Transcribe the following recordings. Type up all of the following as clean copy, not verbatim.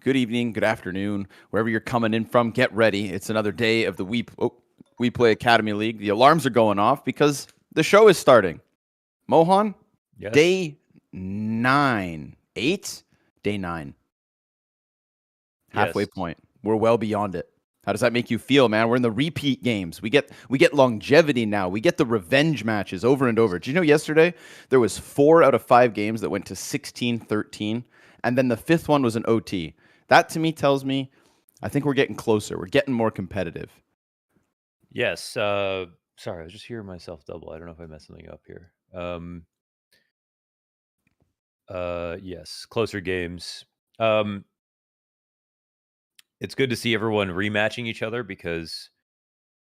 good evening, good afternoon, wherever you're coming in from. Get ready. It's another day of the WePlay Academy League. The alarms are going off because the show is starting. Mohan, Yes. day 9. 8? Day 9. Halfway point. We're well beyond it. How does that make you feel, man? We're in the repeat games. We get longevity now. We get the revenge matches over and over. Did you know yesterday there was 4 out of 5 games that went to 16-13, and then the 5th one was an OT. That to me tells me I think we're getting closer. We're getting more competitive. Yes. Sorry, I was just hearing myself double. I don't know if I messed something up here. Yes, closer games. It's good to see everyone rematching each other because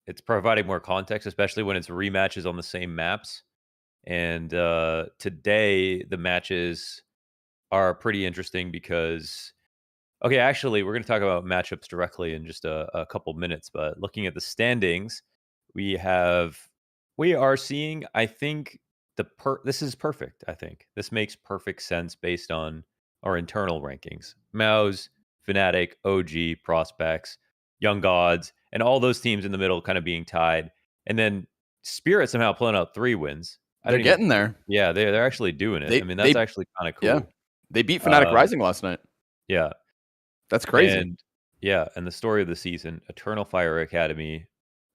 it's providing more context, especially when it's rematches on the same maps. And today the matches are pretty interesting because, okay, actually, we're going to talk about matchups directly in just a couple minutes. But looking at the standings, we are seeing, I think, this is perfect. I think this makes perfect sense based on our internal rankings. MOUZ, fnatic, OG, Prospects, Young Gods, and all those teams in the middle kind of being tied. And then Spirit somehow pulling out 3 wins. They're getting there. Yeah, they're actually doing it. I mean, that's actually kind of cool. Yeah, they beat Fnatic Rising last night. Yeah. That's crazy. And the story of the season, Eternal Fire Academy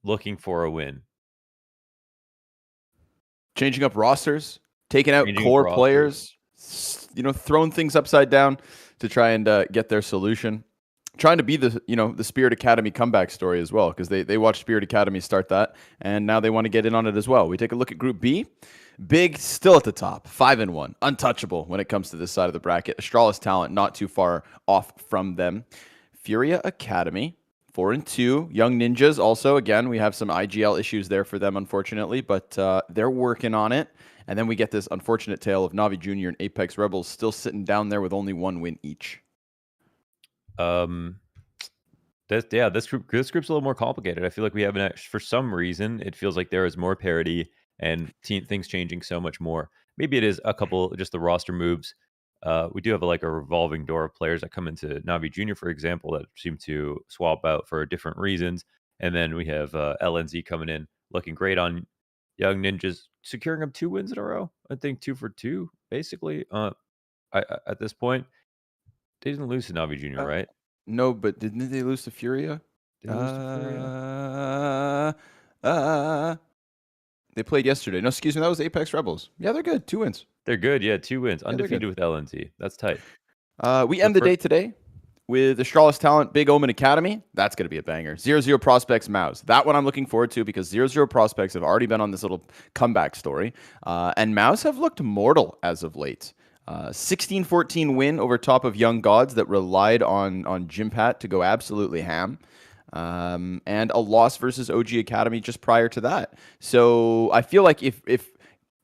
looking for a win. Changing up rosters, taking out core players, throwing things upside down to try and get their solution. Trying to be the Spirit Academy comeback story as well, because they watched Spirit Academy start that, and now they want to get in on it as well. We take a look at Group B. Big still at the top, 5-1, untouchable when it comes to this side of the bracket. Astralis talent not too far off from them. FURIA Academy, 4-2. Young Ninjas also, again, we have some IGL issues there for them, unfortunately, but they're working on it. And then we get this unfortunate tale of NAVI Jr. and Apex Rebels still sitting down there with only 1 win each. This group's a little more complicated. I feel like we have for some reason it feels like there is more parity and things changing so much more. Maybe it is a couple just the roster moves. We do have a revolving door of players that come into NAVI Junior, for example, that seem to swap out for different reasons. And then we have LNZ coming in, looking great on Young Ninjas, securing up 2 wins in a row. I think 2 for 2, basically. At this point, they didn't lose to NAVI Junior, right? No, but didn't they lose to FURIA? Did they lose to FURIA? They played yesterday. No, excuse me, that was Apex Rebels. Yeah, they're good. 2 wins. They're good, yeah, 2 wins. Undefeated with LNZ. That's tight. We end the day today with Astralis talent, BIG.OMEN Academy. That's going to be a banger. 0-0 Prospects, MOUZ. That one I'm looking forward to because 0-0 Prospects have already been on this little comeback story. And MOUZ have looked mortal as of late. 16-14 win over top of Young Gods that relied on Jimpat to go absolutely ham. And a loss versus OG Academy just prior to that. So I feel like if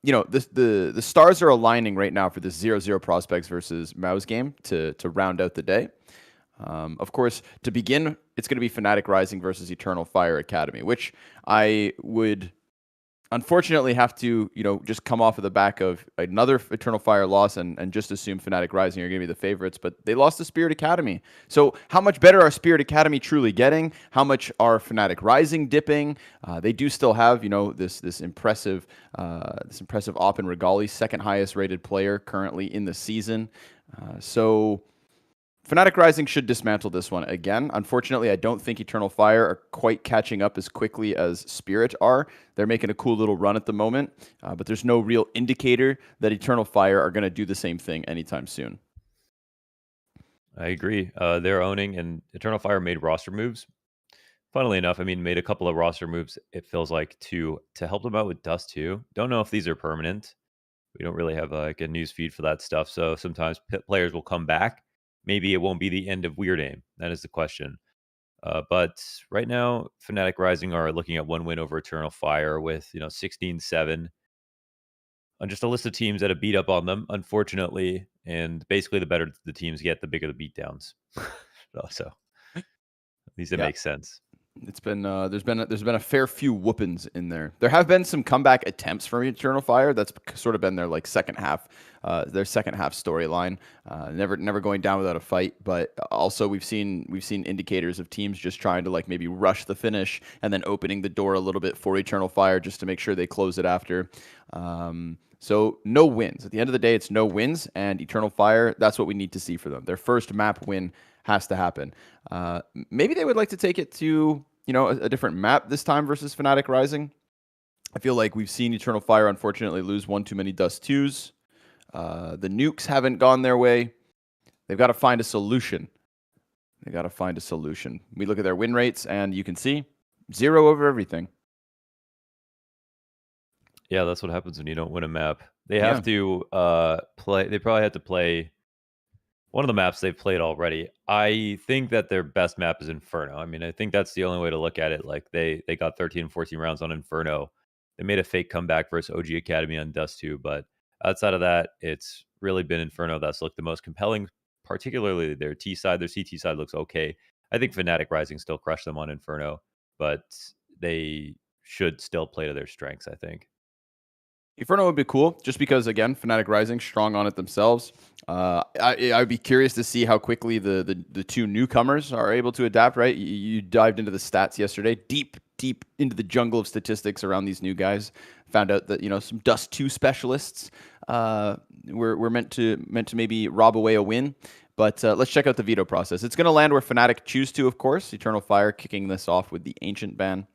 the stars are aligning right now for this 0-0 Prospects versus MOUZ game to round out the day. Of course, to begin, it's going to be Fnatic Rising versus Eternal Fire Academy, which I would unfortunately have to, just come off of the back of another Eternal Fire loss and just assume Fnatic Rising are going to be the favorites, but they lost to Spirit Academy. So how much better are Spirit Academy truly getting? How much are Fnatic Rising dipping? They do still have, this impressive Op and Regali, second highest rated player currently in the season. So Fnatic Rising should dismantle this one again. Unfortunately, I don't think Eternal Fire are quite catching up as quickly as Spirit are. They're making a cool little run at the moment, but there's no real indicator that Eternal Fire are going to do the same thing anytime soon. I agree. They're owning, and Eternal Fire made roster moves. Funnily enough, made a couple of roster moves, it feels like, to help them out with Dust too. Don't know if these are permanent. We don't really have a news feed for that stuff, so sometimes players will come back. Maybe it won't be the end of Weird Aim. That is the question. But right now, Fnatic Rising are looking at 1 win over Eternal Fire with 16-7 on just a list of teams that have beat up on them, unfortunately. And basically, the better the teams get, the bigger the beatdowns. So at least it makes sense. It's been there's been a fair few whoopings in there. There have been some comeback attempts from Eternal Fire. That's sort of been their like second half storyline. Never going down without a fight. But also we've seen indicators of teams just trying to like maybe rush the finish and then opening the door a little bit for Eternal Fire just to make sure they close it after. So no wins. At the end of the day, it's no wins, and Eternal Fire, that's what we need to see for them. Their first map win has to happen. Maybe they would like to take it to, a different map this time versus Fnatic Rising. I feel like we've seen Eternal Fire, unfortunately, lose one too many Dust 2s. The nukes haven't gone their way. They've got to find a solution. We look at their win rates, and you can see 0 over everything. Yeah, that's what happens when you don't win a map. They have to play. They probably have to play one of the maps they've played already. I think that their best map is Inferno. I mean, I think that's the only way to look at it. Like they got 13 and 14 rounds on Inferno. They made a fake comeback versus OG Academy on Dust 2, but outside of that, it's really been Inferno that's looked the most compelling, particularly their T side. Their CT side looks okay. I think Fnatic Rising still crushed them on Inferno, but they should still play to their strengths, I think. Inferno would be cool, just because, again, Fnatic Rising, strong on it themselves. I would be curious to see how quickly the two newcomers are able to adapt, right? You dived into the stats yesterday, deep into the jungle of statistics around these new guys. Found out that, some Dust 2 specialists were meant to maybe rob away a win. But let's check out the veto process. It's going to land where Fnatic choose to, of course. Eternal Fire kicking this off with the Ancient ban.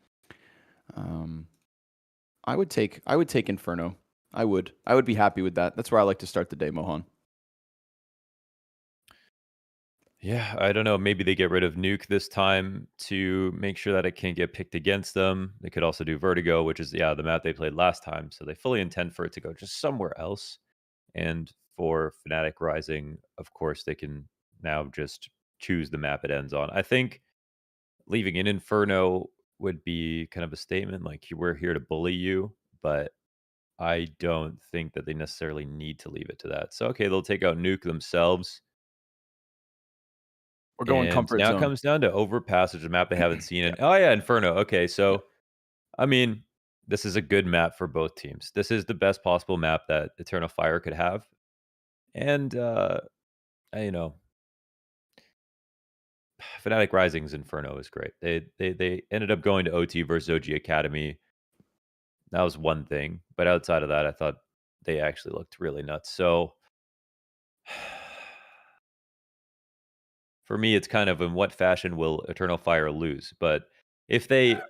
I would take Inferno. I would be happy with that. That's where I like to start the day, Mohan. Yeah, I don't know. Maybe they get rid of Nuke this time to make sure that it can't get picked against them. They could also do Vertigo, which is the map they played last time. So they fully intend for it to go just somewhere else. And for Fnatic Rising, of course, they can now just choose the map it ends on. I think leaving in Inferno would be kind of a statement, like we're here to bully you, but I don't think that they necessarily need to leave it to that. So okay, they'll take out Nuke themselves. We're going comfort now zone. It comes down to Overpassage, a map they haven't seen. And oh yeah, Inferno. Okay, so I mean, this is a good map for both teams. This is the best possible map that Eternal Fire could have. And Fnatic Rising's Inferno is great. They ended up going to OT versus OG Academy. That was one thing, but outside of that, I thought they actually looked really nuts. So for me, it's kind of in what fashion will Eternal Fire lose? But if they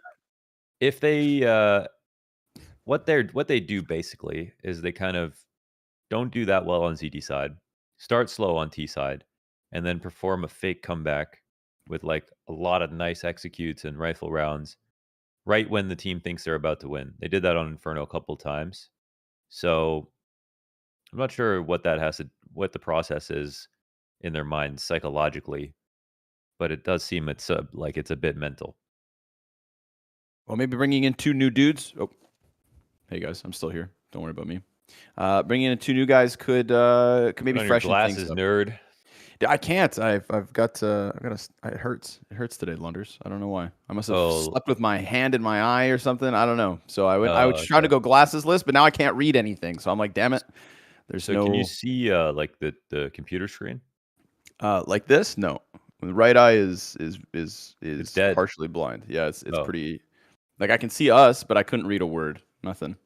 what they do basically is they kind of don't do that well on ZD side, start slow on T side, and then perform a fake comeback with like a lot of nice executes and rifle rounds right when the team thinks they're about to win. They did that on Inferno a couple times. So I'm not sure what the process is in their minds psychologically, but it does seem it's a bit mental. Well, maybe bringing in 2 new dudes. Oh, hey guys, I'm still here. Don't worry about me. Bringing in 2 new guys could maybe freshen things up. Nerd. I can't. I've got it hurts. It hurts today, Lunders. I don't know why. I must have slept with my hand in my eye or something. I don't know. So I would try to go glassesless, but now I can't read anything. So I'm like, damn it. Can you see like the computer screen? Like this? No. The right eye is dead. partially blind. Yeah, it's pretty. Like I can see us, but I couldn't read a word. Nothing.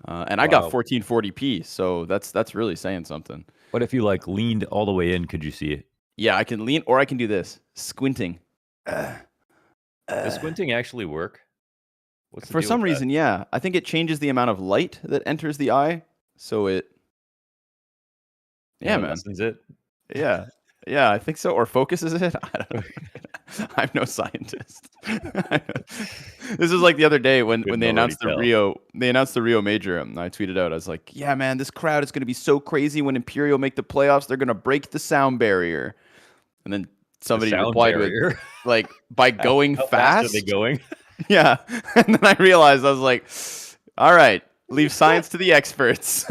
And I got 1440p, so that's really saying something. What if you like leaned all the way in? Could you see it? Yeah, I can lean, or I can do this, squinting. Does squinting actually work? For some reason, yeah. I think it changes the amount of light that enters the eye, so it. Yeah, man. Lessens it. Yeah. Yeah, I think so. Or focuses it. I don't know. I'm no scientist. This was like the other day when they announced the Rio Major, and I tweeted out, I was like, yeah, man, this crowd is going to be so crazy when Imperial make the playoffs. They're going to break the sound barrier. And then somebody replied with, like, by going fast. Fast are they going? Yeah. And then I realized, I was like, all right, leave science to the experts.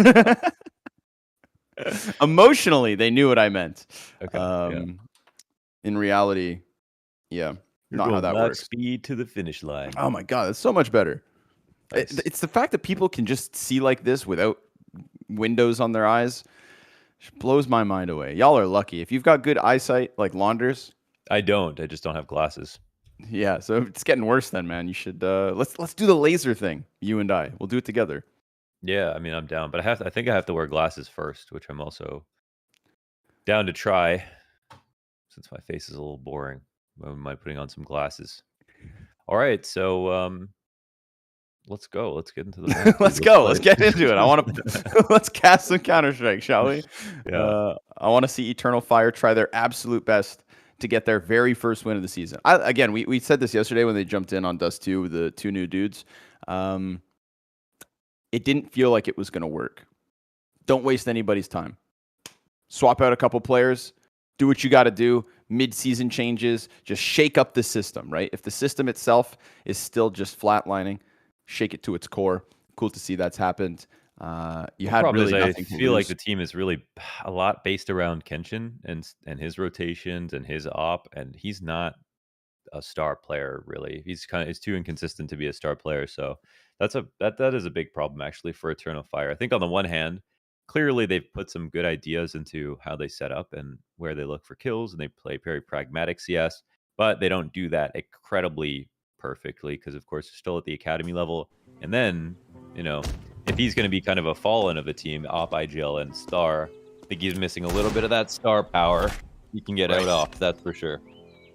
Emotionally, they knew what I meant. Okay. In reality, yeah. You're Not how going that max works. speed to the finish line. Oh my god, that's so much better. Nice. It's the fact that people can just see like this without windows on their eyes. Blows my mind away. Y'all are lucky. If you've got good eyesight like Launders, I don't. I just don't have glasses. yeah, so it's getting worse then, man. You should let's do the laser thing, you and I. We'll do it together. Yeah, I mean, I'm down, but I think I have to wear glasses first, which I'm also down to try since my face is a little boring. I might putting on some glasses. All right, so let's go. Let's get into the match. Let's go. Let's get into it. I want to let's cast some Counter-Strike, shall we? Yeah. I want to see Eternal Fire try their absolute best to get their very first win of the season. Again, we said this yesterday when they jumped in on Dust 2 with the 2 new dudes. It didn't feel like it was going to work. Don't waste anybody's time. Swap out a couple players. Do what you got to do. Mid-season changes. Just shake up the system, right? If the system itself is still just flatlining, shake it to its core. Cool to see that's happened. You had really nothing to I feel like lose. the team is really a lot based around Kenshin and his rotations and his op, and he's not a star player really. He's too inconsistent to be a star player. So that is a big problem actually for Eternal Fire. I think on the one hand, clearly they've put some good ideas into how they set up and where they look for kills, and they play very pragmatic CS, but they don't do that incredibly perfectly because of course they're still at the academy level. And then, if he's going to be kind of a fallen of a team, op, IGL, and star, I think he's missing a little bit of that star power. He can get out off, that's for sure.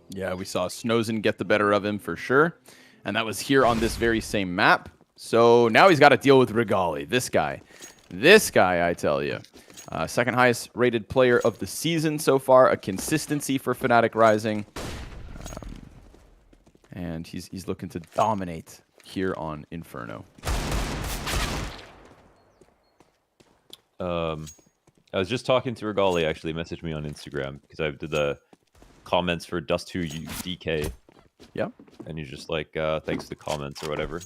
Yeah, we saw Snozen get the better of him for sure. And that was here on this very same map. So now he's got to deal with Regali. This guy, I tell you. Second highest rated player of the season so far. A consistency for Fnatic Rising. And he's looking to dominate here on Inferno. I was just talking to Regali, actually messaged me on Instagram because I did the comments for Dust 2 DK. Yeah. And he's just like, thanks for the comments or whatever.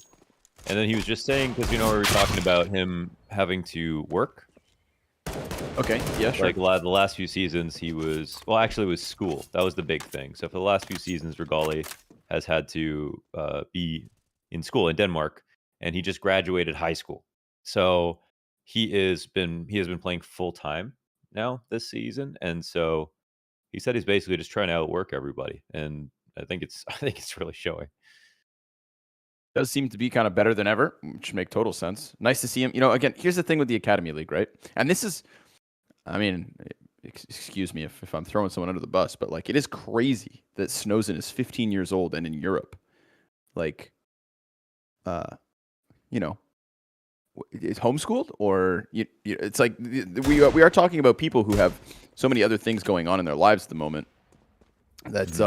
And then he was just saying, because we were talking about him having to work. Okay, yeah, sure. Like the last few seasons, he was, well, actually it was school. That was the big thing. So for the last few seasons, Regali has had to be in school in Denmark, and he just graduated high school. So he has been playing full time now this season, and so he said he's basically just trying to outwork everybody, and I think it's really showing. Does seem to be kind of better than ever, which make total sense. Nice to see him. Again, here's the thing with the Academy League, right? And this is, I mean, excuse me if I'm throwing someone under the bus, but like it is crazy that Snozen is 15 years old and in Europe. Like, is homeschooled or it's like we are talking about people who have so many other things going on in their lives at the moment. That's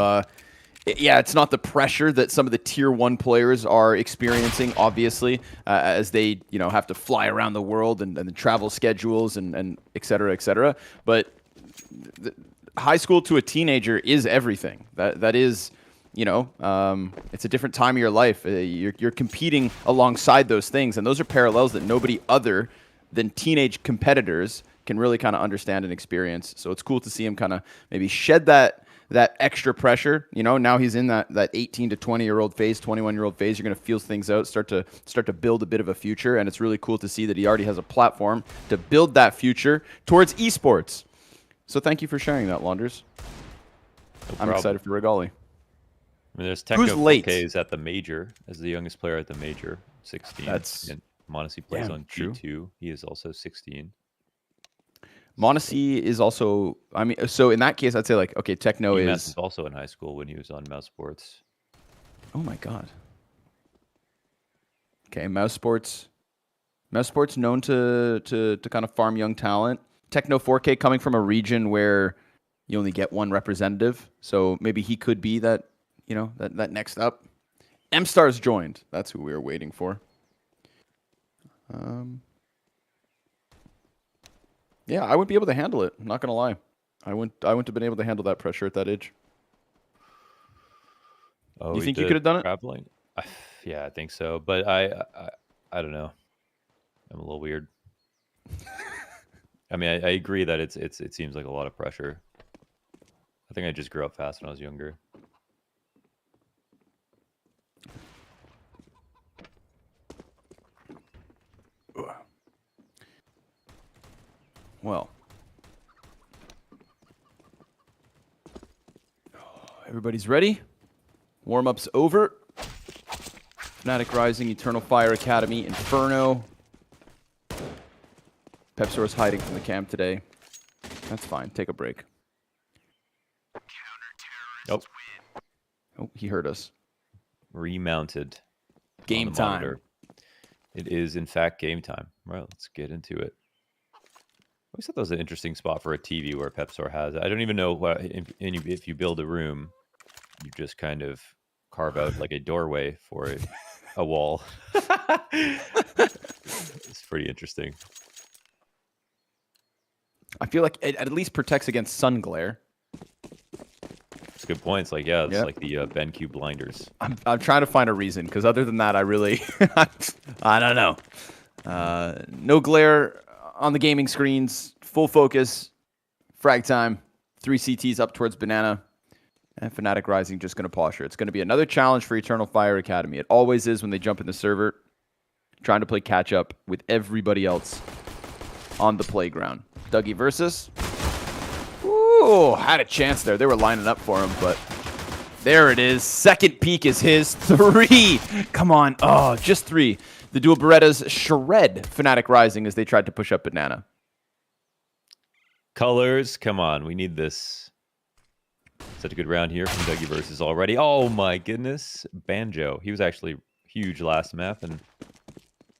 yeah, it's not the pressure that some of the tier 1 players are experiencing, obviously, as they, have to fly around the world and the travel schedules and et cetera, et cetera. But high school to a teenager is everything. That is, it's a different time of your life. You're competing alongside those things, and those are parallels that nobody other than teenage competitors can really kind of understand and experience. So it's cool to see him kind of maybe shed that extra pressure. Now he's in that 18 to 20-year-old phase, 21-year-old phase. You're going to feel things out, start to build a bit of a future, and it's really cool to see that he already has a platform to build that future towards esports. So thank you for sharing that, Launders. I'm excited for Regali. I mean, there's Techno 4K is at the major as the youngest player at the major, 16. And m0NESY plays on G2. He is also 16. m0NESY is also, so in that case, I'd say like, okay, Techno is also in high school when he was on MOUZ Sports. Oh my God. Okay, MOUZ Sports known to kind of farm young talent. Techno 4K coming from a region where you only get one representative, so maybe he could be that, that next up. M-Star's joined. That's who we were waiting for. Yeah, I wouldn't be able to handle it. I'm not gonna lie. I wouldn't have been able to handle that pressure at that age. Oh, you think you could have done it? Traveling? Yeah, I think so. But I don't know. I'm a little weird. I mean, I agree that it seems like a lot of pressure. I think I just grew up fast when I was younger. Well. Everybody's ready. Warm-up's over. Fnatic Rising, Eternal Fire Academy, Inferno. Pepsor's hiding from the camp today. That's fine. Take a break. Nope. Oh, he heard us. Remounted. Game time. Monitor. It is, in fact, game time. Right, let's get into it. I always thought that was an interesting spot for a TV where Pepsor has it. I don't even know what, if you build a room, you just kind of carve out like a doorway for a wall. It's pretty interesting. I feel like it at least protects against sun glare. It's a good point. It's like, yeah, it's like the BenQ blinders. I'm trying to find a reason, because other than that, I really, I don't know. No glare on the gaming screens, full focus, frag time, 3 CTs up towards Banana, and Fnatic Rising just going to posture. It's going to be another challenge for Eternal Fire Academy. It always is when they jump in the server, trying to play catch up with everybody else on the playground. Dougie versus. Ooh, had a chance there. They were lining up for him, but there it is. Second peek is his. 3. Come on. Oh, just 3. The dual Berettas shred Fnatic Rising as they tried to push up Banana. Colors, come on. We need this. Such a good round here from Dougie versus already. Oh my goodness. Banjo. He was actually huge last map, and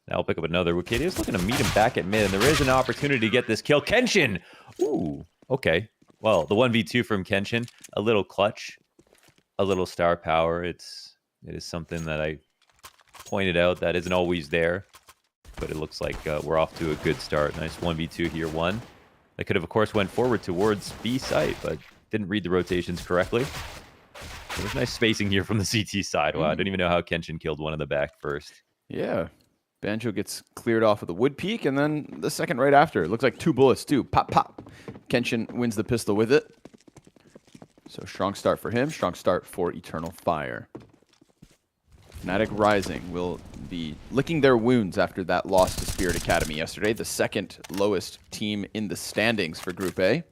now I'll pick up another. Wikidia is looking to meet him back at mid, and there is an opportunity to get this kill. Kenshin! Ooh, okay. Well, the 1v2 from Kenshin, a little clutch, a little star power. It is something that I pointed out that isn't always there, but it looks like we're off to a good start. Nice 1v2 here, 1. They could have, of course, went forward towards B site, but didn't read the rotations correctly. There's nice spacing here from the CT side. Wow, I didn't even know how Kenshin killed one in the back first. Yeah. Banjo gets cleared off of the wood peak, and then the second right after. It looks like 2 bullets, too. Pop, pop. Kenshin wins the pistol with it. So strong start for him. Strong start for Eternal Fire. Fnatic Rising will be licking their wounds after that loss to Spirit Academy yesterday. The second lowest team in the standings for Group A.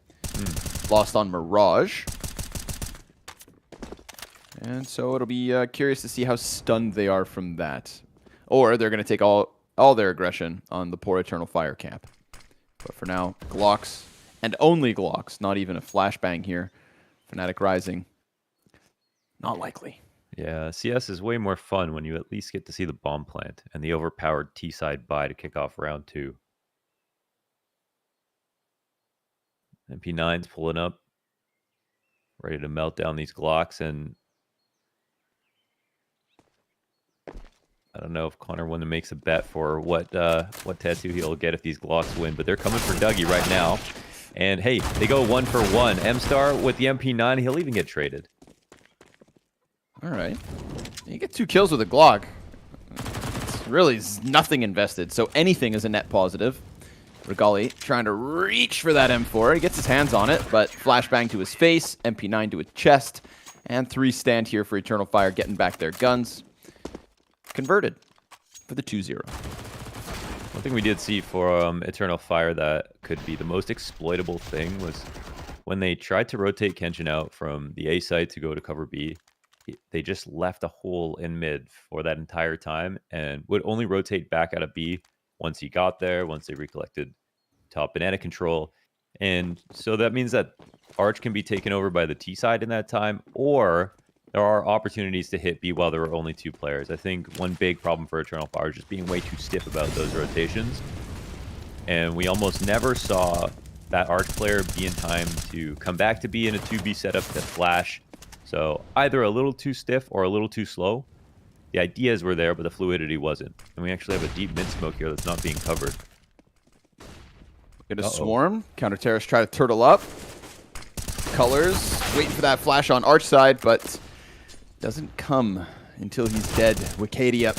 Lost on Mirage. And so it'll be curious to see how stunned they are from that. Or they're going to take all their aggression on the poor Eternal Fire camp. But for now, Glocks, and only Glocks, not even a flashbang here. Fnatic Rising, not likely. Yeah, CS is way more fun when you at least get to see the bomb plant and the overpowered T-side buy to kick off round 2. MP9's pulling up, ready to melt down these Glocks, and I don't know if Connor Wonder makes a bet for what tattoo he'll get if these Glocks win, but they're coming for Dougie right now. And hey, they go 1 for 1. M-Star with the MP9, he'll even get traded. All right. You get 2 kills with a Glock. It's really nothing invested, so anything is a net positive. Regali trying to reach for that M4. He gets his hands on it, but flashbang to his face, MP9 to his chest, and 3 stand here for Eternal Fire getting back their guns. Converted for the 2-0. One thing we did see for Eternal Fire that could be the most exploitable thing was when they tried to rotate Kenshin out from the A site to go to cover B, they just left a hole in mid for that entire time and would only rotate back out of B once he got there, once they recollected top banana control. And so that means that Arch can be taken over by the T side in that time, or there are opportunities to hit B while there are only 2 players. I think one big problem for Eternal Fire is just being way too stiff about those rotations. And we almost never saw that Arch player be in time to come back to B in a 2B setup to flash. So either a little too stiff or a little too slow. The ideas were there, but the fluidity wasn't. And we actually have a deep mid smoke here that's not being covered. Gonna swarm. Counter terrorists try to turtle up. Colors waiting for that flash on Arch side, but doesn't come until he's dead. Wikidia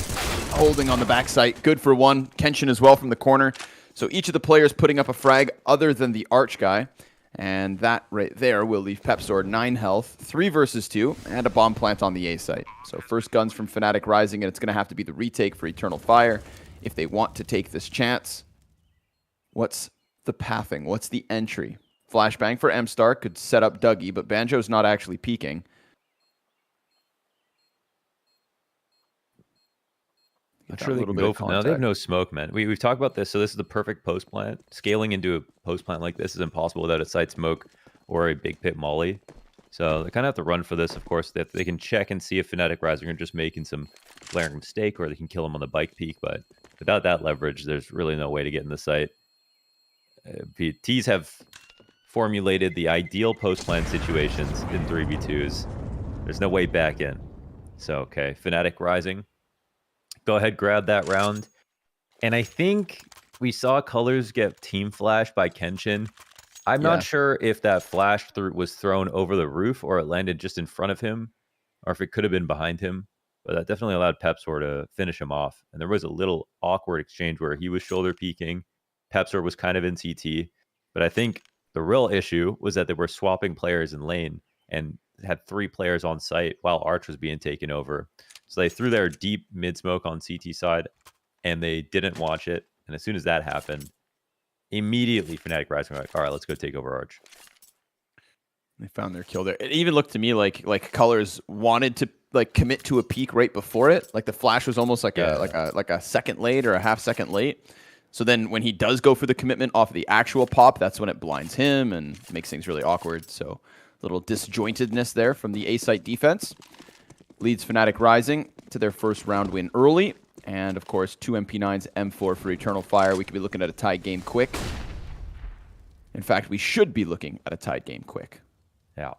holding on the backside. Good for 1. Kenshin as well from the corner. So each of the players putting up a frag other than the Arch guy. And that right there will leave Pepsor 9 health, 3 versus 2, and a bomb plant on the A site. So first guns from Fnatic Rising, and it's going to have to be the retake for Eternal Fire if they want to take this chance. What's the pathing? What's the entry? Flashbang for M-Star could set up Dougie, but Banjo's not actually peeking. I'm sure they can go for now. They have no smoke, man. We've talked about this. So this is the perfect post plant. Scaling into a post plant like this is impossible without a side smoke or a big pit molly. So they kind of have to run for this. Of course, they can check and see if fnatic Rising are just making some glaring mistake, or they can kill him on the bike peak. But without that leverage, there's really no way to get in the site. PTs have formulated the ideal post plant situations in 3v2s. There's no way back in. So, okay, fnatic Rising. Go ahead, grab that round. And I think we saw Colors get team flashed by Kenshin. I'm not sure if that flash was thrown over the roof or it landed just in front of him, or if it could have been behind him. But that definitely allowed Pepsor to finish him off. And there was a little awkward exchange where he was shoulder peeking. Pepsor was kind of in CT. But I think the real issue was that they were swapping players in lane and had 3 players on site while Arch was being taken over. So they threw their deep mid smoke on CT side, and they didn't watch it. And as soon as that happened, immediately fnatic Rising were like, all right, let's go take over Arch. They found their kill there. It even looked to me like Colors wanted to commit to a peak right before it. Like the flash was almost like a second late or a half second late. So then when he does go for the commitment off of the actual pop, that's when it blinds him and makes things really awkward. So a little disjointedness there from the A site defense. Leads fnatic Rising to their first round win early. And, of course, 2 MP9s, M4 for Eternal Fire. We could be looking at a tied game quick. In fact, we should be looking at a tied game quick. Yeah.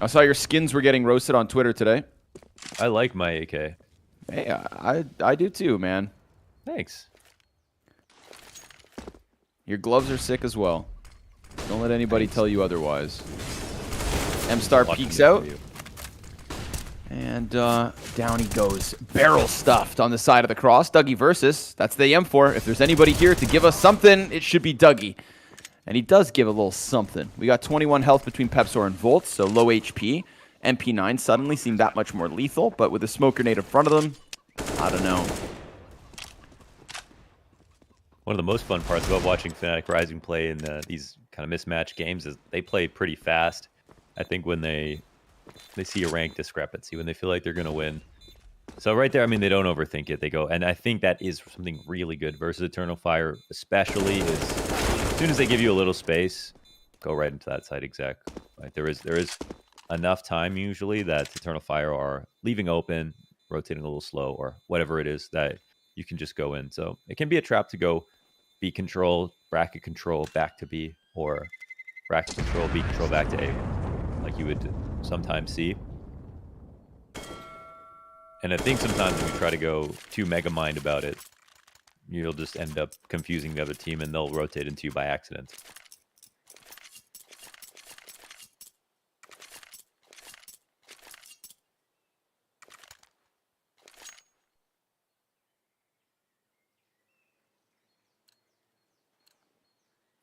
I saw your skins were getting roasted on Twitter today. I like my AK. Hey, I do too, man. Thanks. Your gloves are sick as well. Don't let anybody tell you otherwise. M-Star peeks out. And down he goes. Barrel stuffed on the side of the cross. Dougie versus. That's the M4. If there's anybody here to give us something, it should be Dougie. And he does give a little something. We got 21 health between Pepsor and Volt, so low HP. MP9 suddenly seemed that much more lethal, but with a smoke grenade in front of them, I don't know. One of the most fun parts about watching fnatic Rising play in these kind of mismatched games is they play pretty fast. I think when they see a rank discrepancy, when they feel like they're going to win. So right there, I mean, they don't overthink it. They go, and I think that is something really good versus Eternal Fire, especially is as soon as they give you a little space, go right into that side exec. Like there is enough time usually that Eternal Fire are leaving open, rotating a little slow, or whatever it is that you can just go in. So it can be a trap to go B control, bracket control, back to B, or bracket control, B control, back to A, like you would sometimes see. And I think sometimes when you try to go too mega mind about it, you'll just end up confusing the other team and they'll rotate into you by accident.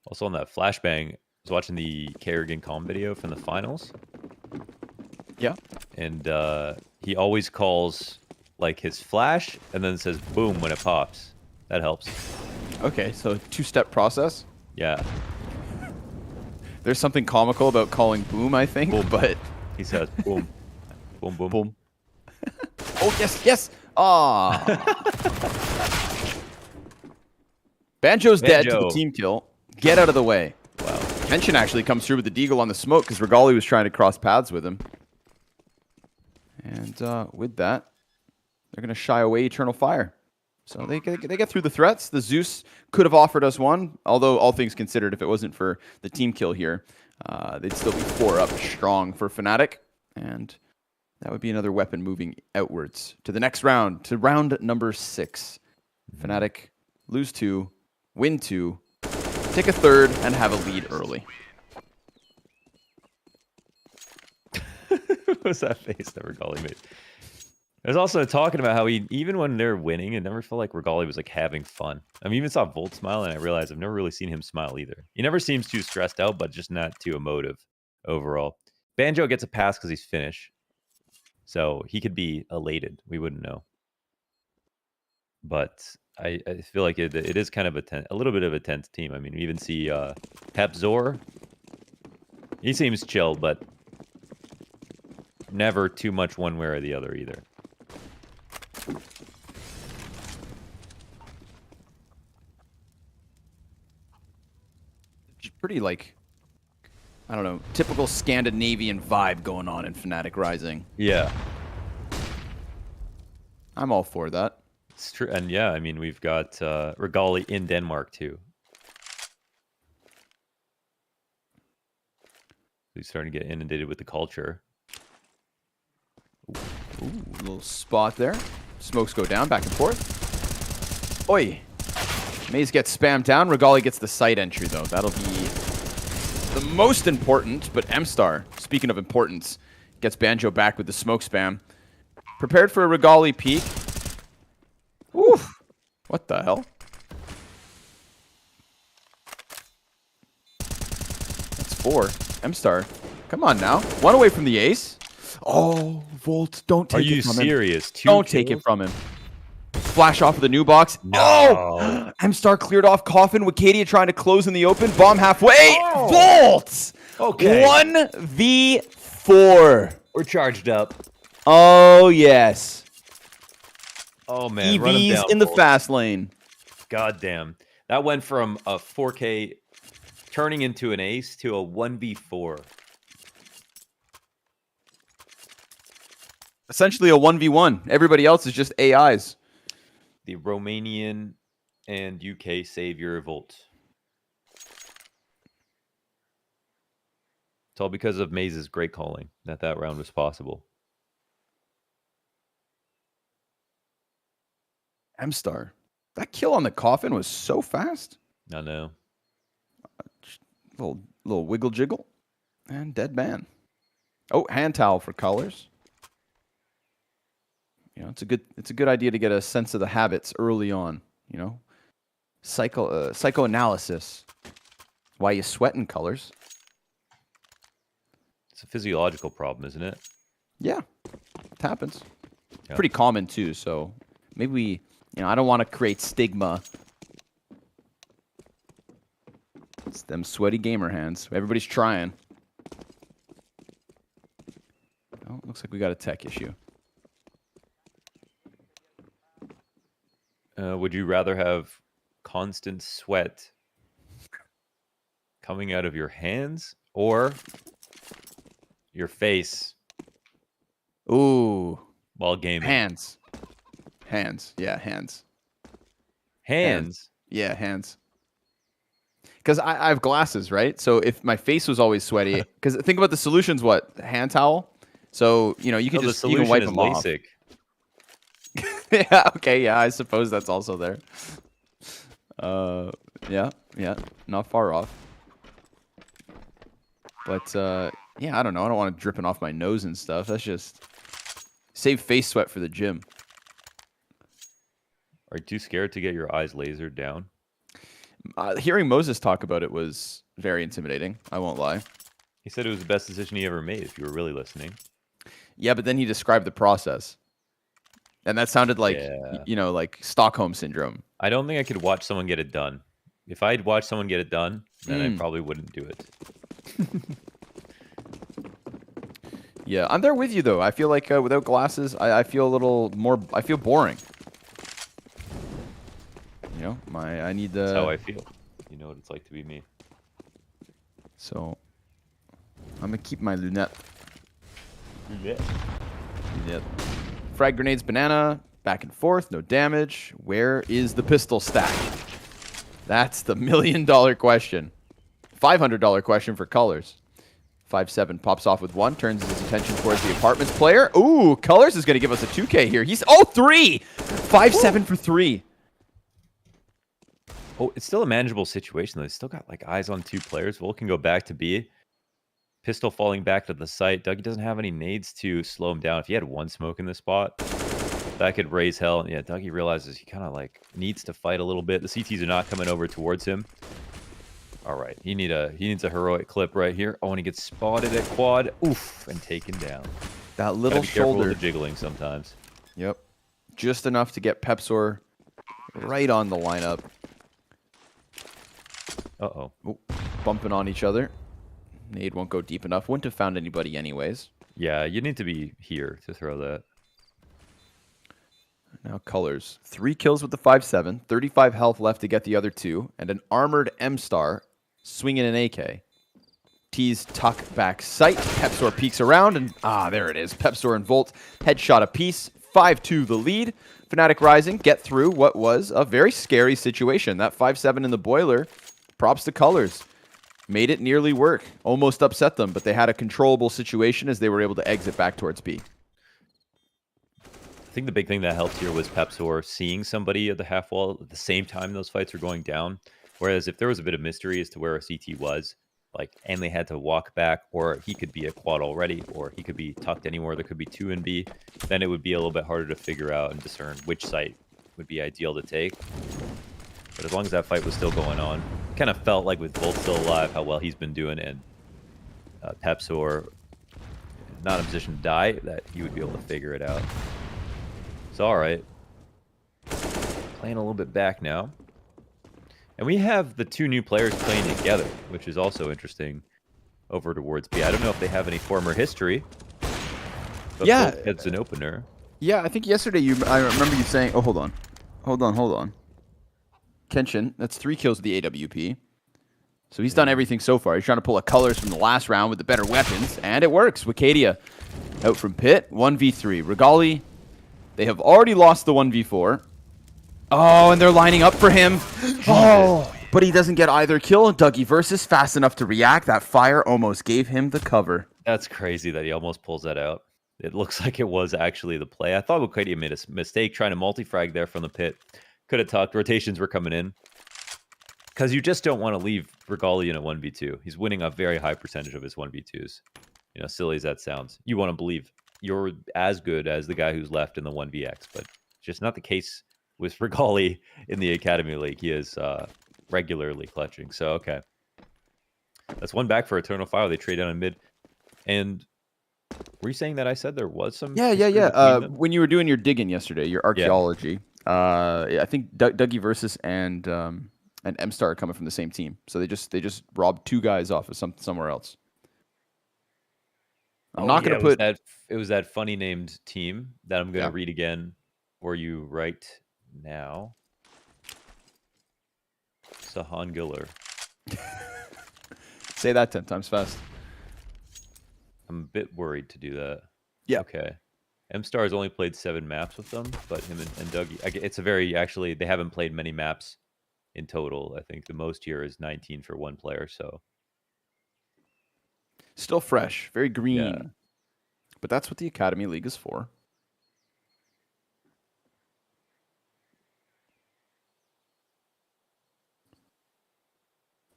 Also on that flashbang, I was watching the Kerrigan Calm video from the finals. Yeah. And he always calls like his flash and then says boom when it pops. That helps. Okay, so two-step process. Yeah. There's something comical about calling boom, I think, boom. But he says boom. Boom, boom. Boom. Oh, yes, yes. Ah. Banjo's dead to the team kill. Get out of the way. Wow. Kenshin actually comes through with the deagle on the smoke because Regali was trying to cross paths with him. And with that, they're going to shy away Eternal Fire. So they get through the threats. The Zeus could have offered us one, although all things considered, if it wasn't for the team kill here, they'd still be 4 up strong for fnatic. And that would be another weapon moving outwards to the next round, to round number 6. fnatic lose 2, win 2, take a third, and have a lead early. What was that face that Regali made? There's also talking about how he, even when they're winning, it never felt like Regali was like having fun. I mean, even saw Volt smile, and I realized I've never really seen him smile either. He never seems too stressed out, but just not too emotive overall. Banjo gets a pass because he's Finnish, so he could be elated. We wouldn't know. But I feel like it is kind of a little bit of a tense team. I mean, we even see Pepzor. He seems chill, but never too much one way or the other either. Pretty like, I don't know, typical Scandinavian vibe going on in Fnatic Rising. Yeah. I'm all for that. It's true. And yeah, I mean, we've got Regali in Denmark too. He's starting to get inundated with the culture. Ooh, little spot there. Smokes go down, back and forth. Oi. MOUZ gets spammed down. Regali gets the site entry, though. That'll be the most important. But M-Star, speaking of importance, gets Banjo back with the smoke spam. Prepared for a Regali peek. Oof. What the hell? That's 4. M-Star. Come on now. One away from the ace. Oh, Volt, don't take it from him. Are you serious? Don't take it from him. Flash off of the new box. No. Oh! M-Star cleared off Coffin. Wicadia trying to close in the open. Bomb halfway. Oh. Volt! Okay. 1v4. We're charged up. Oh, yes. Oh, man. Run him EVs down, in the Volt. fast lane. God damn. That went from a 4K turning into an ace to a 1v4. Essentially a 1v1. Everybody else is just AIs. The Romanian and UK savior Volt. It's all because of MOUZ's great calling that round was possible. M-Star. That kill on the Coffin was so fast. I know. Little wiggle jiggle. And dead man. Oh, hand towel for colors. You know, it's a good idea to get a sense of the habits early on. You know, psychoanalysis. Why you sweating, colors? It's a physiological problem, isn't it? Yeah, it happens. Yeah. Pretty common too. So maybe I don't want to create stigma. It's them sweaty gamer hands. Everybody's trying. Oh, looks like we got a tech issue. Would you rather have constant sweat coming out of your hands or your face Ooh. while gaming? Hands. Hands. Yeah, hands. Hands? Yeah, hands. Because I have glasses, right? So if my face was always sweaty, because think about the solutions, what? Hand towel? So, you can just even wipe them off. LASIK. Yeah, okay, yeah, I suppose that's also there. Yeah, not far off. But, yeah, I don't know. I don't want it dripping off my nose and stuff. That's just save face sweat for the gym. Are you too scared to get your eyes lasered down? Hearing Moses talk about it was very intimidating. I won't lie. He said it was the best decision he ever made, if you were really listening. Yeah, but then he described the process. And that sounded like, like Stockholm Syndrome. I don't think I could watch someone get it done. If I'd watch someone get it done, then I probably wouldn't do it. Yeah, I'm there with you, though. I feel like without glasses, I feel a little more... I feel boring. I need the... That's how I feel. You know what it's like to be me. So, I'm going to keep my lunette. Lunette. Frag grenades, banana, back and forth, no damage. Where is the pistol stack? That's the $1 million question. $500 question for colors. 5-7 pops off with 1, turns his attention towards the apartments player. Ooh, colors is going to give us a 2K here. He's 3! 5-7 for 3. Oh, it's still a manageable situation, though. He's still got eyes on 2 players. Volt can go back to B. Pistol falling back to the site. Dougie doesn't have any nades to slow him down. If he had 1 smoke in the spot, that could raise hell. And yeah, Dougie realizes he kind of needs to fight a little bit. The CTs are not coming over towards him. All right, he needs a heroic clip right here. Oh, and he gets spotted at quad. Oof, and taken down. That little shoulder. shoulder. With the jiggling sometimes. Yep. Just enough to get Pepzor right on the lineup. Uh-oh. Oh, bumping on each other. Nade won't go deep enough. Wouldn't have found anybody anyways. Yeah, you need to be here to throw that. Now Colors. 3 kills with the 5-7. 35 health left to get the other 2. And an armored M-Star swinging an AK. T's tuck back sight. Pepsor peeks around and there it is. Pepsor and Volt headshot apiece. 5-2 the lead. Fnatic Rising get through what was a very scary situation. That 5-7 in the boiler. Props to Colors. Made it nearly work. Almost upset them, but they had a controllable situation as they were able to exit back towards B. I think the big thing that helped here was Pepsor seeing somebody at the half wall at the same time those fights were going down. Whereas if there was a bit of mystery as to where a CT was, like, and they had to walk back, or he could be a quad already, or he could be tucked anywhere, there could be 2 in B, then it would be a little bit harder to figure out and discern which site would be ideal to take. But as long as that fight was still going on, kind of felt like with Volt still alive, how well he's been doing, and Pepsor not in a position to die, that he would be able to figure it out. It's all right. Playing a little bit back now. And we have the 2 new players playing together, which is also interesting over towards B. I don't know if they have any former history, but yeah, it's an opener. Yeah, I think yesterday I remember you saying, oh, hold on. Kenshin, that's 3 kills with the AWP. So he's done everything so far. He's trying to pull a Colors from the last round with the better weapons, and it works. Wicadia out from pit, 1v3. Regali, they have already lost the 1v4. Oh, and they're lining up for him. Oh, but he doesn't get either kill. Dougie Versus fast enough to react. That fire almost gave him the cover. That's crazy that he almost pulls that out. It looks like it was actually the play. I thought Wicadia made a mistake trying to multi-frag there from the pit. Could have talked. Rotations were coming in. Because you just don't want to leave Regali in a 1v2. He's winning a very high percentage of his 1v2s. You know, silly as that sounds. You want to believe you're as good as the guy who's left in the 1vx, but it's just not the case with Regali in the Academy League. He is regularly clutching. So, okay. That's one back for Eternal Fire. They trade down in mid. And were you saying that I said there was some... Yeah. When you were doing your digging yesterday, your archaeology, I think Dougie Versus and M-Star are coming from the same team. So they just robbed 2 guys off of somewhere else. I'm not going to put... It was that funny named team that I'm going to read again for you right now. Sahan Giller. Say that 10 times fast. I'm a bit worried to do that. Yeah. Okay. M-Star has only played 7 maps with them, but him and Dougie... It's a very... Actually, they haven't played many maps in total. I think the most here is 19 for one player, so... Still fresh. Very green. Yeah. But that's what the Academy League is for.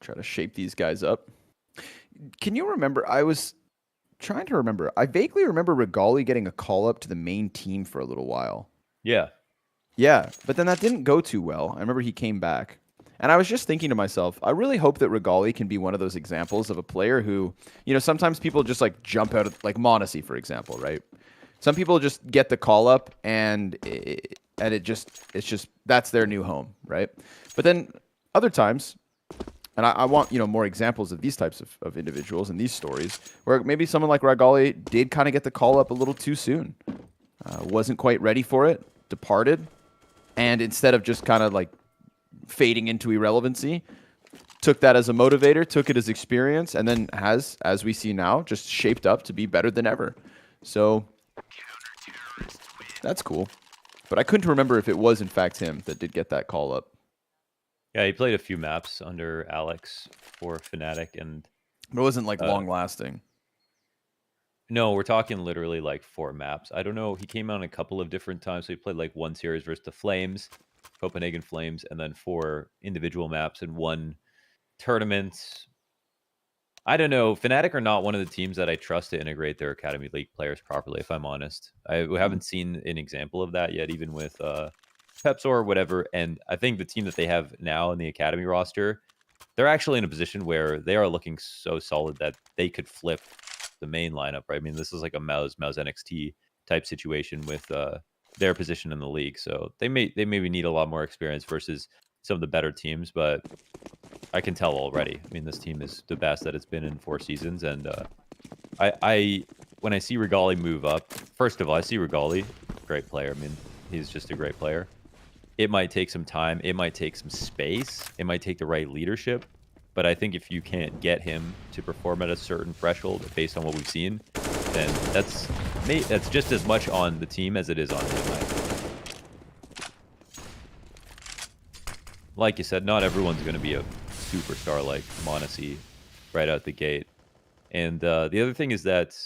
Try to shape these guys up. Can you remember? I was trying to remember. I vaguely remember Regali getting a call up to the main team for a little while. Yeah. Yeah, but then that didn't go too well. I remember he came back. And I was just thinking to myself, I really hope that Regali can be one of those examples of a player who, you know, sometimes people just like jump out of, like Monacy, for example, right? Some people just get the call up and it's just that's their new home, right? But then other times, and I want, you know, more examples of these types of individuals and these stories where maybe someone like Regali did kind of get the call up a little too soon, wasn't quite ready for it, departed, and instead of just kind of like fading into irrelevancy, took that as a motivator, took it as experience, and then has, as we see now, just shaped up to be better than ever. So that's cool. But I couldn't remember if it was in fact him that did get that call up. Yeah, he played a few maps under Alex for Fnatic, and but it wasn't like long lasting. No, we're talking literally like 4 maps. I don't know. He came out a couple of different times. So he played like 1 series versus the Flames, Copenhagen Flames, and then 4 individual maps and 1 tournament. I don't know. Fnatic are not one of the teams that I trust to integrate their Academy League players properly, if I'm honest. I haven't seen an example of that yet, even with Pepsor or whatever. And I think the team that they have now in the Academy roster, they're actually in a position where they are looking so solid that they could flip the main lineup, right? I mean, this is like a MOUZ NXT type situation with their position in the league. So they maybe need a lot more experience versus some of the better teams, but I can tell already. I mean, this team is the best that it's been in 4 seasons, and I when I see Regali move up, first of all, I see Regali, great player. I mean, he's just a great player. It might take some time. It might take some space. It might take the right leadership. But I think if you can't get him to perform at a certain threshold based on what we've seen, then that's just as much on the team as it is on him. Like you said, not everyone's going to be a superstar like m0NXT right out the gate. And the other thing is that,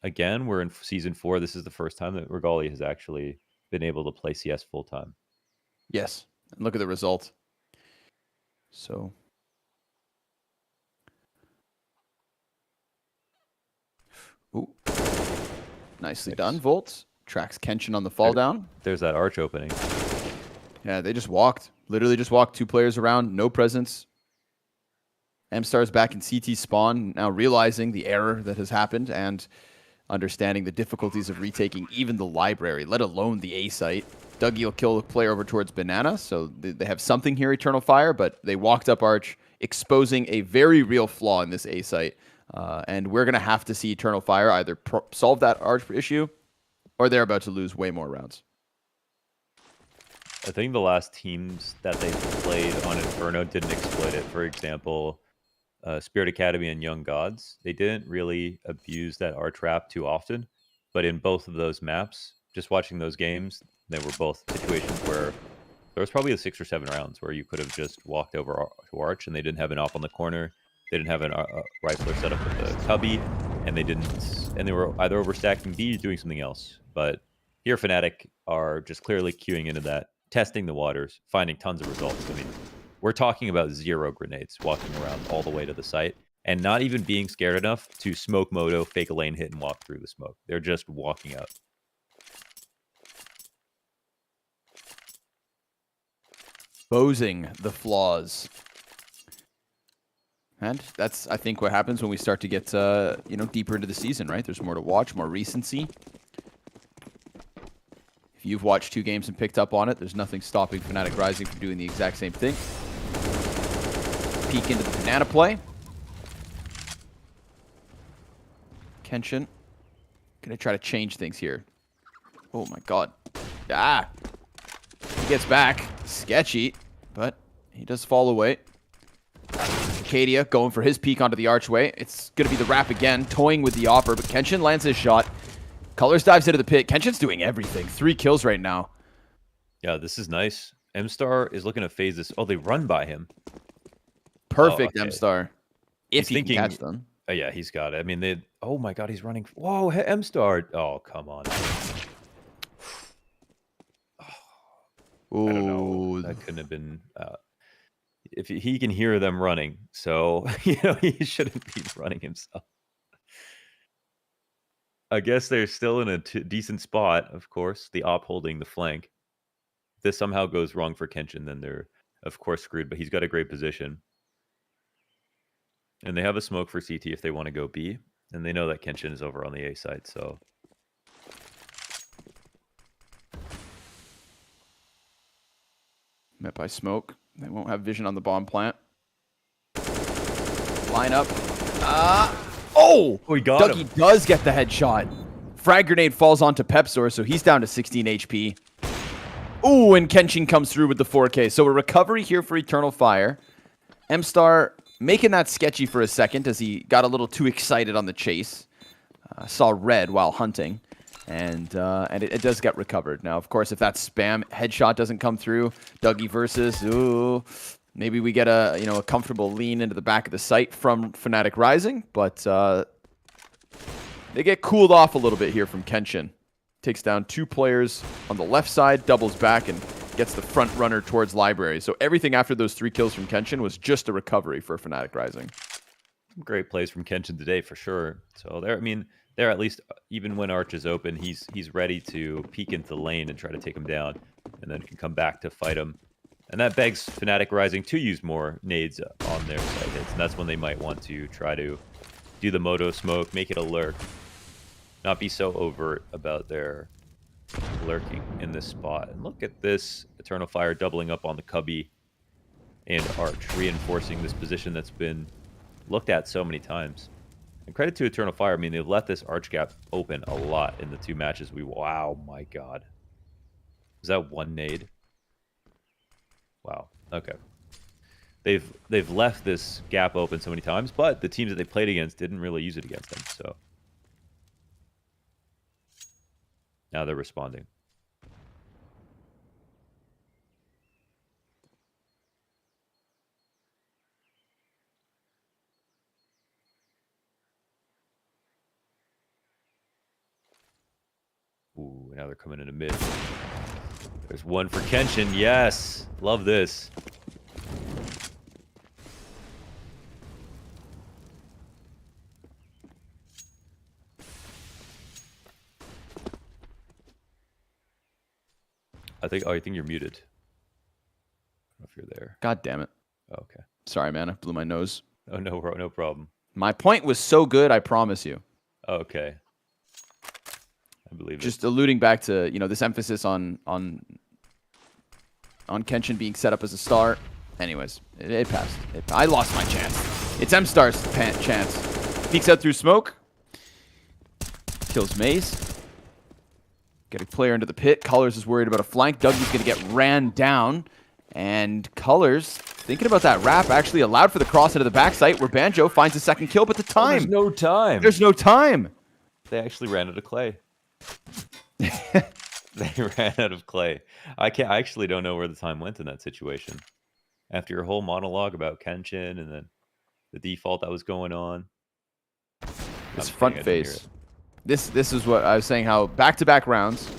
again, we're in Season 4. This is the first time that Regali has actually been able to play CS full-time. Yes. And look at the result. So... Ooh. Nicely done, Volt. Tracks Kenshin on the fall down. There's that arch opening. Yeah, they just walked. Literally just walked 2 players around. No presence. M-Star's back in CT spawn, now realizing the error that has happened and understanding the difficulties of retaking even the library, let alone the A site. Dougie will kill the player over towards Banana, so they have something here, Eternal Fire, but they walked up Arch, exposing a very real flaw in this A site. And we're going to have to see Eternal Fire either solve that Arch issue, or they're about to lose way more rounds. I think the last teams that they played on Inferno didn't exploit it. For example, Spirit Academy and Young Gods, they didn't really abuse that R trap too often. But in both of those maps, just watching those games, they were both situations where there was probably 6 or 7 rounds where you could have just walked over to Arch and they didn't have an op on the corner. They didn't have a rifler set up with a cubby, and they were either overstacking B or doing something else. But here, fnatic are just clearly queuing into that, testing the waters, finding tons of results. I mean, we're talking about 0 grenades walking around all the way to the site, and not even being scared enough to smoke moto, fake a lane hit, and walk through the smoke. They're just walking out. Exposing the flaws. And that's, I think, what happens when we start to get, deeper into the season, right? There's more to watch, more recency. If you've watched 2 games and picked up on it, there's nothing stopping fnatic Rising from doing the exact same thing. Peek into the banana play. Kenshin gonna try to change things here. Oh my god. Ah! He gets back. Sketchy, but he does fall away. Acadia going for his peek onto the archway. It's going to be the wrap again, toying with the offer, but Kenshin lands his shot. Colors dives into the pit. Kenshin's doing everything. 3 kills right now. Yeah, this is nice. M-Star is looking to phase this. Oh, they run by him. Perfect, okay. M-Star. If he can catch them. Oh, yeah, he's got it. I mean, oh my god, he's running. Whoa, M-Star. Oh, come on. Ooh. I don't know. That couldn't have been... if he can hear them running, so he shouldn't be running himself. I guess they're still in a decent spot, of course, the op holding the flank. If this somehow goes wrong for Kenshin, then they're, of course, screwed, but he's got a great position. And they have a smoke for CT if they want to go B, and they know that Kenshin is over on the A side, so... Met by smoke. They won't have vision on the bomb plant. Line up. Oh! He got Dougie him. Does get the headshot. Frag grenade falls onto Pepsor, so he's down to 16 HP. Ooh, and Kenshin comes through with the 4K. So a recovery here for Eternal Fire. M-Star making that sketchy for a second as he got a little too excited on the chase. Saw red while hunting. And it does get recovered. Now, of course, if that spam headshot doesn't come through, Dougie versus, ooh, maybe we get a comfortable lean into the back of the site from fnatic Rising, but they get cooled off a little bit here from Kenshin. Takes down 2 players on the left side, doubles back, and gets the front runner towards Library. So everything after those 3 kills from Kenshin was just a recovery for fnatic Rising. Great plays from Kenshin today, for sure. So they're at least, even when Arch is open, he's ready to peek into the lane and try to take him down, and then can come back to fight him. And that begs fnatic Rising to use more nades on their side hits, and that's when they might want to try to do the moto smoke, make it a lurk, not be so overt about their lurking in this spot. And look at this Eternal Fire doubling up on the Cubby and Arch, reinforcing this position that's been looked at so many times. And credit to Eternal Fire. I mean, they've let this Arch gap open a lot in the 2 matches. Wow, my God. Was that 1 nade? Wow. Okay. They've left this gap open so many times, but the teams that they played against didn't really use it against them. So now they're responding. Ooh, now they're coming into mid. There's one for Kenshin. Yes. Love this. I think you're muted. I don't know if you're there. God damn it. Oh, okay. Sorry, man. I blew my nose. Oh, no problem. My point was so good, I promise you. Okay. I believe it. Just alluding back to, you know, this emphasis on Kenshin being set up as a star. Anyways, it passed. I lost my chance. It's M-Star's chance. Peeks out through smoke. Kills MOUZ. Get a player into the pit. Colors is worried about a flank. Dougie's going to get ran down. And Colors, thinking about that wrap, actually allowed for the cross into the backside where Banjo finds a second kill, but the time. There's no time. There's no time. They actually ran out of clay. They ran out of clay. I actually don't know where the time went in that situation. After your whole monologue about Kenshin and then the default that was going on. This front face. This is what I was saying, how back-to-back rounds,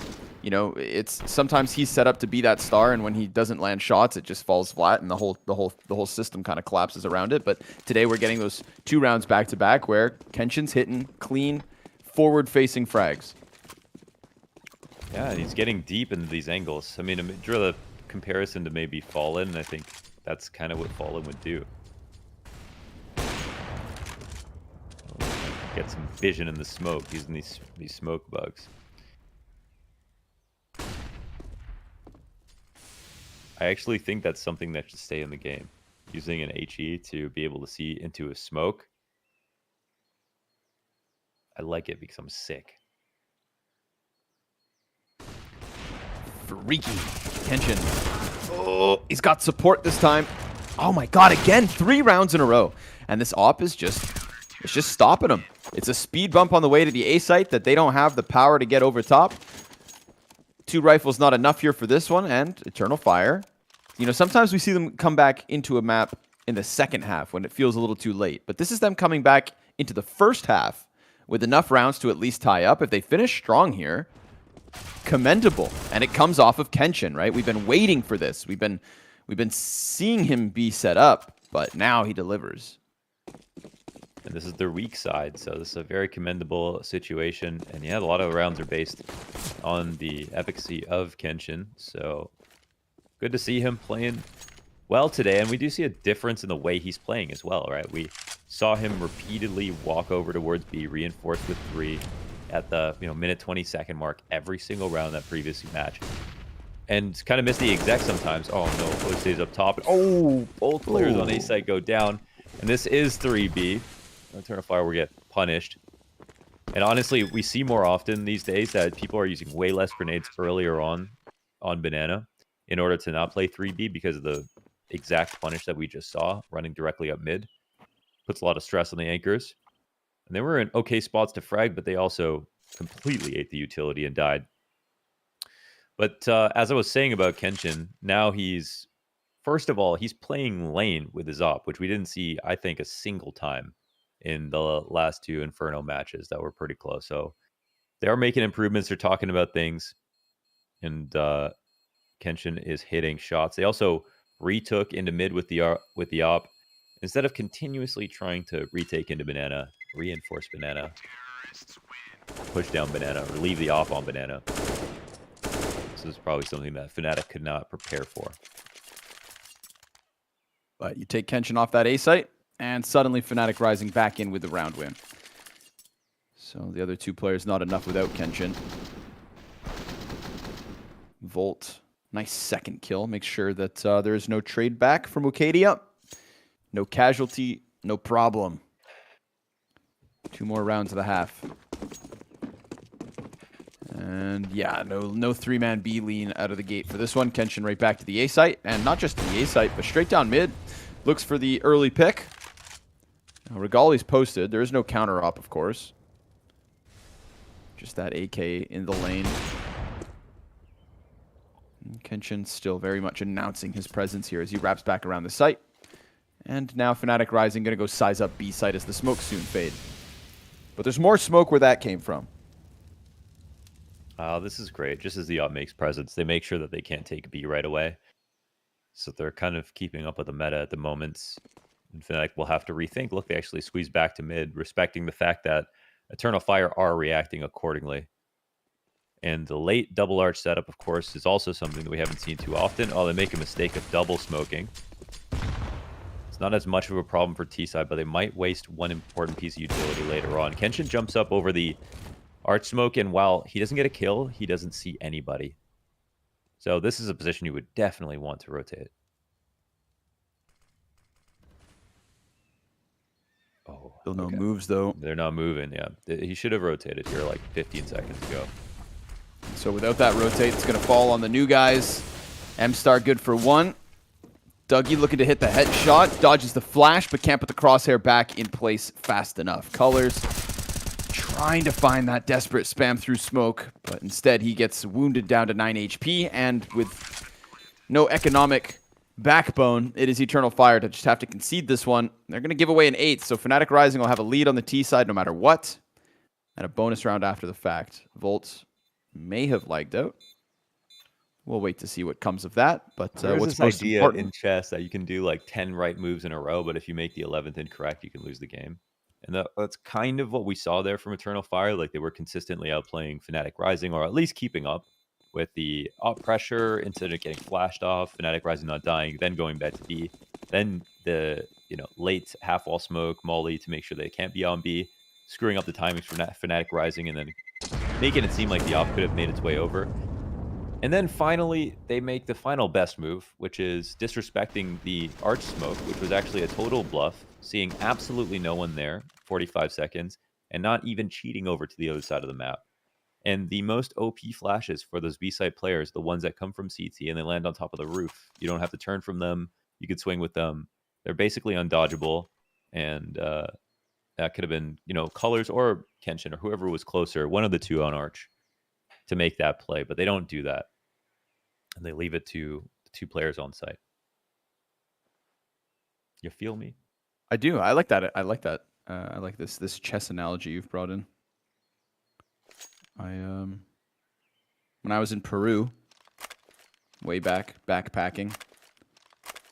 you know, it's sometimes he's set up to be that star, and when he doesn't land shots, it just falls flat, and the whole system kind of collapses around it. But today we're getting those 2 rounds back-to-back where Kenshin's hitting clean, forward-facing frags. Yeah, and he's getting deep into these angles. I mean, draw the comparison to maybe Fallen, and I think that's kind of what Fallen would do. Get some vision in the smoke using these smoke bugs. I actually think that's something that should stay in the game. Using an HE to be able to see into a smoke. I like it because I'm sick. Freaky. Kenshin. Oh, he's got support this time. Oh my god, again, 3 rounds in a row. And this op is just stopping him. It's a speed bump on the way to the A site that they don't have the power to get over top. 2 rifles not enough here for this one, and Eternal Fire. You know, sometimes we see them come back into a map in the second half when it feels a little too late. But this is them coming back into the first half with enough rounds to at least tie up. If they finish strong here, commendable. And it comes off of Kenshin, right? We've been waiting for this. We've been seeing him be set up, but now he delivers. And this is their weak side, so this is a very commendable situation. And yeah, a lot of rounds are based on the efficacy of Kenshin. So good to see him playing well today. And we do see a difference in the way he's playing as well, right? We saw him repeatedly walk over towards B, reinforced with 3 at the minute 20-second mark every single round that previous match. And kind of miss the exec sometimes. Oh no, Bo stays up top. Oh, both players on A site go down. And this is 3B. Eternal Fire will get punished. And honestly, we see more often these days that people are using way less grenades earlier on Banana in order to not play 3B because of the exact punish that we just saw running directly up mid. Puts a lot of stress on the anchors. And they were in okay spots to frag, but they also completely ate the utility and died. But as I was saying about Kenshin, now he's, first of all, he's playing lane with his op, which we didn't see, I think, a single time in the last 2 Inferno matches that were pretty close. So they are making improvements. They're talking about things. And Kenshin is hitting shots. They also retook into mid with the op. Instead of continuously trying to retake into Banana, reinforce Banana, push down Banana, or leave the op on Banana. This is probably something that fnatic could not prepare for. But you take Kenshin off that A site, and suddenly fnatic rising back in with the round win. So the other 2 players not enough without Kenshin. Volt, nice second kill. Make sure that there is no trade back from Ucadia. No casualty, no problem. 2 more rounds of the half. And yeah, no 3-man B lean out of the gate for this one. Kenshin right back to the A site, and not just to the A site, but straight down mid. Looks for the early pick. Now, Regali's posted. There is no counter op, of course. Just that AK in the lane. And Kenshin still very much announcing his presence here as he wraps back around the site. And now fnatic Rising going to go size up B site as the smoke soon fade. But there's more smoke where that came from. This is great. Just as the op makes presence, they make sure that they can't take B right away. So they're kind of keeping up with the meta at the moment. And fnatic will have to rethink. Look, they actually squeeze back to mid, respecting the fact that Eternal Fire are reacting accordingly. And the late double arch setup, of course, is also something that we haven't seen too often. Oh, they make a mistake of double smoking. It's not as much of a problem for T-side, but they might waste one important piece of utility later on. Kenshin jumps up over the arch smoke, and while he doesn't get a kill, he doesn't see anybody. So this is a position you would definitely want to rotate. Oh, Still no moves, though. They're not moving, yeah. He should have rotated here like 15 seconds ago. So without that rotate, it's going to fall on the new guys. M-Star good for 1. Dougie looking to hit the headshot. Dodges the flash, but can't put the crosshair back in place fast enough. Colors trying to find that desperate spam through smoke, but instead he gets wounded down to 9 HP, and with no economic backbone, it is Eternal Fire to just have to concede this one. They're going to give away an 8th, so fnatic Rising will have a lead on the T side no matter what, and a bonus round after the fact. Volt may have lagged out. We'll wait to see what comes of that, but what's this most idea important in chess that you can do like 10 right moves in a row, but if you make the 11th incorrect, you can lose the game. And that's kind of what we saw there from Eternal Fire. Like, they were consistently outplaying fnatic Rising, or at least keeping up with the op pressure instead of getting flashed off. Fnatic Rising not dying, then going back to B. Then the late half wall smoke, molly to make sure they can't be on B, screwing up the timings for fnatic Rising, and then making it seem like the op could have made its way over. And then finally, they make the final best move, which is disrespecting the arch smoke, which was actually a total bluff, seeing absolutely no one there, 45 seconds, and not even cheating over to the other side of the map. And the most OP flashes for those B-side players, the ones that come from CT and they land on top of the roof. You don't have to turn from them. You could swing with them. They're basically undodgeable. And that could have been, Colors or Kenshin or whoever was closer, one of the two on arch, to make that play. But they don't do that. And they leave it to the 2 players on site. You feel me? I do. I like that. I like that. I like this chess analogy you've brought in. When I was in Peru, way back backpacking,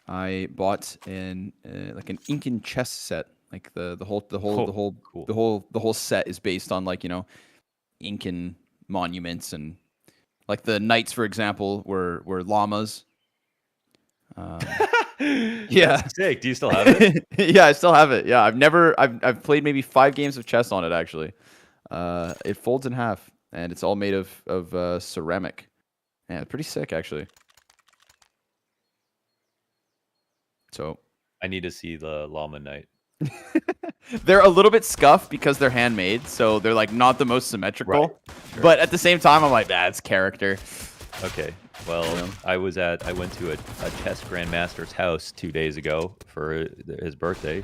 I bought like an Incan chess set. Like the whole set is based on Incan monuments, and like the knights, for example, were llamas. Yeah, that's sick. Do you still have it? Yeah, I still have it. Yeah, I've played maybe 5 games of chess on it actually. It folds in half, and it's all made of ceramic. Yeah, pretty sick actually. So I need to see the llama knight. They're a little bit scuffed because they're handmade, so they're like not the most symmetrical. Right. Sure. But at the same time, I'm like, that's character. Okay. Well, I went to a chess grandmaster's house 2 days ago for his birthday,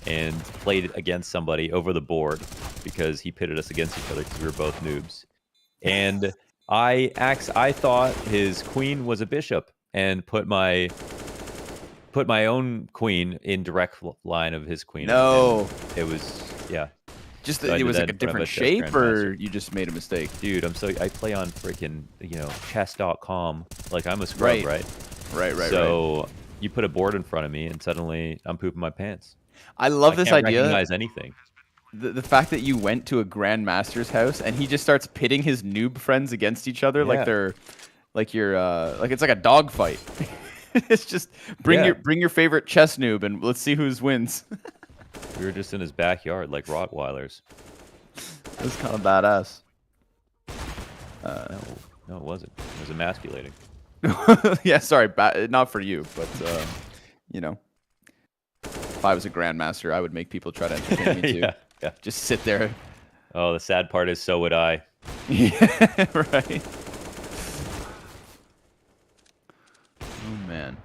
and played against somebody over the board because he pitted us against each other because we were both noobs. And I thought his queen was a bishop, and put my own queen in direct line of his queen. No, it was Just so it was like a different shape, or you just made a mistake, dude. I play on freaking chess.com. Like, I'm a scrub, right? So you put a board in front of me, and suddenly I'm pooping my pants. I love this idea. Recognize anything. The fact that you went to a grandmaster's house and he just starts pitting his noob friends against each other, like they're like it's like a dog fight. It's just bring your favorite chess noob and let's see who's wins. We were just in his backyard like Rottweilers. It was kind of badass. No, it wasn't. It was emasculating. Yeah, sorry, not for you, but you know, if I was a grandmaster, I would make people try to entertain me too. Yeah. Just sit there. Oh, the sad part is so would I. Yeah, right. Oh man.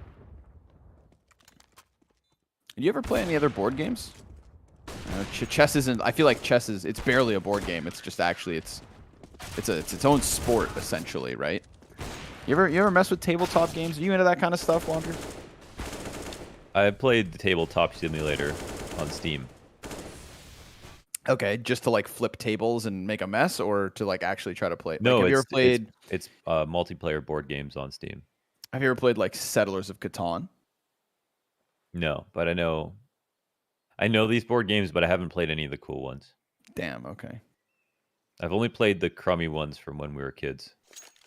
Do you ever play any other board games? Chess isn't. I feel like chess is. It's barely a board game. It's just actually it's its own sport essentially, right? You ever mess with tabletop games? Are you into that kind of stuff, Wander? I played the tabletop simulator on Steam. Okay, just to like flip tables and make a mess, or to like actually try to play. No, like, have you ever played? It's multiplayer board games on Steam. Have you ever played like Settlers of Catan? No, but I know these board games, but I haven't played any of the cool ones. Damn. Okay. I've only played the crummy ones from when we were kids,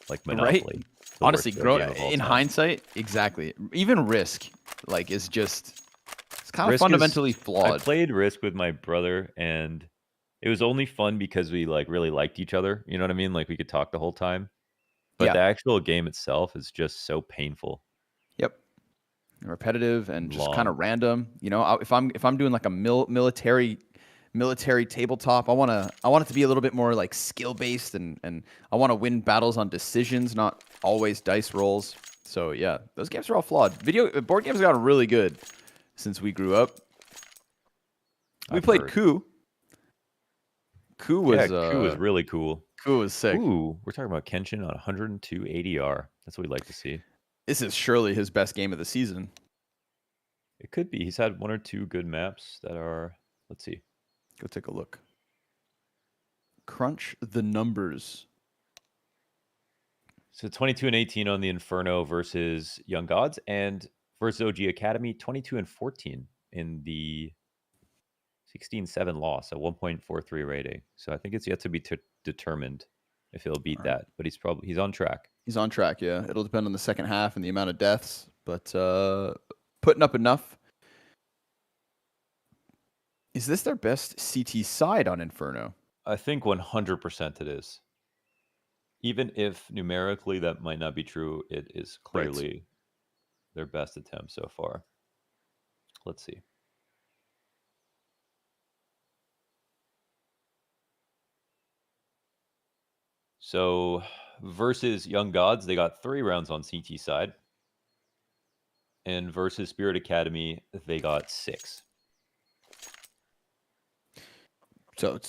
like Monopoly. Right. Honestly, in hindsight, exactly. Even Risk, like, is just it's kind of fundamentally flawed. I played Risk with my brother, and it was only fun because we like really liked each other. You know what I mean? Like we could talk the whole time. But the actual game itself is just so painful. Yep. Repetitive and just kind of random. You know, if I'm doing like a military tabletop, I want it to be a little bit more like skill based, and I want to win battles on decisions, not always dice rolls. So yeah, those games are all flawed. Board games have gotten really good since we grew up. We played Coup. Coup was really cool. Coup was sick. Ooh, we're talking about Kenshin on 102 ADR. That's what we'd like to see. This is surely his best game of the season. It could be. He's had one or two good maps that are. Let's see. Go take a look. Crunch the numbers. So 22 and 18 on the Inferno versus Young Gods, and versus OG Academy, 22 and 14 in the 16-7 loss, a 1.43 rating. So I think it's yet to be determined if he'll beat that, but he's on track. He's on track, yeah. It'll depend on the second half and the amount of deaths, but putting up enough. Is this their best CT side on Inferno? I think 100% it is. Even if numerically that might not be true, it is clearly their best attempt so far. Let's see. So versus Young Gods, they got 3 rounds on CT side. And versus Spirit Academy, they got 6. So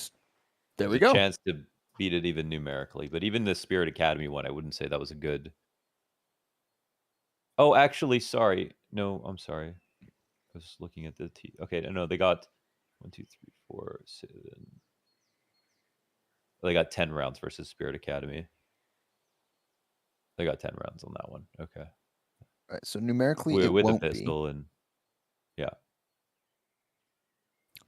there we go. Chance to beat it even numerically. But even the Spirit Academy one, I wouldn't say that was a good. Oh, actually, sorry. No, I'm sorry. I was looking at the Okay, no, they got 1, 2, 3, 4, 7. They got 10 rounds versus Spirit Academy. They got 10 rounds on that one. Okay. All right, so numerically with won't a pistol and yeah.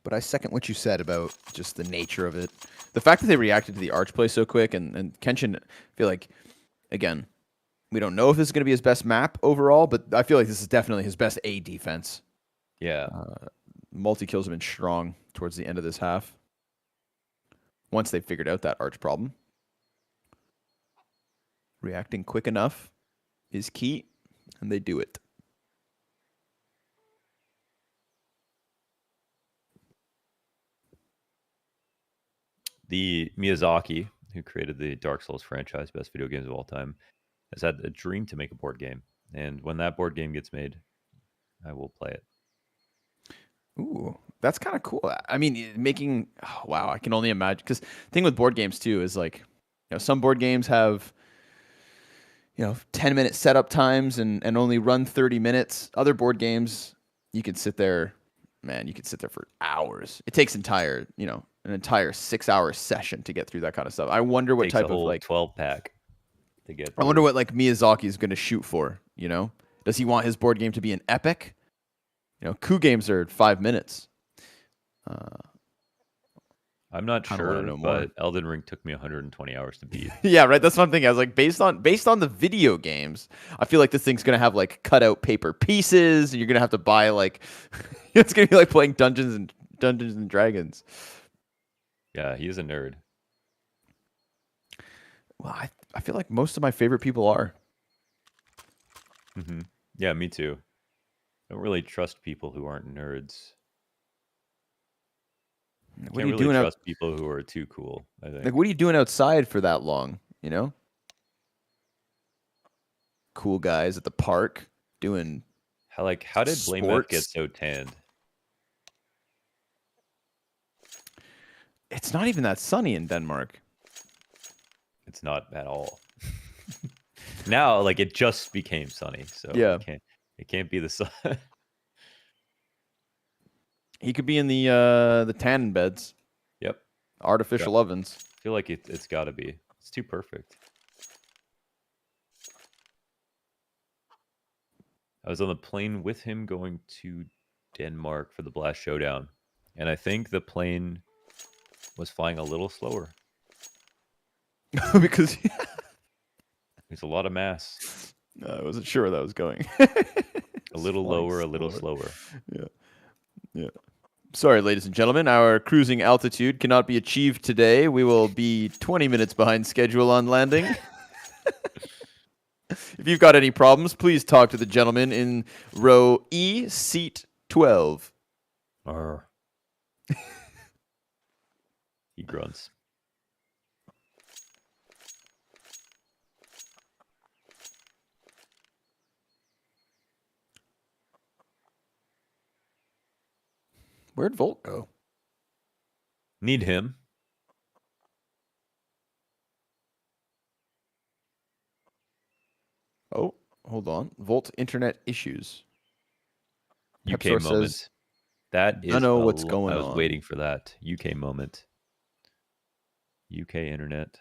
But I second what you said about just the nature of it. The fact that they reacted to the arch play so quick, and Kenshin, I feel like, again, we don't know if this is going to be his best map overall, but I feel like this is definitely his best A defense. Yeah. Multi-kills have been strong towards the end of this half. Once they figured out that arch problem. Reacting quick enough is key, and they do it. The Miyazaki, who created the Dark Souls franchise, best video games of all time, has had a dream to make a board game. And when that board game gets made, I will play it. Ooh, that's kind of cool. I mean, making... Oh, wow, I can only imagine. Because the thing with board games, too, is like, some board games have, 10-minute setup times and only run 30 minutes. Other board games, you can sit there, for hours. It takes an entire 6-hour session to get through that kind of stuff. I wonder what type of 12-pack to get through. I wonder what Miyazaki is going to shoot for, Does he want his board game to be an epic? Coup games are 5 minutes. I'm not sure, but Elden Ring took me 120 hours to beat. Yeah, right. That's one thing. I was like, based on the video games, I feel like this thing's gonna have cut out paper pieces. You're gonna have to buy it's gonna be like playing Dungeons and Dragons. Yeah, he is a nerd. Well, I feel like most of my favorite people are. Mm-hmm. Yeah, me too. I don't really trust people who aren't nerds. What Can't are you really doing out? trust people who are too cool, I Like, think. what are you doing outside for that long? You know, cool guys at the park doing How did Blame F get sports. so tanned? It's not even that sunny in Denmark. It's not at all. Now, like, it just became sunny, so Yeah, it can't be the sun. he could be in the tanning beds, Yep. artificial ovens. I feel like it's got to be. It's too perfect. I was on the plane with him going to Denmark for the Blast Showdown, and I think the plane was flying a little slower. Because There's a lot of mass. I wasn't sure where that was going. A little lower, a little slower. Yeah. Yeah. Sorry, ladies and gentlemen, our cruising altitude cannot be achieved today. We will be 20 minutes behind schedule on landing. If you've got any problems, please talk to the gentleman in row E, seat 12. Arr. He grunts. Where'd Volt go? Need him. Oh, hold on. Volt internet issues. UK Pepsor moment. says, That is know what's going I was on. waiting for that. UK moment. UK internet.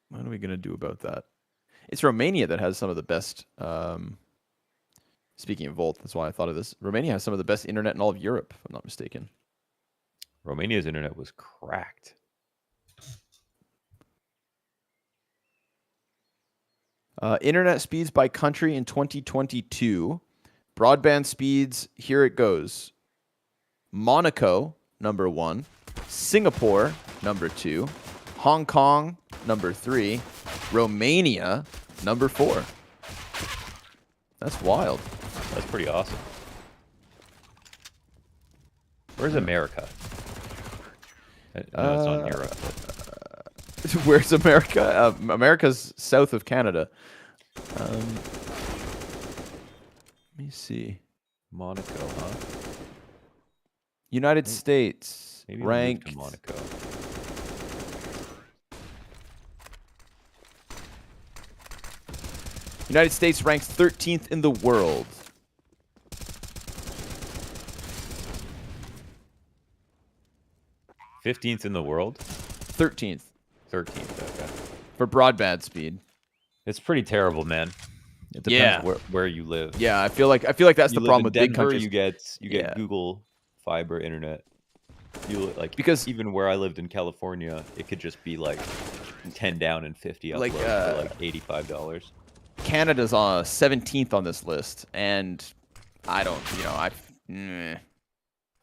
What are we going to do about that? It's Romania that has some of the best. Speaking of Volt, that's why I thought of this. Romania has some of the best internet in all of Europe, if I'm not mistaken. Romania's internet was cracked. Internet speeds by country in 2022. Broadband speeds, here it goes. Monaco, number 1. Singapore, number 2. Hong Kong, number 3. Romania, number 4. That's wild. That's pretty awesome. Where's America? No, it's not Europe. Where's America? America's south of Canada. Let me see. Monaco, huh? United States Maybe ranked to Monaco. United States ranks 13th in the world. '15th in the world. 13th 13th. Okay. for broadband speed. It's pretty terrible, man. It depends where you live. Yeah, I feel like that's You the live problem in with Denver, big countries. you get Yeah. Google fiber internet. You like Because even where I lived in California, it could just be like 10 down and 50 upload Like, for like $85. Canada's on 17th on this list, and I don't, I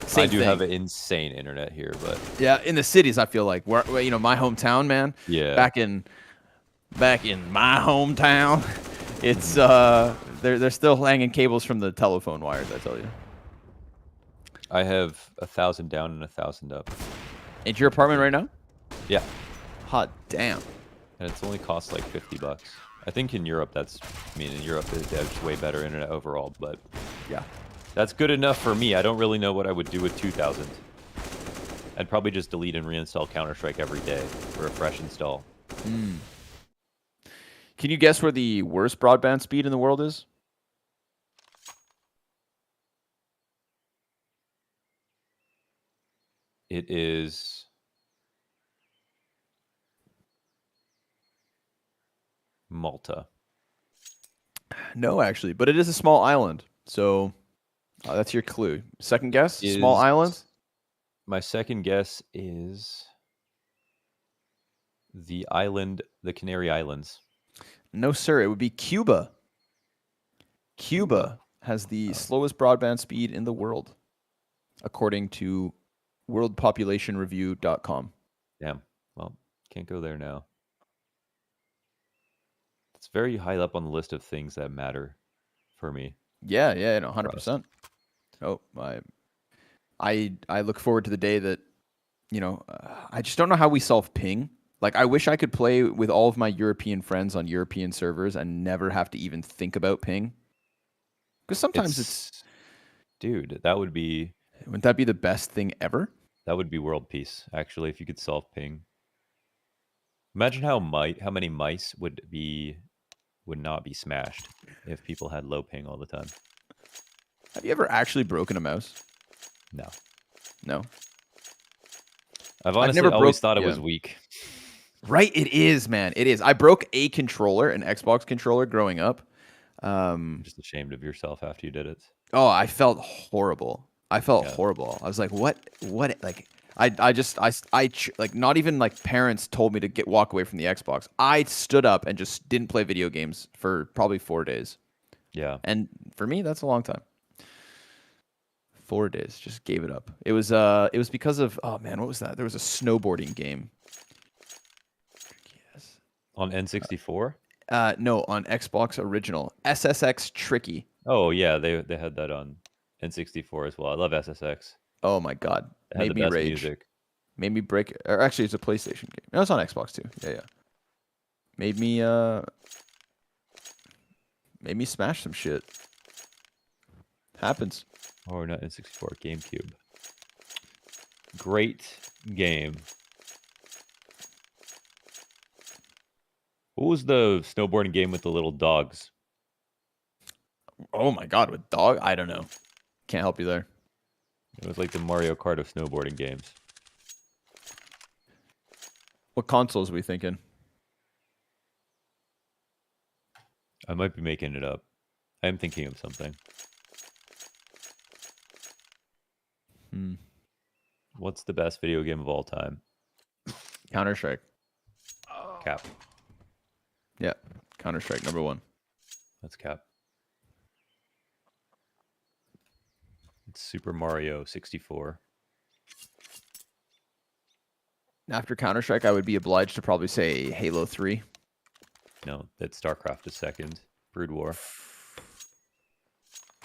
same do thing. have an insane internet here, but Yeah, in the cities, I feel like where my hometown, man. yeah, Back in my hometown, it's they're still hanging cables from the telephone wires. I tell you. I have 1,000 down and 1,000 up. It's your apartment right now? Yeah, Hot damn. and it's only cost like $50. I think in Europe in Europe they have way better internet overall, but Yeah. that's good enough for me. I don't really know what I would do with 2,000. I'd probably just delete and reinstall Counter-Strike every day for a fresh install. Can you guess where the worst broadband speed in the world is? It is Malta. No, actually, but it is a small island. So that's your clue. Second guess? Small Is- island? My second guess is the Canary Islands. No, sir. It would be Cuba. Cuba has the slowest broadband speed in the world, according to worldpopulationreview.com. Damn. Well, can't go there now. It's very high up on the list of things that matter for me. Yeah, no, 100%. Oh, I look forward to the day that, I just don't know how we solve ping. Like, I wish I could play with all of my European friends on European servers and never have to even think about ping. Because sometimes it's... Dude, that would be... Wouldn't that be the best thing ever? That would be world peace, actually, if you could solve ping. Imagine how many mice would not be smashed if people had low ping all the time. Have you ever actually broken a mouse? No. No? I've honestly always thought it was weak. Right, it is, man. It is. I broke a controller, an Xbox controller, growing up. Just ashamed of yourself after you did it. Oh, I felt horrible. I was like, what? Like, like, not even like parents told me to walk away from the Xbox. I stood up and just didn't play video games for probably 4 days. Yeah. And for me, that's a long time. 4 days, just gave it up. It was because of, oh man, what was that? There was a snowboarding game. Yes. On N64? No, on Xbox original. SSX Tricky. Oh yeah, they had that on N64 as well. I love SSX. Oh my god. It had the best music. Made me break, or actually it's a PlayStation game. No, it's on Xbox too. Yeah. Made me smash some shit. Happens. Oh, not N64, GameCube. Great game. What was the snowboarding game with the little dogs? Oh my god, with dog? I don't know. Can't help you there. It was like the Mario Kart of snowboarding games. What consoles are we thinking? I might be making it up. I am thinking of something. What's the best video game of all time? Counter-Strike. Cap. Yeah, Counter-Strike, number 1. That's cap. It's Super Mario 64. After Counter-Strike, I would be obliged to probably say Halo 3. No, that's StarCraft is second. Brood War.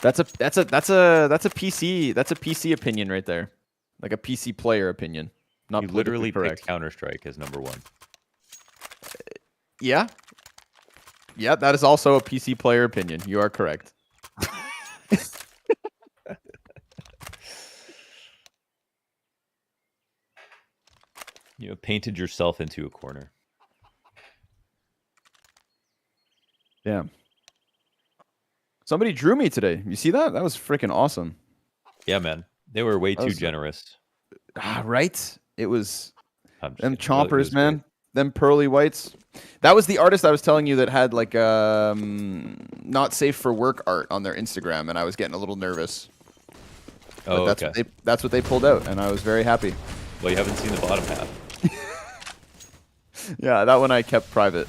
That's a PC opinion right there. Like a PC player opinion. Not You literally correct. picked Counter-Strike as number 1. Yeah. Yeah, that is also a PC player opinion. You are correct. You have painted yourself into a corner. Yeah. Somebody drew me today. You see that? That was freaking awesome. Yeah, man. They were way too generous. Right? It was them kidding. chompers, man. Great. Them pearly whites. That was the artist I was telling you that had like not safe for work art on their Instagram, and I was getting a little nervous. Oh, but okay. That's what they pulled out, and I was very happy. Well, you haven't seen the bottom half. Yeah, that one I kept private.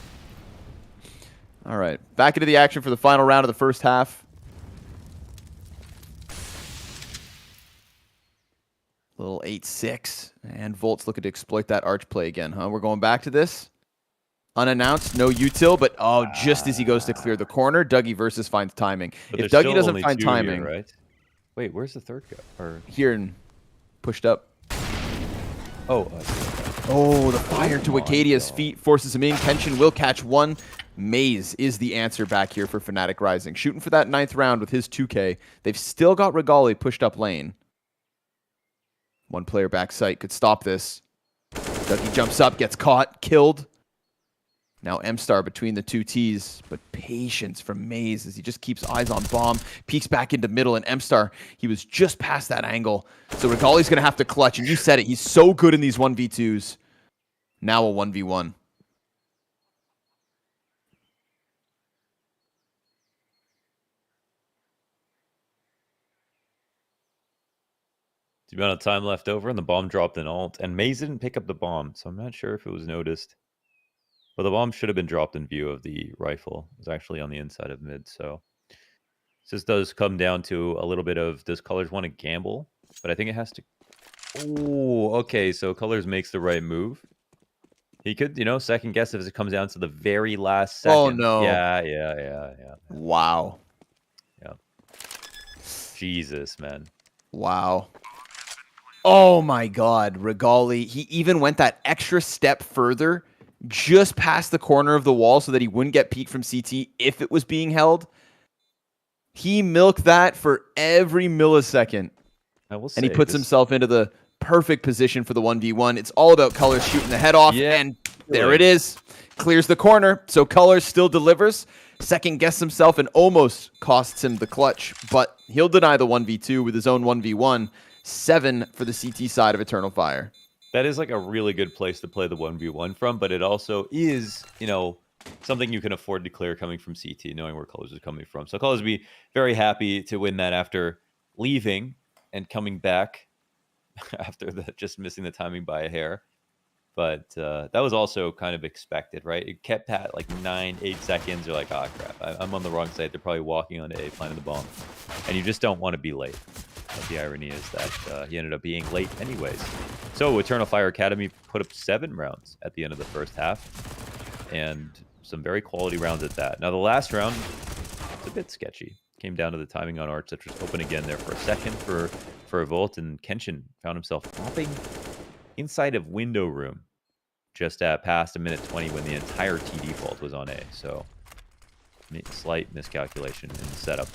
All right, back into the action for the final round of the first half. Little 8-6, and Volt's looking to exploit that arch play again, huh? We're going back to this. Unannounced, no util, but just as he goes to clear the corner, Dougie versus finds timing. But if Dougie doesn't find timing, here, right? Wait, where's the third guy? Or here and pushed up. Oh, the fire to Acadia's feet forces him in. Kenshin will catch one. MOUZ is the answer back here for Fnatic Rising. Shooting for that 9th round with his 2K. They've still got Regali pushed up lane. One player back site could stop this. Dougie jumps up, gets caught, killed. Now M-Star between the two T's, but patience from MOUZ as he just keeps eyes on bomb, peeks back into middle, and M-Star, he was just past that angle. So Regali's going to have to clutch, and you said it, he's so good in these 1v2s. Now a 1v1. The amount of time left over, and the bomb dropped in ult, and MOUZ didn't pick up the bomb, so I'm not sure if it was noticed. But the bomb should have been dropped in view of the rifle. It was actually on the inside of mid, so This does come down to a little bit of, does Colors want to gamble? But I think it has to. Oh, okay. So Colors makes the right move. He could, second guess if it comes down to the very last second. Oh, no. Yeah. Wow. Yeah. Jesus, man. Wow. Oh, my God. Regali, he even went that extra step further, just past the corner of the wall so that he wouldn't get peeked from CT if it was being held. He milked that for every millisecond. I will say, and he puts himself into the perfect position for the 1v1. It's all about Colors shooting the head off, and there it is. Clears the corner, so Colors still delivers. Second guess himself and almost costs him the clutch, but he'll deny the 1v2 with his own 1v1. 7 for the CT side of Eternal Fire. That is like a really good place to play the 1v1 from, but it also is, something you can afford to clear coming from CT, knowing where Colors is coming from. So Colors would be very happy to win that after leaving and coming back after just missing the timing by a hair. But that was also kind of expected, right? It kept at like 9-8 seconds. You're like, oh, crap. I'm on the wrong side. They're probably walking onto A, planting the bomb. And you just don't want to be late. But the irony is that he ended up being late anyways. So Eternal Fire Academy put up 7 rounds at the end of the first half. And some very quality rounds at that. Now, the last round, it's a bit sketchy. Came down to the timing on Arch that was open again there for a second for a Volt. And Kenshin found himself popping inside of window room just at past a minute 20 when the entire TD fault was on A. So slight miscalculation in the setup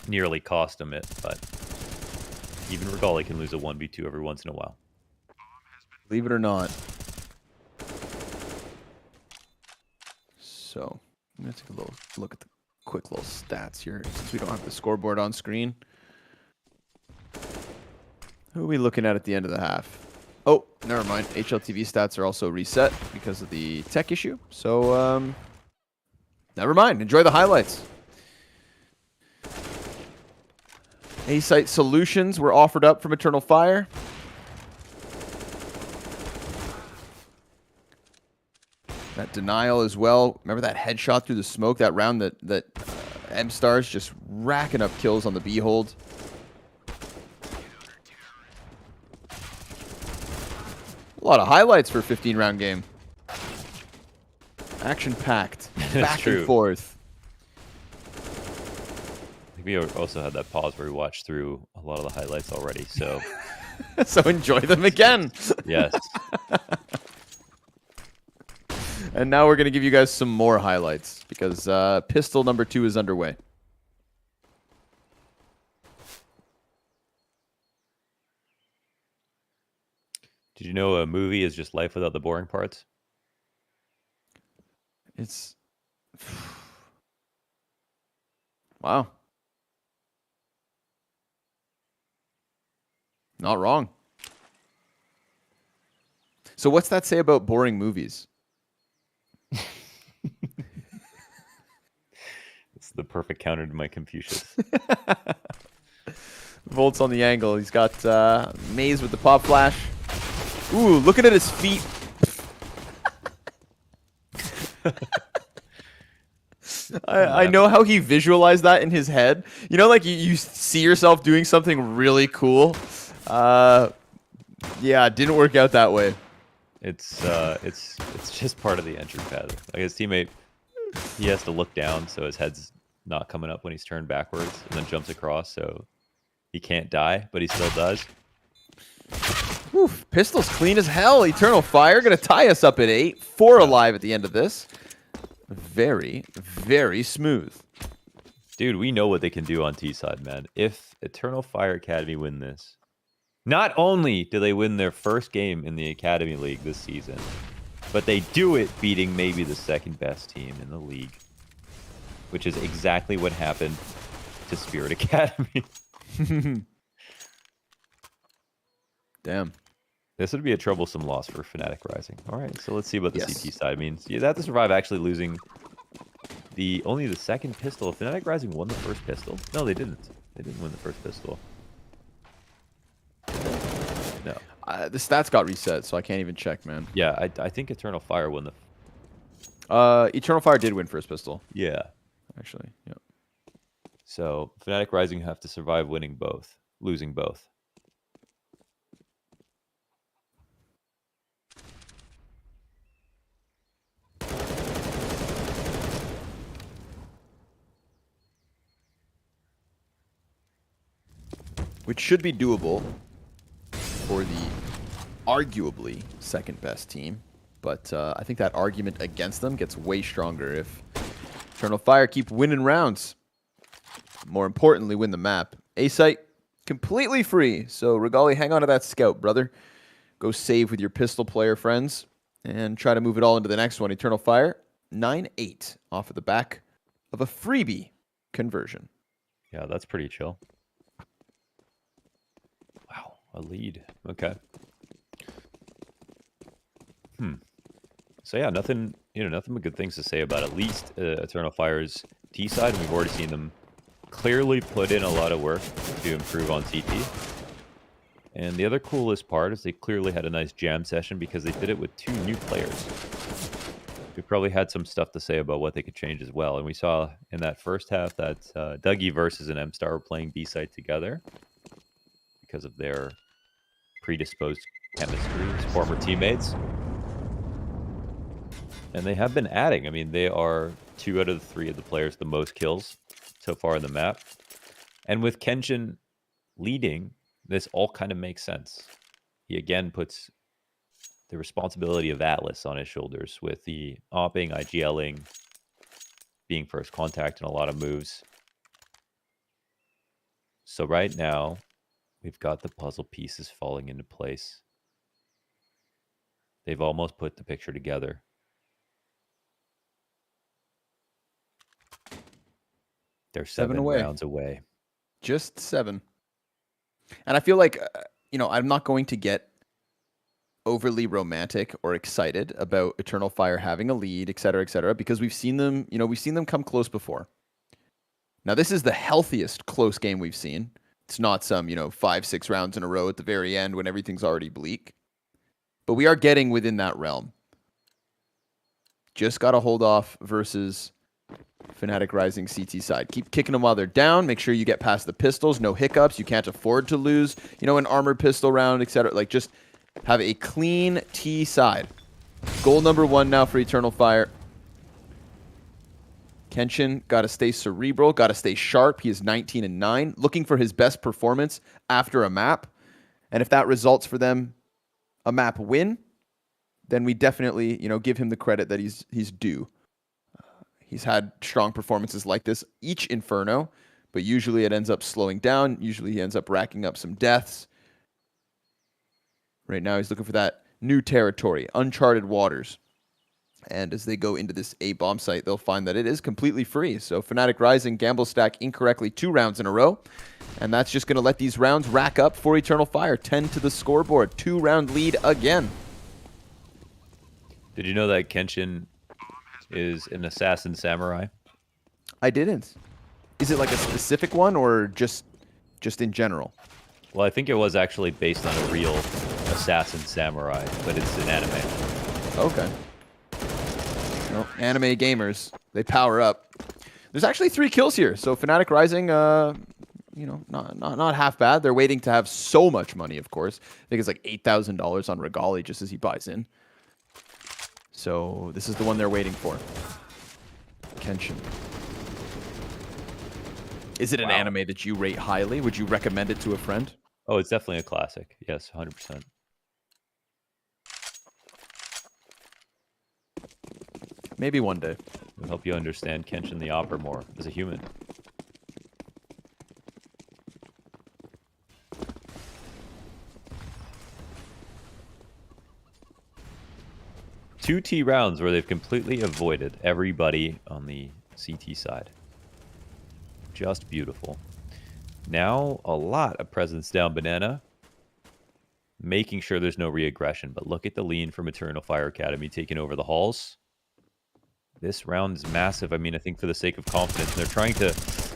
nearly cost him it, but even Regali can lose a 1v2 every once in a while. Believe it or not. So I'm gonna take a little look at the quick little stats here since we don't have the scoreboard on screen. Who are we looking at the end of the half? Oh, never mind. HLTV stats are also reset because of the tech issue. So, never mind. Enjoy the highlights. A-site solutions were offered up from Eternal Fire. That denial as well. Remember that headshot through the smoke, that round that M-Stars just racking up kills on the B-hold. A lot of highlights for a 15-round game. Action-packed. Back and forth. We also had that pause where we watched through a lot of the highlights already, so... so enjoy them again. Yes. And now we're going to give you guys some more highlights because pistol number 2 is underway. Did you know a movie is just life without the boring parts? It's... Wow. Not wrong. So what's that say about boring movies? It's the perfect counter to my Confucius. Volt's on the angle. He's got Maze with the pop flash. Ooh, looking at his feet. I know how he visualized that in his head. You know, like you see yourself doing something really cool. Yeah, it didn't work out that way. It's just part of the entry pattern. Like his teammate, he has to look down so his head's not coming up when he's turned backwards, and then jumps across so he can't die, but he still does. Oof, pistol's clean as hell. Eternal Fire gonna tie us up at 8. 4 alive at the end of this. Very, very smooth. Dude, we know what they can do on T-side, man. If Eternal Fire Academy win this, not only do they win their first game in the Academy League this season, but they do it beating maybe the second best team in the league, which is exactly what happened to Spirit Academy. Damn. This would be a troublesome loss for Fnatic Rising. All right, so let's see what the CT side means. You have to survive actually losing only the second pistol. Fnatic Rising won the first pistol. No, they didn't. They didn't win the first pistol. No. The stats got reset, so I can't even check, man. Yeah, I think Eternal Fire won the... Eternal Fire did win first pistol. Yeah. Actually, yeah. So Fnatic Rising have to survive losing both. Which should be doable for the arguably second best team. But I think that argument against them gets way stronger if Eternal Fire keep winning rounds. More importantly, win the map. A site completely free. So Regali, hang on to that scout, brother. Go save with your pistol player friends and try to move it all into the next one. Eternal Fire, 9-8 off of the back of a freebie conversion. Yeah, that's pretty chill. Wow, a lead. Okay. So yeah, nothing but good things to say about at least Eternal Fire's T side. We've already seen them clearly put in a lot of work to improve on CT. And the other coolest part is they clearly had a nice jam session because they did it with 2 new players. We probably had some stuff to say about what they could change as well. And we saw in that first half that Dougie versus an M-Star were playing B-side together because of their predisposed chemistry as former teammates. And they have been adding. I mean, they are 2 out of the 3 of the players the most kills so far in the map. And with Kenshin leading, this all kind of makes sense. He again puts the responsibility of Atlas on his shoulders with the opping, IGLing, being first contact in a lot of moves. So right now, we've got the puzzle pieces falling into place. They've almost put the picture together. They're 7 rounds away. Just 7. And I feel like, I'm not going to get overly romantic or excited about Eternal Fire having a lead, et cetera, because we've seen them, come close before. Now, this is the healthiest close game we've seen. It's not some, 5-6 rounds in a row at the very end when everything's already bleak. But we are getting within that realm. Just got to hold off versus Fnatic Rising CT side. Keep kicking them while they're down. Make sure you get past the pistols. No hiccups. You can't afford to lose, an armored pistol round, etc. Like, just have a clean T side. Goal number 1 now for Eternal Fire. Kenshin got to stay cerebral, got to stay sharp. He is 19-9, looking for his best performance after a map. And if that results for them a map win, then we definitely, give him the credit that he's due. He's had strong performances like this each Inferno, but usually it ends up slowing down. Usually he ends up racking up some deaths. Right now he's looking for that new territory, uncharted waters. And as they go into this A bomb site, they'll find that it is completely free. So Fnatic Rising gamble stack incorrectly 2 rounds in a row. And that's just going to let these rounds rack up for Eternal Fire. 10 to the scoreboard. 2-round lead again. Did you know that Kenshin is an assassin samurai? I didn't. Is it like a specific one or just in general? Well, I think it was actually based on a real assassin samurai, but it's an anime. Okay. Well, anime gamers, they power up. There's actually 3 kills here, so Fnatic Rising, not half bad. They're waiting to have so much money, of course. I think it's like $8,000 on Regali just as he buys in. So this is the one they're waiting for. Kenshin. Is it an anime that you rate highly? Would you recommend it to a friend? Oh, it's definitely a classic. Yes, 100%. Maybe one day. It'll help you understand Kenshin the Opera more as a human. Two T rounds where they've completely avoided everybody on the CT side. Just beautiful. Now, a lot of presence down banana. Making sure there's no re-aggression. But look at the lean from Eternal Fire Academy taking over the halls. This round is massive. I mean, I think for the sake of confidence. They're trying to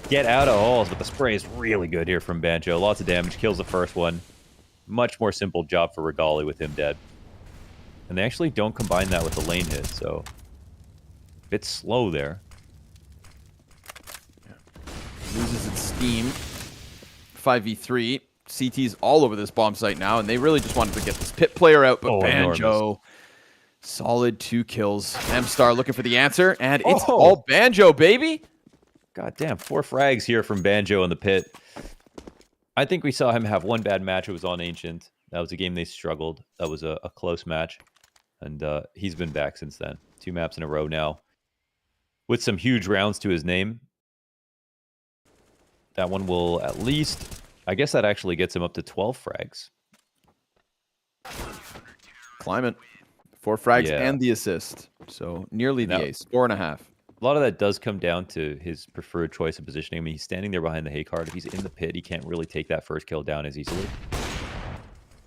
get out of halls, but the spray is really good here from Banjo. Lots of damage. Kills the first one. Much more simple job for Regali with him dead. And they actually don't combine that with the lane hit, so a bit slow there. Loses Steam. 5v3. CT's all over this bomb site now, and they really just wanted to get this pit player out, but Banjo, enormous. solid 2 kills. M-Star looking for the answer, and it's all Banjo, baby. God damn, 4 frags here from Banjo in the pit. I think we saw him have one bad match. It was on Ancient. That was a game they struggled. That was a close match, and he's been back since then. 2 maps in a row now, with some huge rounds to his name. That one will at least... I guess that actually gets him up to 12 frags. Climate. 4 frags and the assist. So nearly the ace. 4.5. A lot of that does come down to his preferred choice of positioning. I mean, he's standing there behind the hay card. If he's in the pit, he can't really take that first kill down as easily.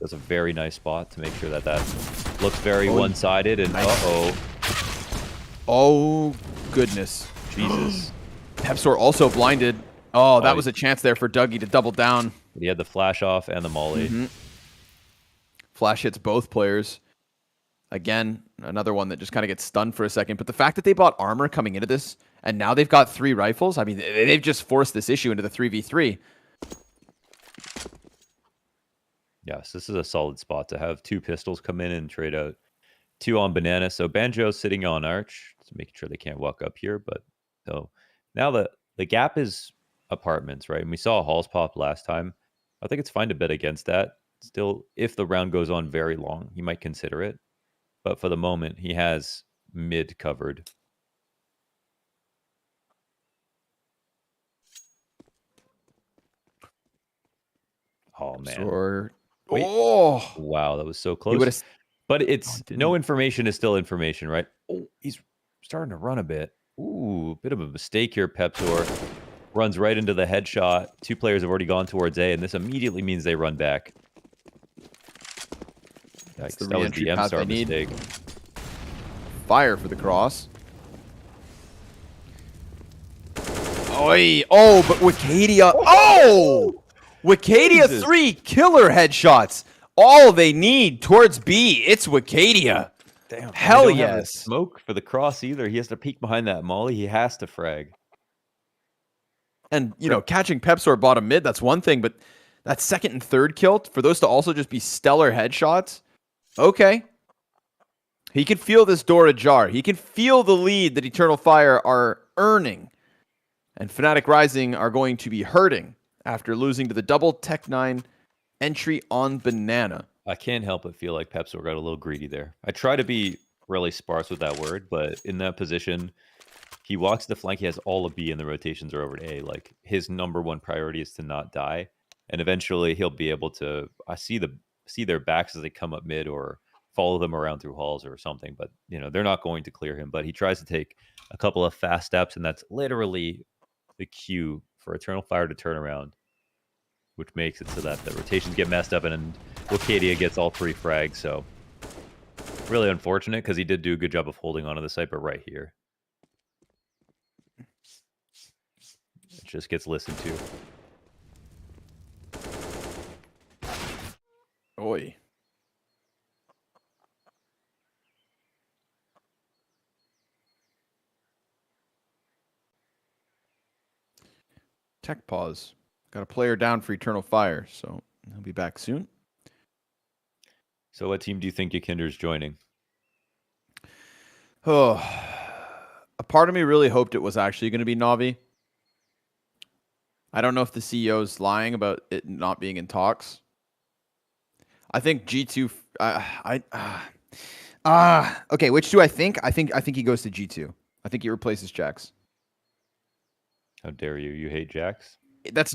That's a very nice spot to make sure that that looks very one-sided. And oh, goodness. Jesus. Pepsor also blinded. Oh, that was a chance there for Dougie to double down. He had the flash off and the molly. Flash hits both players. Again, another one that just kind of gets stunned for a second. But the fact that they bought armor coming into this, and now they've got 3 rifles, I mean, they've just forced this issue into the 3v3. Yes, this is a solid spot to have 2 pistols come in and trade out 2 on Banana. So Banjo's sitting on Arch, so making sure they can't walk up here. But so now the gap is apartments, right? And we saw Halls pop last time. I think it's fine to bet against that. Still, if the round goes on very long, he might consider it. But for the moment, he has mid covered. Oh, man. Wait. Oh! Wow, that was so close. But it's no information is still information, right? Oh, he's starting to run a bit. Ooh, bit of a mistake here, Pepsor. Runs right into the headshot. 2 players have already gone towards A, and this immediately means they run back. Yikes, that was the M-Star mistake. Fire for the cross. Oi! Oh, but Wicadia. Oh! Wicadia 3 killer headshots. All they need towards B. It's Wicadia. Damn. Hell yes. Smoke for the cross either. He has to peek behind that molly. He has to frag. And, you know, catching Pepsor bottom mid, that's one thing, but that second and third kill, for those to also just be stellar headshots, okay. He can feel this door ajar. He can feel the lead that Eternal Fire are earning. And Fnatic Rising are going to be hurting after losing to the double Tech9 entry on Banana. I can't help but feel like Pepsor got a little greedy there. I try to be really sparse with that word, but in that position... He walks the flank. He has all of B, and the rotations are over to A. Like, his #1 priority is to not die, and eventually he'll be able to. I see their backs as they come up mid, or follow them around through halls or something. But you know they're not going to clear him. But he tries to take a couple of fast steps, and that's literally the cue for Eternal Fire to turn around, which makes it so that the rotations get messed up, and Wicadia gets all 3 frags. So really unfortunate because he did do a good job of holding onto the site, but right here. It just gets listened to. Oi. Tech pause. Got a player down for Eternal Fire, so he'll be back soon. So what team do you think Yakinder's joining? Oh, a part of me really hoped it was actually going to be Navi. I don't know if the CEO's lying about it not being in talks. I think G2. Okay, which do I think? I think he goes to G2. I think he replaces Jax. How dare you? You hate Jax? That's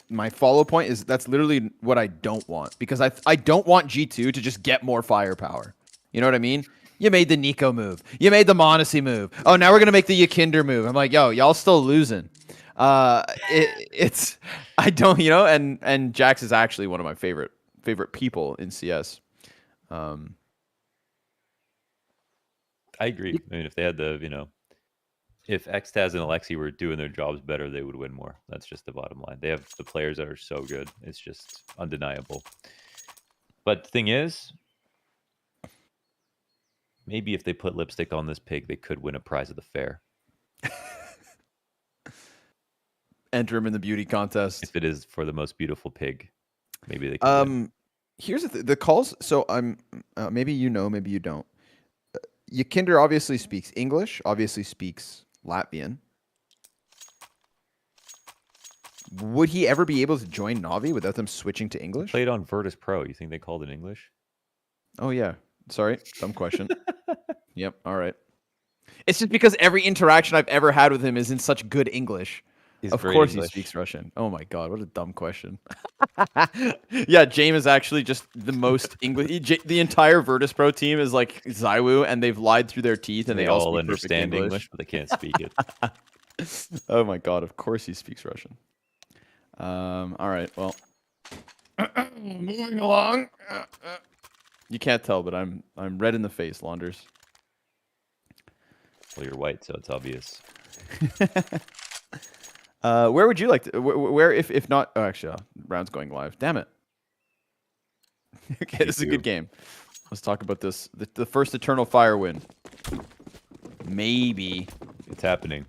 my follow point. Is that's literally what I don't want, because I don't want G2 to just get more firepower. You know what I mean? You made the Nico move. You made the Monacy move. Oh, now we're gonna make the Yakinder move. I'm like, yo, y'all still losing. It's I don't, you know, and Jax is actually one of my favorite people in CS. I agree. I mean, if they had the, you know, if Xtaz and Alexi were doing their jobs better, they would win more. That's just the bottom line. They have the players that are so good. It's just undeniable. But the thing is, maybe if they put lipstick on this pig, they could win a prize at the fair. enter him in the beauty contest. If it is for the most beautiful pig, maybe they can win. Here's the calls. So I'm maybe you know, maybe you don't. Yakinder obviously speaks English, obviously speaks Latvian. Would he ever be able to join Navi without them switching to English? Played on Virtus Pro. You think they called it English? Oh yeah. Sorry, dumb question. Yep. All right. It's just because every interaction I've ever had with him is in such good English. Of course he speaks Russian. Oh my god, what a dumb question. Yeah, James is actually just the most English. The entire Virtus Pro team is like Zywoo, and they've lied through their teeth, and they all speak understand English, but they can't speak it. Oh my god, of course he speaks Russian. All right, well, moving along. You can't tell, but I'm red in the face, Launders. Well, you're white, so it's obvious. Where would you like to? Where if not? Oh, actually, round's going live. Damn it. Okay, this is a good game. Let's talk about this. The first Eternal Fire win. Maybe it's happening.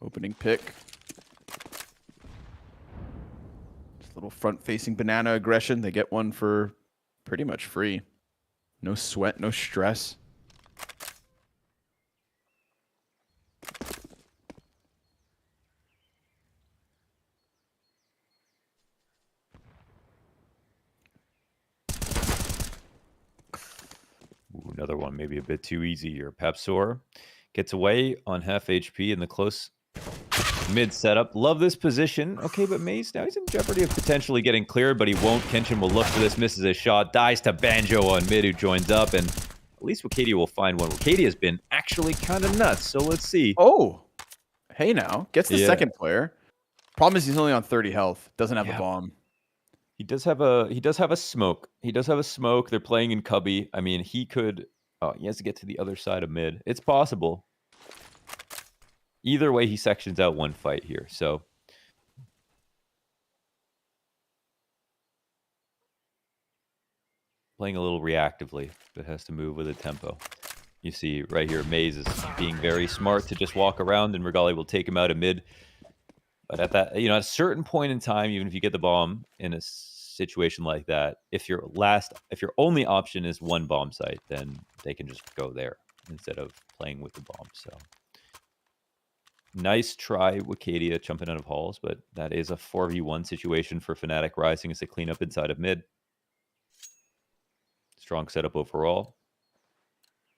Opening pick. Just little front-facing banana aggression. They get one for pretty much free. No sweat, no stress. Ooh, another one, maybe a bit too easy. Or Pepsor gets away on half HP in the close mid setup. Love this position. Okay, but MOUZ now he's in jeopardy of potentially getting cleared, but he won't. Kenshin will look for this, misses his shot, dies to Banjo on mid, who joins up, and at least Wicadia will find one. Wicadia has been actually kind of nuts, so let's see. Oh, hey now. Gets the second player. Problem is he's only on 30 health. Doesn't have the bomb. He does have a smoke. He does have a smoke. They're playing in cubby. I mean, he could... Oh, he has to get to the other side of mid. It's possible. Either way, he sections out one fight here, so... Playing a little reactively, but has to move with a tempo. You see right here, MOUZ is being very smart to just walk around, and Regali will take him out of mid. But at that, at a certain point in time, even if you get the bomb in a situation like that, if your only option is one bomb site, then they can just go there instead of playing with the bomb. So nice try, Wicadia, jumping out of halls, but that is a 4v1 situation for Fnatic Rising as they clean up inside of mid. Strong setup overall.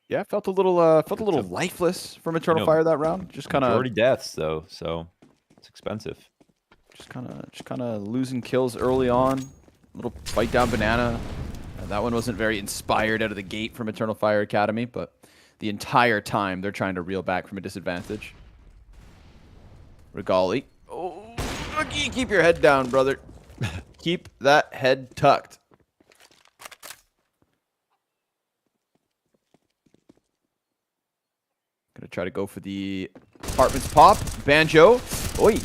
Yeah, felt a little lifeless from Eternal Fire that round. Just kind of already deaths though, so it's expensive. Just kind of losing kills early on. Little fight down banana. That one wasn't very inspired out of the gate from Eternal Fire Academy, but the entire time they're trying to reel back from a disadvantage. Regali. Oh, Rookie, keep your head down, brother. Keep that head tucked. Gonna try to go for the apartments pop. Banjo. Oi.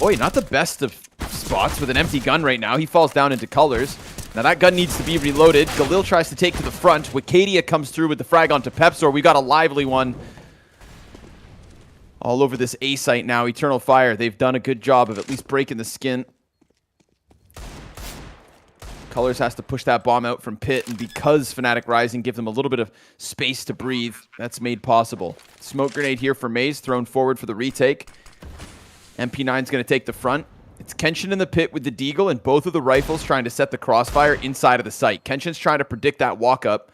Oi, not the best of spots with an empty gun right now. He falls down into colors. Now that gun needs to be reloaded. Galil tries to take to the front. Wicadia comes through with the frag onto Pepsor. We got a lively one. All over this A site now. Eternal Fire. They've done a good job of at least breaking the skin. Colors has to push that bomb out from pit, and because Fnatic Rising give them a little bit of space to breathe, that's made possible. Smoke grenade here for MOUZ, thrown forward for the retake. MP9's going to take the front. It's Kenshin in the pit with the Deagle and both of the rifles trying to set the crossfire inside of the site. Kenshin's trying to predict that walk-up.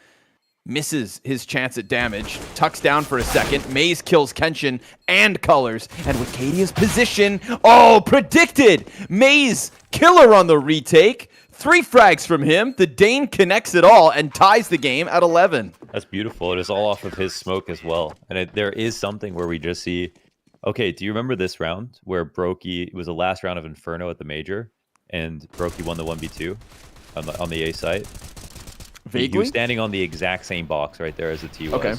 Misses his chance at damage. Tucks down for a second. MOUZ kills Kenshin and Colors. And Wicadia's position. Oh, predicted! MOUZ killer on the retake. 3 frags from him. The Dane connects it all and ties the game at 11. That's beautiful. It is all off of his smoke as well. And there is something where we just see... Okay, do you remember this round where Brokey... It was the last round of Inferno at the Major, and Brokey won the 1v2 on the A site? Vaguely? He was standing on the exact same box right there as the T was. Okay.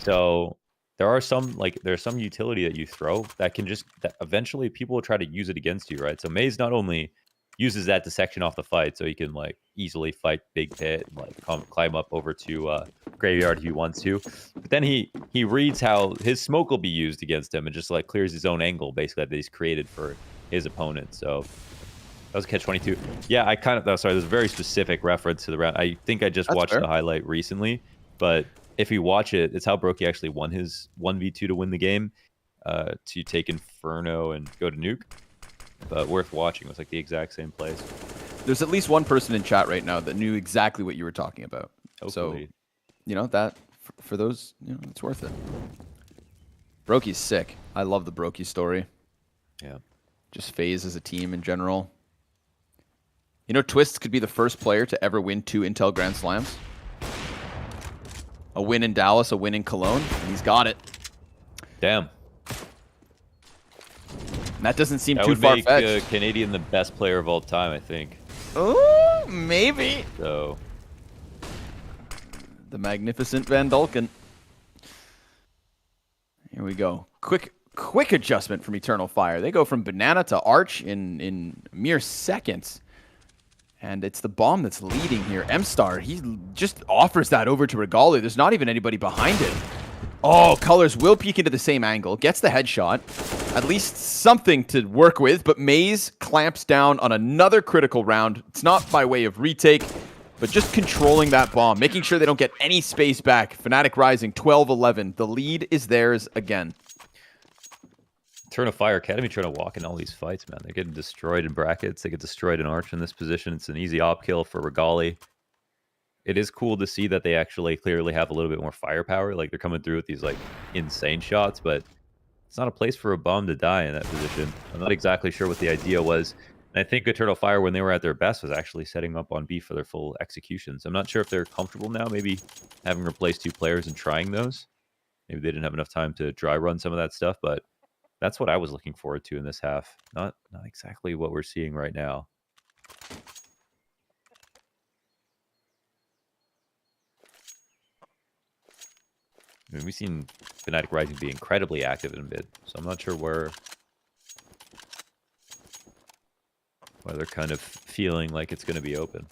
So there are some there's some utility that you throw that can just that eventually people will try to use it against you, right? So MOUZ not only uses that to section off the fight, so he can like easily fight big pit and like climb up over to graveyard if he wants to, but then he reads how his smoke will be used against him and just like clears his own angle basically that he's created for his opponent. So that was catch 22. Yeah, I kind of sorry, there's a very specific reference to the round. I think I just watched the highlight recently, but if you watch it, it's how Brokey actually won his 1v2 to win the game, to take Inferno and go to nuke. But worth watching. It was like the exact same place. There's at least one person in chat right now that knew exactly what you were talking about. Hopefully. So, you know, that for those, you know, it's worth it. Brokey's sick. I love the Brokey story. Yeah. Just FaZe as a team in general. You know, Twist could be the first player to ever win 2 Intel Grand Slams. A win in Dallas, a win in Cologne, and he's got it. Damn. And that doesn't seem that too far-fetched. That would make Canadian the best player of all time, I think. Oh, maybe. So, the magnificent Van Dulken. Here we go. Quick adjustment from Eternal Fire. They go from Banana to Arch in mere seconds. And it's the bomb that's leading here. M-Star, he just offers that over to Regali. There's not even anybody behind it. Oh, Colors will peek into the same angle. Gets the headshot. At least something to work with. But MOUZ clamps down on another critical round. It's not by way of retake, but just controlling that bomb. Making sure they don't get any space back. Fnatic rising 12-11. The lead is theirs again. Eternal Fire Academy trying to walk in all these fights, man. They're getting destroyed in brackets. They get destroyed in Arch in this position. It's an easy op kill for Regali. It is cool to see that they actually clearly have a little bit more firepower. Like, they're coming through with these, like, insane shots, but it's not a place for a bomb to die in that position. I'm not exactly sure what the idea was. And I think Eternal Fire, when they were at their best, was actually setting up on B for their full executions. I'm not sure if they're comfortable now, maybe having replaced 2 players and trying those. Maybe they didn't have enough time to dry run some of that stuff, but that's what I was looking forward to in this half. Not exactly what we're seeing right now. I mean, we've seen Fnatic Rising be incredibly active in mid, so I'm not sure why they're kind of feeling like it's going to be open.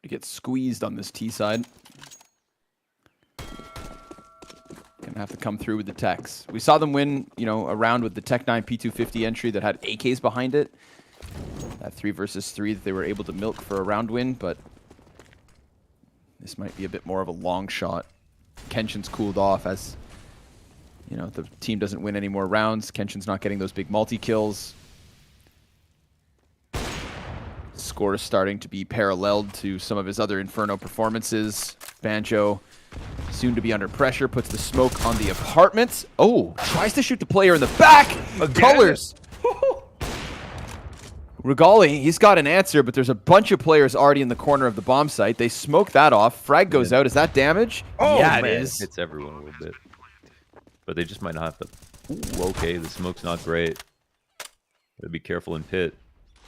To get squeezed on this T side. Gonna have to come through with the techs. We saw them win, you know, a round with the Tech 9 P250 entry that had AKs behind it. That 3 versus 3 that they were able to milk for a round win, but this might be a bit more of a long shot. Kenshin's cooled off as, you know, the team doesn't win any more rounds. Kenshin's not getting those big multi-kills. Score is starting to be paralleled to some of his other Inferno performances. Banjo, soon to be under pressure, puts the smoke on the apartments. Oh, tries to shoot the player in the back. Colors. Regali, he's got an answer, but there's a bunch of players already in the corner of the bomb site. They smoke that off. Frag goes out. Is that damage? Oh, yeah, man. it is. Hits everyone a little bit. But they just might not have to. Ooh, okay, the smoke's not great. Gotta be careful in pit,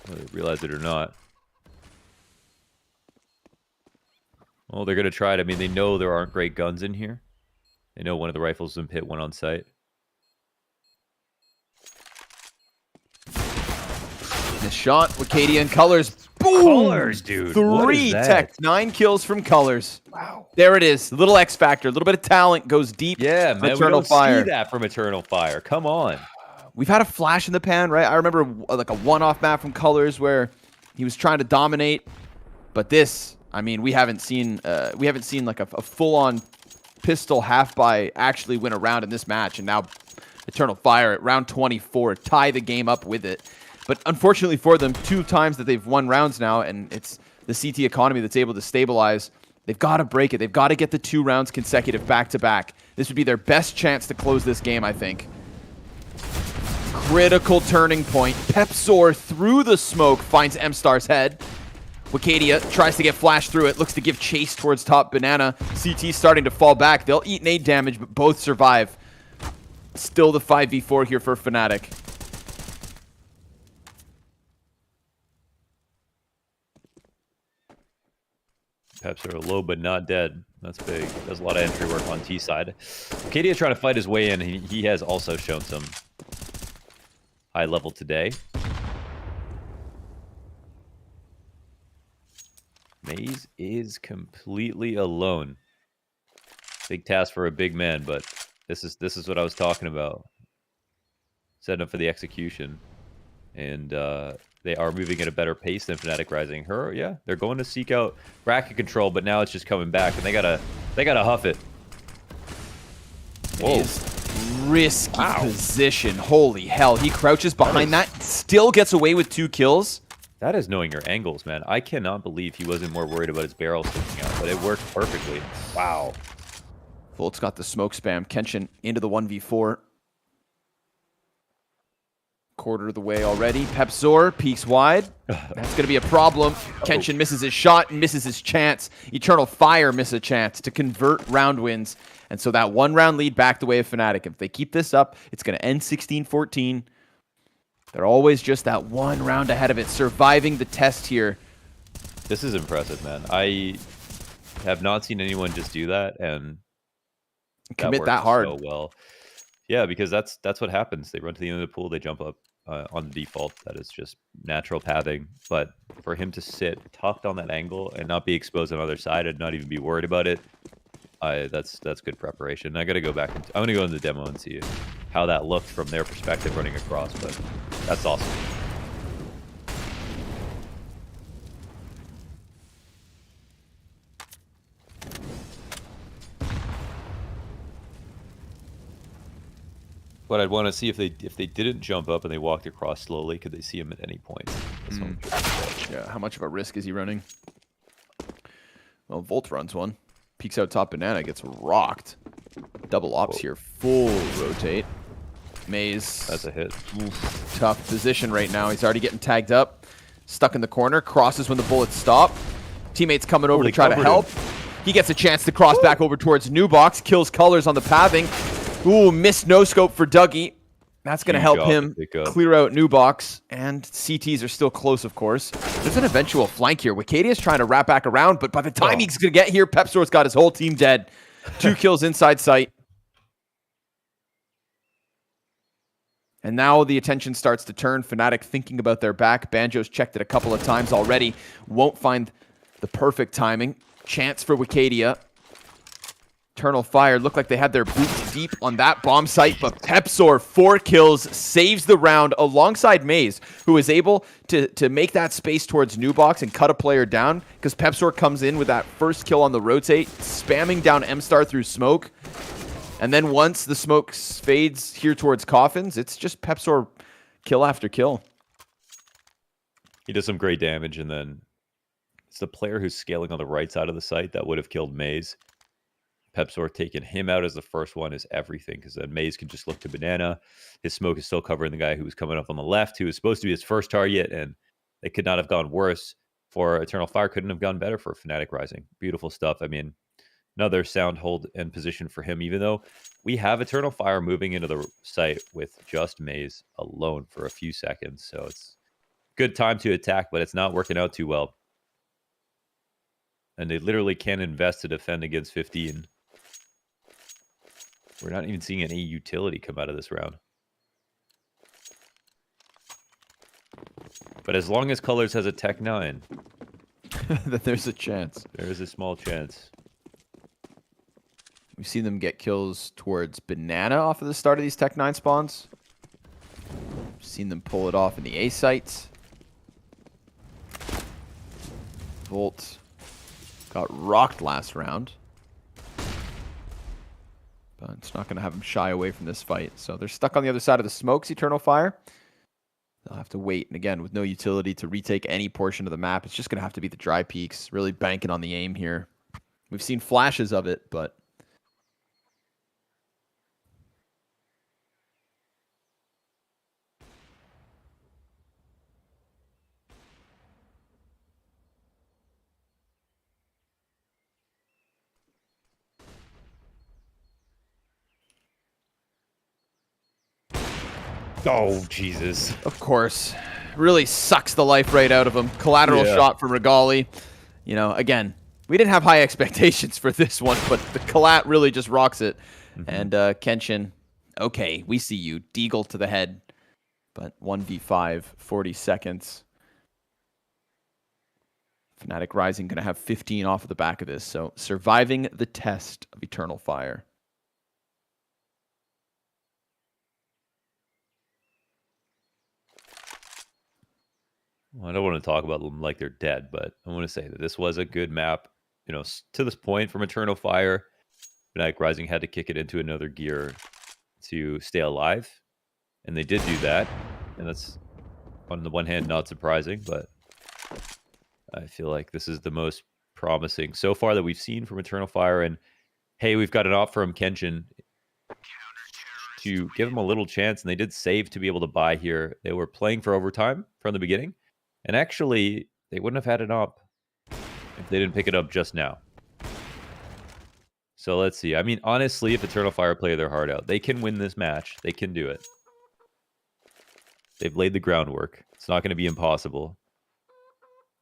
whether they realize it or not. Well, they're gonna try it. I mean, they know there aren't great guns in here. They know one of the rifles in pit went on site. The shot, Wicadia and Colors. Boom! Colors, dude. 3 tech, 9 kills from Colors. Wow. There it is. A little X factor, a little bit of talent goes deep. Yeah, man. Eternal we don't Fire. see that from Eternal Fire. Come on. We've had a flash in the pan, right? I remember like a one-off map from Colors where he was trying to dominate, but this, I mean, we haven't seen like a full-on pistol half-buy actually win a round in this match, and now Eternal Fire at round 24 tie the game up with it. But unfortunately for them, 2 times that they've won rounds now, and it's the CT economy that's able to stabilize. They've got to break it. They've got to get the 2 rounds consecutive back-to-back. This would be their best chance to close this game, I think. Critical turning point. Pepsor through the smoke finds M-Star's head. Wicadia tries to get flashed through it. Looks to give chase towards top Banana. CT starting to fall back. They'll eat nade damage, but both survive. Still the 5v4 here for Fnatic. Peps are low but not dead. That's big. Does a lot of entry work on T side. Kadia trying to fight his way in. He has also shown some high level today. MOUZ is completely alone. Big task for a big man, but this is what I was talking about. Setting up for the execution. And they are moving at a better pace than Fnatic Rising. Yeah, they're going to seek out bracket control, but now it's just coming back, and they gotta huff it. Whoa. Risky position. Holy hell. He crouches behind that, still gets away with 2 kills. That is knowing your angles, man. I cannot believe he wasn't more worried about his barrel sticking out, but it worked perfectly. Wow. Volt's got the smoke spam. Kenshin into the 1v4. Quarter of the way already. Pepzor peeks wide. That's going to be a problem. Kenshin misses his shot, misses his chance. Eternal Fire misses a chance to convert round wins. And so that 1-round lead back the way of Fnatic. If they keep this up, it's going to end 16-14. They're always just that 1 round ahead of it, surviving the test here. This is impressive, man. I have not seen anyone just do that and commit that hard. So well. Yeah, because that's what happens. They run to the end of the pool, they jump up on the default. That is just natural pathing. But for him to sit tucked on that angle and not be exposed on the other side and not even be worried about it, that's good preparation. I got to go back. I'm going to go in the demo and see how that looked from their perspective running across. But that's awesome. But I'd want to see if they didn't jump up and they walked across slowly, could they see him at any point? Yeah, how much of a risk is he running? Well, Volt runs one. Peeks out top banana, gets rocked. Double ops here, full rotate. MOUZ. That's a hit. Oof, tough position right now. He's already getting tagged up. Stuck in the corner, crosses when the bullets stop. Teammates coming over to try to help. He gets a chance to cross back over towards Nubox, kills Colors on the pathing. Ooh, missed no-scope for Dougie. That's going to help him clear out Nubox. And CTs are still close, of course. There's an eventual flank here. Wikadia's trying to wrap back around, but by the time he's going to get here, Pepzor's got his whole team dead. 2 kills inside sight. And now the attention starts to turn. Fnatic thinking about their back. Banjo's checked it a couple of times already. Won't find the perfect timing. Chance for Wicadia. Eternal Fire looked like they had their boots deep on that bomb site, but Pepzor, 4 kills, saves the round alongside MOUZ, who is able to make that space towards Nubox and cut a player down, because Pepzor comes in with that first kill on the rotate, spamming down M-Star through smoke. And then once the smoke fades here towards Coffins, it's just Pepzor kill after kill. He does some great damage, and then it's the player who's scaling on the right side of the site that would have killed MOUZ. Pepzor taking him out as the first one is everything, because then MOUZ can just look to banana. His smoke is still covering the guy who was coming up on the left, who was supposed to be his first target, and it could not have gone worse for Eternal Fire. Couldn't have gone better for Fnatic Rising. Beautiful stuff. I mean, another sound hold and position for him, even though we have Eternal Fire moving into the site with just MOUZ alone for a few seconds. So it's good time to attack, but it's not working out too well. And they literally can't invest to defend against 15. We're not even seeing any utility come out of this round. But as long as Colors has a Tech 9, then there's a chance. There is a small chance. We've seen them get kills towards banana off of the start of these Tech 9 spawns. We've seen them pull it off in the A sites. Volt got rocked last round. But it's not going to have them shy away from this fight. So they're stuck on the other side of the smokes, Eternal Fire. They'll have to wait. And again, with no utility to retake any portion of the map, it's just going to have to be the dry peaks. Really banking on the aim here. We've seen flashes of it, but... Oh, Jesus. Of course. Really sucks the life right out of him. Collateral shot from Regali. You know, again, We didn't have high expectations for this one, but the Collat really just rocks it. And Kenshin, okay, we see you. Deagle to the head, but 1v5, 40 seconds. Fnatic Rising going to have 15 off of the back of this, so surviving the test of Eternal Fire. Well, I don't want to talk about them like they're dead, but I want to say that this was a good map. You know, to this point from Eternal Fire, Fnatic Rising had to kick it into another gear to stay alive, and they did do that. And that's, on the one hand, not surprising, but I feel like this is the most promising so far that we've seen from Eternal Fire. And hey, we've got an op from Kenshin to give them a little chance, and they did save to be able to buy here. They were playing for overtime from the beginning, and actually, they wouldn't have had an op if they didn't pick it up just now. So let's see. I mean, honestly, if Eternal Fire play their heart out, they can win this match. They can do it. They've laid the groundwork. It's not going to be impossible.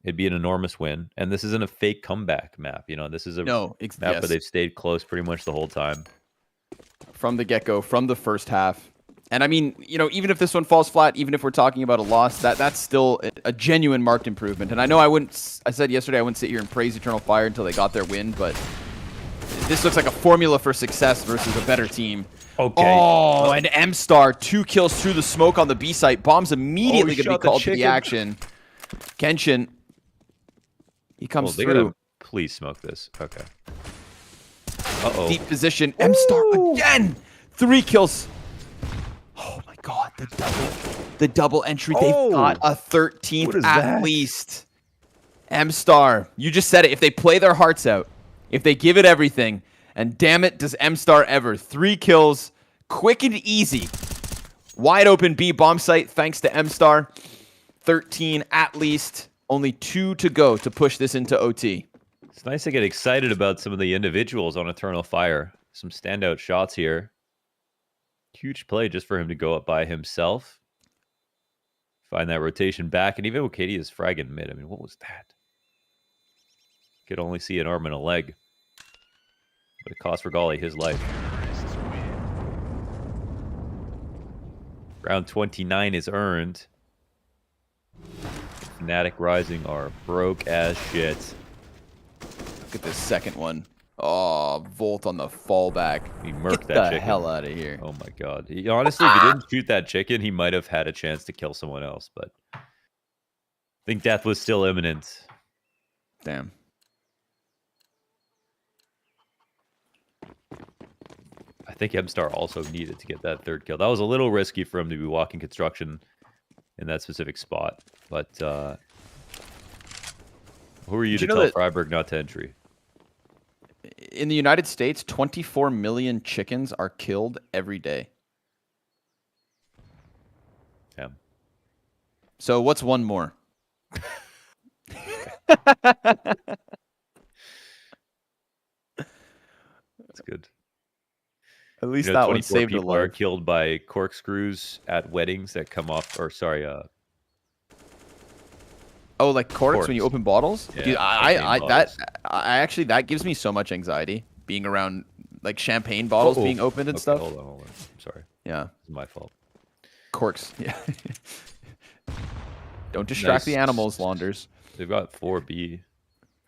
It'd be an enormous win. And this isn't a fake comeback map. You know, this is a map where they've stayed close pretty much the whole time. From the get-go, from the first half. And I mean, you know, even if this one falls flat, even if we're talking about a loss, that's still a genuine marked improvement. And I know I said yesterday I wouldn't sit here and praise Eternal Fire until they got their win, but this looks like a formula for success versus a better team. Okay. Oh, and M-Star, 2 kills through the smoke on the B site. Bomb's immediately going to be called to the action. Kenshin, he comes through. Gotta please smoke this. Okay. Uh-oh. Deep position. M-Star again. 3 kills. Oh my god, the double entry. They've got a 13th at least. M-Star, you just said it. If they play their hearts out, if they give it everything, and damn it, does M-Star ever. 3 kills, quick and easy. Wide open B bomb site thanks to M-Star. 13 at least. Only 2 to go to push this into OT. It's nice to get excited about some of the individuals on Eternal Fire. Some standout shots here. Huge play just for him to go up by himself. Find that rotation back. And even with Katie is fragging mid. I mean, what was that? Could only see an arm and a leg. But it cost Regali his life. Round 29 is earned. Fnatic Rising are broke as shit. Look at this second one. Oh, Volt on the fallback. He murked that chicken. Get the chicken. hell out of here. Oh my god. Honestly, if he didn't shoot that chicken, he might have had a chance to kill someone else. But I think death was still imminent. Damn. I think M-Star also needed to get that 3rd kill. That was a little risky for him to be walking construction in that specific spot. But who are you to tell Freiburg not to entry? In the United States, 24 million chickens are killed every day. Yeah. So what's one more? That's good. At least that one saved a people life. are killed by corkscrews at weddings that come off, or sorry, oh, like corks when you open bottles? Yeah, Dude, bottles. I actually, that gives me so much anxiety, being around like champagne bottles being opened and stuff. Hold on. I'm sorry. Yeah. It's my fault. Corks. Yeah. Don't distract the animals, Launders. They've got 4B.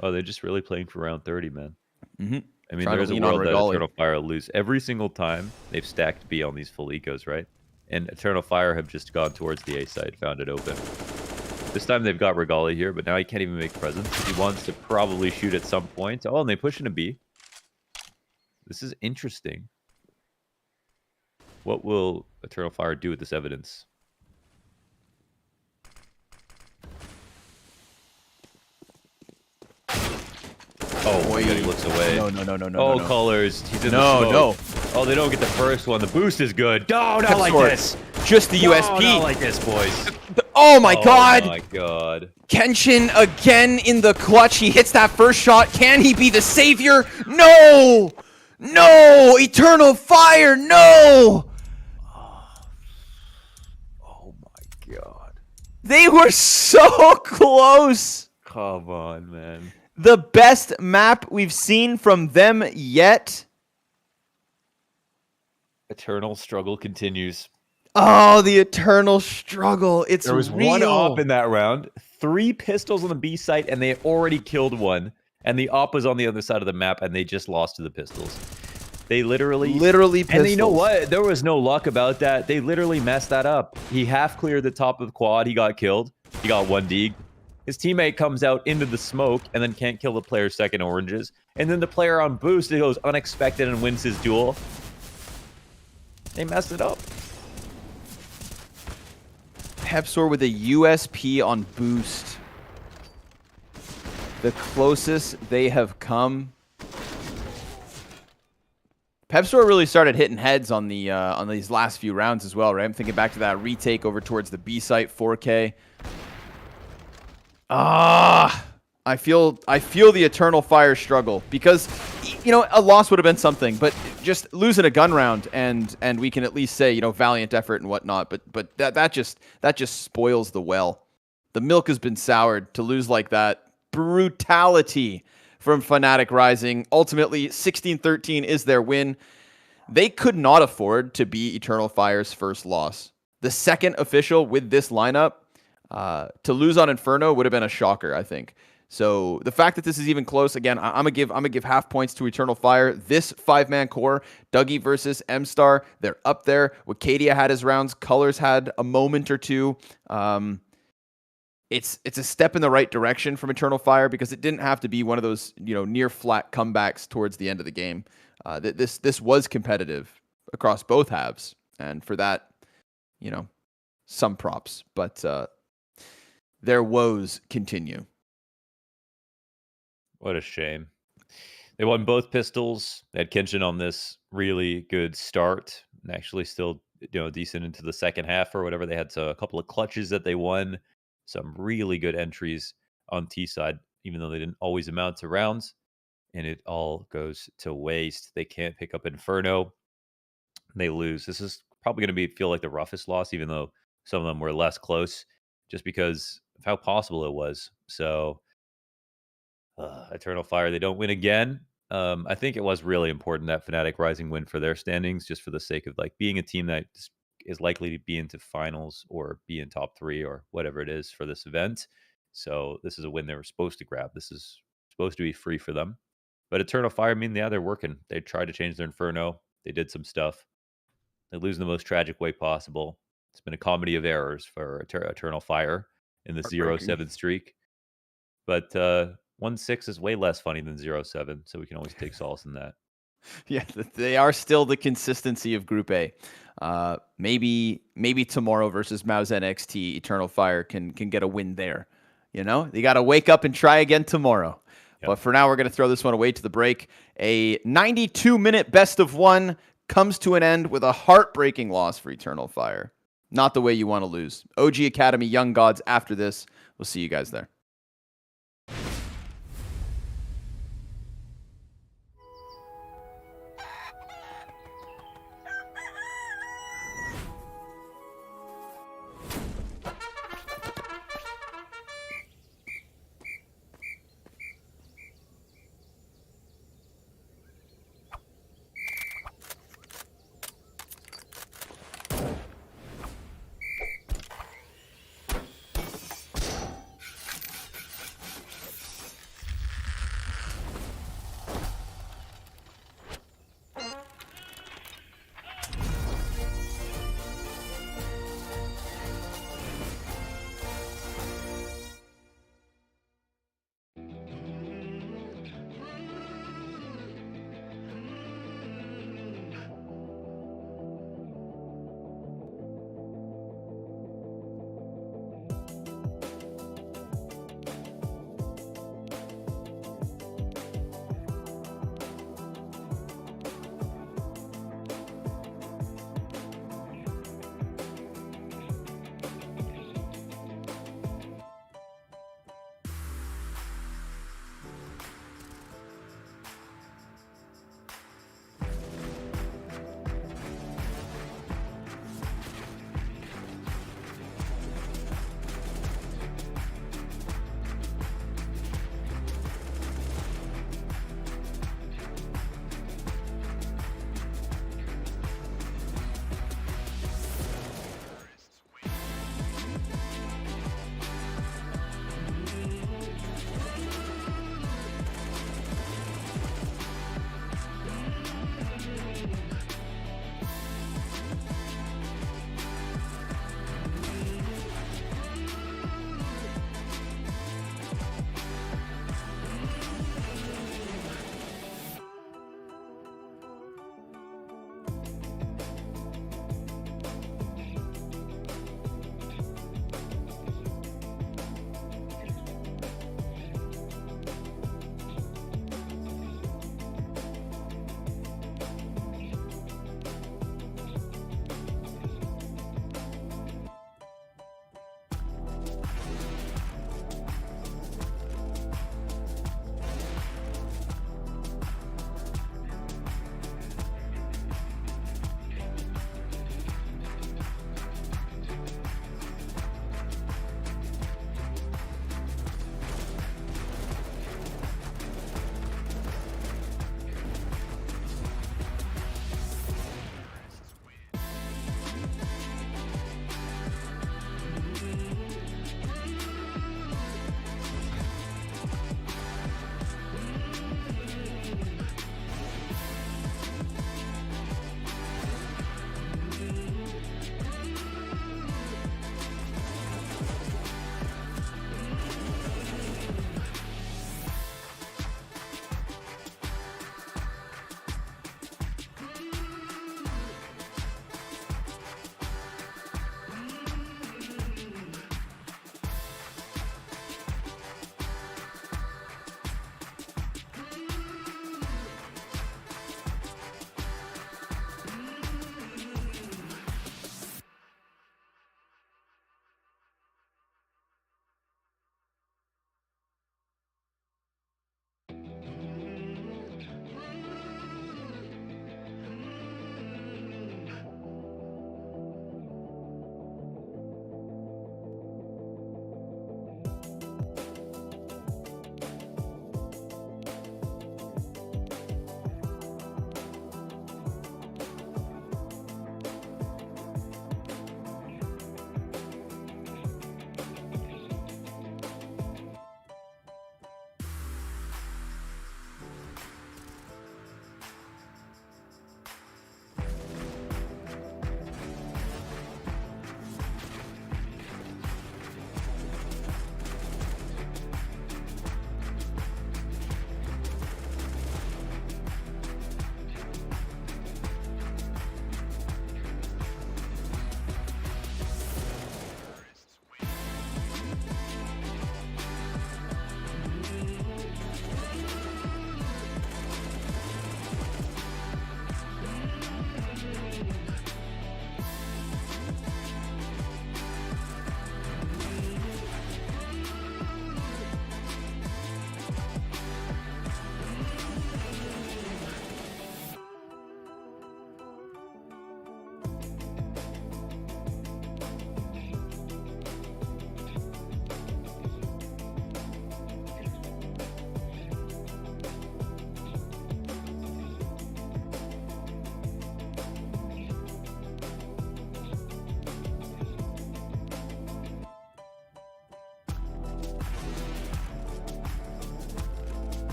Oh, they're just really playing for round 30, man. Mm-hmm. I mean, there's a world that Eternal Fire lose every single time they've stacked B on these full ecos, right? And Eternal Fire have just gone towards the A side, found it open. This time they've got Regali here, but now he can't even make presence. He wants to probably shoot at some point. Oh, and they push into B. This is interesting. What will Eternal Fire do with this evidence? Oh, boy, he looks away. No. Oh, no. colors. He's in the smoke. No. Oh, they don't get the first one. The boost is good. No, not like this. Just the USP. Not like this, boys. Oh my god. Oh my god. Kenshin again in the clutch. He hits that first shot. Can he be the savior? No. No. Eternal Fire. No. Oh my god. They were so close. Come on, man. the best map we've seen from them yet. Eternal struggle continues. Oh, the eternal struggle. It's There was real. one op in that round, 3 pistols on the B site, and they already killed one. And the op was on the other side of the map, and they just lost to the pistols. They literally pistols. And you know what? There was no luck about that. They literally messed that up. He half cleared the top of the quad. He got killed. He got 1 dig. His teammate comes out into the smoke and then can't kill the player's second oranges. And then the player on boost, it goes unexpected and wins his duel. They messed it up. Pepsor with a USP on boost. The closest they have come. Pepsor really started hitting heads on these last few rounds as well, right? I'm thinking back to that retake over towards the B site, 4K. I feel the Eternal Fire struggle because, you know, a loss would have been something, but just losing a gun round and we can at least say, you know, valiant effort and whatnot. But that just spoils the well. The milk has been soured to lose like that. Brutality from Fnatic Rising. Ultimately, 16-13 is their win. They could not afford to be Eternal Fire's first loss. The second official with this lineup, to lose on Inferno would have been a shocker, I think. So the fact that this is even close, again, I'm gonna give half points to Eternal Fire. This 5-man core, Dougie versus M-Star, they're up there. Wicadia had his rounds. Colors had a moment or two. It's a step in the right direction from Eternal Fire because it didn't have to be one of those, you know, near flat comebacks towards the end of the game. This was competitive across both halves, and for that, you know, some props. But their woes continue. What a shame. They won both pistols. They had Kenshin on this really good start, and actually still, you know, decent into the second half or whatever. They had a couple of clutches that they won. Some really good entries on T side, even though they didn't always amount to rounds. And it all goes to waste. They can't pick up Inferno. They lose. This is probably going to feel like the roughest loss, even though some of them were less close, just because of how possible it was. So, Eternal Fire, they don't win again. I think it was really important that Fnatic Rising win for their standings, just for the sake of like being a team that is likely to be into finals or be in top 3 or whatever it is for this event. So this is a win they were supposed to grab. This is supposed to be free for them. But Eternal Fire, I mean, yeah, they're working. They tried to change their Inferno. They did some stuff. They lose in the most tragic way possible. It's been a comedy of errors for Eternal Fire in this 0-7 streak. But 1-6 is way less funny than 0-7, so we can always take solace in that. Yeah, they are still the consistency of Group A. Maybe tomorrow versus MOUZ NXT, Eternal Fire can get a win there. You know, they got to wake up and try again tomorrow. Yep. But for now, we're going to throw this one away to the break. A 92-minute best of 1 comes to an end with a heartbreaking loss for Eternal Fire. Not the way you want to lose. OG Academy, Young Gods after this. We'll see you guys there.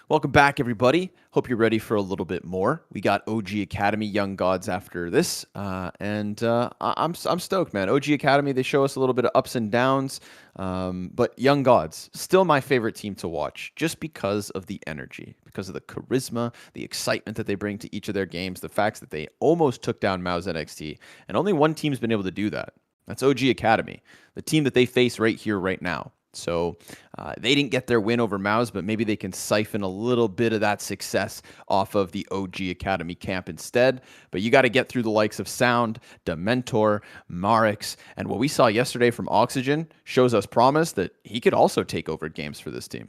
Welcome back, everybody. Hope you're ready for a little bit more. We got OG Academy Young Gods after this, and I'm stoked, man. OG Academy, they show us a little bit of ups and downs, but Young Gods still my favorite team to watch, just because of the energy, because of the charisma, the excitement that they bring to each of their games, the facts that they almost took down MOUZ NXT, and only one team's been able to do that. That's OG Academy, the team that they face right here, right now. So they didn't get their win over MOUZ, but maybe they can siphon a little bit of that success off of the OG Academy camp instead. But you got to get through the likes of Sound, Dementor, Marix, and what we saw yesterday from Oxygen shows us promise that he could also take over games for this team.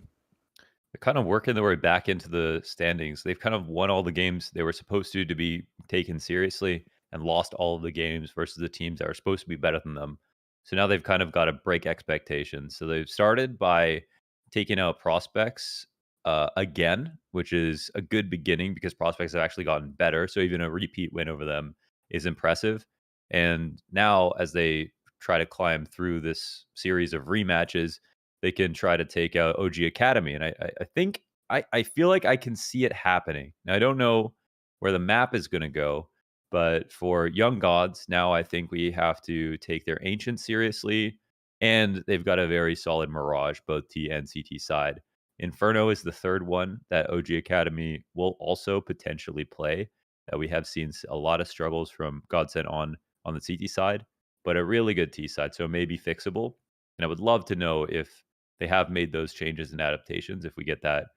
They're kind of working their way back into the standings. They've kind of won all the games they were supposed to be taken seriously and lost all of the games versus the teams that are supposed to be better than them. So now they've kind of got to break expectations. So they've started by taking out prospects again, which is a good beginning because prospects have actually gotten better. So even a repeat win over them is impressive. And now, as they try to climb through this series of rematches, they can try to take out OG Academy. And I think I feel like I can see it happening. Now, I don't know where the map is going to go. But for Young Gods, now I think we have to take their Ancient seriously. And they've got a very solid Mirage, both T and CT side. Inferno is the third one that OG Academy will also potentially play. We have seen a lot of struggles from Godsent on the CT side, but a really good T side, so it may be fixable. And I would love to know if they have made those changes and adaptations, if we get that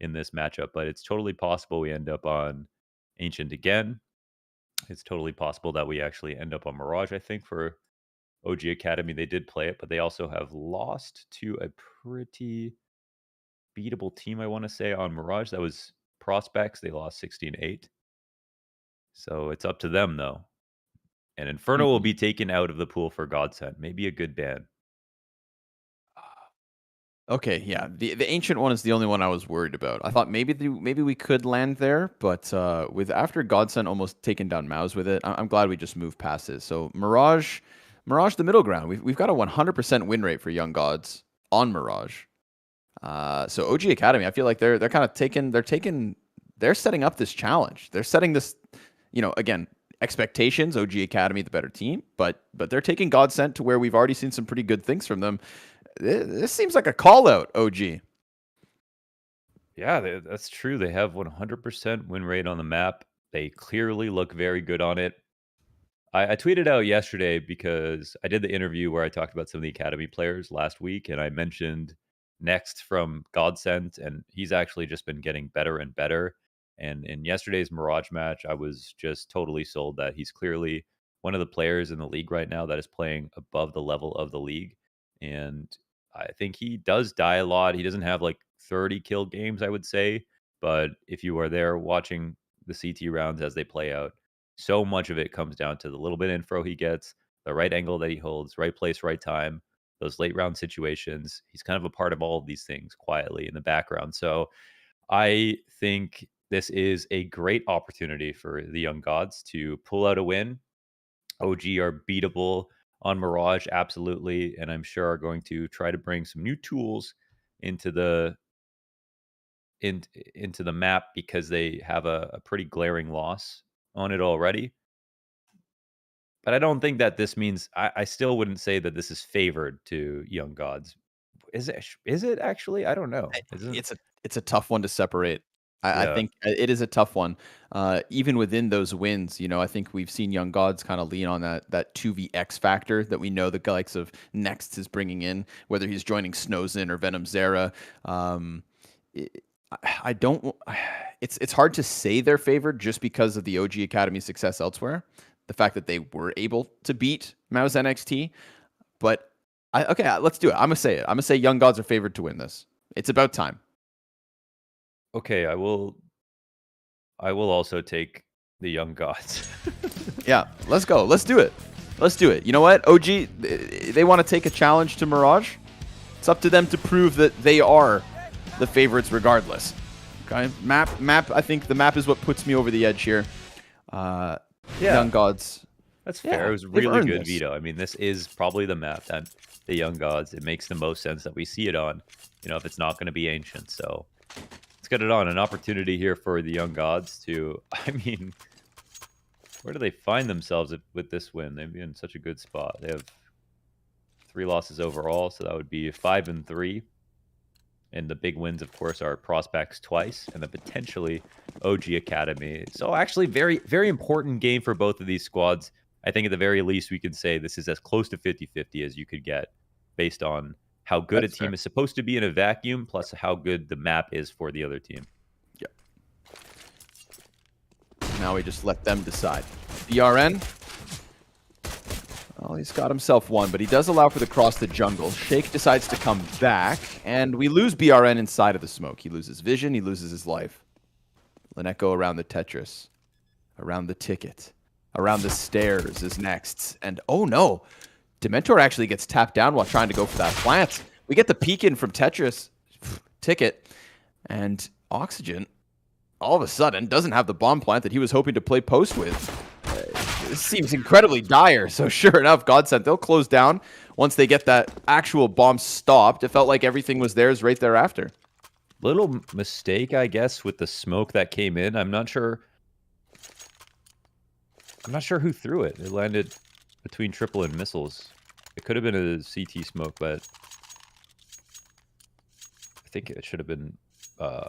in this matchup. But it's totally possible we end up on Ancient again. It's totally possible that we actually end up on Mirage, I think, for OG Academy. They did play it, but they also have lost to a pretty beatable team, I want to say, on Mirage. That was Prospects. They lost 16-8. So it's up to them, though. And Inferno will be taken out of the pool for Godsent. Maybe a good ban. Okay, yeah. The Ancient one is the only one I was worried about. I thought maybe we could land there, but with after Godsent almost taking down MOUZ with it, I'm glad we just moved past it. So Mirage, the middle ground. We've got a 100% win rate for Young Gods on Mirage. So OG Academy, I feel like they're kind of they're setting up this challenge. They're setting this, again, expectations. OG Academy, the better team, but they're taking Godsent to where we've already seen some pretty good things from them. This seems like a call out, OG. Yeah, that's true. They have 100% win rate on the map. They clearly look very good on it. I tweeted out yesterday because I did the interview where I talked about some of the Academy players last week, and I mentioned Next from Godsent, and he's actually just been getting better and better. And in yesterday's Mirage match, I was just totally sold that he's clearly one of the players in the league right now that is playing above the level of the league. And I think he does die a lot. He doesn't have like 30 kill games, I would say. But if you are there watching the CT rounds as they play out, so much of it comes down to the little bit of info he gets, the right angle that he holds, right place, right time, those late round situations. He's kind of a part of all of these things quietly in the background. So I think this is a great opportunity for the Young Gods to pull out a win. OG are beatable on Mirage, absolutely, and I'm sure are going to try to bring some new tools into the into the map because they have a pretty glaring loss on it already. But I don't think that this means I still wouldn't say that this is favored to Young Gods. Is it actually? I don't know. It's a tough one to separate. I Yeah. think it is a tough one. Even within those wins, I think we've seen Young Gods kind of lean on that 2vX factor that we know the likes of Next is bringing in, whether he's joining Snowzen or Venom Zera. I don't. It's hard to say they're favored just because of the OG Academy success elsewhere. The fact that they were able to beat MOUZ NXT, but okay, let's do it. I'm gonna say it. I'm gonna say Young Gods are favored to win this. It's about time. Okay, I will also take the Young Gods. Yeah, let's go. Let's do it. Let's do it. You know what? OG, they want to take a challenge to Mirage. It's up to them to prove that they are the favorites regardless. Okay? Map. I think the map is what puts me over the edge here. Yeah. Young Gods. That's fair. It was really good veto. I mean, this is probably the map that the Young Gods, it makes the most sense that we see it on, if it's not going to be Ancient. So get it on. An opportunity here for the Young Gods to, I mean, where do they find themselves with this win? They'd be in such a good spot. They have 3 losses overall, so that would be 5-3. And the big wins, of course, are Prospects twice, and then potentially OG Academy. So actually, very, very important game for both of these squads. I think at the very least, we could say this is as close to 50-50 as you could get based on how good a team is supposed to be in a vacuum, plus how good the map is for the other team. Yep. Now we just let them decide. BRN. Well, he's got himself one, but he does allow for the cross the jungle. Shake decides to come back, and we lose BRN inside of the smoke. He loses vision, he loses his life. Lineko around the Tetris, around the ticket, around the stairs is next. And oh no, Dementor actually gets tapped down while trying to go for that plant. We get the peek in from Tetris, ticket, and Oxygen all of a sudden doesn't have the bomb plant that he was hoping to play post with. This seems incredibly dire. So sure enough, Godsent, they'll close down once they get that actual bomb stopped. It felt like everything was theirs right thereafter. Little mistake, I guess, with the smoke that came in. I'm not sure who threw it. It landed between triple and missiles. It could have been a CT smoke, but I think it should have been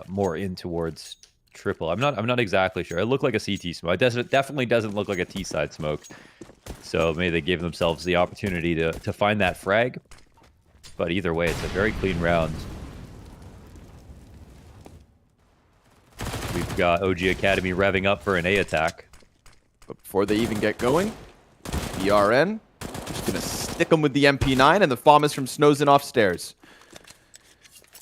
more in towards triple. I'm not exactly sure. It looked like a CT smoke. It definitely doesn't look like a T side smoke. So maybe they gave themselves the opportunity to find that frag. But either way, it's a very clean round. We've got OG Academy revving up for an A attack. But before they even get going, BRN just gonna stick them with the MP9 and the FAMAS from Snozen off stairs.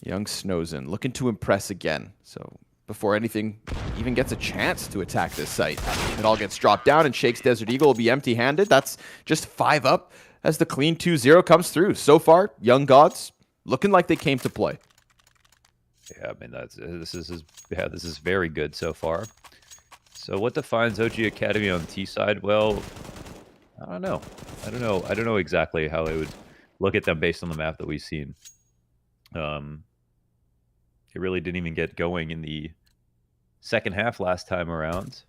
Young Snozen looking to impress again. So before anything even gets a chance to attack this site, it all gets dropped down, and Shake's Desert Eagle will be empty-handed. That's just 5 up as the clean 2-0 comes through. So far, Young Gods looking like they came to play. Yeah, I mean this is very good so far. So what defines OG Academy on T side? Well, I don't know. I don't know exactly how they would look at them based on the map that we've seen. It really didn't even get going in the second half last time around.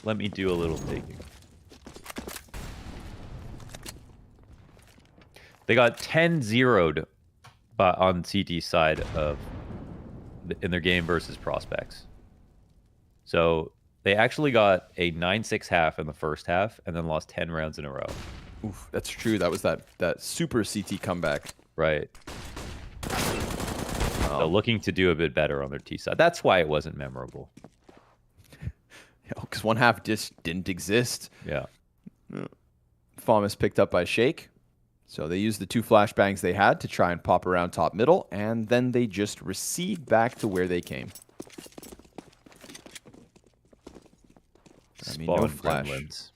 Let me do a little digging. They got 10-0'd on CT side of in their game versus Prospects. So they actually got a 9-6 half in the first half and then lost 10 rounds in a row. Oof, that's true. That was that super CT comeback. Right. So looking to do a bit better on their T side. That's why it wasn't memorable. Because one half just didn't exist. Yeah. FAMAS picked up by Shake. So they used the 2 flashbangs they had to try and pop around top middle, and then they just recede back to where they came. I mean, no flash. Gremlins.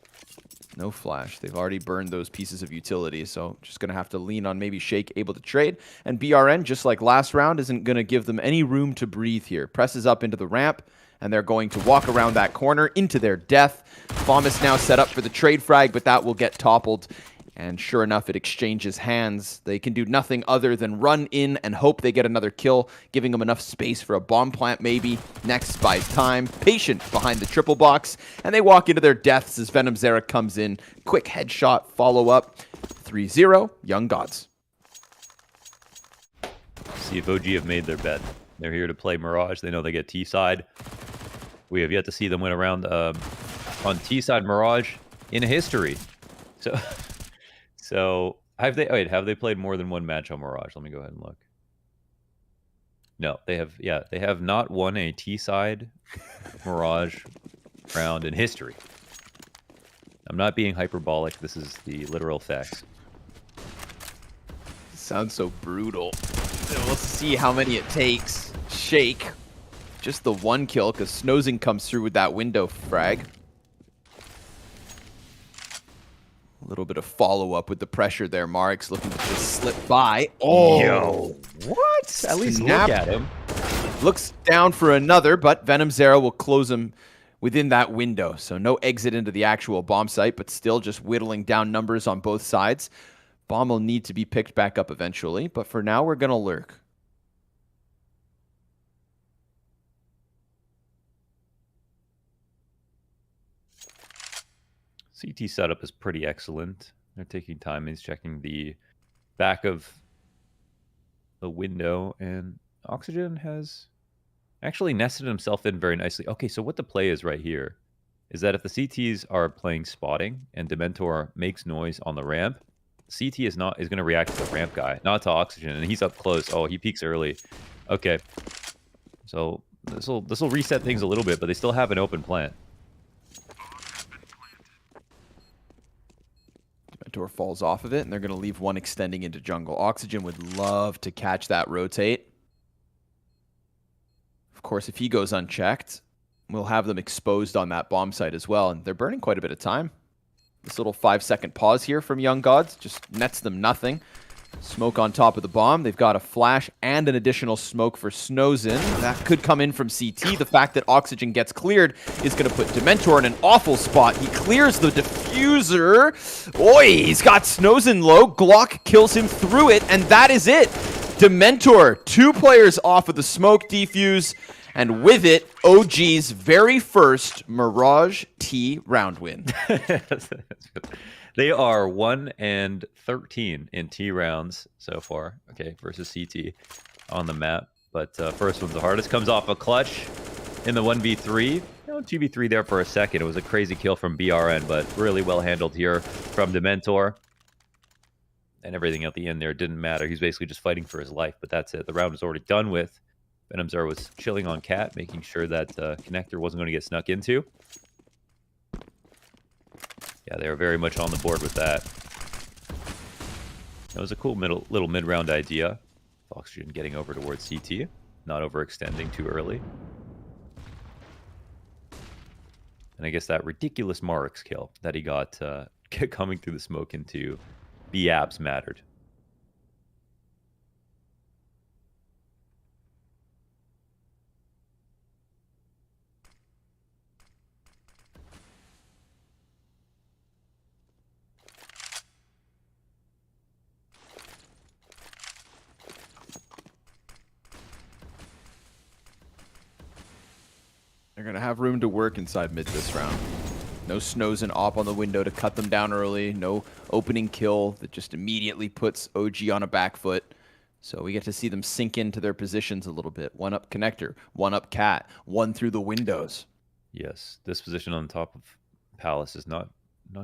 No flash. They've already burned those pieces of utility, so just going to have to lean on maybe Shake able to trade. And BRN, just like last round, isn't going to give them any room to breathe here. Presses up into the ramp, and they're going to walk around that corner into their death. FAMAS now set up for the trade frag, but that will get toppled. And sure enough, it exchanges hands. They can do nothing other than run in and hope they get another kill, giving them enough space for a bomb plant maybe. Next buys time, patient behind the triple box, and they walk into their deaths as Venom Zera comes in. Quick headshot, follow up, 3-0, Young Gods. See if OG have made their bet. They're here to play Mirage. They know they get T-side. We have yet to see them win a round on T-side Mirage in history. So have they played more than one match on Mirage? Let me go ahead and look. No, they have. Yeah, they have not won a T-side Mirage round in history. I'm not being hyperbolic. This is the literal facts. Sounds so brutal. We'll see how many it takes. Shake, just the 1 kill because Snozen comes through with that window frag. A little bit of follow-up with the pressure there. Marks looking to just slip by. Oh, yo, what? At least look at him. Looks down for another, but Venom Zera will close him within that window. So no exit into the actual bomb site, but still just whittling down numbers on both sides. Bomb will need to be picked back up eventually, but for now we're going to lurk. CT setup is pretty excellent. They're taking time. He's checking the back of the window, and Oxygen has actually nested himself in very nicely. Okay, so what the play is right here is that if the CTs are playing spotting and Dementor makes noise on the ramp, CT is going to react to the ramp guy, not to Oxygen, and he's up close. Oh, he peeks early. Okay, so this will reset things a little bit, but they still have an open plant. Dementor falls off of it, and they're going to leave one extending into jungle. Oxygen would love to catch that rotate. Of course, if he goes unchecked, we'll have them exposed on that bomb site as well, and they're burning quite a bit of time. This little 5-second pause here from Young Gods just nets them nothing. Smoke on top of the bomb. They've got a flash and an additional smoke for Snowzen. That could come in from CT. The fact that Oxygen gets cleared is going to put Dementor in an awful spot. He clears the diffuser. Oi, he's got Snowzen low. Glock kills him through it, and that is it. Dementor, 2 players off of the smoke defuse, and with it, OG's very first Mirage T round win. They are 1-13 in T rounds so far, okay, versus CT on the map. But first one's the hardest. Comes off a clutch in the 1v3. 2v3 there for a second. It was a crazy kill from BRN, but really well handled here from Dementor. And everything at the end there didn't matter. He's basically just fighting for his life, but that's it. The round was already done with. Venomzar was chilling on Cat, making sure that Connector wasn't going to get snuck into. Yeah, they were very much on the board with that. That was a cool little mid-round idea. Oxygen getting over towards CT, not overextending too early. And I guess that ridiculous Marix kill that he got coming through the smoke into B-Abs mattered. They're going to have room to work inside mid this round. No Snows and Op on the window to cut them down early. No opening kill that just immediately puts OG on a back foot. So we get to see them sink into their positions a little bit. One up Connector, one up Cat, one through the windows. Yes, this position on top of Palace is not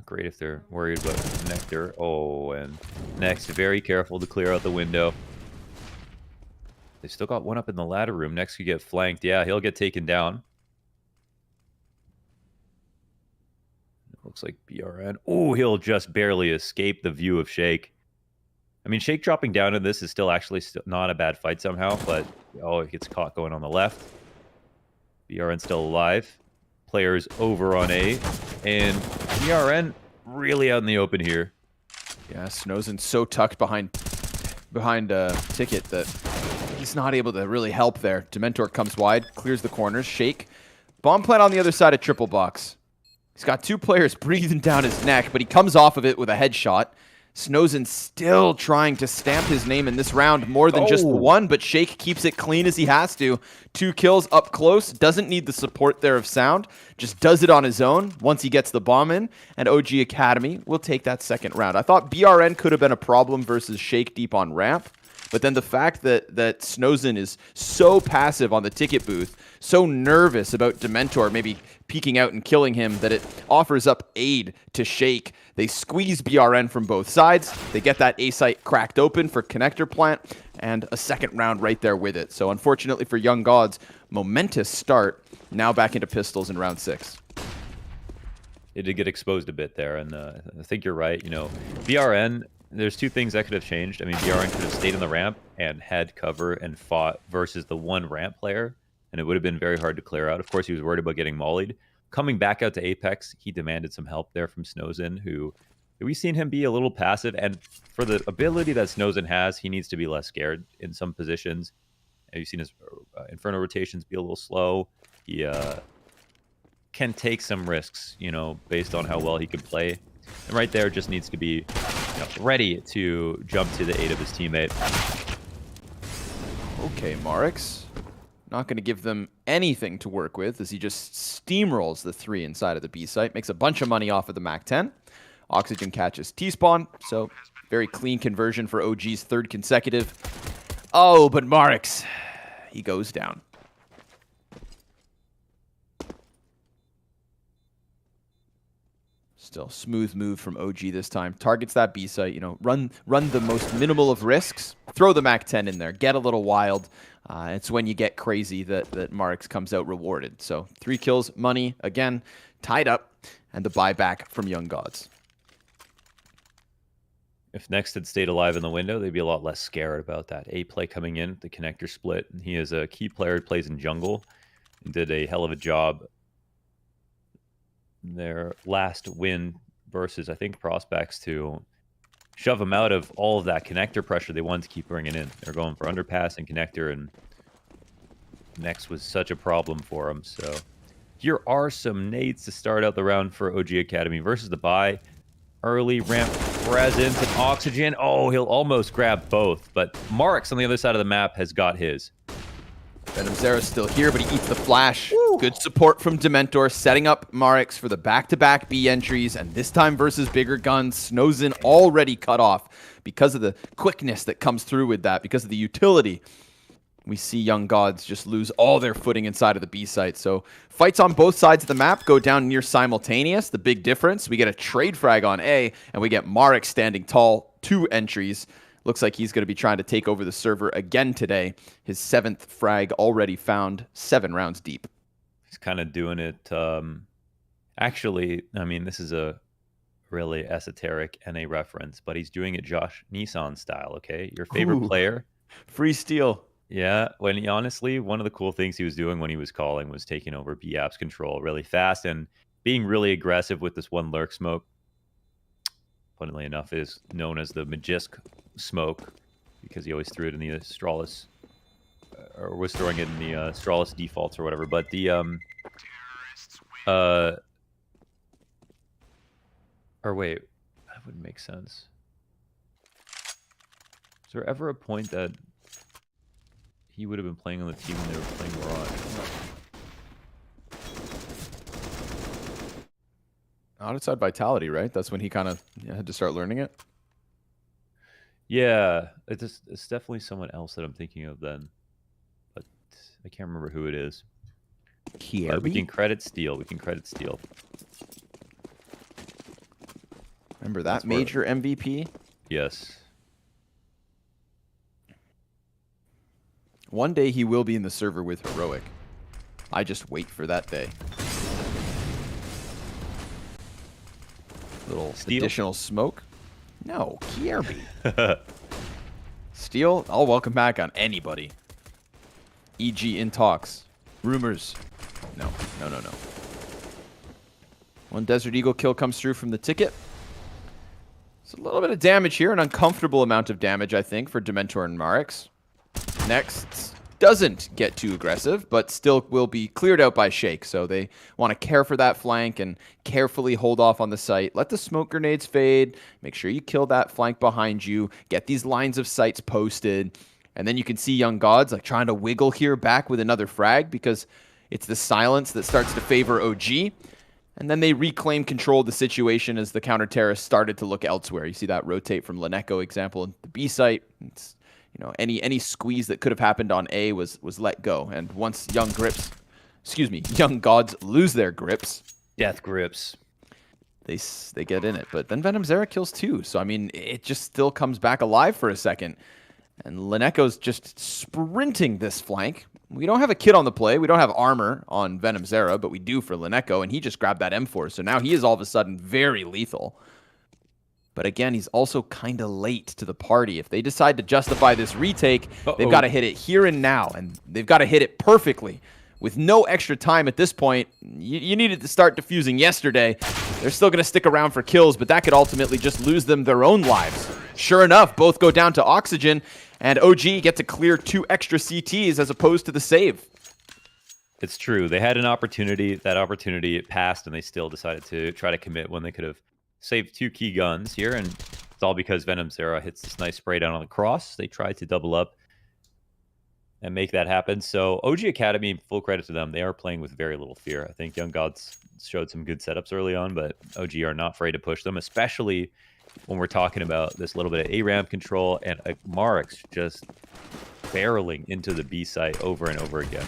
great if they're worried about Connector. Oh, and Next, very careful to clear out the window. They still got one up in the ladder room. Next could get flanked. Yeah, he'll get taken down. Looks like BRN. Oh, he'll just barely escape the view of Shake. I mean, Shake dropping down in this is still actually not a bad fight somehow, but oh, he gets caught going on the left. BRN still alive. Players over on A. And BRN really out in the open here. Yeah, Snowzen's so tucked behind Ticket that he's not able to really help there. Dementor comes wide, clears the corners. Shake. Bomb plant on the other side of triple box. He's got 2 players breathing down his neck, but he comes off of it with a headshot. Snowzen still trying to stamp his name in this round more than just the one, but Shake keeps it clean as he has to. 2 kills up close, doesn't need the support there of Sound, just does it on his own once he gets the bomb in, and OG Academy will take that second round. I thought BRN could have been a problem versus Shake deep on ramp, but then the fact that Snowzen is so passive on the ticket booth, so nervous about Dementor maybe peeking out and killing him, that it offers up aid to Shake. They squeeze BRN from both sides. They get that A site cracked open for Connector Plant, and a second round right there with it. So unfortunately for Young Gods, momentous start. Now back into pistols in round 6. It did get exposed a bit there, and I think you're right. You know, BRN, there's 2 things that could have changed. I mean, BRN could have stayed on the ramp and had cover and fought versus the one ramp player, and it would have been very hard to clear out. Of course, he was worried about getting mollied. Coming back out to Apex, he demanded some help there from Snowzen, who we've seen him be a little passive, and for the ability that Snowzen has, he needs to be less scared in some positions. And you've seen his Inferno rotations be a little slow. He can take some risks, you know, based on how well he can play. And right there just needs to be ready to jump to the aid of his teammate. Okay, Marix. Not going to give them anything to work with as he just steamrolls the 3 inside of the B site. Makes a bunch of money off of the MAC-10. Oxygen catches T-spawn, so very clean conversion for OG's 3rd consecutive. Oh, but Marix, he goes down. Still smooth move from OG this time. Targets that B site, you know, run the most minimal of risks. Throw the MAC-10 in there. Get a little wild. It's when you get crazy that Marix comes out rewarded. So 3 kills, money, again, tied up, and the buyback from Young Gods. If Next had stayed alive in the window, they'd be a lot less scared about that. A play coming in, the connector split. He is a key player who plays in jungle and did a hell of a job. Their last win versus, I think, Prospects to shove them out of all of that connector pressure they wanted to keep bringing in. They're going for underpass and connector, and Next was such a problem for them. So here are some nades to start out the round for OG Academy versus the buy. Early ramp presence and oxygen. Oh, he'll almost grab both, but Marix on the other side of the map has got his. venomZera's still here, but he eats the flash. Woo. Good support from Dementor, setting up Marix for the back-to-back B entries, and this time versus bigger guns. Snowzin already cut off because of the quickness that comes through with that, because of the utility. We see Young Gods just lose all their footing inside of the B site. So fights on both sides of the map go down near simultaneous. The big difference, we get a trade frag on A, and we get Marix standing tall, 2 entries. Looks like he's going to be trying to take over the server again today. His 7th frag already found, 7 rounds deep. He's kind of doing it. Actually, I mean, this is a really esoteric NA reference, but he's doing it Josh Nissan style, okay? Your favorite player. Free steal. Yeah, when he honestly, one of the cool things he was doing when he was calling was taking over B-App's control really fast and being really aggressive with this one lurk smoke. Funnily enough, is known as the Magisk smoke because he always threw it in the Astralis, or was throwing it in the Astralis defaults or whatever. But the or wait, that wouldn't make sense. Is there ever a point that he would have been playing on the team when they were playing Mirage? Outside Vitality, right? That's when he kind of had to start learning it. Yeah, it's definitely someone else that I'm thinking of then, but I can't remember who it is. Here we can credit Steel. We can credit Steel. Remember that major MVP? Yes. One day he will be in the server with Heroic. I just wait for that day. Little Steel? Additional smoke. No, Kierby. Steel, I'll welcome back on anybody. EG in talks. Rumors. No. One Desert Eagle kill comes through from the ticket. It's a little bit of damage here, an uncomfortable amount of damage, I think, for Dementor and Marix. Next doesn't get too aggressive, but still will be cleared out by Shake. So they want to care for that flank and carefully hold off on the site. Let the smoke grenades fade. Make sure you kill that flank behind you. Get these lines of sights posted. And then you can see Young Gods like trying to wiggle here back with another frag because it's the silence that starts to favor OG. And then they reclaim control of the situation as the counter-terrorists started to look elsewhere. You see that rotate from Leneko example in the B site. It's, you know, any squeeze that could have happened on A was let go. And once Young Gods lose their grips. Death grips. They get in it. But then venomZera kills 2. So, I mean, it just still comes back alive for a second. And Leneko's just sprinting this flank. We don't have a kit on the play. We don't have armor on venomZera, but we do for Leneko. And he just grabbed that M4. So now he is all of a sudden very lethal. But again, he's also kind of late to the party. If they decide to justify this retake, they've got to hit it here and now. And they've got to hit it perfectly. With no extra time at this point, you needed to start defusing yesterday. They're still going to stick around for kills, but that could ultimately just lose them their own lives. Sure enough, both go down to oxygen, and OG get to clear 2 extra CTs as opposed to the save. It's true. They had an opportunity. That opportunity passed, and they still decided to try to commit when they could have saved 2 key guns here, and it's all because venomZera hits this nice spray down on the cross. They tried to double up, and make that happen. So OG Academy, full credit to them. They are playing with very little fear. I think Young Gods showed some good setups early on, but OG are not afraid to push them, especially when we're talking about this little bit of A-ramp control and Marix just barreling into the B site over and over again.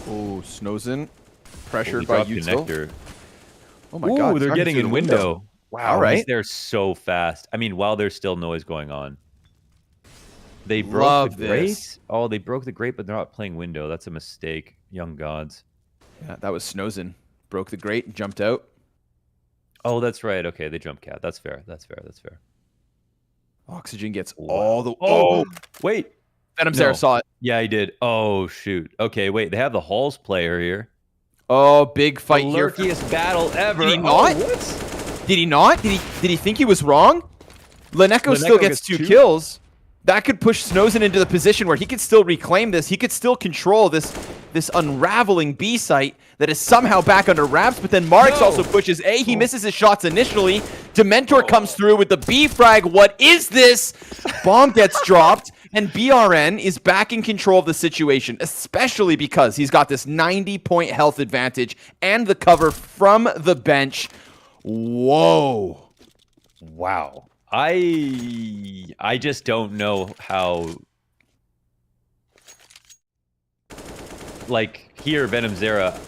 Oh, Snowzen pressured by Util. Oh my God! God! They're getting in window. Wow! All right, they're so fast. I mean, while there's still noise going on, they broke the grate. Oh, they broke the grate, but they're not playing window. That's a mistake, Young Gods. Yeah, that was Snowzen. Broke the grate and jumped out. Oh, that's right. Okay, they jump cat. That's fair. That's fair. That's fair. Oxygen gets all the... Oh, wait. Venomzera saw it. Yeah, he did. Oh, shoot. Okay, wait. They have the Halls player here. Oh, big fight the here. Lurkiest battle ever. Did he not? What? Did he not? Did he think he was wrong? Leneko still gets two kills. That could push Snowzen into the position where he could still reclaim this. He could still control this unraveling B site that is somehow back under wraps, but then Marix also pushes A. He misses his shots initially. Dementor comes through with the B frag. What is this? Bomb gets dropped, and BRN is back in control of the situation, especially because he's got this 90-point health advantage and the cover from the bench. Whoa. Wow. I just don't know how, like, here Venomzera,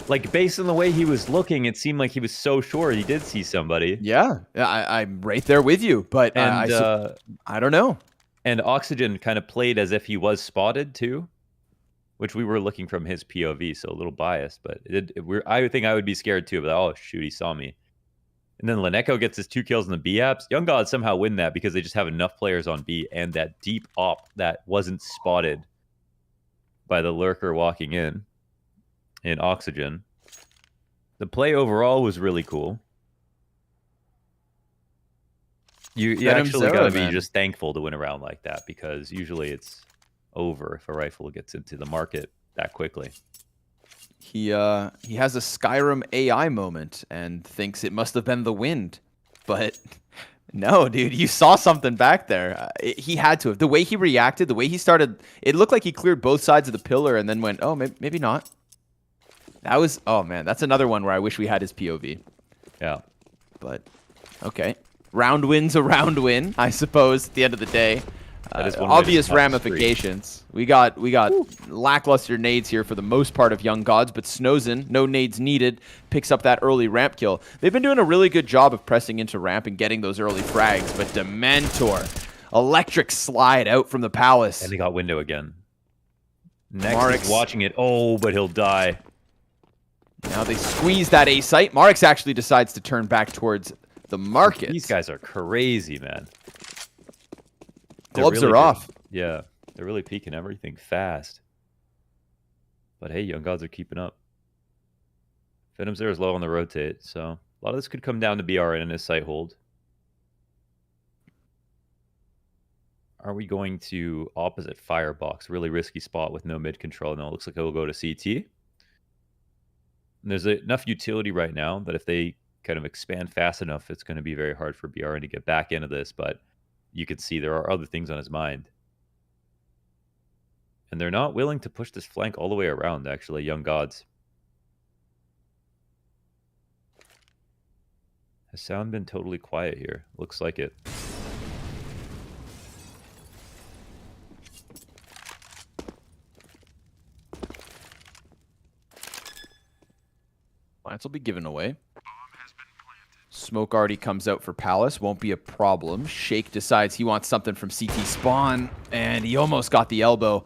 like, based on the way he was looking, it seemed like he was so sure he did see somebody. Yeah, I'm right there with you, but I don't know. And Oxygen kind of played as if he was spotted too, which we were looking from his POV, so a little biased, but I think I would be scared too, but oh shoot, he saw me. And then Leneko gets his 2 kills in the B apps. Young Gods somehow win that because they just have enough players on B and that deep op that wasn't spotted by the lurker walking in Oxygen. The play overall was really cool. You actually got to be just thankful to win a round like that because usually it's over if a rifle gets into the market that quickly. He has a Skyrim AI moment and thinks it must have been the wind, but no, dude, you saw something back there. He had to have. The way he reacted, the way he started, it looked like he cleared both sides of the pillar and then went, oh, maybe not. That was, oh man, that's another one where I wish we had his POV. Yeah, but okay, round win's a round win, I suppose. At the end of the day. Obvious ramifications. We got lackluster nades here for the most part of Young Gods, but Snowzen, no nades needed, picks up that early ramp kill. They've been doing a really good job of pressing into ramp and getting those early frags, but Dementor, electric slide out from the palace. And they got window again. Next is watching it. Oh, but he'll die. Now they squeeze that A site. Marix actually decides to turn back towards the market. These guys are crazy, man. Gloves are off. Yeah, they're really peeking everything fast. But hey, Young Gods are keeping up. Venomzera is low on the rotate, so a lot of this could come down to BRN and his site hold. Are we going to opposite firebox? Really risky spot with no mid control. No, it looks like it will go to CT. And there's enough utility right now that if they kind of expand fast enough, it's going to be very hard for BRN to get back into this, but you can see there are other things on his mind. And they're not willing to push this flank all the way around, actually, Young Gods. Has sound been totally quiet here? Looks like it. Plants will be given away. Smoke already comes out for Palace. Won't be a problem. Shake decides he wants something from CT spawn, and he almost got the elbow.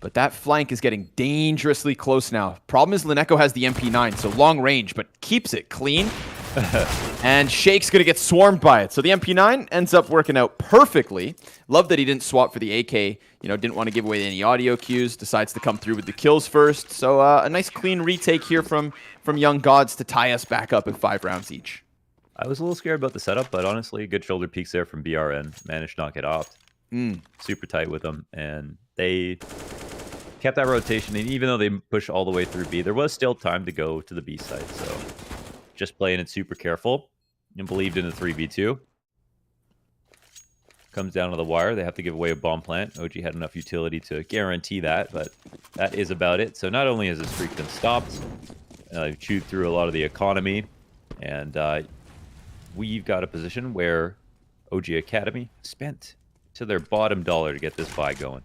But that flank is getting dangerously close now. Problem is Leneko has the MP9, so long range, but keeps it clean. And Shake's going to get swarmed by it. So the MP9 ends up working out perfectly. Love that he didn't swap for the AK. You know, didn't want to give away any audio cues. Decides to come through with the kills first. So a nice clean retake here from Young Gods to tie us back up at 5 rounds each. I was a little scared about the setup, but honestly, good shoulder peeks there from BRN. Managed to not get offed. Super tight with them. And they kept that rotation. And even though they pushed all the way through B, there was still time to go to the B side. So just playing it super careful and believed in the 3v2. comes down to the wire. They have to give away a bomb plant. OG had enough utility to guarantee that, but that is about it. So not only has this streak been stopped, they've chewed through a lot of the economy, and we've got a position where OG Academy spent to their bottom dollar to get this buy going.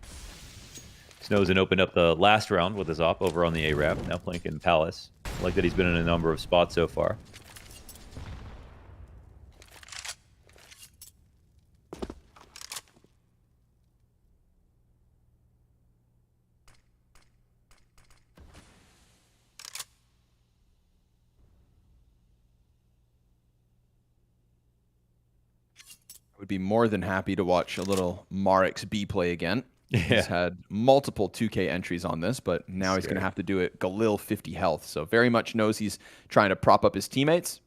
Snowzen opened up the last round with his op over on the A ramp, now playing in Palace. I like that he's been in a number of spots so far. Would be more than happy to watch a little Marix B play again. Yeah. He's had multiple 2K entries on this, but now he's going to have to do it Galil 50 health. So very much knows he's trying to prop up his teammates.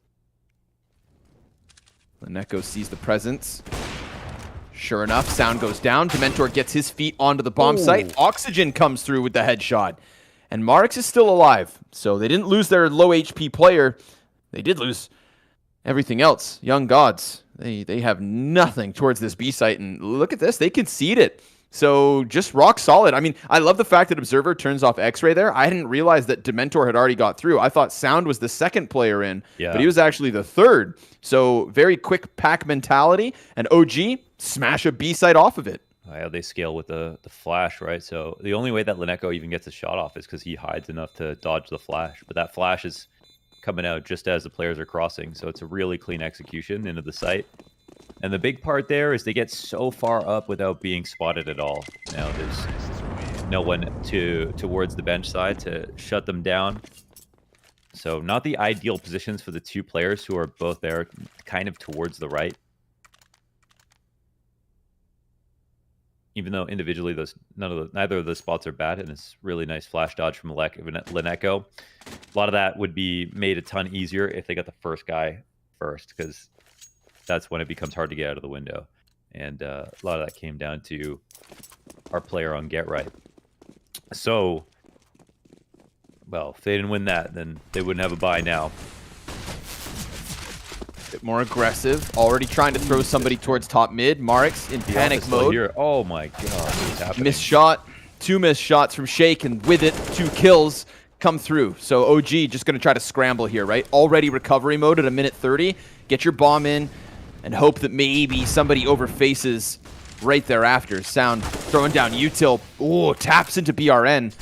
Leneko sees the presence. Sure enough, sound goes down. Dementor gets his feet onto the bomb site. Oxygen comes through with the headshot. And Marix is still alive. So they didn't lose their low HP player. They did lose everything else. Young Gods. They have nothing towards this B site, and look at this. They concede it. So just rock solid. I mean, I love the fact that Observer turns off X-Ray there. I didn't realize that Dementor had already got through. I thought Sound was the second player in, but he was actually the third. So very quick pack mentality, and OG smash a B site off of it. How they scale with the flash, right? So the only way that Leneko even gets a shot off is because he hides enough to dodge the flash. But that flash is coming out just as the players are crossing, so it's a really clean execution into the site. And the big part there is they get so far up without being spotted at all. Now there's no one towards the bench side to shut them down. So not the ideal positions for the two players who are both there kind of towards the right. Even though individually neither of those spots are bad, and it's really nice flash dodge from Leneko. A lot of that would be made a ton easier if they got the first guy first, because that's when it becomes hard to get out of the window. And a lot of that came down to our player on Get Right. So, well, if they didn't win that, then they wouldn't have a bye now. Bit more aggressive, already trying to throw somebody towards top mid. Marix in panic mode. Here. Oh my god, what's happening? Missed shot, 2 missed shots from Shake, and with it, 2 kills come through. So OG just going to try to scramble here, right? Already recovery mode at 1:30. Get your bomb in and hope that maybe somebody overfaces right thereafter. Sound throwing down util. Oh, taps into BRN.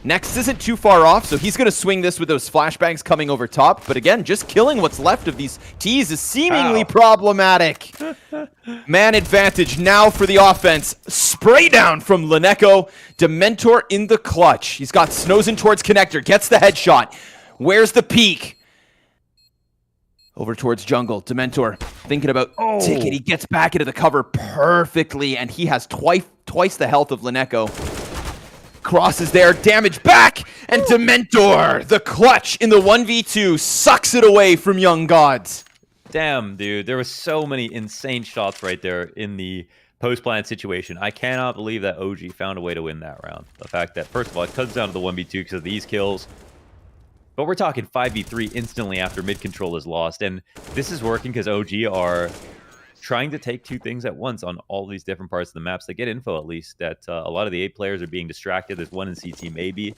Next isn't too far off, so he's going to swing this with those flashbangs coming over top. But again, just killing what's left of these T's is seemingly problematic. Man advantage now for the offense. Spray down from Leneko. Dementor in the clutch. He's got Snowzen towards connector. Gets the headshot. Where's the peak? Over towards jungle. Dementor thinking about ticket. He gets back into the cover perfectly, and he has twice the health of Leneko. Crosses there, damage back, and Dementor, the clutch in the 1v2, sucks it away from Young Gods. Damn, dude, there were so many insane shots right there in the post-plant situation. I cannot believe that OG found a way to win that round. The fact that, first of all, it comes down to the 1v2 because of these kills, but we're talking 5v3 instantly after mid-control is lost, and this is working because OG are trying to take 2 things at once on all these different parts of the maps. They get info, at least, that a lot of the A players are being distracted. There's one in CT maybe.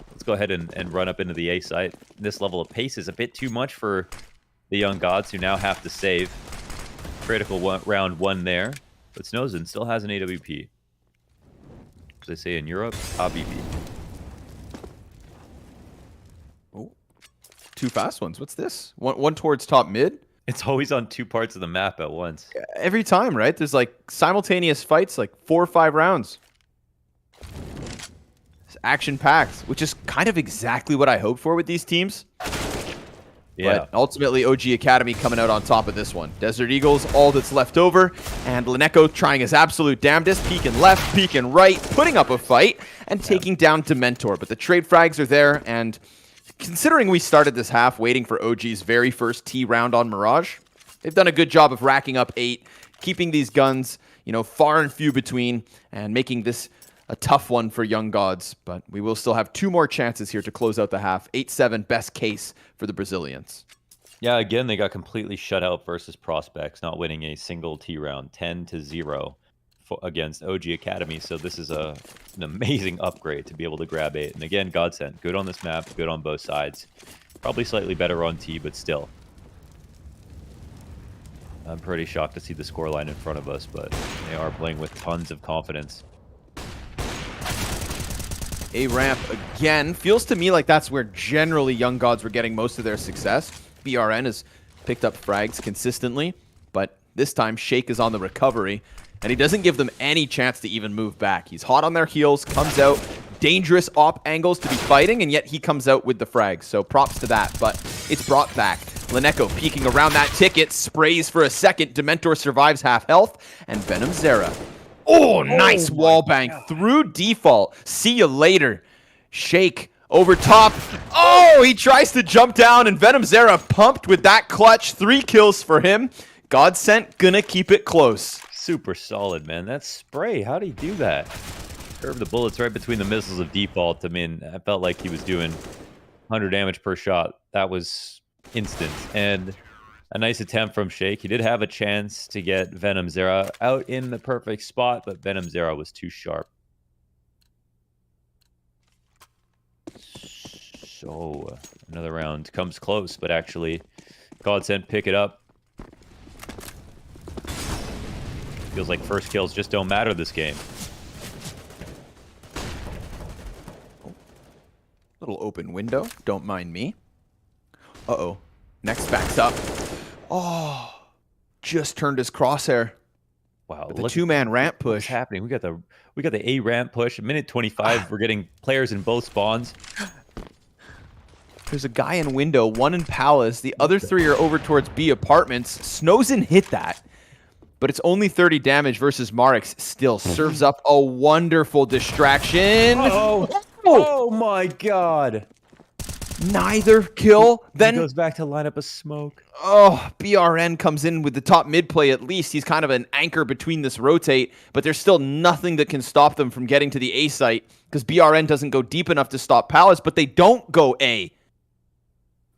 Let's go ahead and run up into the A site. This level of pace is a bit too much for the Young Gods, who now have to save. Critical round 1 there. But Snowzen still has an AWP. As they say in Europe, ABB. Oh, 2 fast ones. What's this? One towards top mid? It's always on 2 parts of the map at once. Every time, right? There's like simultaneous fights, like 4 or 5 rounds. It's action-packed, which is kind of exactly what I hoped for with these teams. Yeah. But ultimately, OG Academy coming out on top of this one. Desert Eagles, all that's left over. And Leneko trying his absolute damnedest, peeking left, peeking right, putting up a fight, and taking down Dementor. But the trade frags are there, and considering we started this half waiting for OG's very first T round on Mirage, they've done a good job of racking up 8, keeping these guns, far and few between, and making this a tough one for Young Gods. But we will still have 2 more chances here to close out the half. 8-7 best case for the Brazilians. Yeah, again, they got completely shut out versus Prospects, not winning a single T round, 10-0 against OG Academy. So this is an amazing upgrade to be able to grab 8. And again, Godsend, good on this map, good on both sides. Probably slightly better on T, but still. I'm pretty shocked to see the scoreline in front of us, but they are playing with tons of confidence. A ramp again. Feels to me like that's where generally Young Gods were getting most of their success. BRN has picked up frags consistently, but this time Shake is on the recovery, and he doesn't give them any chance to even move back. He's hot on their heels, comes out, dangerous op angles to be fighting, and yet he comes out with the frags. So props to that, but it's brought back. Leneko peeking around that ticket, sprays for a second. Dementor survives half health, and Venom Zera. Oh, nice wallbang through default. See you later. Shake over top. Oh, he tries to jump down, and Venom Zera pumped with that clutch. 3 kills for him. Godsent gonna keep it close. Super solid, man. That spray, how'd he do that? Curved the bullets right between the missiles of default. I mean, I felt like he was doing 100 damage per shot. That was instant. And a nice attempt from Shake. He did have a chance to get Venom Zera out in the perfect spot, but Venom Zera was too sharp. So, another round comes close, but actually, Godsend pick it up. Feels like first kills just don't matter this game. Little open window. Don't mind me. Uh-oh. Next backs up. Oh, just turned his crosshair. Wow, With the 2-man ramp push. What's happening? We got the A ramp push. Minute 25. We're getting players in both spawns. There's a guy in window, one in Palace. The other 3 are over towards B apartments. Snowzen hit that, but it's only 30 damage versus Marix. Still serves up a wonderful distraction. Oh my god. Neither kill. Then he goes back to line up a smoke. Oh, BRN comes in with the top mid play at least. He's kind of an anchor between this rotate, but there's still nothing that can stop them from getting to the A site because BRN doesn't go deep enough to stop Palace, but they don't go A.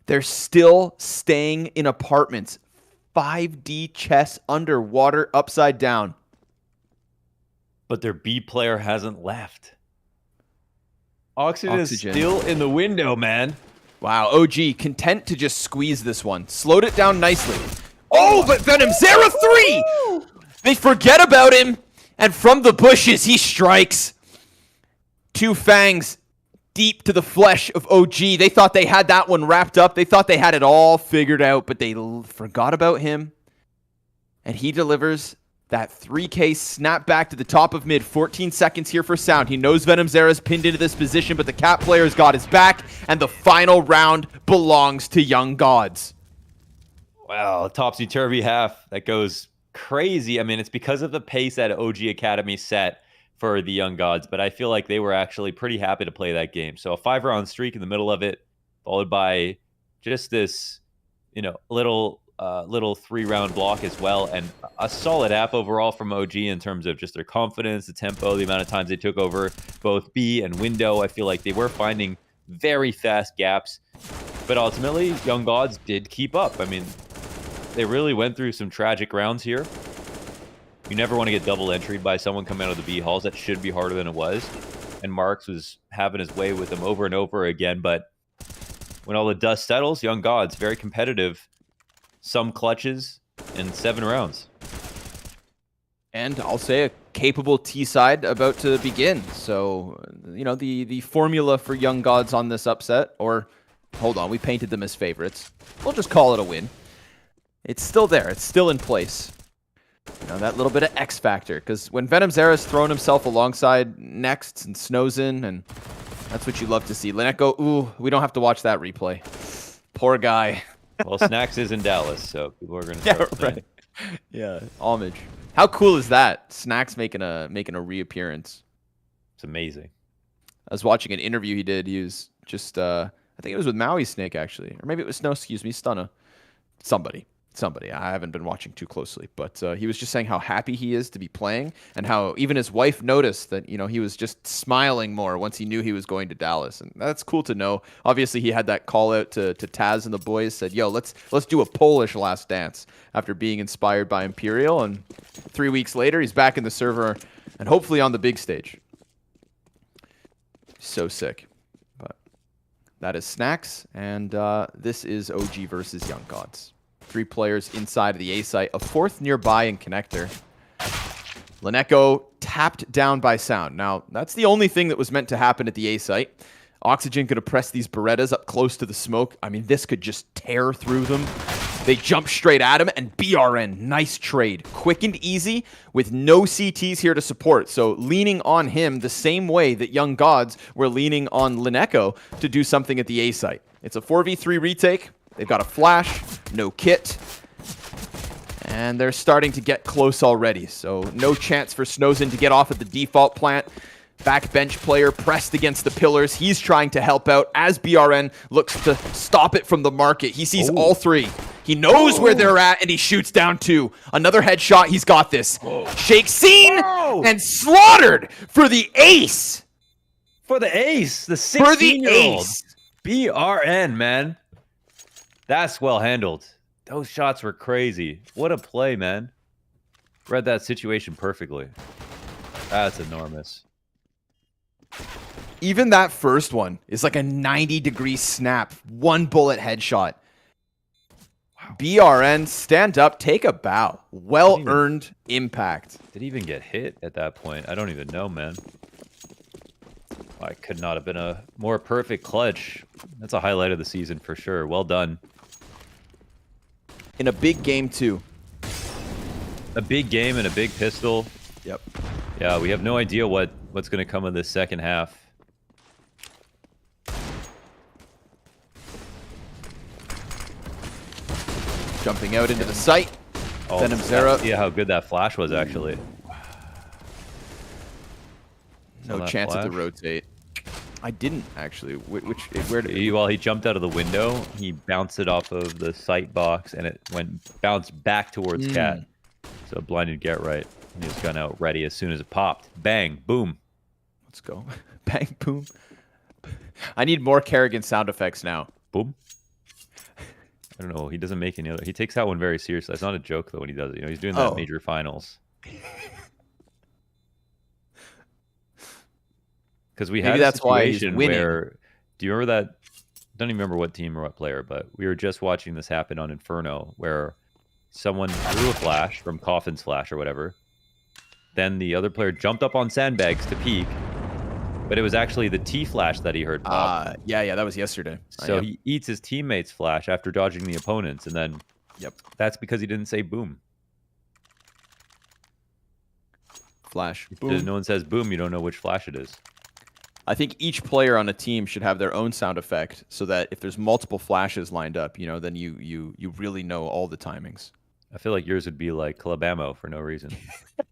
They're still staying in apartments. 5D chess underwater, upside down. But their B player hasn't left. Oxygen is still in the window, man. Wow, OG content to just squeeze this one. Slowed it down nicely. Oh, but Venom Zera 3! They forget about him, and from the bushes he strikes. 2 fangs deep to the flesh of OG. They thought they had that one wrapped up. They thought they had it all figured out, but they forgot about him. And he delivers that 3K snap back to the top of mid. 14 seconds here for Sound. He knows Venom Zera's pinned into this position, but the Cat player's got his back, and the final round belongs to Young Gods. Wow, topsy-turvy half. That goes crazy. I mean, it's because of the pace that OG Academy set for the Young Gods, but I feel like they were actually pretty happy to play that game. So a 5-round streak in the middle of it, followed by just this, little 3-round block as well, and a solid app overall from OG in terms of just their confidence, the tempo, the amount of times they took over both B and window. I feel like they were finding very fast gaps, but ultimately Young Gods did keep up. I mean, they really went through some tragic rounds here. You never want to get double entryed by someone coming out of the B halls. That should be harder than it was, and Marks was having his way with them over and over again. But when all the dust settles, Young Gods very competitive. Some clutches in 7 rounds. And I'll say a capable T-side about to begin. So, the formula for Young Gods on this upset, or hold on, we painted them as favorites. We'll just call it a win. It's still there. It's still in place. That little bit of X factor, because when Venom Zera's thrown himself alongside Next and Snowzen, and that's what you love to see. Leneko, ooh, we don't have to watch that replay. Poor guy. Well, Snacks is in Dallas, so people are going to start right. Yeah, homage. How cool is that? Snacks making a reappearance. It's amazing. I was watching an interview he did. He was just, I think it was with Maui Snake, actually. Or maybe it was, no, excuse me, Stunna. Somebody. somebody. I haven't been watching too closely, but he was just saying how happy he is to be playing and how even his wife noticed that, you know, he was just smiling more once he knew he was going to Dallas. And that's cool to know. Obviously, he had that call out to Taz and the boys, said, yo, let's do a Polish Last Dance after being inspired by Imperial. And 3 weeks later, he's back in the server and hopefully on the big stage. So sick. But that is Snacks, and this is OG versus Young Gods. 3 players inside of the A site, a 4th nearby in connector. Leneko tapped down by Sound. Now, that's the only thing that was meant to happen at the A site. Oxygen could have pressed these Berettas up close to the smoke. I mean, this could just tear through them. They jump straight at him, and BRN, nice trade. Quick and easy with no CTs here to support. So leaning on him the same way that Young Gods were leaning on Leneko to do something at the A site. It's a 4v3 retake. They've got a flash, no kit, and they're starting to get close already. So no chance for Snowzen to get off at the default plant. Backbench player pressed against the pillars. He's trying to help out as BRN looks to stop it from the market. He sees all 3. He knows where they're at, and he shoots down 2. Another headshot. He's got this. Shake scene and slaughtered for the ace. For the ace, the 16-year-old. BRN, man. That's well handled. Those shots were crazy. What a play, man. Read that situation perfectly. That's enormous. Even that first one is like a 90-degree snap. 1 bullet headshot. Wow. BRN, stand up, take a bow. Well-earned impact. Did he even get hit at that point? I don't even know, man. I could not have been a more perfect clutch. That's a highlight of the season for sure. Well done. In a big game, too. A big game and a big pistol. Yep. Yeah, we have no idea what's going to come of this second half. Jumping out into the site. Oh, Venom Zera. Yeah, how good that flash was, actually. No chance to rotate. I didn't actually. Where did he? While he jumped out of the window, he bounced it off of the sight box, and it bounced back towards Cat. So blinded get right. And he was gun out ready as soon as it popped. Bang, boom. Let's go. Bang, boom. I need more Kerrigan sound effects now. Boom. I don't know. He doesn't make any other. He takes that one very seriously. It's not a joke though when he does it. You know, he's doing that at major finals. Because we had a situation where, do you remember that? I don't even remember what team or what player, but we were just watching this happen on Inferno where someone threw a flash from Coffin's flash or whatever. Then the other player jumped up on sandbags to peek, but it was actually the T flash that he heard pop. Yeah, that was yesterday. So he eats his teammate's flash after dodging the opponent's, and then that's because he didn't say boom. Flash. If no one says boom, you don't know which flash it is. I think each player on a team should have their own sound effect so that if there's multiple flashes lined up, you know, then you really know all the timings. I feel like yours would be like Clubamo for no reason.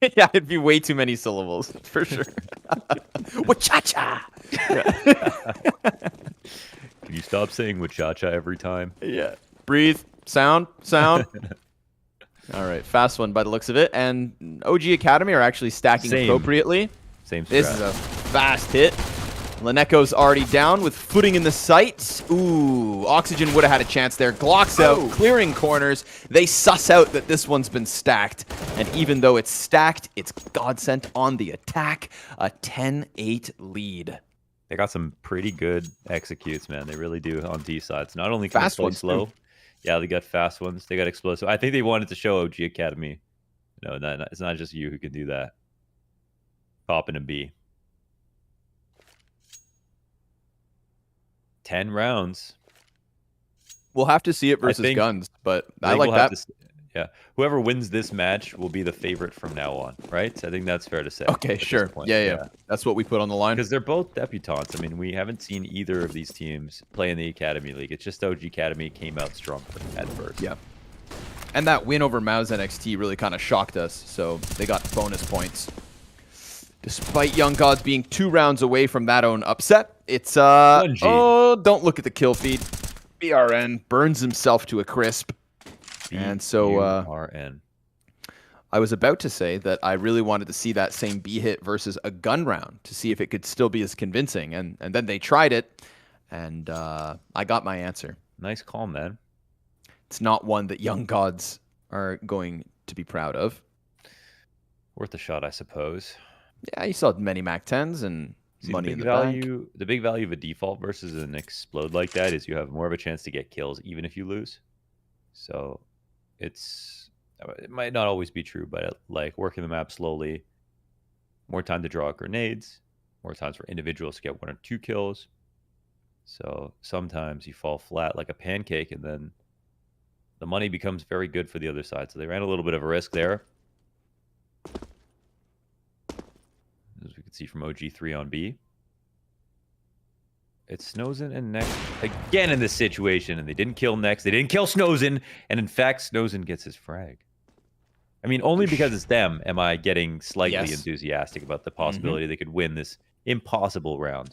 Yeah, it'd be way too many syllables, for sure. Wachacha! Can you stop saying wachacha every time? Yeah. Breathe. Sound. All right, fast one by the looks of it. And OG Academy are actually stacking appropriately. Same strat. This is a fast hit. Leneko's already down with footing in the sights. Ooh, Oxygen would have had a chance there. Glock's out, clearing corners. They suss out that this one's been stacked. And even though it's stacked, it's Godsent on the attack. A 10-8 lead. They got some pretty good executes, man. They really do on D sides. Not only can they play slow. Yeah, they got fast ones. They got explosive. I think they wanted to show OG Academy. No, it's not just you who can do that. Popping a B. 10 rounds. We'll have to see it versus guns, but I like that. Yeah. Whoever wins this match will be the favorite from now on, right? I think that's fair to say. Okay, sure. Yeah. That's what we put on the line. Because they're both debutantes. I mean, we haven't seen either of these teams play in the Academy League. It's just OG Academy came out strong at first. Yeah. And that win over MOUZ NXT really kind of shocked us, so they got bonus points. Despite Young Gods being 2 rounds away from that own upset, it's don't look at the kill feed. BRN burns himself to a crisp. And so FURN. I was about to say that I really wanted to see that same B hit versus a gun round to see if it could still be as convincing. And then they tried it, and I got my answer. Nice call, man. It's not one that young gods are going to be proud of. Worth a shot, I suppose. Yeah, you saw many Mac 10s and money in the bank. The big value of a default versus an explode like that is you have more of a chance to get kills even if you lose. So it might not always be true, but like working the map slowly, more time to draw grenades, more times for individuals to get 1 or 2 kills. So sometimes you fall flat like a pancake, and then the money becomes very good for the other side. So they ran a little bit of a risk there. As we can see from OG3 on B. It's Snozen and Next again in this situation, and they didn't kill Next. They didn't kill Snozen, and in fact, Snozen gets his frag. I mean, only because it's them am I getting slightly enthusiastic about the possibility they could win this impossible round.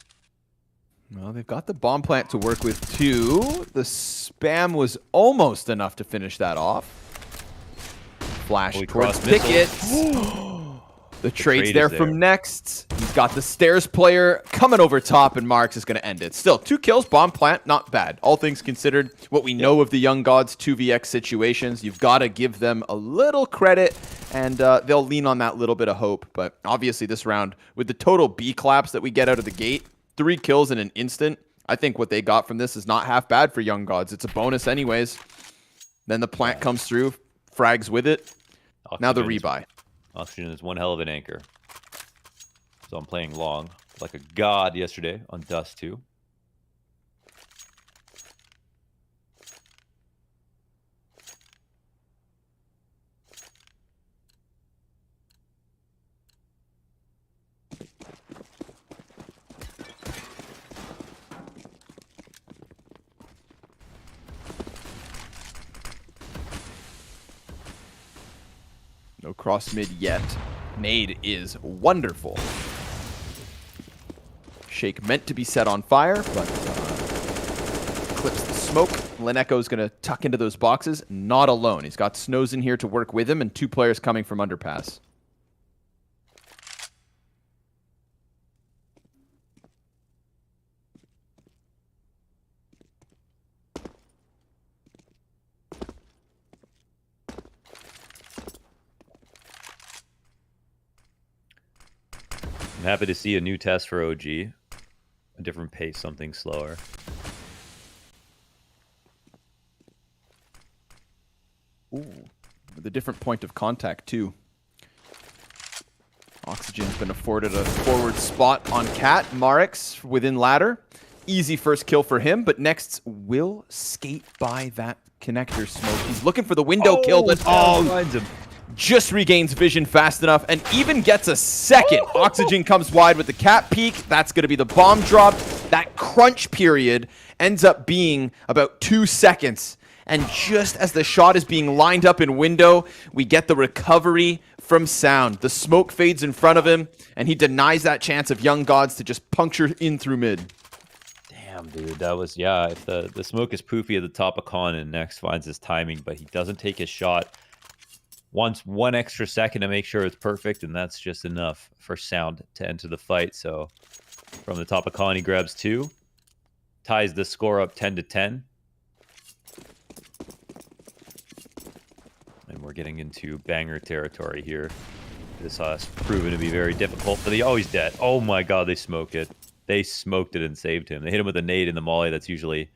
Well, they've got the bomb plant to work with too. The spam was almost enough to finish that off. Flash towards Pickett. The trade's there from Next. He's got the stairs player coming over top, and Marks is going to end it. Still, 2 kills, bomb plant, not bad. All things considered, what we know of the young gods 2vx situations, you've got to give them a little credit, and they'll lean on that little bit of hope. But obviously this round, with the total B claps that we get out of the gate, 3 kills in an instant, I think what they got from this is not half bad for young gods. It's a bonus anyways. Then the plant comes through, frags with it. Now the rebuy. Oxygen is one hell of an anchor. So I'm playing long like a god yesterday on Dust 2. No cross mid yet. Nade is wonderful. Shake meant to be set on fire, but clips the smoke. Leneco's going to tuck into those boxes. Not alone. He's got Snows in here to work with him, and 2 players coming from underpass. I'm happy to see a new test for OG. A different pace, something slower. Ooh, with a different point of contact, too. Oxygen's been afforded a forward spot on Cat. Marix within ladder. Easy first kill for him, but Next will skate by that connector smoke. He's looking for the window kill, but finds him. Just regains vision fast enough and even gets a second. Oxygen comes wide with the Cat peek. That's going to be the bomb drop. That crunch period ends up being about 2 seconds. And just as the shot is being lined up in window, we get the recovery from Sound. The smoke fades in front of him, and he denies that chance of young gods to just puncture in through mid. Damn, dude, that was, yeah, if the smoke is poofy at the top of Con and Next finds his timing, but he doesn't take his shot. Wants 1 extra second to make sure it's perfect, and that's just enough for Sound to enter the fight. So from the top of Con, he grabs 2, ties the score up 10-10. And we're getting into banger territory here. This has proven to be very difficult for the... Oh, he's dead. Oh my god, they smoked it. They smoked it and saved him. They hit him with a nade in the molly. That's usually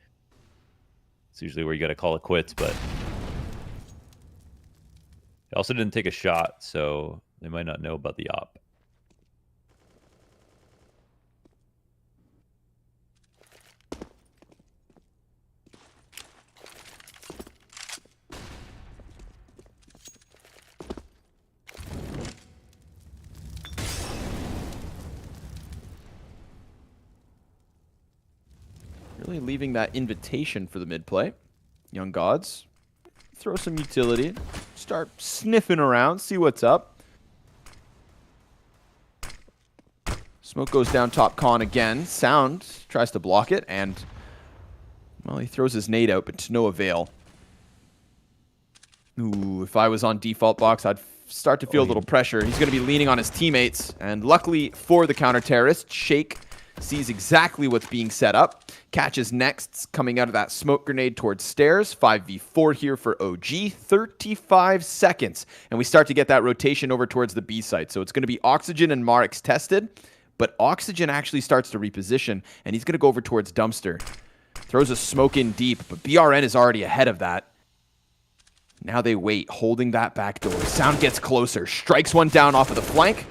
where you got to call it quits, but he also didn't take a shot, so they might not know about the op. Really leaving that invitation for the mid play. Young gods, throw some utility, start sniffing around, see what's up. Smoke goes down top Con again. Sound tries to block it, and well, he throws his nade out, but to no avail. Ooh, if I was on default box, I'd start to feel a little pressure. He's going to be leaning on his teammates. And luckily for the counter-terrorist, Shake sees exactly what's being set up. Catches Next coming out of that smoke grenade towards stairs. 5v4 here for OG. 35 seconds. And we start to get that rotation over towards the B site. So it's going to be Oxygen and Marix tested. But Oxygen actually starts to reposition. And he's going to go over towards Dumpster. Throws a smoke in deep. But BRN is already ahead of that. Now they wait, holding that back door. Sound gets closer. Strikes one down off of the flank.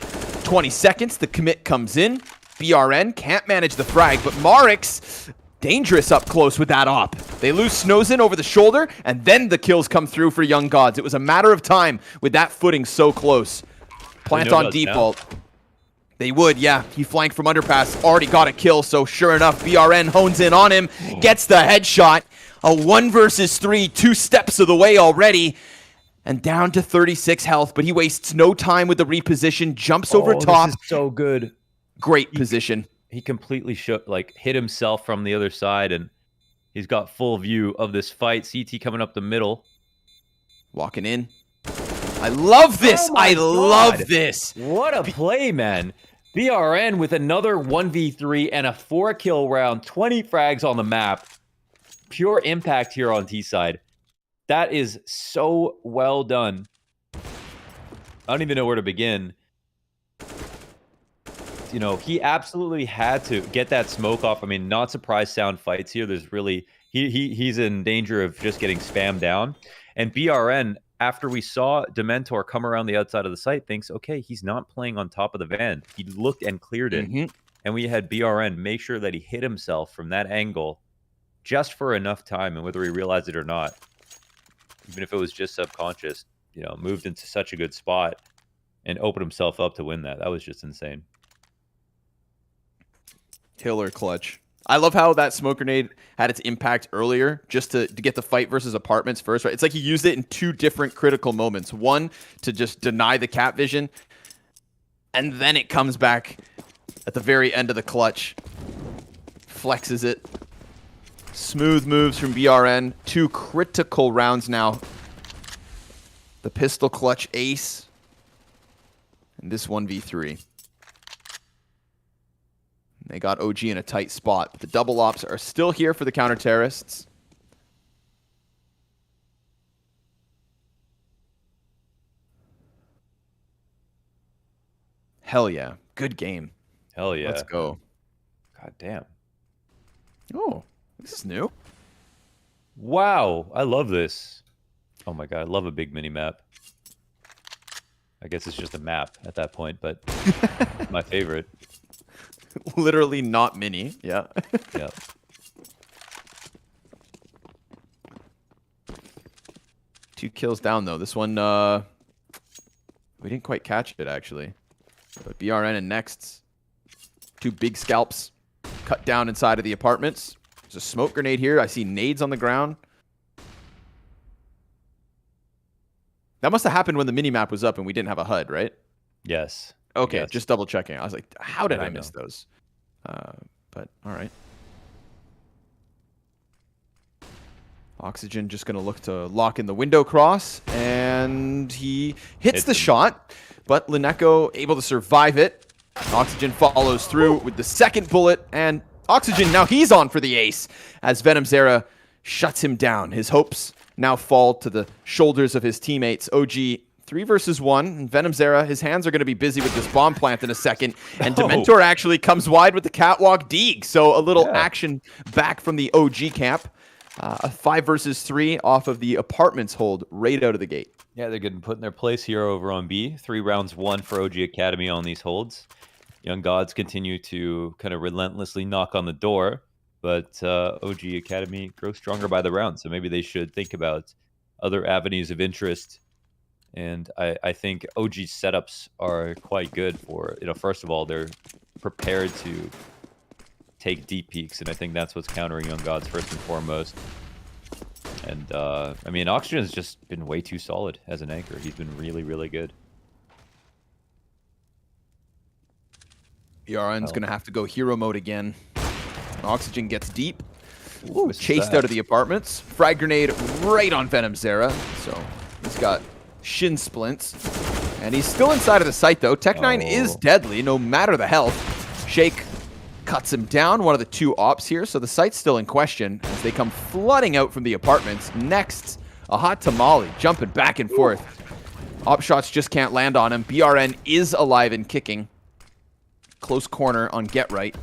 20 seconds. The commit comes in. BRN can't manage the frag, but Marix, dangerous up close with that op. They lose Snowzen over the shoulder, and then the kills come through for Young Gods. It was a matter of time with that footing so close. Plant on default. Now. They would, yeah. He flanked from underpass, already got a kill, so sure enough, BRN hones in on him, gets the headshot. A 1 versus 3, 2 steps of the way already. And down to 36 health, but he wastes no time with the reposition, jumps over top. This is so good. Great position. He completely hit himself from the other side, and he's got full view of this fight. CT coming up the middle. Walking in. I love this. Oh I love this. What a play, man. BRN with another 1v3 and a 4-kill round. 20 frags on the map. Pure impact here on T-side. That is so well done. I don't even know where to begin. You know, he absolutely had to get that smoke off. I mean, not surprised Sound fights here. There's really... He's in danger of just getting spammed down. And BRN, after we saw Dementor come around the outside of the site, thinks, okay, he's not playing on top of the van. He looked and cleared it. And we had BRN make sure that he hit himself from that angle just for enough time, and whether he realized it or not, even if it was just subconscious, you know, moved into such a good spot and opened himself up to win that. That was just insane. Killer clutch. I love how that smoke grenade had its impact earlier, just to get the fight versus apartments first, right? It's like he used it in 2 different critical moments. One, to just deny the cat vision, and then it comes back at the very end of the clutch. Flexes it. Smooth moves from BRN. 2 critical rounds now. The pistol clutch ace. And this 1v3. They got OG in a tight spot. But the double ops are still here for the counter-terrorists. Hell yeah. Good game. Hell yeah. Let's go. God damn. Oh. This is new. Wow, I love this. Oh my god, I love a big mini map. I guess it's just a map at that point, but my favorite. Literally not mini, yeah. Yeah. Two kills down though. This one, we didn't quite catch it actually. But BRN and Next, 2 big scalps cut down inside of the apartments. There's a smoke grenade here. I see nades on the ground. That must have happened when the minimap was up and we didn't have a HUD, right? Yes. Okay, yes. Just double checking. I was like, how did I miss know. those? But all right. Oxygen just going to look to lock in the window cross, and he hits the shot, but Lineko able to survive it. Oxygen follows through with the second bullet, and Oxygen, now he's on for the ace as Venom Zera shuts him down. His hopes now fall to the shoulders of his teammates. OG 3 versus 1. And Venom Zera, his hands are going to be busy with this bomb plant in a second. And Dementor actually comes wide with the catwalk Deeg. So a little action back from the OG camp. A 5 versus 3 off of the apartments hold right out of the gate. Yeah, they're getting put in their place here over on B. 3 rounds won for OG Academy on these holds. Young Gods continue to kind of relentlessly knock on the door, but OG Academy grows stronger by the round. So maybe they should think about other avenues of interest. And I think OG's setups are quite good for, you know, first of all, they're prepared to take deep peeks. And I think that's what's countering Young Gods first and foremost. And I mean, Oxygen's just been way too solid as an anchor. He's been really, really good. BRN's going to have to go hero mode again. Oxygen gets deep. Ooh, chased out of the apartments. Frag grenade right on Venom Zera. So He's got shin splints. And he's still inside of the site, though. Tech9 is deadly, no matter the health. Shake cuts him down, one of the two ops here, so the site's still in question as they come flooding out from the apartments. Next, a hot tamale, jumping back and forth. Op shots just can't land on him. BRN is alive and kicking. Close corner on Get Right.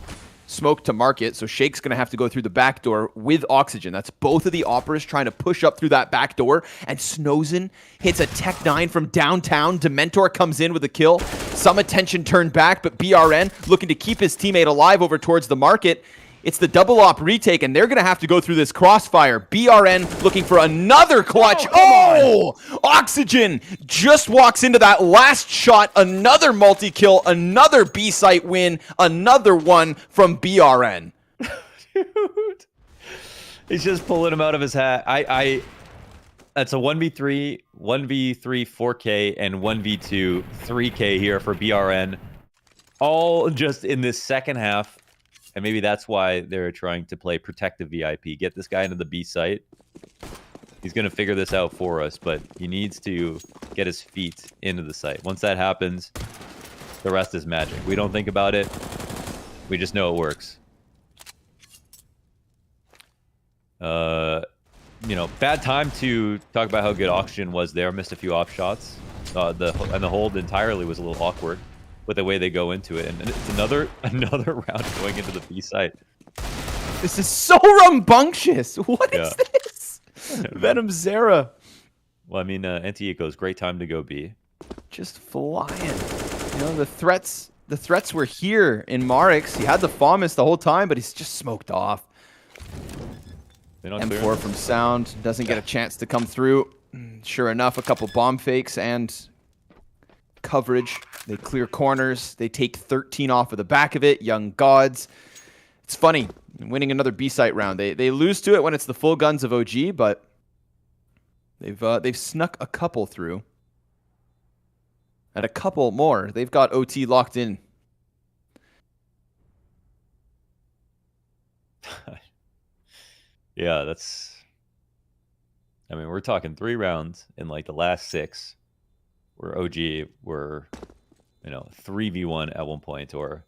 Smoke to market, so Shake's going to have to go through the back door with Oxygen. That's both of the Operas trying to push up through that back door, and Snowzen hits a Tech9 from downtown. Dementor comes in with a kill. Some attention turned back, but BRN looking to keep his teammate alive over towards the market. It's the double op retake, and they're going to have to go through this crossfire. BRN looking for another clutch. Oh! Oxygen just walks into that last shot. Another multi-kill, another B-site win, another one from BRN. Dude. He's just pulling him out of his hat. That's a 1v3, 1v3 4K, and 1v2 3K here for BRN. All just in this second half. And maybe that's why they're trying to play protective VIP. Get this guy into the B site. He's going to figure this out for us, but he needs to get his feet into the site. Once that happens, the rest is magic. We don't think about it. We just know it works. You know, bad time to talk about how good Oxygen was there. Missed a few off shots. And the hold entirely was a little awkward with the way they go into it, and it's another round going into the B site. This is so rambunctious. What is this? Venom Zera. Well, I mean, Anti-Eco's great time to go B. Just flying. You know, the threats were here in Marix. He had the FAMAS the whole time, but he's just smoked off. M4 from Sound doesn't get a chance to come through. Sure enough, a couple bomb fakes and coverage. They clear corners. They take 13 off of the back of it. Young Gods. It's funny, winning another B-site round. They lose to it when it's the full guns of OG, but they've snuck a couple through. And a couple more. They've got OT locked in. Yeah, that's... I mean, we're talking 3 rounds in like the last 6. Where OG were, you know, 3v1 at one point, or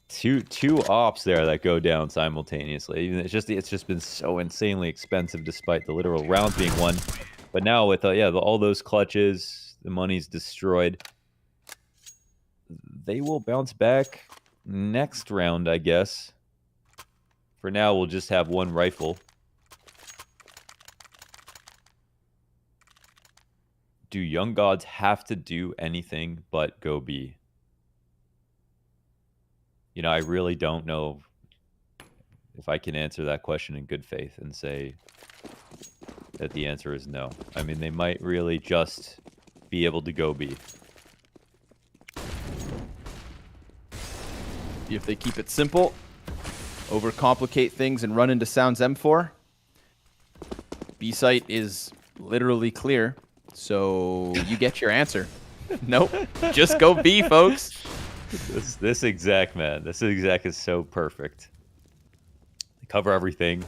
two ops there that go down simultaneously. It's just been so insanely expensive despite the literal rounds being won. But now with all those clutches, the money's destroyed. They will bounce back next round, I guess. For now, we'll just have one rifle. Do Young Gods have to do anything but go B? You know, I really don't know if I can answer that question in good faith and say that the answer is no. I mean, they might really just be able to go B. If they keep it simple, overcomplicate things, and run into Sound's M4, B site is literally clear. So you get your answer. Nope. Just go B, folks. This exact, man. This exact is so perfect. They cover everything.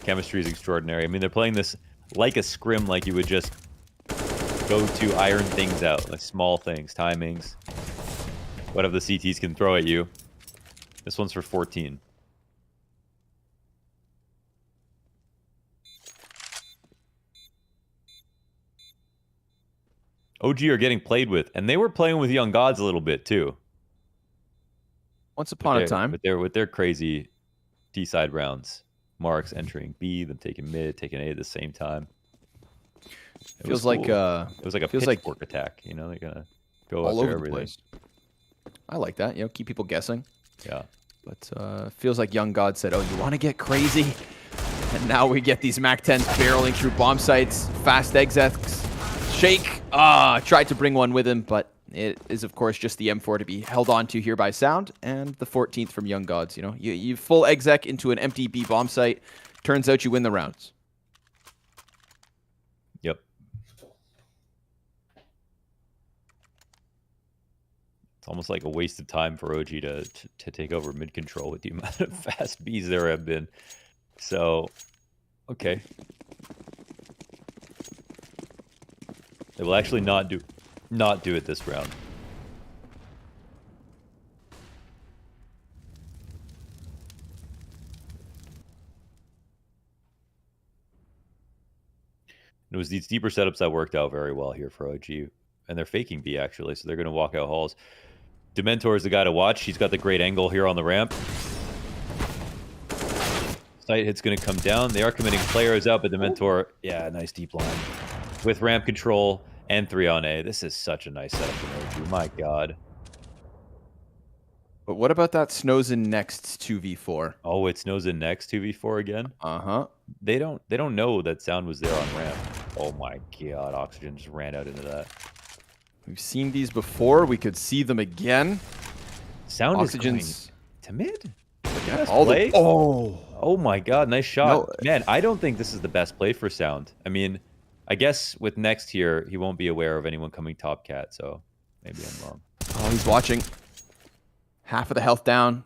Chemistry is extraordinary. I mean, they're playing this like a scrim, like you would just go to iron things out, like small things, timings, whatever the CTs can throw at you. This one's for 14. OG are getting played with, and they were playing with Young Gods a little bit too. Once upon a time, with their crazy D side rounds, Marks entering B, them taking mid, taking A at the same time. It feels cool. like it was like a pitchfork attack. You know, they're gonna go all over everything. the place. I like that. You know, keep people guessing. Yeah. But feels like Young God said, "Oh, you want to get crazy?" And now we get these MAC-10s barreling through bomb sites, fast execs. Shake tried to bring one with him, but it is, of course, just the M4 to be held on to here by Sound, and the 14th from Young Gods. You know, you full exec into an empty B bomb site. Turns out you win the rounds. Yep. It's almost like a waste of time for OG to take over mid control with the amount of fast Bs there have been. So, okay. They will actually not do it this round. It was these deeper setups that worked out very well here for OG. And they're faking B, actually, so they're going to walk out halls. Dementor is the guy to watch. He's got the great angle here on the ramp. Sight hit's going to come down. They are committing players out, but Dementor, yeah, nice deep line. With ramp control and 3 on A. This is such a nice setup from OG. My God. But what about that MOUZ NXT 2v4? Oh, it's MOUZ NXT 2v4 again? Uh-huh. They don't know that sound was there on ramp. Oh my God, Oxygen just ran out into that. We've seen these before. We could see them again. Sound Oxygen's is going to mid. Oh my God, nice shot. No, man, I don't think this is the best play for Sound. I mean, I guess with next here, he won't be aware of anyone coming top cat, so maybe I'm wrong. Oh, he's watching. Half of the health down.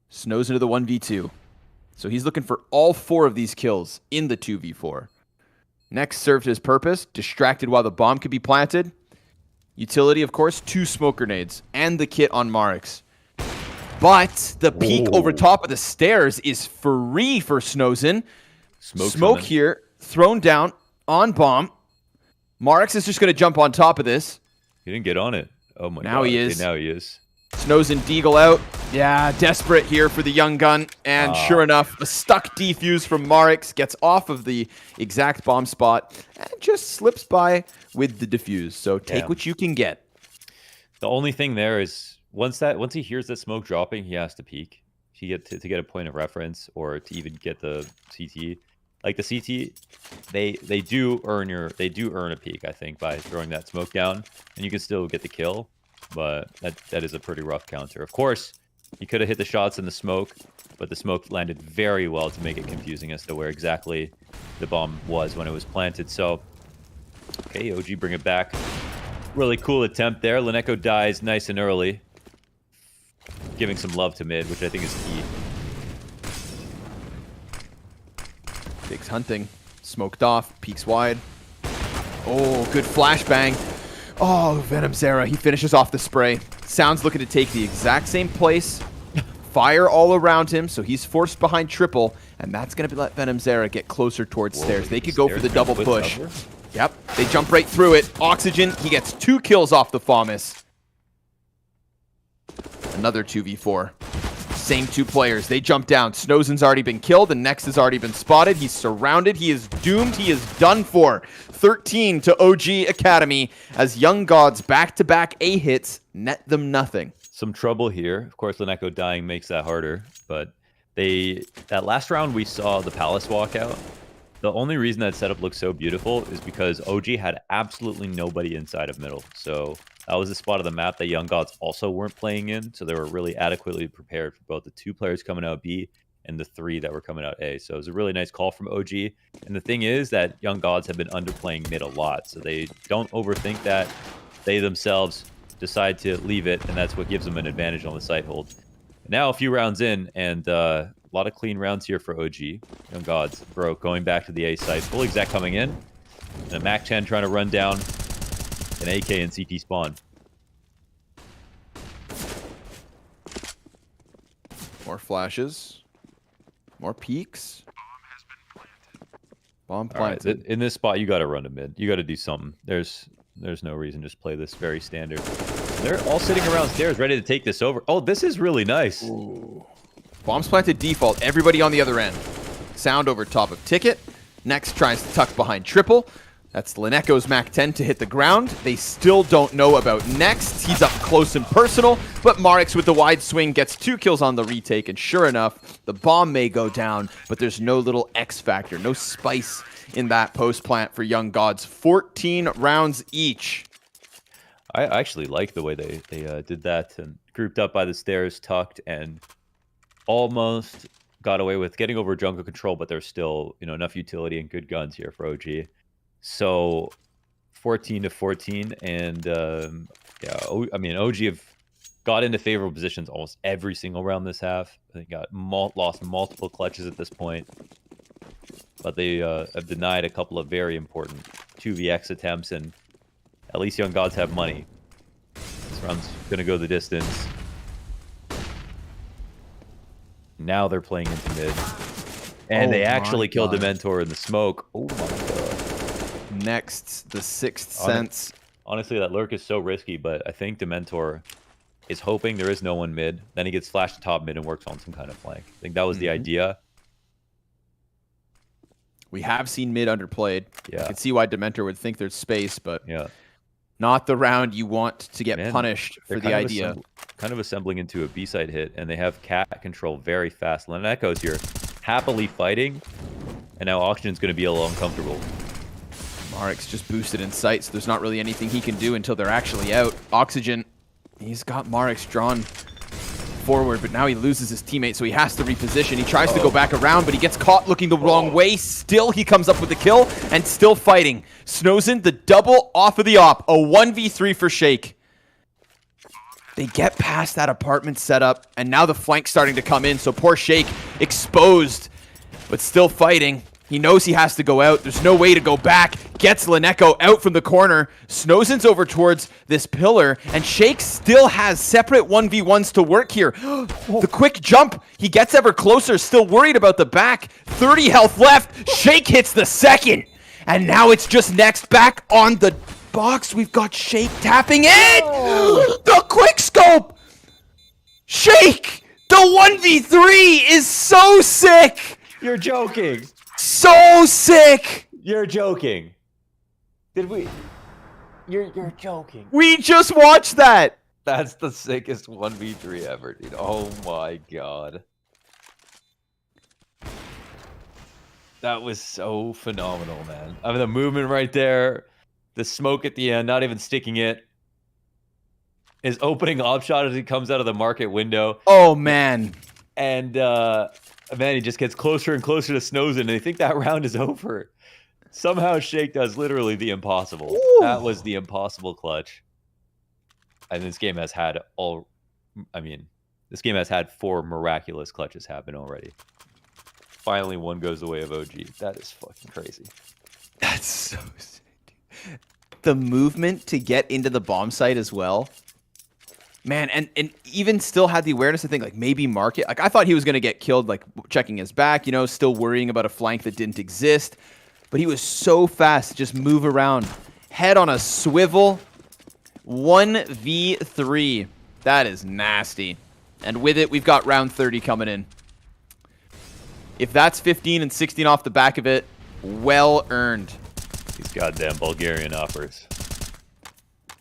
Snows into the 1v2. So he's looking for all 4 of these kills in the 2v4. Next served his purpose, distracted while the bomb could be planted. Utility, of course, 2 smoke grenades and the kit on Marix. But the peek over top of the stairs is free for Snowzen. Smoke here, thrown down on bomb. Marix is just going to jump on top of this. He didn't get on it. Oh my God. Now he is. Okay, now he is. Snowzen Deagle out. Yeah, desperate here for the young gun. And sure enough, a stuck defuse from Marix gets off of the exact bomb spot and just slips by with the defuse. So take what you can get. The only thing there is once he hears that smoke dropping, he has to peek. To get a point of reference or to even get the CT. Like the CT, they do earn a peek, I think, by throwing that smoke down, and you can still get the kill. But that is a pretty rough counter. Of course, he could have hit the shots in the smoke, but the smoke landed very well to make it confusing as to where exactly the bomb was when it was planted. So, okay, OG bring it back. Really cool attempt there. Leneko dies nice and early, giving some love to mid, which I think is key. Big's hunting. Smoked off. Peeks wide. Oh, good flashbang. Oh, Venom Zera, he finishes off the spray. Sound's looking to take the exact same place. Fire all around him, so he's forced behind triple, and that's going to let Venom Zera get closer towards stairs. They could go for the double push. Yep, they jump right through it. Oxygen, he gets 2 kills off the FAMAS. Another 2v4. Same 2 players. They jump down. Snowzen's already been killed. The next has already been spotted. He's surrounded. He is doomed. He is done for. 13 to OG Academy as Young Gods back-to-back A hits net them nothing. Some trouble here. Of course, Leneko dying makes that harder. But that last round we saw the Palace walkout. The only reason that setup looks so beautiful is because OG had absolutely nobody inside of middle. So that was the spot of the map that Young Gods also weren't playing in. So they were really adequately prepared for both the 2 players coming out B and the 3 that were coming out A. So it was a really nice call from OG. And the thing is that Young Gods have been underplaying mid a lot. So they don't overthink that. They themselves decide to leave it, and that's what gives them an advantage on the site hold. Now a few rounds in, and a lot of clean rounds here for OG. Young Gods broke, going back to the A site. Full exec coming in. And a Mac-10 trying to run down an AK and CT spawn. More flashes. More peeks. Bomb planted. Right, in this spot, you got to run to mid. You got to do something. There's no reason. Just play this very standard. They're all sitting around stairs ready to take this over. Oh, this is really nice. Ooh. Bombs planted default. Everybody on the other end. Sound over top of Ticket. Next tries to tuck behind triple. That's Leneko's Mac-10 to hit the ground. They still don't know about Next. He's up close and personal, but Marix with the wide swing gets 2 kills on the retake, and sure enough, the bomb may go down, but there's no little X factor, no spice in that post plant for Young Gods. 14 rounds each. I actually like the way they did that, and grouped up by the stairs, tucked, and almost got away with getting over jungle control, but there's still enough utility and good guns here for OG. So 14 to 14, and I mean OG have got into favorable positions almost every single round this half. They got lost multiple clutches at this point, but they have denied a couple of very important 2vx attempts, and At least Young Gods have money. This round's gonna go the distance. Now they're playing into mid. And they actually killed the Mentor in the smoke. Oh my god. Next, the Sixth Sense. Honestly, that lurk is so risky, but I think Dementor is hoping there is no one mid. Then he gets flashed to top mid and works on some kind of flank. I think that was the idea. We have seen mid underplayed. Yeah. I can see why Dementor would think there's space, but yeah, not the round you want to get punished for the idea. Kind of assembling into a B-side hit, and they have cat control very fast. Leneco's here happily fighting, and now Oxygen's going to be a little uncomfortable. Marik's just boosted in sight, so there's not really anything he can do until they're actually out. Oxygen, he's got Marik's drawn forward, but now he loses his teammate, so he has to reposition. He tries to go back around, but he gets caught looking the wrong way. Still, he comes up with the kill, and still fighting. Snozen, the double off of the op. A 1v3 for Shake. They get past that apartment setup, and now the flank's starting to come in, so poor Shake exposed, but still fighting. He knows he has to go out. There's no way to go back. Gets Leneco out from the corner. Snozen's over towards this pillar, and Shake still has separate 1v1s to work here. The quick jump. He gets ever closer, still worried about the back. 30 health left. Shake hits the second. And now it's just next back on the box. We've got Shake tapping in. The quick scope. Shake. The 1v3 is so sick. You're joking. So sick! You're joking. Did we? You're joking. We just watched that! That's the sickest 1v3 ever, dude. Oh my god. That was so phenomenal, man. I mean, the movement right there, the smoke at the end, not even sticking it. His opening op shot as he comes out of the market window. Oh, man. And, man, he just gets closer and closer to Snozen, and I think that round is over. Somehow Shake does literally the impossible. Ooh. That was the impossible clutch. And this game has had this game has had 4 miraculous clutches happen already. Finally, one goes the way of OG. That is fucking crazy. That's so sick. The movement to get into the bomb site as well. Man, and even still had the awareness to think, like, maybe market. Like, I thought he was going to get killed, like, checking his back, you know, still worrying about a flank that didn't exist. But he was so fast to just move around. Head on a swivel. 1v3. That is nasty. And with it, we've got round 30 coming in. If that's 15 and 16 off the back of it, well earned. These goddamn Bulgarian offers.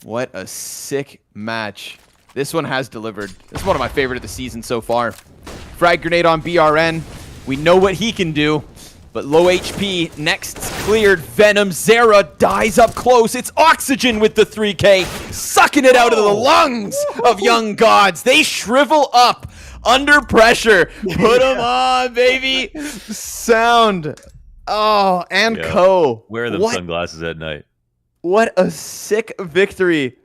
What a sick match. This one has delivered. This is one of my favorite of the season so far. Frag grenade on BRN. We know what he can do, but low HP. Next cleared. Venom. Zera dies up close. It's Oxygen with the 3K. Sucking it out of the lungs of Young Gods. They shrivel up under pressure. Put them on, baby. Sound. Oh, and Co. Wear them sunglasses at night. What a sick victory.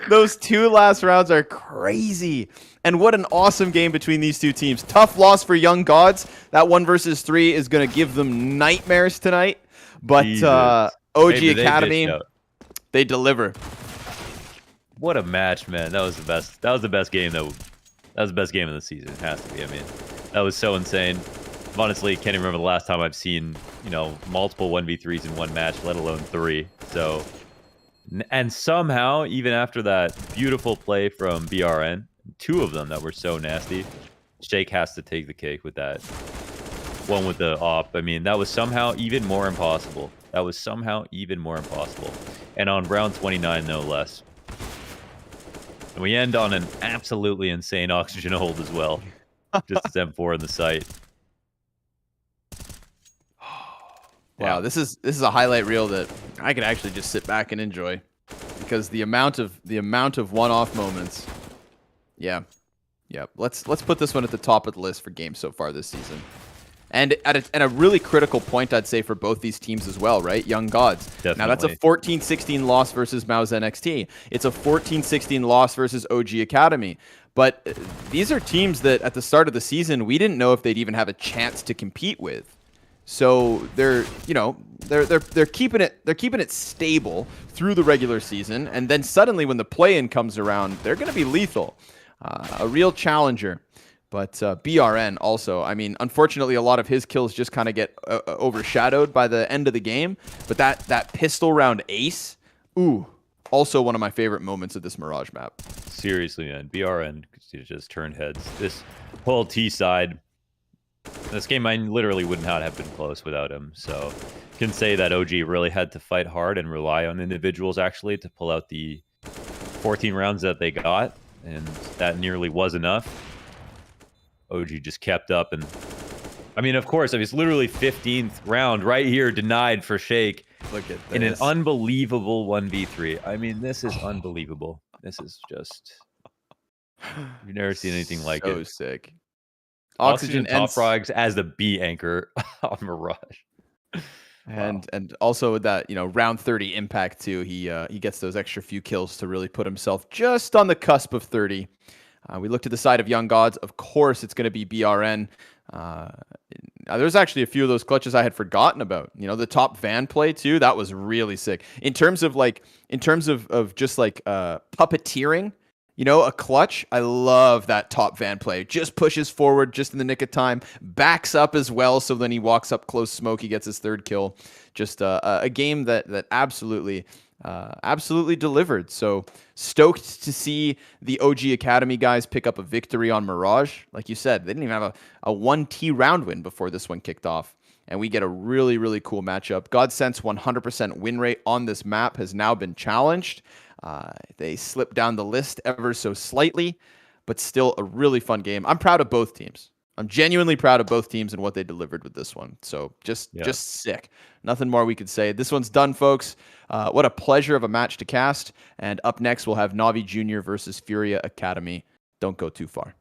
Those 2 last rounds are crazy. And what an awesome game between these two teams. Tough loss for Young Gods. That 1 versus 3 is going to give them nightmares tonight. But OG Academy, they deliver. What a match, man. That was the best. That was the best game. That was the best game of the season. It has to be. I mean, that was so insane. Honestly, can't even remember the last time I've seen, you know, multiple 1v3s in one match, let alone 3. So, and somehow, even after that beautiful play from BRN, 2 of them that were so nasty, Shake has to take the cake with that. One with the op. I mean, that was somehow even more impossible. That was somehow even more impossible. And on round 29, no less. And we end on an absolutely insane Oxygen hold as well. Just as M4 in the site. Wow, this is a highlight reel that I could actually just sit back and enjoy, because the amount of one-off moments. Yeah. Let's put this one at the top of the list for games so far this season, and at a really critical point, I'd say, for both these teams as well, right? Young Gods. Definitely. Now that's a 14-16 loss versus MOUZ NXT. It's a 14-16 loss versus OG Academy. But these are teams that at the start of the season we didn't know if they'd even have a chance to compete with. So they're keeping it stable through the regular season, and then suddenly when the play-in comes around, they're going to be lethal, a real challenger. But BRN also, I mean, unfortunately, a lot of his kills just kind of get overshadowed by the end of the game. But that pistol round ace, ooh, also one of my favorite moments of this Mirage map. Seriously, man, BRN just turned heads. This whole T side, this game I literally would not have been close without him. So can say that OG really had to fight hard and rely on individuals actually to pull out the 14 rounds that they got, and that nearly was enough. OG just kept up, and I mean, of course, it's literally 15th round right here denied for Shake. Look at this. In an unbelievable 1v3. I mean, this is unbelievable. This is just, you've never seen anything like it. So sick. Oxygen top frogs as the B anchor on Mirage. And also with that, round 30 impact too. He gets those extra few kills to really put himself just on the cusp of 30. We look to the side of Young Gods. Of course, it's going to be BRN. There's actually a few of those clutches I had forgotten about. The top van play too. That was really sick. In terms of just puppeteering, a clutch. I love that top van play. Just pushes forward just in the nick of time. Backs up as well. So then he walks up close smoke. He gets his third kill. Just a game that absolutely delivered. So stoked to see the OG Academy guys pick up a victory on Mirage. Like you said, they didn't even have a 1T round win before this one kicked off. And we get a really, really cool matchup. Godsense 100% win rate on this map has now been challenged. They slipped down the list ever so slightly, but still a really fun game. I'm proud of both teams. I'm genuinely proud of both teams and what they delivered with this one. So just sick. Nothing more we could say. This one's done, folks. What a pleasure of a match to cast. And up next, we'll have NAVI Junior versus FURIA Academy. Don't go too far.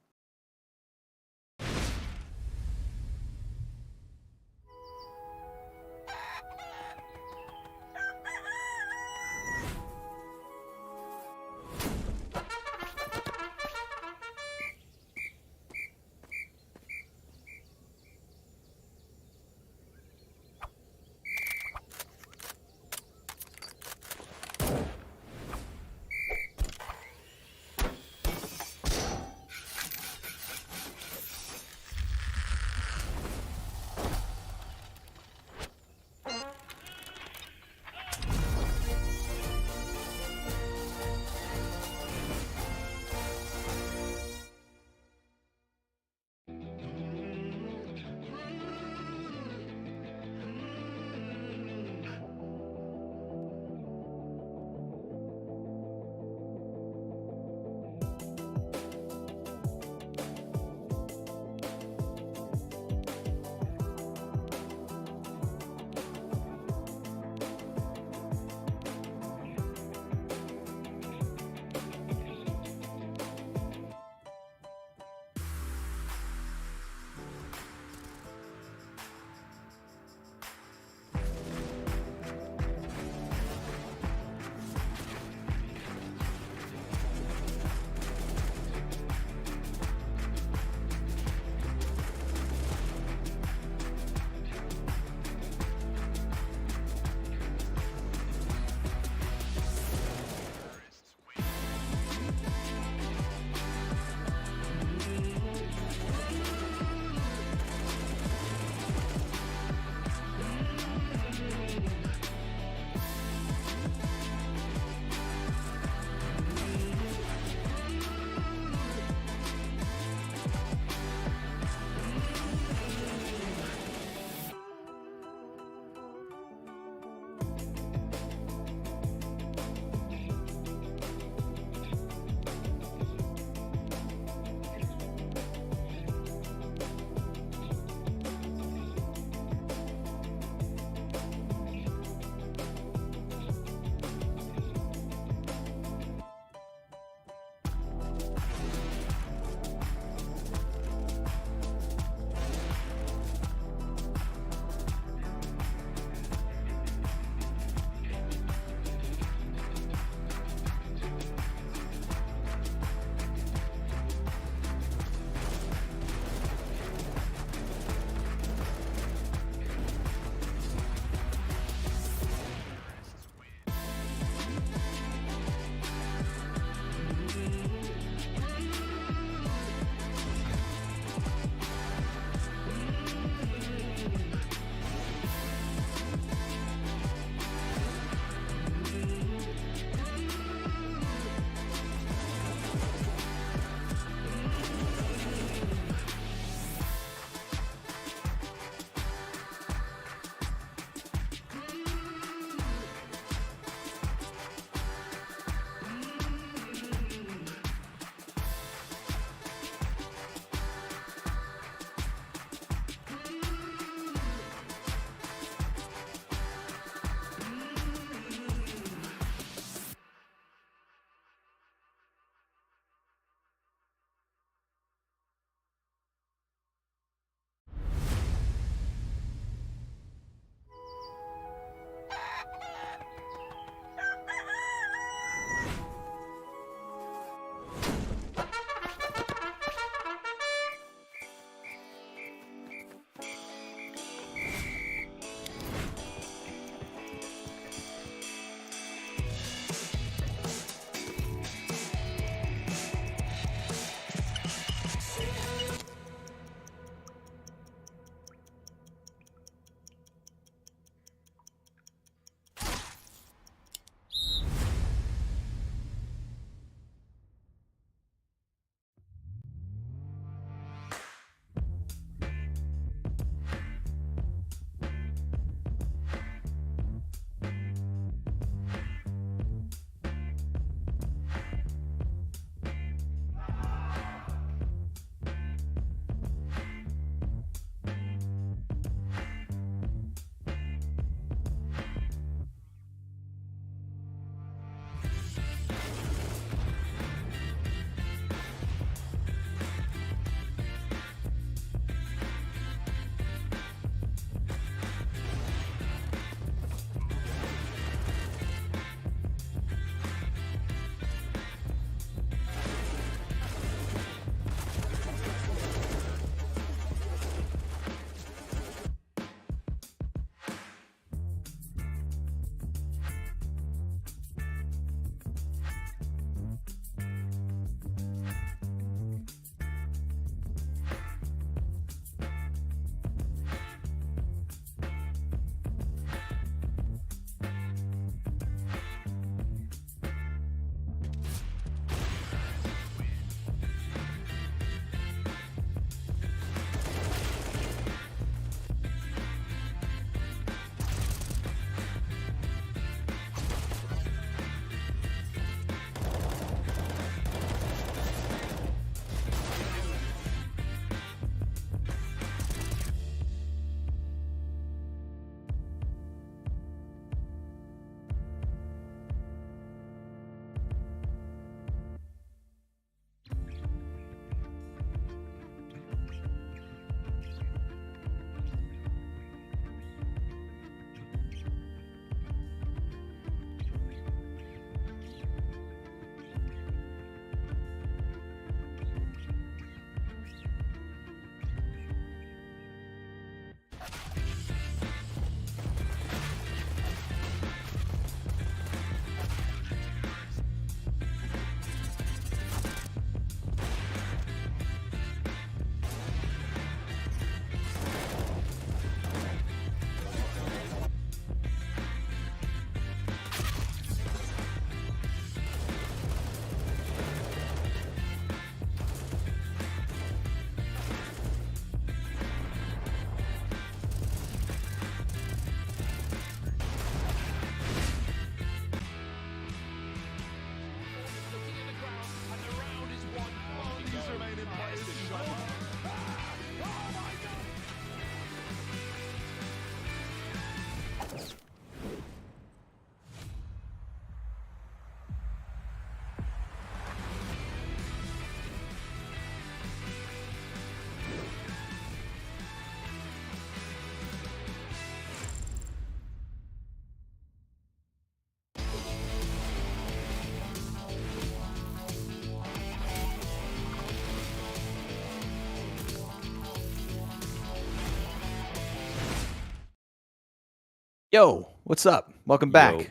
Yo, what's up? Welcome back. Yo.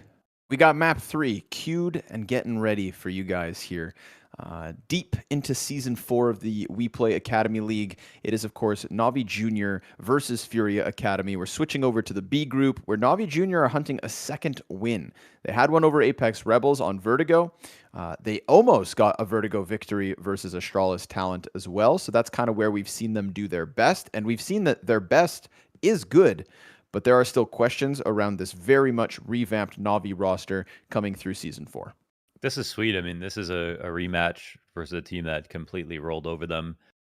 We got map 3 queued and getting ready for you guys here. Deep into season 4 of the WePlay Academy League. It is, of course, NAVI Junior versus FURIA Academy. We're switching over to the B group, where NAVI Junior are hunting a second win. They had one over Apex Rebels on Vertigo. They almost got a Vertigo victory versus Astralis Talent as well. So that's kind of where we've seen them do their best. And we've seen that their best is good. But there are still questions around this very much revamped Navi roster coming through Season 4. This is sweet. I mean, this is a rematch versus a team that completely rolled over them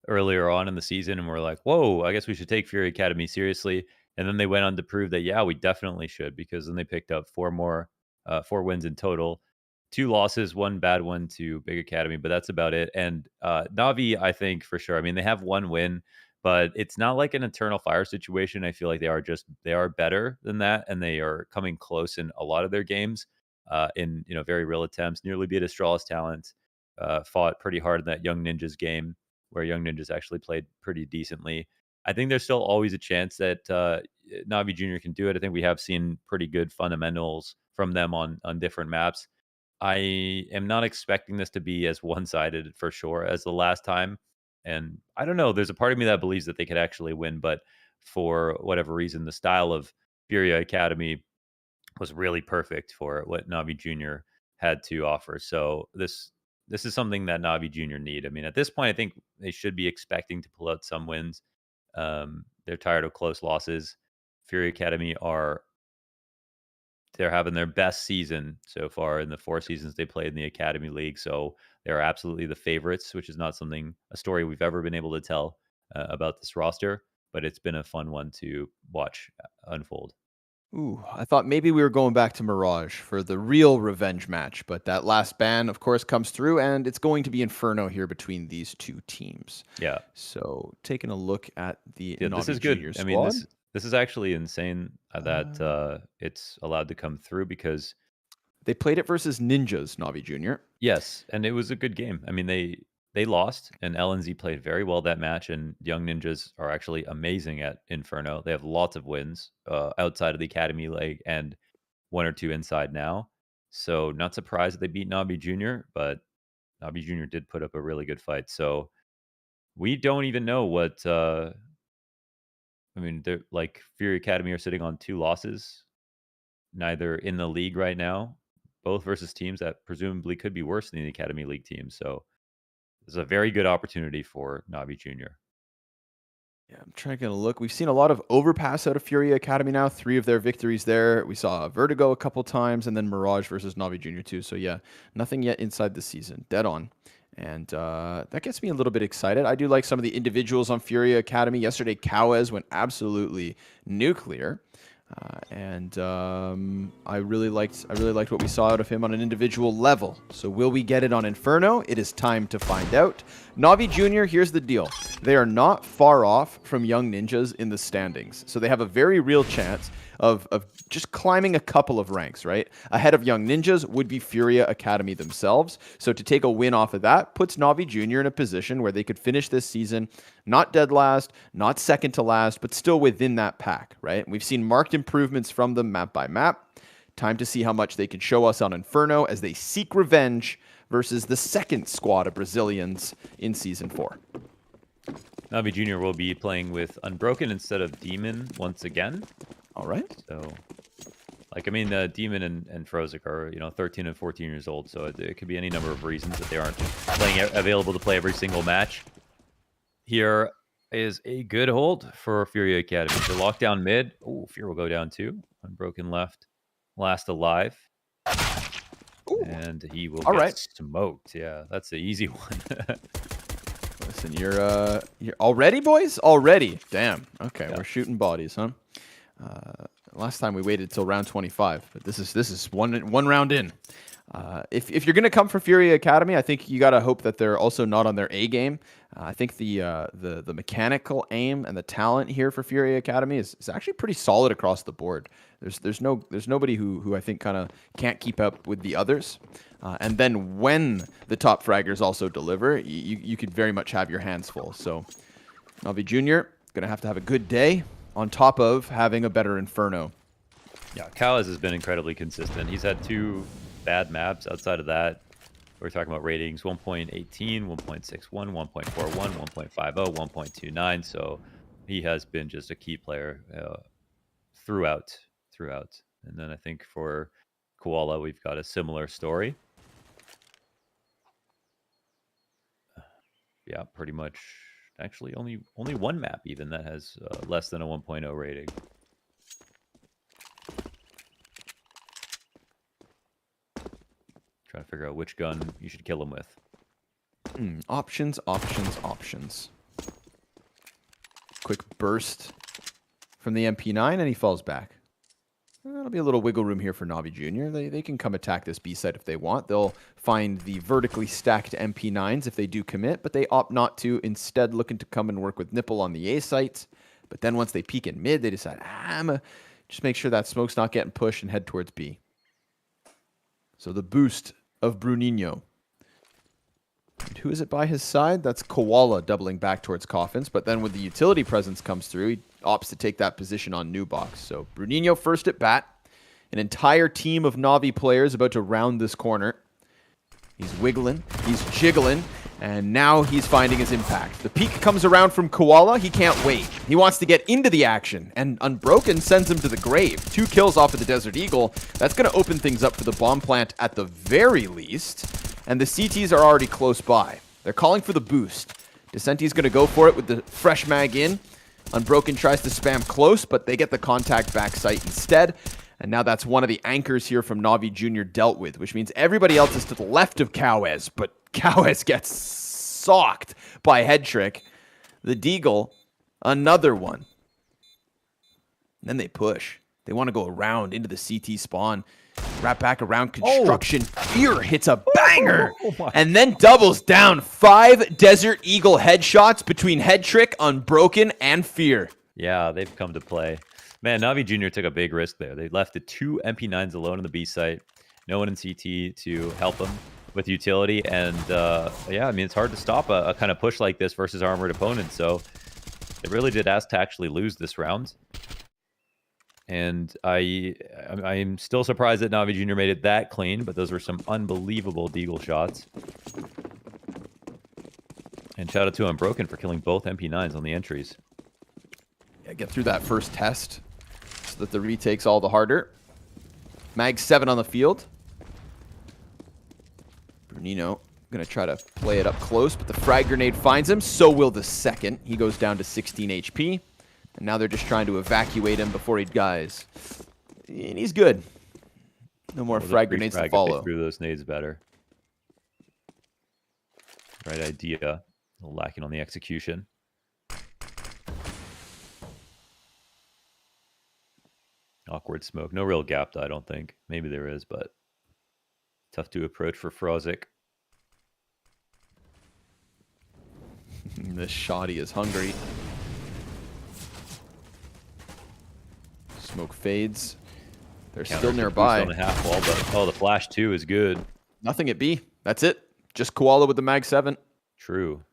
earlier on in the season. And we're like, whoa, I guess we should take FURIA Academy seriously. And then they went on to prove that, yeah, we definitely should, because then they picked up 4 wins in total. 2 losses, 1 bad one to Big Academy, but that's about it. And Navi, I think for sure. I mean, they have 1 win, but it's not like an Eternal Fire situation. I feel like they are better than that, and they are coming close in a lot of their games. In very real attempts, nearly beat Astralis Talent, fought pretty hard in that Young Ninjas game, where Young Ninjas actually played pretty decently. I think there's still always a chance that Navi Junior can do it. I think we have seen pretty good fundamentals from them on different maps. I am not expecting this to be as one-sided for sure as the last time. And I don't know, there's a part of me that believes that they could actually win, but for whatever reason, the style of FURIA Academy was really perfect for what Navi Junior had to offer. So this is something that Navi Junior need. I mean, at this point, I think they should be expecting to pull out some wins. They're tired of close losses. FURIA Academy they're having their best season so far in the 4 seasons they played in the Academy League. So they're absolutely the favorites, which is not a story we've ever been able to tell about this roster, but it's been a fun one to watch unfold. Ooh, I thought maybe we were going back to Mirage for the real revenge match, but that last ban, of course, comes through, and it's going to be Inferno here between these 2 teams. Yeah. So taking a look at the this Navi is good. Junior I mean, squad. this is actually insane that it's allowed to come through, because They played it versus Ninjas, Navi Junior. yes, and it was a good game. I mean, they lost, and LNZ played very well that match, and Young Ninjas are actually amazing at Inferno. They have lots of wins outside of the Academy League and 1 or 2 inside now. So not surprised that they beat Navi Junior, but Navi Junior did put up a really good fight. So we don't even know what I mean, they're like FURIA Academy are sitting on 2 losses, neither in the league right now, both versus teams that presumably could be worse than the Academy League teams. So it's a very good opportunity for Navi Junior. Yeah, I'm trying to look. We've seen a lot of overpass out of FURIA Academy now. 3 of their victories there. We saw Vertigo a couple times, and then Mirage versus Navi Junior too. So yeah, nothing yet inside the season. Dead on. And that gets me a little bit excited. I do like some of the individuals on FURIA Academy. Yesterday, Kawez went absolutely nuclear. I really liked what we saw out of him on an individual level. So will we get it on Inferno? It is time to find out. Navi Junior, here's the deal. They are not far off from Young Ninjas in the standings. So they have a very real chance of just climbing a couple of ranks, right? Ahead of Young Ninjas would be FURIA Academy themselves. So to take a win off of that puts Navi Junior in a position where they could finish this season not dead last, not second to last, but still within that pack, right? We've seen marked improvements from them map by map. Time to see how much they can show us on Inferno as they seek revenge versus the second squad of Brazilians in Season 4. Navi Junior will be playing with Unbroken instead of Demon once again. All right. So, like, I mean, Demon and Frozik are, 13 and 14 years old, so it could be any number of reasons that they aren't available to play every single match. Here is a good hold for FURIA Academy. The lockdown mid. Oh, Fear will go down too. Unbroken left, last alive. Ooh. And he will get smoked. Yeah, that's the easy one. Listen, you're already, boys? Already. Damn. Okay, yeah. We're shooting bodies, huh? Last time we waited till round 25, but this is one round in. If you're gonna come for FURIA Academy, I think you gotta hope that they're also not on their A game. I think the mechanical aim and the talent here for FURIA Academy is actually pretty solid across the board. There's nobody who I think kind of can't keep up with the others. And then when the top fraggers also deliver, you could very much have your hands full. So Navi Junior gonna have to have a good day on top of having a better Inferno. Yeah, Kawaz has been incredibly consistent. He's had 2 bad maps. Outside of that, we're talking about ratings 1.18, 1.61, 1.41, 1.50, 1.29. So he has been just a key player throughout. And then I think for Koala, we've got a similar story. Yeah, pretty much. Actually, only one map even that has less than a 1.0 rating. Trying to figure out which gun you should kill him with. Options, options, options. Quick burst from the MP9, and he falls back. There'll be a little wiggle room here for Navi Jr. They can come attack this B site if they want. They'll find the vertically stacked MP9s if they do commit, but they opt not to, instead looking to come and work with Nipple on the A site. But then once they peek in mid, they decide, just make sure that smoke's not getting pushed and head towards B. So the boost of Bruninho. And who is it by his side? That's Koala doubling back towards Coffins. But then when the utility presence comes through, he opts to take that position on New Box. So Bruninho first at bat. An entire team of Navi players about to round this corner. He's wiggling. He's jiggling. And now he's finding his impact. The peak comes around from Koala. He can't wait. He wants to get into the action. And Unbroken sends him to the grave. 2 kills off of the Desert Eagle. That's going to open things up for the bomb plant at the very least. And the CTs are already close by. They're calling for the boost. Descenti's going to go for it with the fresh mag in. Unbroken tries to spam close, but they get the contact back site instead. And now that's one of the anchors here from Navi Jr. dealt with, which means everybody else is to the left of Kawez, but Kawez gets socked by Head Trick. The Deagle, another one. And then they push. They want to go around into the CT spawn. Wrap back around construction. Fear hits a banger. And then doubles down. 5 Desert Eagle headshots between Head Trick, Unbroken, and Fear. Yeah, they've come to play. Man, Navi Jr. took a big risk there. They left the 2 MP9s alone in the B site. No one in CT to help them with utility. And yeah, I mean, it's hard to stop a kind of push like this versus armored opponents. So they really did ask to actually lose this round. And I'm still surprised that Navi Jr. made it that clean, but those were some unbelievable Deagle shots. And shout out to Unbroken for killing both MP9s on the entries. Yeah, get through that first test so that the retake's all the harder. Mag 7 on the field. Bruninho going to try to play it up close, but the frag grenade finds him. So will the second. He goes down to 16 HP. And now they're just trying to evacuate him before he dies. And he's good. No more frag grenades to follow. Through those nades better. Right idea. A little lacking on the execution. Awkward smoke. No real gap, though, I don't think. Maybe there is, but tough to approach for Frozik. This shoddy is hungry. Smoke fades. They're still nearby. On the half wall, but the flash 2 is good. Nothing at B. That's it. Just Koala with the mag 7. True.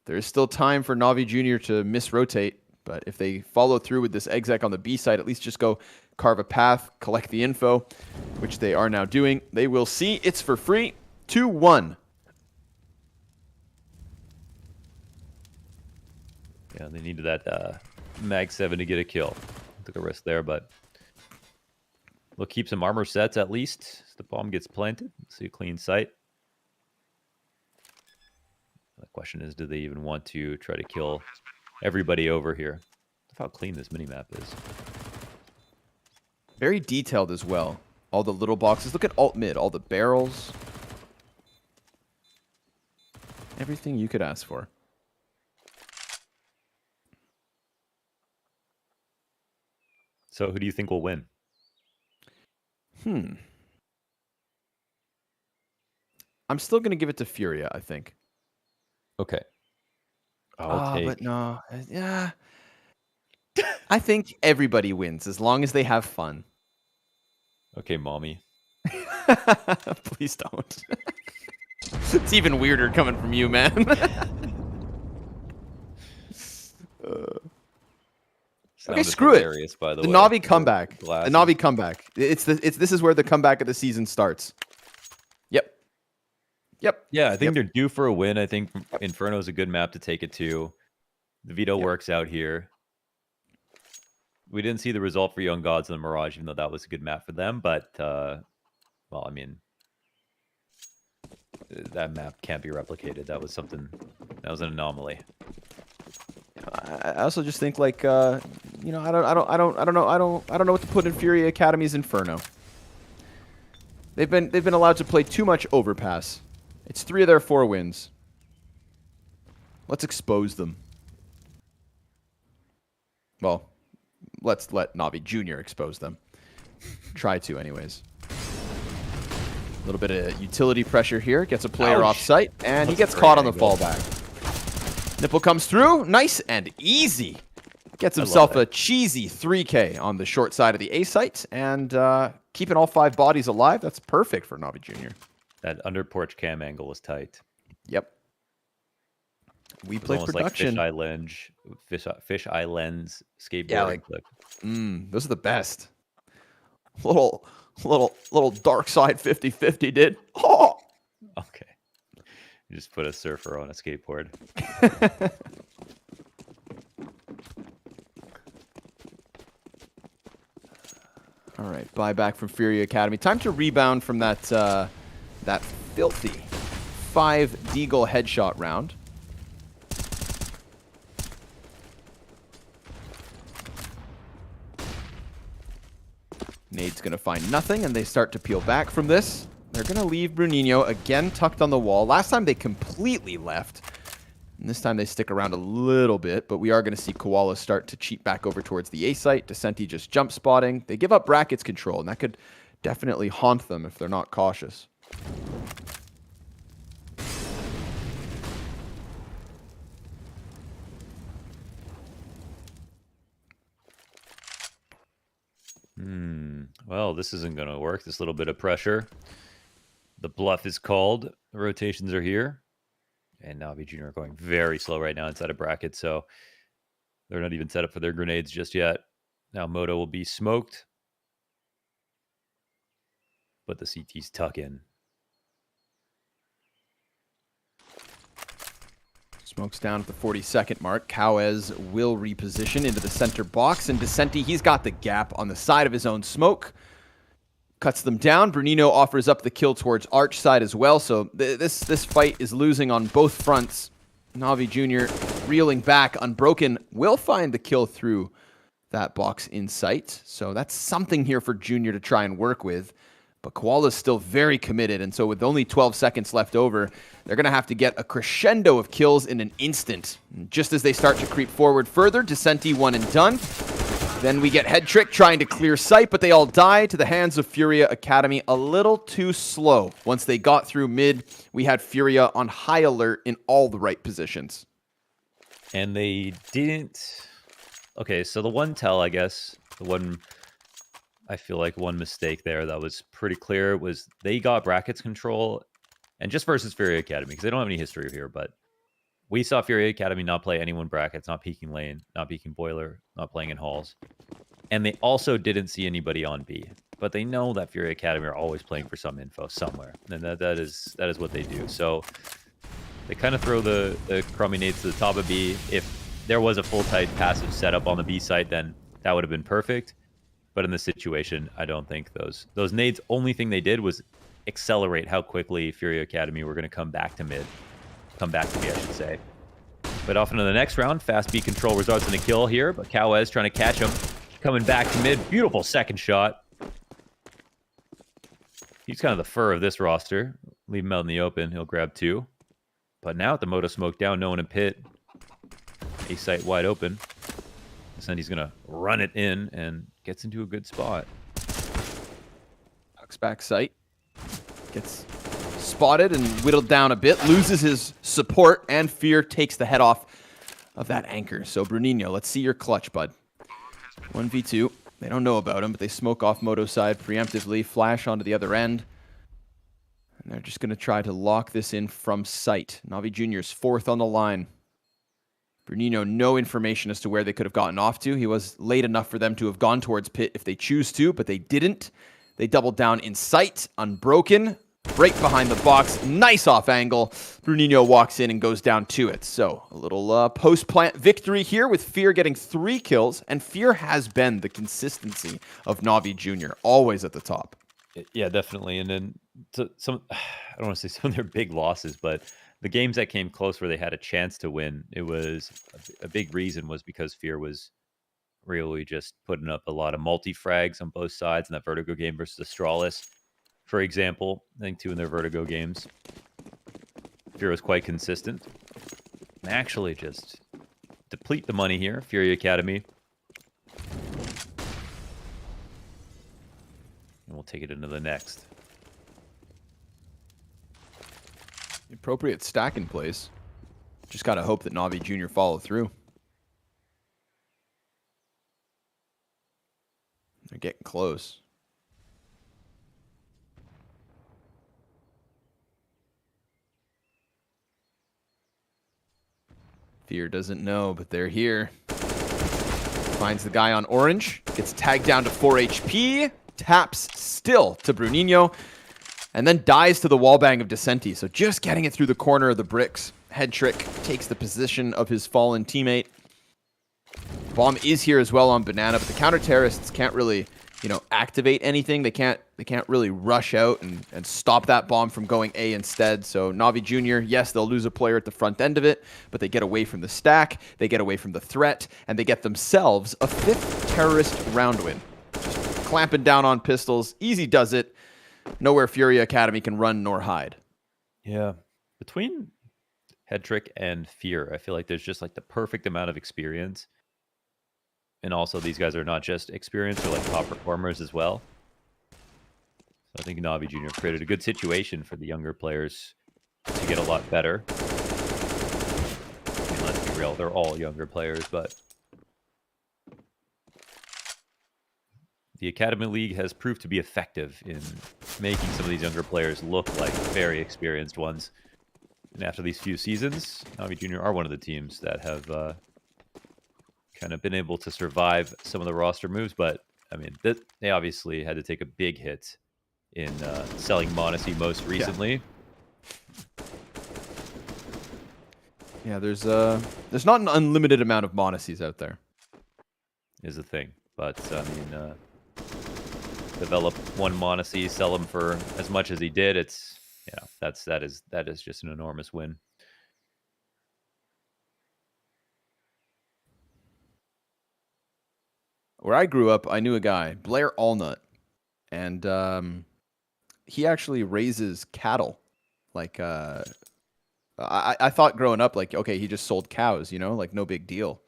There is still time for Navi Jr. to misrotate, but if they follow through with this exec on the B side, at least just go carve a path, collect the info, which they are now doing. They will see. It's for free. 2-1. Yeah, they needed that mag 7 to get a kill. Took a risk there, but we'll keep some armor sets at least. The bomb gets planted. See a clean sight. The question is, do they even want to try to kill everybody over here? Look how clean this minimap is. Very detailed as well. All the little boxes. Look at alt mid. All the barrels. Everything you could ask for. So who do you think will win? I'm still going to give it to Furia, I think. Okay. I'll take... But no. Yeah. I think everybody wins as long as they have fun. Okay, mommy. Please don't. It's even weirder coming from you, man. Okay, Sounded screw it. hilarious, by the The way. Navi comeback. The Glasses. Navi comeback. This is where the comeback of the season starts. Yep. Yep. Yeah, I think Yep. they're due for a win. I think Inferno is a good map to take it to. The Veto Yep. works out here. We didn't see the result for Young Gods and the Mirage, even though that was a good map for them. But, well, I mean, that map can't be replicated. That was something. That was an anomaly. I also just think like you know, I don't know what to put in Furia Academy's Inferno. They've been allowed to play too much overpass. It's 3 of their 4 wins. Let's expose them. Well, let's let Navi Jr. expose them. Try to, anyways. A little bit of utility pressure here. Gets a player off site, and he gets caught on the fallback. Nipple comes through. Nice and easy. Gets himself a cheesy 3K on the short side of the A site, and keeping all 5 bodies alive. That's perfect for Navi Jr. That under porch cam angle was tight. Yep. We play production. Like fish eye lens skateboarding. Yeah, like, clip. Those are the best. Little dark side 50-50 did. Oh! Okay. You just put a surfer on a skateboard. All right, buyback from Furia Academy. Time to rebound from that that filthy 5 Deagle headshot round. Nade's going to find nothing, and they start to peel back from this. They're going to leave Bruninho again tucked on the wall. Last time they completely left. And this time they stick around a little bit, but we are going to see Koala start to cheat back over towards the A site. Descenti just jump spotting. They give up brackets control, and that could definitely haunt them if they're not cautious. Well, this isn't going to work. This little bit of pressure. The bluff is called. The rotations are here. And Navi Jr. are going very slow right now inside of bracket, so they're not even set up for their grenades just yet. Now Moto will be smoked. But the CT's tuck in. Smokes down at the 42nd mark. Cowes will reposition into the center box, and Descenti, he's got the gap on the side of his own smoke. Cuts them down. Bruninho offers up the kill towards Arch side as well, so this fight is losing on both fronts. Navi Jr. reeling back. Unbroken will find the kill through that box in sight, so that's something here for Junior to try and work with. But Koala's still very committed, and so with only 12 seconds left over, they're going to have to get a crescendo of kills in an instant. And just as they start to creep forward further, Descenti one and done. Then we get Head Trick trying to clear sight, but they all die to the hands of Furia Academy a little too slow. Once they got through mid, we had Furia on high alert in all the right positions. And they didn't... Okay, so the one tell, I guess, the one... I feel like one mistake there that was pretty clear was they got brackets control, and just versus Furia Academy, because they don't have any history here, but we saw Furia Academy not play anyone brackets, not peeking lane, not peeking boiler, not playing in halls. And they also didn't see anybody on B. But they know that Furia Academy are always playing for some info somewhere. And that is what they do. So they kind of throw the crummy nades to the top of B. If there was a full tight passive setup on the B site, then that would have been perfect. But in this situation, I don't think those nades, only thing they did was accelerate how quickly Furia Academy were going to come back to mid. Come back to me, I should say. But off into the next round, fast B control results in a kill here, but Cowes trying to catch him. Coming back to mid, beautiful second shot. He's kind of the fur of this roster. Leave him out in the open, he'll grab 2. But now with the Moto smoke down, no one in pit. A site wide open. Then he's going to run it in and gets into a good spot. Tucks back sight. Gets spotted and whittled down a bit. Loses his support, and Fear takes the head off of that anchor. So Bruninho, let's see your clutch, bud. 1v2. They don't know about him, but they smoke off Moto side preemptively. Flash onto the other end. And they're just going to try to lock this in from sight. Navi Jr.'s 4th on the line. Bruninho, no information as to where they could have gotten off to. He was late enough for them to have gone towards pit if they choose to, but they didn't. They doubled down in sight, unbroken, right behind the box. Nice off angle. Bruninho walks in and goes down to it. So a little post-plant victory here with Fear getting 3 kills, and Fear has been the consistency of Navi Jr., always at the top. Yeah, definitely. And then some, I don't want to say some of their big losses, but the games that came close where they had a chance to win, it was a big reason was because Fear was really just putting up a lot of multi-frags on both sides in that Vertigo game versus Astralis, for example. I think 2 in their Vertigo games. Fear was quite consistent. And actually just deplete the money here, FURIA Academy. And we'll take it into the next. The appropriate stack in place. Just got to hope that Navi Jr. follow through. They're getting close. Fear doesn't know, but they're here. Finds the guy on orange. Gets tagged down to 4 HP. Taps still to Bruninho. And then dies to the wallbang of Decenti. So just getting it through the corner of the bricks. Head trick takes the position of his fallen teammate. Bomb is here as well on Banana, but the counter-terrorists can't really, activate anything. They can't really rush out and stop that bomb from going A instead. So Navi Jr., yes, they'll lose a player at the front end of it, but they get away from the stack, they get away from the threat, and they get themselves a 5th terrorist round win. Just clamping down on pistols. Easy does it. Nowhere FURIA Academy can run nor hide. Yeah. Between Head Trick and Fear, I feel like there's just like the perfect amount of experience. And also these guys are not just experienced, they're like top performers as well. So I think Navi Jr. created a good situation for the younger players to get a lot better. I mean, let's be real, they're all younger players, but the Academy League has proved to be effective in making some of these younger players look like very experienced ones. And after these few seasons, Navi Jr. are one of the teams that have kind of been able to survive some of the roster moves. But, I mean, they obviously had to take a big hit in selling m0NXT most recently. Yeah, there's not an unlimited amount of m0NXTs out there. Is the thing. But, I mean, develop one m0NXT, sell him for as much as he did, it's, that is just an enormous win. Where I grew up, I knew a guy, Blair Allnut, and he actually raises cattle. Like, I thought growing up, like, okay, he just sold cows, like no big deal.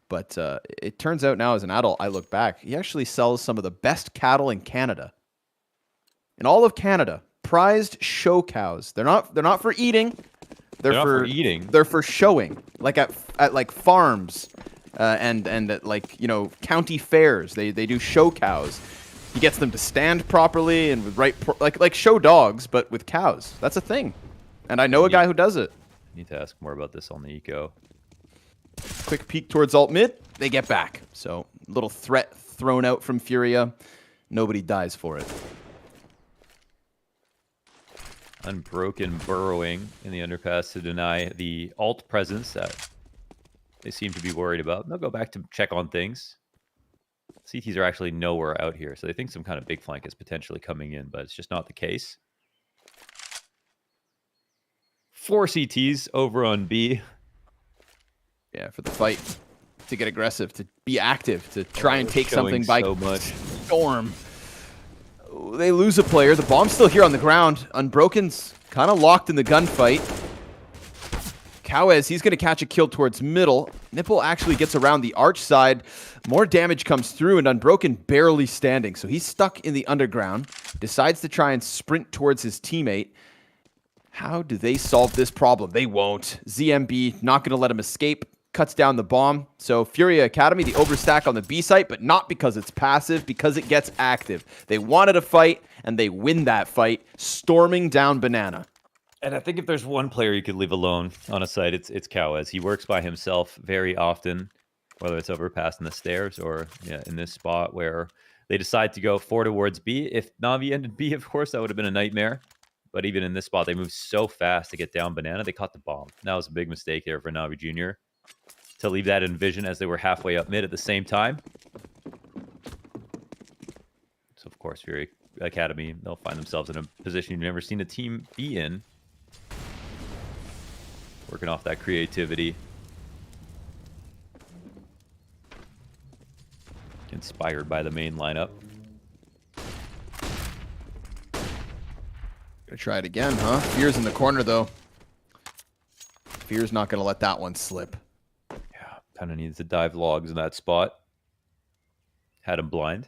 But it turns out now as an adult, I look back, he actually sells some of the best cattle in Canada. In all of Canada, prized show cows. They're not for eating. They're not for eating. They're for showing, like at like farms. And at county fairs, they do show cows. He gets them to stand properly and with like show dogs, but with cows. That's a thing, and I know a guy who does it. I need to ask more about this on the eco. Quick peek towards alt mid, they get back. So little threat thrown out from FURIA. Nobody dies for it. Unbroken burrowing in the underpass to deny the alt presence that they seem to be worried about. They'll go back to check on things. CTs are actually nowhere out here, so they think some kind of big flank is potentially coming in, but it's just not the case. 4 CTs over on B. Yeah, for the fight, to get aggressive, to be active, to try and take something by storm. They lose a player. The bomb's still here on the ground. Unbroken's kind of locked in the gunfight. Cowes, he's going to catch a kill towards middle. Nipple actually gets around the arch side. More damage comes through, and Unbroken barely standing. So he's stuck in the underground. Decides to try and sprint towards his teammate. How do they solve this problem? They won't. ZMB not going to let him escape. Cuts down the bomb. So FURIA Academy, the overstack on the B site, but not because it's passive, because it gets active. They wanted a fight, and they win that fight, storming down Banana. And I think if there's one player you could leave alone on a site, it's Cowes. He works by himself very often, whether it's overpassing the stairs or in this spot where they decide to go 4 towards B. If Navi ended B, of course, that would have been a nightmare. But even in this spot, they moved so fast to get down Banana, they caught the bomb. That was a big mistake there for Navi Jr. to leave that in vision as they were halfway up mid at the same time. So, of course, Fury Academy, they'll find themselves in a position you've never seen a team be in. Working off that creativity. Inspired by the main lineup. Gonna try it again, huh? Fear's in the corner, though. Fear's not gonna let that one slip. Yeah, kind of needs to dive logs in that spot. Had him blind.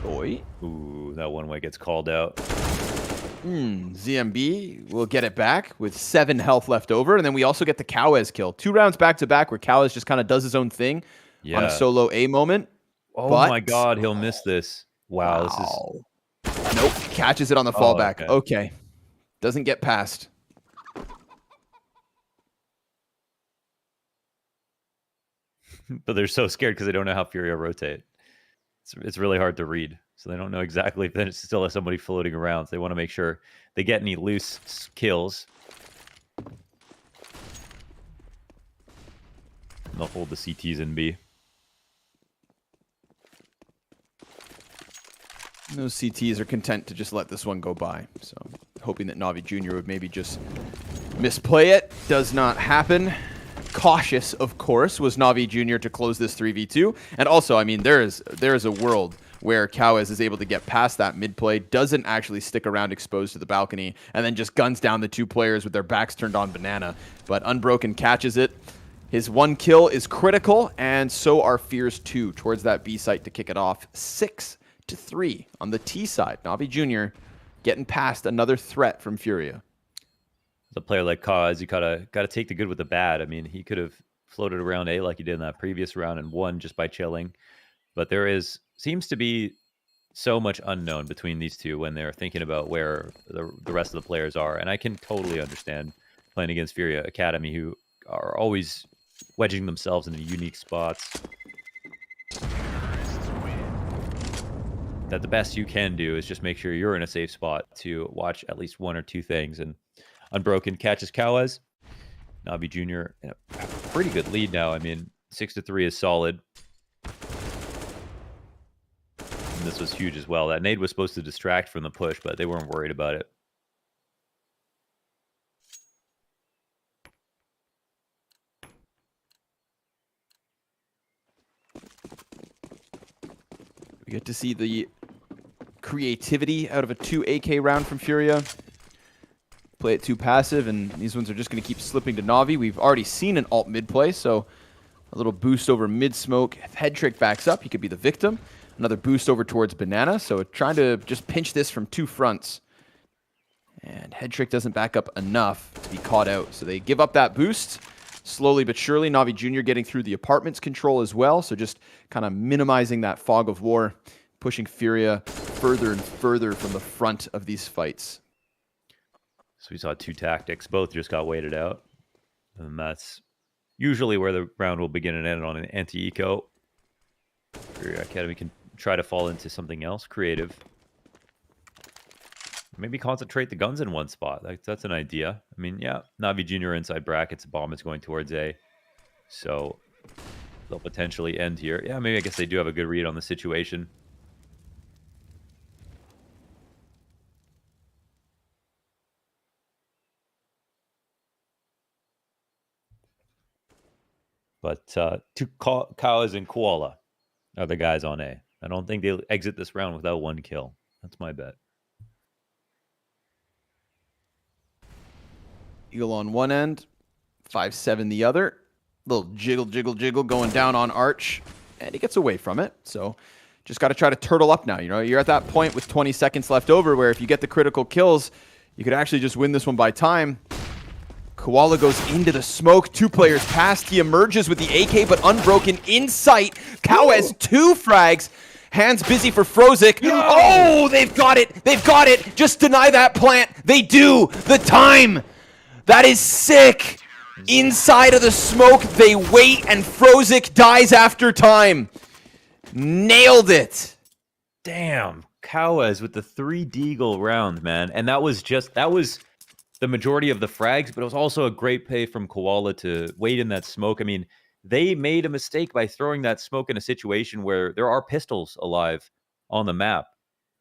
Boy. Ooh, that one way gets called out. ZMB will get it back with 7 health left over. And then we also get the Cowes kill. 2 rounds back-to-back where Cowes just kind of does his own thing on a solo A moment. Oh my god, he'll miss this. Wow. This is... Nope, catches it on the fallback. Okay. Doesn't get past. But they're so scared because they don't know how Furia rotate. It's really hard to read. So they don't know exactly if then still has somebody floating around. So they want to make sure they get any loose kills. And they'll hold the CTs in B. Those CTs are content to just let this one go by. So hoping that Navi Jr. would maybe just misplay it. Does not happen. Cautious, of course, was Navi Jr. to close this 3v2. And also, I mean, there is a world where Cowes is able to get past that mid play, doesn't actually stick around exposed to the balcony, and then just guns down the 2 players with their backs turned on Banana. But Unbroken catches it. His 1 kill is critical, and so are Fear's 2 towards that B site to kick it off. 6-3 on the T side. Navi Jr. getting past another threat from Furia. A player like Cause, you gotta take the good with the bad. I mean, he could have floated around A like he did in that previous round and won just by chilling. But there seems to be so much unknown between these two when they're thinking about where the rest of the players are. And I can totally understand playing against Furia Academy, who are always wedging themselves into unique spots. That the best you can do is just make sure you're in a safe spot to watch at least 1 or 2 things. And Unbroken catches Cowes. Navi Jr. in a pretty good lead now. I mean, 6-3 is solid. And this was huge as well. That nade was supposed to distract from the push, but they weren't worried about it. We get to see the creativity out of a 2 AK round from Furia. Play it too passive, and these ones are just going to keep slipping to Navi. We've already seen an alt mid play, so a little boost over mid smoke. If Head Trick backs up, he could be the victim. Another boost over towards Banana, so trying to just pinch this from 2 fronts. And Head Trick doesn't back up enough to be caught out, so they give up that boost. Slowly but surely, Navi Jr. getting through the apartments control as well, so just kind of minimizing that fog of war, pushing Furia further and further from the front of these fights. So we saw 2 tactics. Both just got waited out. And that's usually where the round will begin and end, on an anti-eco. Furia Academy can try to fall into something else creative. Maybe concentrate the guns in one spot. That's an idea. I mean, yeah, Navi Jr. inside brackets. Bomb is going towards A. So they'll potentially end here. Yeah, maybe I guess they do have a good read on the situation. But Kawas and Koala are the guys on A. I don't think they'll exit this round without 1 kill. That's my bet. Eagle on one end, 5-7 the other. Little jiggle, jiggle, jiggle going down on Arch, and he gets away from it. So just got to try to turtle up now. You know, you're at that point with 20 seconds left over where if you get the critical kills, you could actually just win this one by time. Koala goes into the smoke. 2 players past. He emerges with the AK, but unbroken in sight. Cow has 2 frags. Hands busy for Frozik. Oh, they've got it. They've got it. Just deny that plant. They do. The time. That is sick. Inside of the smoke, they wait, and Frozik dies after time. Nailed it. Damn. Cowes with the 3 Deagle round, man. And that was the majority of the frags, but it was also a great play from Koala to wait in that smoke. I mean, they made a mistake by throwing that smoke in a situation where there are pistols alive on the map.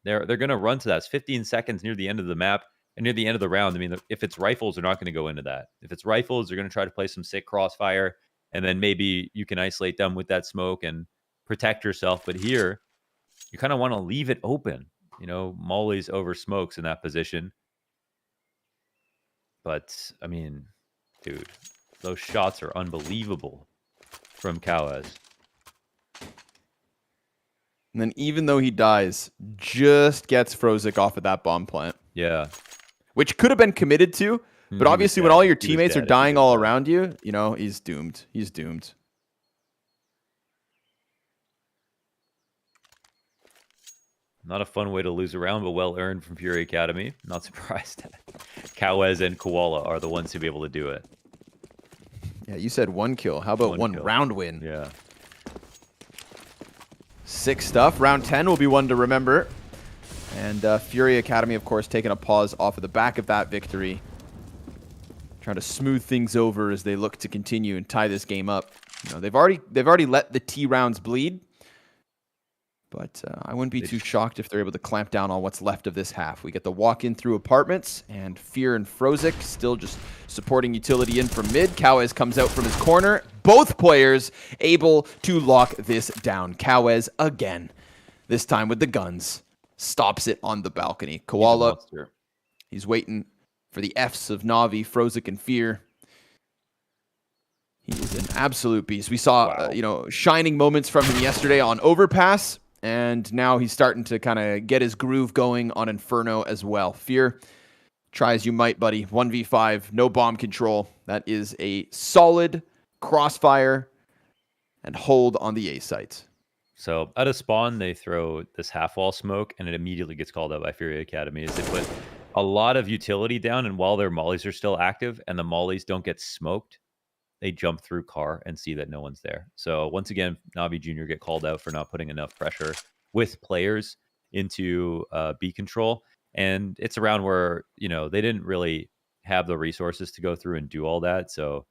They're going to run to that. It's 15 seconds near the end of the map and near the end of the round. I mean, if it's rifles, they're not going to go into that. If it's rifles, they're going to try to play some sick crossfire, and then maybe you can isolate them with that smoke and protect yourself. But here, you kind of want to leave it open. You know, Molly's over smokes in that position. But, I mean, dude, those shots are unbelievable from Cowes. And then even though he dies, just gets Frozik off of that bomb plant. Yeah. Which could have been committed to, but obviously when all your teammates are dying all around you, you know, he's doomed. He's doomed. Not a fun way to lose a round, but well earned from Fury Academy. Not surprised. Cowes and Koala are the ones to be able to do it. Yeah, you said 1 kill. How about one round win? Yeah. Sick stuff. Round 10 will be one to remember. And Fury Academy, of course, taking a pause off of the back of that victory. Trying to smooth things over as they look to continue and tie this game up. You know, they've already let the T rounds bleed. But I wouldn't be too shocked if they're able to clamp down on what's left of this half. We get the walk-in through apartments, and Fear and Frozik still just supporting utility in from mid. Cowes comes out from his corner. Both players able to lock this down. Cowes again, this time with the guns, stops it on the balcony. Koala, he's waiting for the Fs of Navi, Frozik, and Fear. He is an absolute beast. We saw, you know, shining moments from him yesterday on Overpass. And now he's starting to kind of get his groove going on Inferno as well. Fear, try as you might, buddy. 1v5, no bomb control. That is a solid crossfire and hold on the A site. So out of spawn, they throw this half-wall smoke, and it immediately gets called out by Fury Academy. Is they put a lot of utility down, and while their mollies are still active and the mollies don't get smoked, they jump through car and see that no one's there. So once again, Navi Jr. get called out for not putting enough pressure with players into B control. And it's a round where, you know, they didn't really have the resources to go through and do all that. So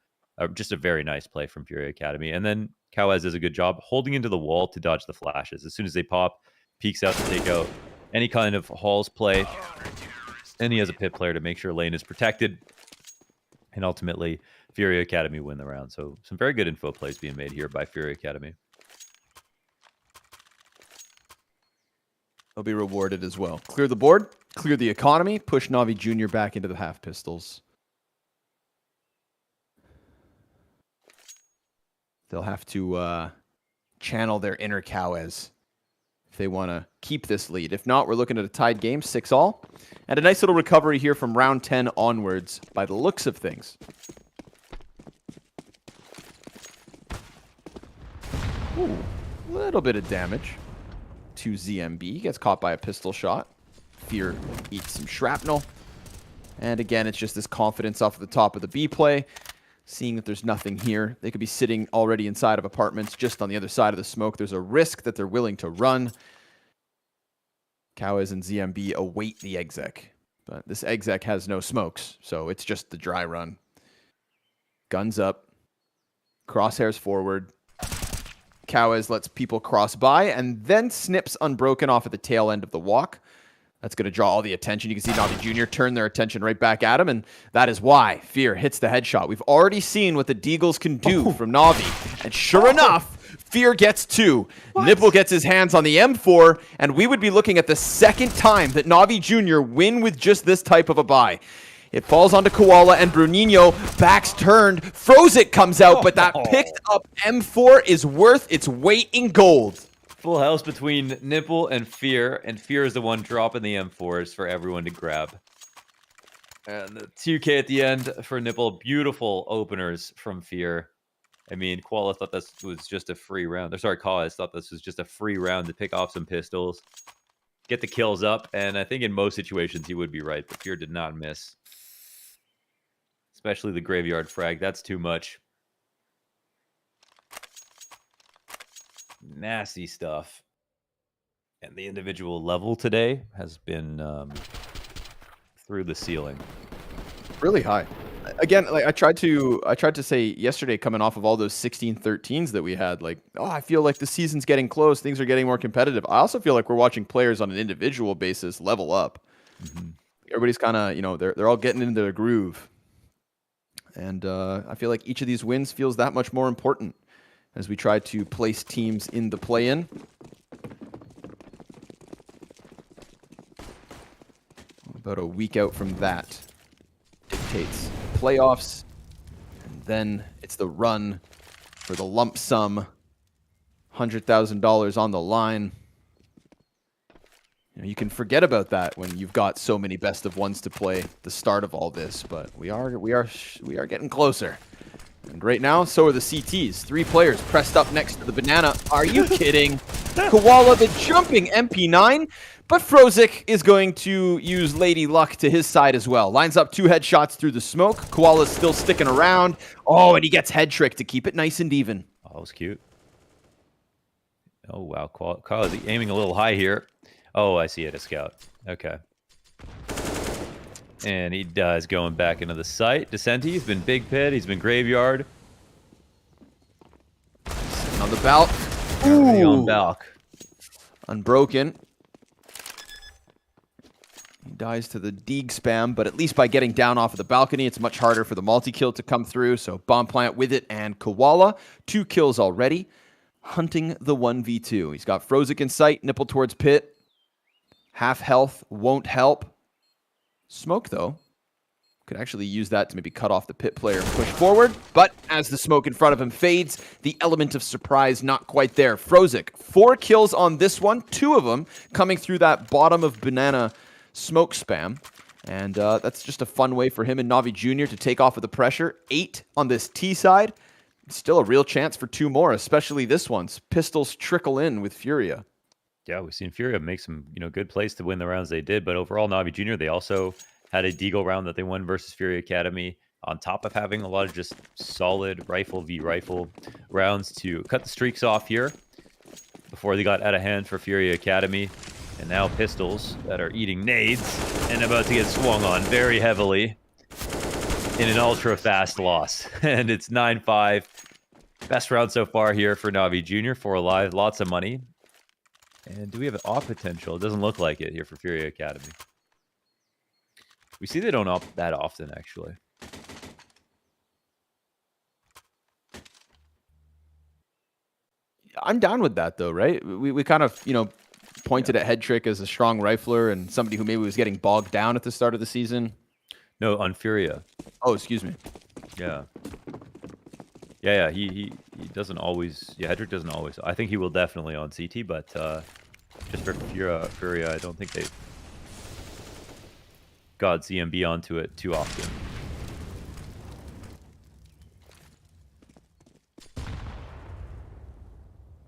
just a very nice play from Fury Academy. And then Cowes does a good job holding into the wall to dodge the flashes. As soon as they pop, peeks out to take out any kind of Halls play. And he has a pit player to make sure lane is protected. And ultimately, Fury Academy win the round. So some very good info plays being made here by Fury Academy. They'll be rewarded as well. Clear the board, clear the economy, push Navi Jr. back into the half pistols. They'll have to channel their inner Cowes if they want to keep this lead. If not, we're looking at a tied game, 6-all. And a nice little recovery here from round 10 onwards by the looks of things. Ooh, a little bit of damage to ZMB. Gets caught by a pistol shot. Fear eats some shrapnel. And again, it's just this confidence off the top of the B play. Seeing that there's nothing here. They could be sitting already inside of apartments just on the other side of the smoke. There's a risk that they're willing to run. Cowes and ZMB await the exec. But this exec has no smokes, so it's just the dry run. Guns up. Crosshairs forward. Cowes lets people cross by and then snips Unbroken off at the tail end of the walk. That's going to draw all the attention. You can see Navi Jr. turn their attention right back at him, and that is why Fear hits the headshot. We've already seen what the Deagles can do from Navi, and sure enough, Fear gets 2. Nipple gets his hands on the M4, and we would be looking at the second time that Navi Jr. win with just this type of a buy. It falls onto Koala and Bruninho. Backs turned. Frozik comes out, but that picked up M4 is worth its weight in gold. Full house between Nipple and Fear is the one dropping the M4s for everyone to grab. And the 2K at the end for Nipple. Beautiful openers from Fear. I mean, Koala thought this was just a free round. Or sorry, Kaz thought this was just a free round to pick off some pistols, get the kills up, and I think in most situations he would be right, but Fear did not miss. Especially the graveyard frag. That's too much. Nasty stuff. And the individual level today has been through the ceiling. Really high. Again, like I tried to say yesterday, coming off of all those 16-13s that we had, like, oh, I feel like the season's getting close, things are getting more competitive. I also feel like we're watching players on an individual basis level up. Everybody's kind of, you know, they're all getting into their groove. And I feel like each of these wins feels that much more important as we try to place teams in the play-in. About a week out from that dictates playoffs, and then it's the run for the lump sum, $100,000 on the line. You know, you can forget about that when you've got so many best of ones to play at the start of all this, but we are getting closer. And right now, so are the CTs. 3 players pressed up next to the banana. Are you kidding? Koala, the jumping MP9, but Frozik is going to use Lady Luck to his side as well. Lines up 2 headshots through the smoke. Koala's still sticking around. Oh, and he gets head trick to keep it nice and even. Oh, that was cute. Oh, wow. Koala's aiming a little high here. Oh, I see it, a scout. Okay. And he does going back into the site. Descenti, he's been big pit, he's been graveyard. Sitting on the balk. On balk. Unbroken. He dies to the Deeg spam, but at least by getting down off of the balcony, it's much harder for the multi-kill to come through. So Bomb Plant with it, and Koala, 2 kills already. Hunting the 1v2. He's got Frozik in sight, nipple towards pit. Half health won't help. Smoke, though, could actually use that to maybe cut off the pit player and push forward. But as the smoke in front of him fades, the element of surprise not quite there. Frozik, 4 kills on this one, 2 of them coming through that bottom of banana smoke spam. And that's just a fun way for him and Navi Jr. to take off of the pressure. 8 on this T side. Still a real chance for 2 more, especially this one's. Pistols trickle in with Furia. Yeah, we've seen Furia make some, good plays to win the rounds they did, but overall, Navi Jr., they also had a Deagle round that they won versus Furia Academy, on top of having a lot of just solid rifle v rifle rounds to cut the streaks off here before they got out of hand for Furia Academy. And now pistols that are eating nades and about to get swung on very heavily in an ultra fast loss. And it's 9-5. Best round so far here for Navi Jr. 4 alive, lots of money. And do we have an op potential? It doesn't look like it here for Furia Academy. We see they don't op that often, actually. I'm down with that, though, right? We kind of, pointed at Head Trick as a strong rifler and somebody who maybe was getting bogged down at the start of the season. No, on Furia. Oh, excuse me. Yeah. Yeah, he doesn't always... Yeah, Head Trick doesn't always... I think he will definitely on CT, but just for Furia, I don't think they've got ZMB onto it too often.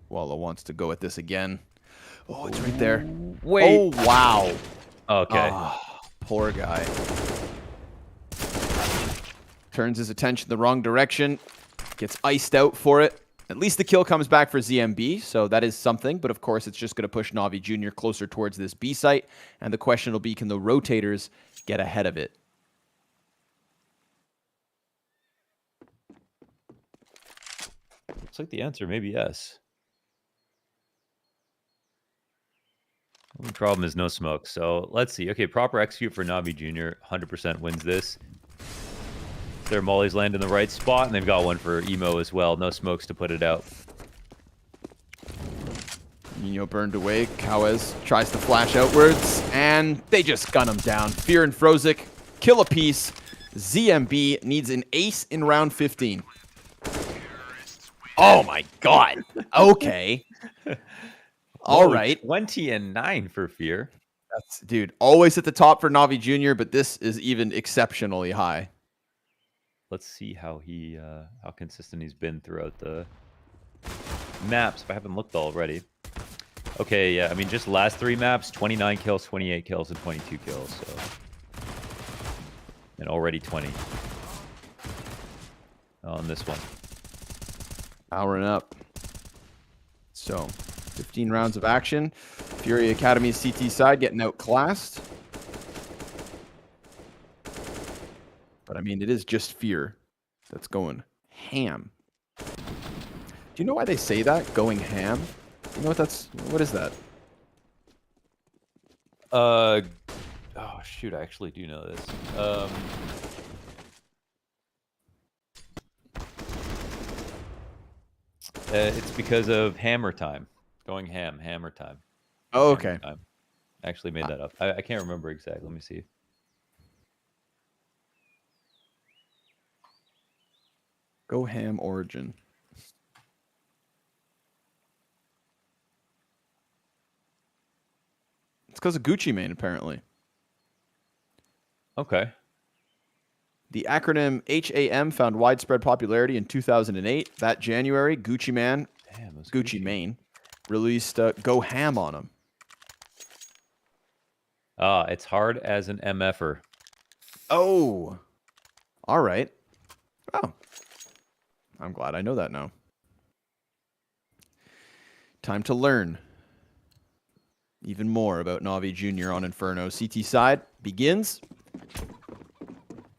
Walla wants to go at this again. Oh, it's right there. Wait. Oh, wow. Okay. Oh, poor guy. Turns his attention the wrong direction. Gets iced out for it. At least the kill comes back for ZMB, so that is something. But of course, it's just going to push Navi Jr. closer towards this B site. And the question will be, can the rotators get ahead of it? Looks like the answer maybe yes. The only problem is no smoke. So let's see. Okay, proper execute for Navi Jr. 100% wins this. Their mollies land in the right spot, and they've got one for Emo as well. No smokes to put it out. Nino burned away. Kawez tries to flash outwards, and they just gun him down. Fear and Frozik kill a piece. ZMB needs an ace in round 15. Oh my god. Okay. All right. 20-9 for Fear. That's, dude, always at the top for Navi Jr., but this is even exceptionally high. Let's see how consistent he's been throughout the maps. If I haven't looked already. Okay, yeah, I mean, just last 3 maps, 29 kills, 28 kills, and 22 kills. So, and already 20 on this one. Powering up. So, 15 rounds of action. FURIA Academy's CT side getting outclassed. But I mean, it is just Fear that's going ham. Do you know why they say that? Going ham? You know what is that? Oh shoot, I actually do know this. It's because of hammer time. Going ham, hammer time. Oh, okay. I actually made that up. I can't remember exactly. Let me see. Go ham origin. It's because of Gucci Mane, apparently. Okay. The acronym HAM found widespread popularity in 2008. That January, Gucci Mane released Go Ham on him. It's hard as an MFer. Oh. All right. Oh. I'm glad I know that now. Time to learn even more about Navi Jr. on Inferno. CT side begins.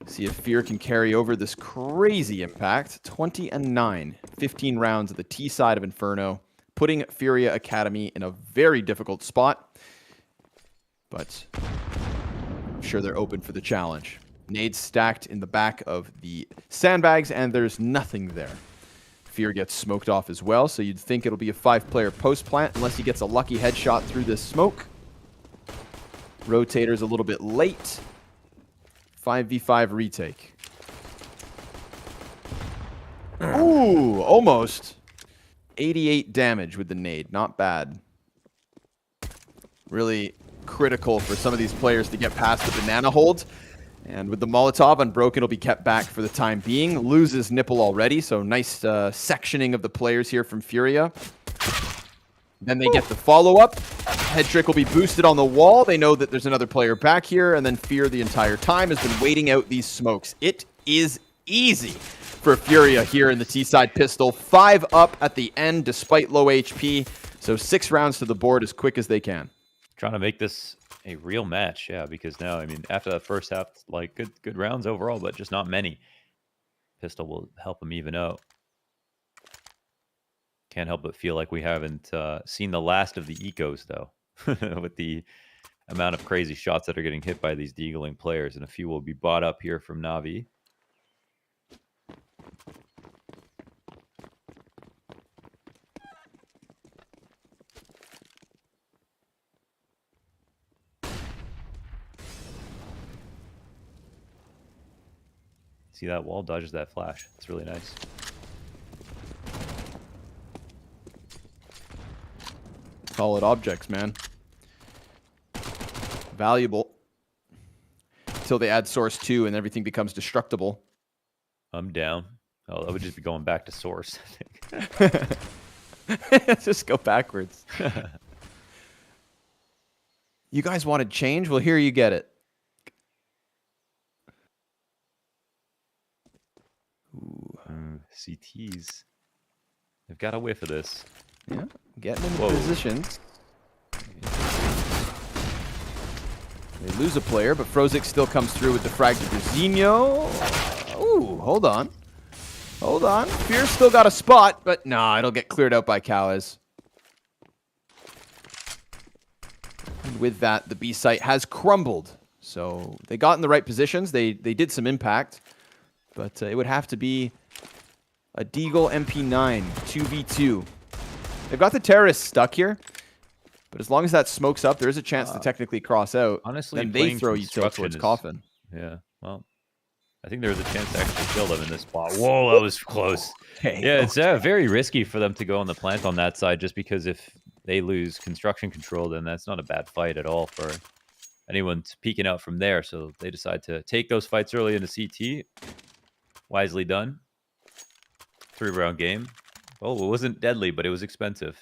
See if Fear can carry over this crazy impact. 20-9, 15 rounds at the T side of Inferno, putting FURIA Academy in a very difficult spot. But I'm sure they're open for the challenge. Nades stacked in the back of the sandbags, and there's nothing there. Fear gets smoked off as well, so you'd think it'll be a 5-player post plant unless he gets a lucky headshot through this smoke. Rotator's a little bit late. 5v5 retake. Ooh, almost. 88 damage with the nade. Not bad. Really critical for some of these players to get past the banana hold. And with the Molotov, Unbroken will be kept back for the time being. Loses nipple already, so nice sectioning of the players here from FURIA. Then they get the follow-up. Head trick will be boosted on the wall. They know that there's another player back here, and then Fear the entire time has been waiting out these smokes. It is easy for FURIA here in the T-side pistol. 5 up at the end despite low HP, so 6 rounds to the board as quick as they can. Trying to make this a real match, yeah, because now, I mean, after that first half, like, good rounds overall, but just not many. Pistol will help them even out. Can't help but feel like we haven't seen the last of the ecos, though, with the amount of crazy shots that are getting hit by these deagling players, and a few will be bought up here from NAVI. See that wall dodges that flash. It's really nice. Solid objects, man. Valuable. Until they add source 2 and everything becomes destructible. I'm down. Oh, that would just be going back to source, I think. Just go backwards. You guys wanted change? Well, here you get it. Ooh. CTs. They've got a whiff of this. Yeah, getting into positions. They lose a player, but Frozik still comes through with the frag to Bruzinho. Ooh, hold on. Hold on. Fear still got a spot, but nah, it'll get cleared out by Cowes. And with that, the B site has crumbled. So they got in the right positions. They did some impact, but it would have to be a Deagle MP9 2v2. They've got the terrorists stuck here, but as long as that smokes up, there is a chance to technically cross out. Honestly, and they throw you towards Coffin. Yeah, well, I think there's a chance to actually kill them in this spot. Whoa, that was close. Okay. Yeah, it's very risky for them to go on the plant on that side, just because if they lose construction control, then that's not a bad fight at all for anyone's peeking out from there. So they decide to take those fights early into CT. Wisely done. 3-round game. Oh, it wasn't deadly, but it was expensive.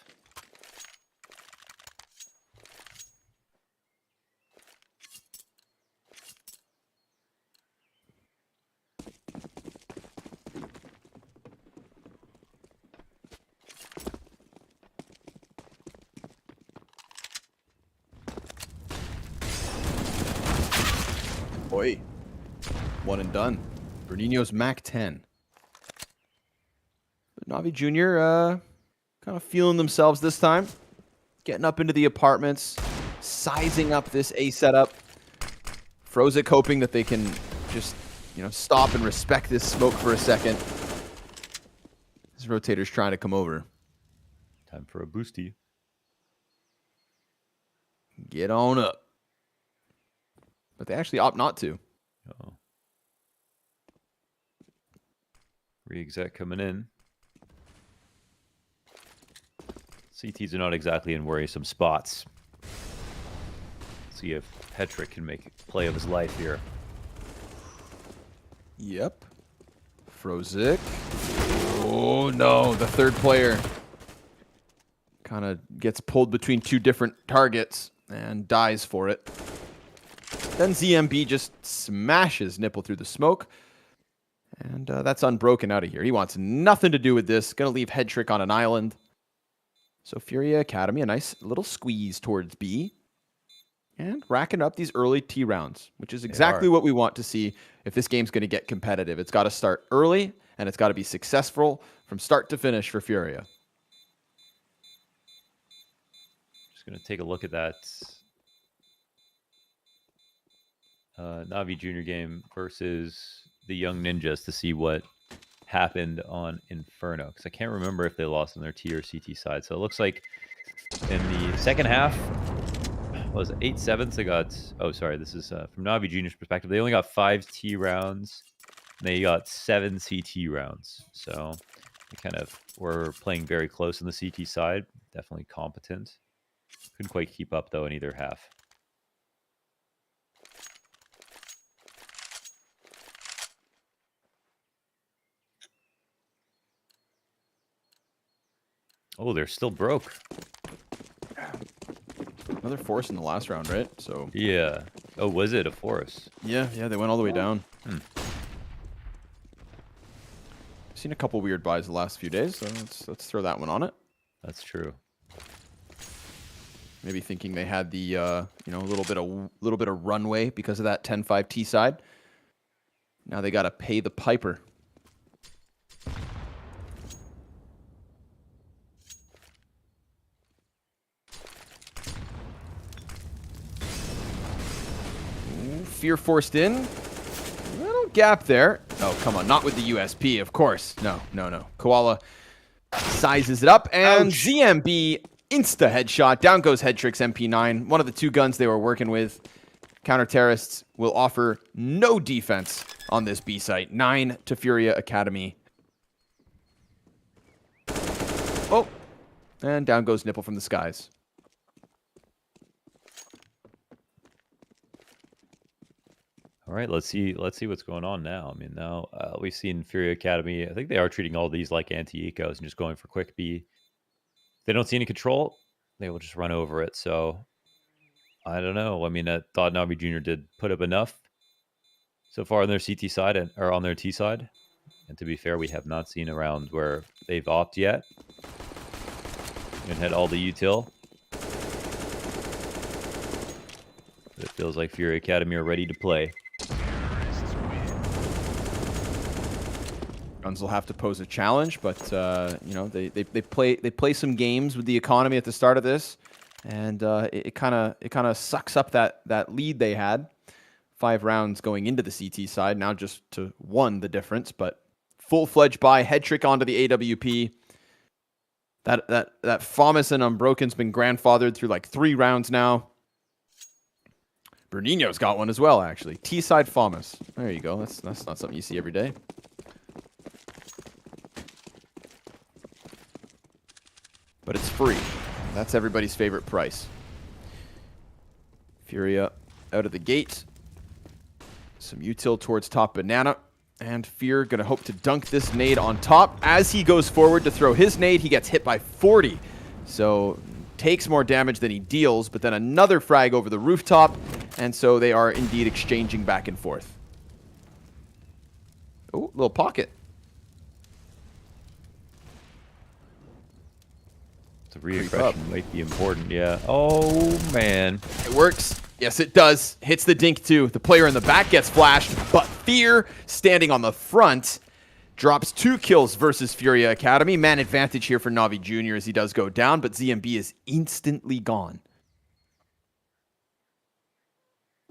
Boy. One and done. Bernino's Mac 10. But Navi Jr. Kind of feeling themselves this time. Getting up into the apartments. Sizing up this A setup. Frozik hoping that they can just, stop and respect this smoke for a second. This rotator's trying to come over. Time for a boosty. Get on up. But they actually opt not to. Oh. Re-exec coming in. CTs are not exactly in worrisome spots. See if Petrick can make a play of his life here. Yep. Frozik. Oh, no. The third player kind of gets pulled between two different targets and dies for it. Then ZMB just smashes Nipple through the smoke. And that's Unbroken out of here. He wants nothing to do with this. Going to leave Headtrick on an island. So FURIA Academy, a nice little squeeze towards B. And racking up these early T rounds, which is exactly what we want to see if this game's going to get competitive. It's got to start early, and it's got to be successful from start to finish for FURIA. Just going to take a look at that Navi Junior game versus the Young Ninjas to see what happened on Inferno, because I can't remember if they lost on their T or CT side. So it looks like in the second half, what was it, 8-7? They got, oh, sorry, this is from Navi Junior's perspective. They only got 5 T rounds. And they got 7 CT rounds. So they kind of were playing very close on the CT side. Definitely competent. Couldn't quite keep up, though, in either half. Oh, they're still broke. Another force in the last round, right? So yeah. Oh, was it a force? Yeah, they went all the way down. Seen a couple weird buys the last few days, so let's throw that one on it. That's true. Maybe thinking they had the a little bit of runway because of that 10-5 T side. Now they got to pay the piper. Fear forced in. Little gap there. Oh, come on. Not with the USP, of course. No. Koala sizes it up, and ouch. ZMB insta headshot. Down goes Headtrick's MP9. One of the 2 guns they were working with. Counter-terrorists will offer no defense on this B site. 9 to FURIA Academy. Oh, and down goes Nipple from the skies. All right, let's see what's going on now. I mean, now we've seen FURIA Academy. I think they are treating all these like anti-ecos and just going for quick B. If they don't see any control, they will just run over it. So I don't know. I mean, I thought Navi Junior did put up enough so far on their CT side or on their T side. And to be fair, we have not seen a round where they've opted yet and had all the util. But it feels like FURIA Academy are ready to play. Guns will have to pose a challenge, but they play some games with the economy at the start of this, and it kind of sucks up that lead they had. 5 rounds going into the CT side, now just to 1 the difference, but full-fledged buy, Headtrick onto the AWP. That FAMAS and Unbroken's been grandfathered through like 3 rounds now. Bernino's got one as well, actually. T-side FAMAS. There you go. That's not something you see every day. But it's free. That's everybody's favorite price. FURIA out of the gate. Some util towards top banana. And Fear gonna hope to dunk this nade on top. As he goes forward to throw his nade, he gets hit by 40. So takes more damage than he deals, but then another frag over the rooftop. And so they are indeed exchanging back and forth. Oh, little pocket. The reaggression might be important, yeah. Oh, man. It works. Yes, it does. Hits the dink, too. The player in the back gets flashed, but Fear, standing on the front, drops 2 kills versus FURIA Academy. Man advantage here for NAVI Jr. as he does go down, but ZMB is instantly gone.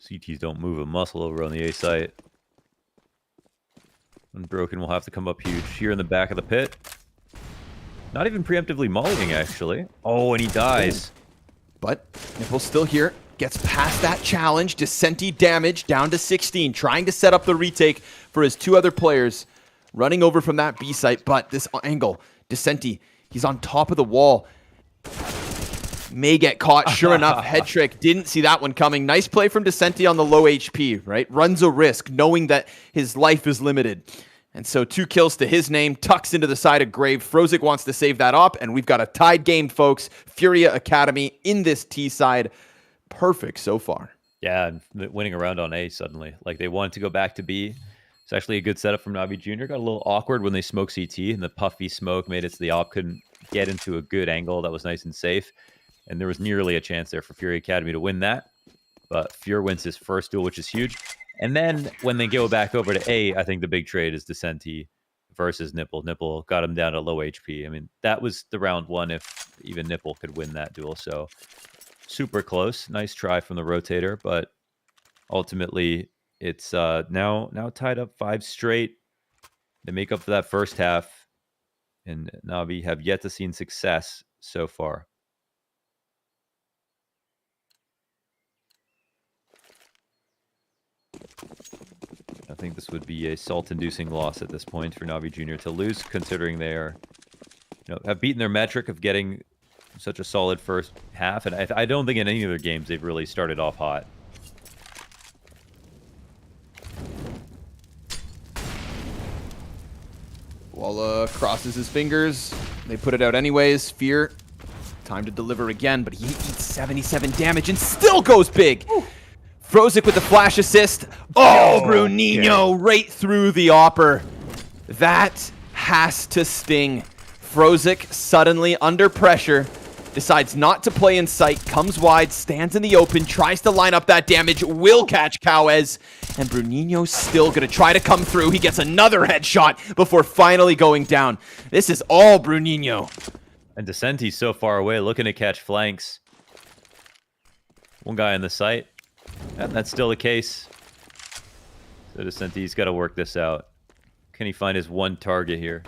CTs don't move a muscle over on the A site. Unbroken will have to come up huge here in the back of the pit. Not even preemptively mollying, actually. Oh, and he dies. But Nipple's still here. Gets past that challenge. Descenti damage down to 16. Trying to set up the retake for his 2 other players. Running over from that B site. But this angle, Descenti, he's on top of the wall. May get caught. Sure enough, head trick. Didn't see that one coming. Nice play from Descenti on the low HP, right? Runs a risk, knowing that his life is limited. And so 2 kills to his name, tucks into the side of Grave. Frozik wants to save that up, and we've got a tied game, folks. FURIA Academy in this T side. Perfect so far. Yeah, and winning around on A suddenly. Like, they wanted to go back to B. It's actually a good setup from NAVI Jr. Got a little awkward when they smoked CT, and the puffy smoke made it so the op couldn't get into a good angle that was nice and safe. And there was nearly a chance there for FURIA Academy to win that. But Fur wins his first duel, which is huge. And then when they go back over to A, I think the big trade is Descenti versus Nipple. Nipple got him down to low HP. I mean, that was the round 1 if even Nipple could win that duel. So super close. Nice try from the rotator, but ultimately it's now tied up 5 straight. They make up for that first half, and Navi have yet to see success so far. I think this would be a salt-inducing loss at this point for NAVI Jr. to lose, considering they are, have beaten their metric of getting such a solid first half, and I don't think in any of their games they've really started off hot. Walla crosses his fingers. They put it out anyways. Fear, time to deliver again, but he eats 77 damage and still goes big. Ooh. Frozik with the flash assist. Oh, Bruninho right through the opper. That has to sting. Frozik suddenly under pressure. Decides not to play in sight, comes wide, stands in the open, tries to line up that damage, will catch Cowez, and Bruninho's still going to try to come through. He gets another headshot before finally going down. This is all Bruninho. And Descenti's so far away, looking to catch flanks. One guy in the site, and that's still the case. So Descenti's got to work this out. Can he find his one target here?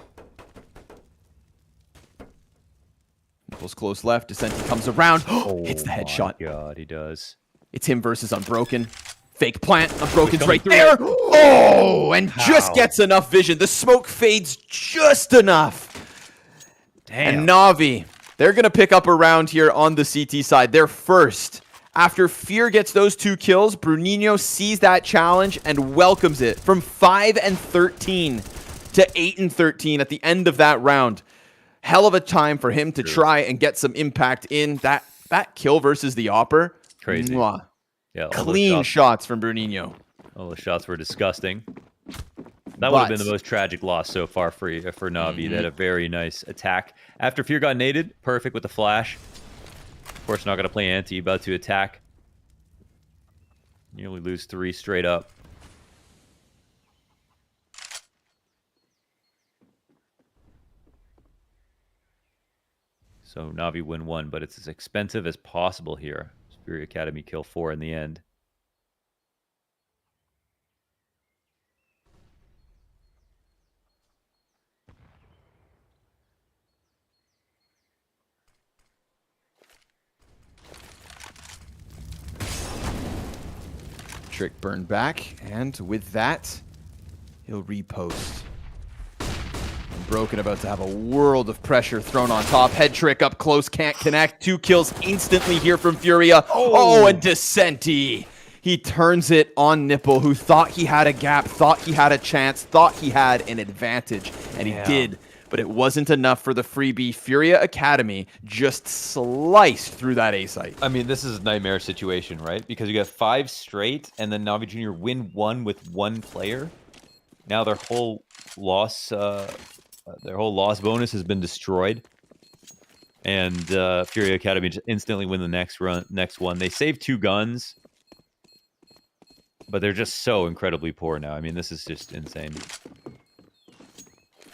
Nipple's close left. Descenti comes around. Hits the headshot. Oh, God, he does. It's him versus Unbroken. Fake plant. Unbroken's right there. Oh, and just gets enough vision. The smoke fades just enough. Damn. And Navi, they're going to pick up a round here on the CT side. They're first. After Fear gets those 2 kills, Bruninho sees that challenge and welcomes it from 5-13 to 8-13 at the end of that round. Hell of a time for him to try and get some impact in that kill versus the opper. Crazy. Mwah. Yeah, clean shots from Bruninho. All the shots were disgusting. That would have been the most tragic loss so far for Navi. They had a very nice attack. After Fear got naded, perfect with the flash. Of course, not going to play anti, about to attack. Nearly lose 3 straight up. So Navi win 1, but it's as expensive as possible here. FURIA Academy kill 4 in the end. Trick burn back, and with that, he'll repost. Broken about to have a world of pressure thrown on top. Head trick up close, can't connect. 2 kills instantly here from FURIA. Oh, and Descenti. He turns it on Nipple, who thought he had a gap, thought he had a chance, thought he had an advantage, and he did. But it wasn't enough for the freebie. FURIA Academy just sliced through that A site. I mean, this is a nightmare situation, right? Because you got 5 straight, and then NAVI Junior win 1 with 1 player. Now their whole loss bonus has been destroyed, and FURIA Academy just instantly win the next one. They save 2 guns, but they're just so incredibly poor now. I mean, this is just insane.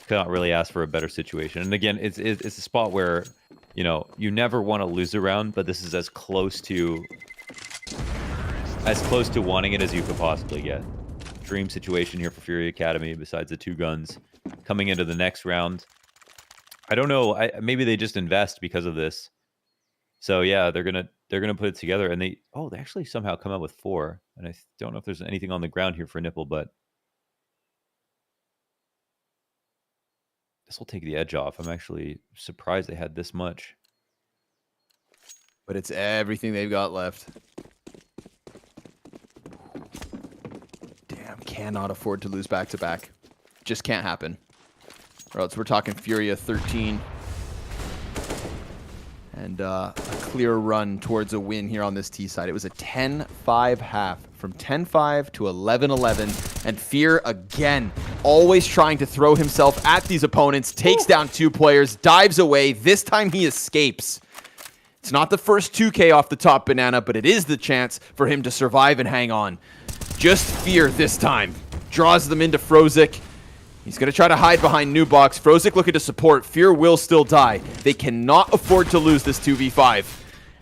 Cannot really ask for a better situation. And again, it's a spot where, you know, you never want to lose a round, but this is as close to wanting it as you could possibly get. Dream situation here for FURIA Academy. Besides the 2 guns coming into the next round, I don't know. Maybe they just invest because of this. So yeah, they're gonna put it together, and they actually somehow come out with 4. And I don't know if there's anything on the ground here for Nipple, but this will take the edge off. I'm actually surprised they had this much. But it's everything they've got left. Damn, cannot afford to lose back-to-back. Just can't happen. Or else we're talking FURIA 13. And a clear run towards a win here on this T side. It was a 10-5 half. From 10-5 to 11-11. And Fear, again, always trying to throw himself at these opponents. Takes down 2 players, dives away. This time he escapes. It's not the first 2K off the top Banana, but it is the chance for him to survive and hang on. Just Fear this time. Draws them into Frozik. He's going to try to hide behind Nubox. Frozik looking to support. Fear will still die. They cannot afford to lose this 2v5.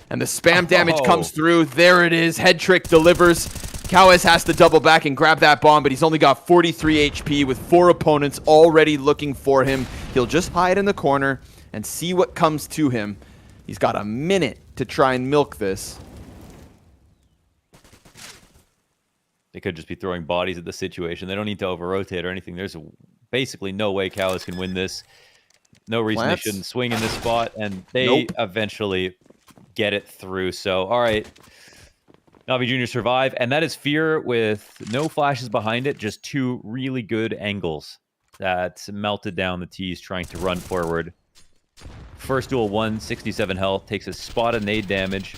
And the spam damage comes through. There it is. Head trick delivers. Kawes has to double back and grab that bomb, but he's only got 43 HP with 4 opponents already looking for him. He'll just hide in the corner and see what comes to him. He's got a minute to try and milk this. They could just be throwing bodies at the situation. They don't need to over-rotate or anything. There's basically no way Kawes can win this. No reason they shouldn't swing in this spot, and they eventually get it through. So, all right. NAVI Junior survive, and that is Fear with no flashes behind it, just 2 really good angles that melted down the T's trying to run forward. First duel 167 health, takes a spot of nade damage,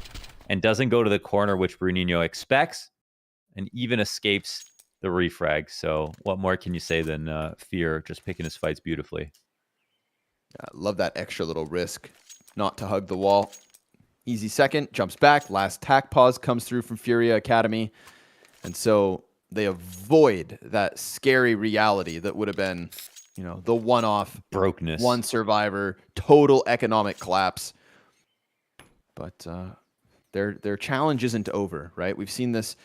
and doesn't go to the corner, which Bruninho expects, and even escapes the refrag. So what more can you say than Fear just picking his fights beautifully? I love that extra little risk not to hug the wall. Easy second, jumps back. Last tack pause comes through from FURIA Academy. And so they avoid that scary reality that would have been, you know, the one-off, brokenness, 1 survivor, total economic collapse. But their challenge isn't over, right? We've seen this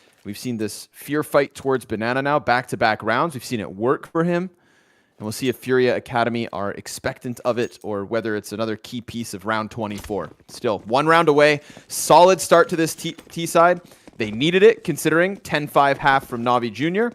Fear fight towards Banana now, back-to-back rounds. We've seen it work for him. And we'll see if FURIA Academy are expectant of it or whether it's another key piece of round 24. Still, 1 round away. Solid start to this T side. They needed it, considering 10-5 half from NAVI Junior.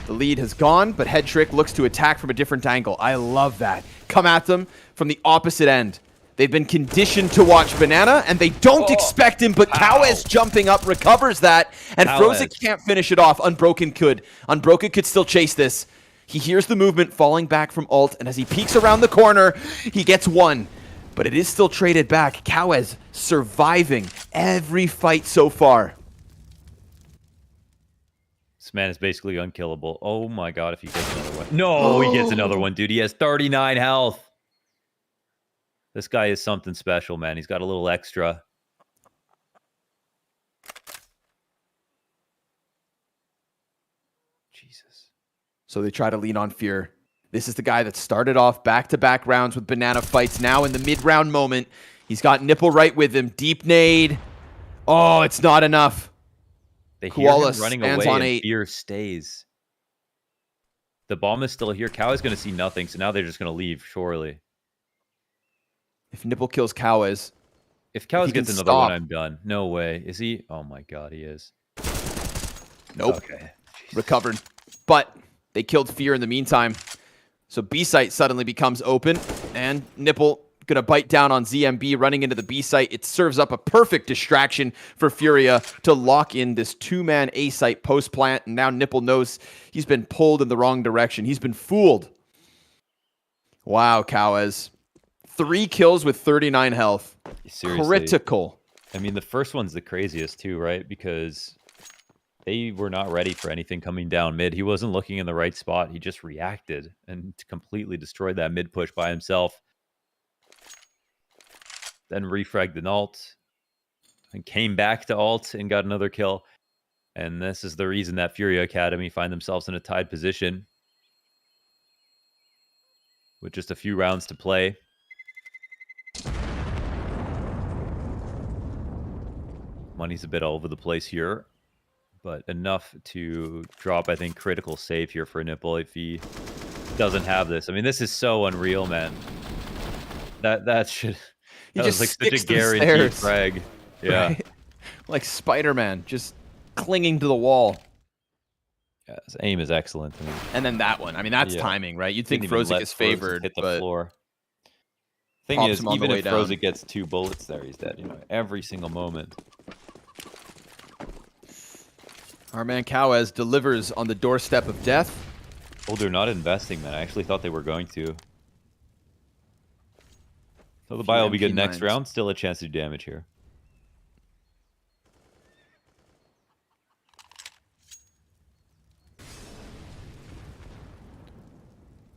The lead has gone, but Head Trick looks to attack from a different angle. I love that. Come at them from the opposite end. They've been conditioned to watch Banana, and they don't expect him, but Kawes jumping up recovers that, and Frozik can't finish it off. Unbroken could. Unbroken could still chase this. He hears the movement falling back from ult, and as he peeks around the corner, he gets 1. But it is still traded back. Kawes surviving every fight so far. This man is basically unkillable. Oh my god, if he gets another one. No, he gets another one, dude. He has 39 health. This guy is something special, man. He's got a little extra. Jesus. So they try to lean on Fear. This is the guy that started off back-to-back rounds with Banana fights. Now in the mid-round moment, he's got Nipple right with him. Deep nade. Oh, it's not enough. They hear Koala him running stands away on and 8. Fear stays. The bomb is still here. Cow is going to see nothing, so now they're just going to leave, surely. If Nipple kills Kawes. If Kawes gets another one, I'm done. No way. Is he? Oh my god, he is. Nope. Okay. Recovered. But they killed Fear in the meantime. So B site suddenly becomes open, and Nipple Gonna bite down on ZMB, running into the B site. It serves up a perfect distraction for FURIA to lock in this 2-man A site post plant. And now Nipple knows he's been pulled in the wrong direction. He's been fooled. Wow, Cowes. 3 kills with 39 health. Seriously. Critical. I mean, the first one's the craziest too, right? Because they were not ready for anything coming down mid. He wasn't looking in the right spot. He just reacted and completely destroyed that mid push by himself. Then refragged an ult and came back to ult and got another kill. And this is the reason that FURIA Academy find themselves in a tied position with just a few rounds to play. Money's a bit all over the place here, but enough to drop, I think, critical save here for Nipple if he doesn't have this. I mean, this is so unreal, man. That should... That was like such a guaranteed frag. Yeah. Right? Like Spider-Man, just clinging to the wall. Yeah, his aim is excellent. I mean, and then that one. I mean, that's timing, right? You'd think Frozik is favored, hit the but floor. Thing is, even if Frozik gets 2 bullets there, he's dead. You know, every single moment. Our man Cowes delivers on the doorstep of death. Oh, they're not investing, man. I actually thought they were going to. So the buy will be good next round. Still a chance to do damage here.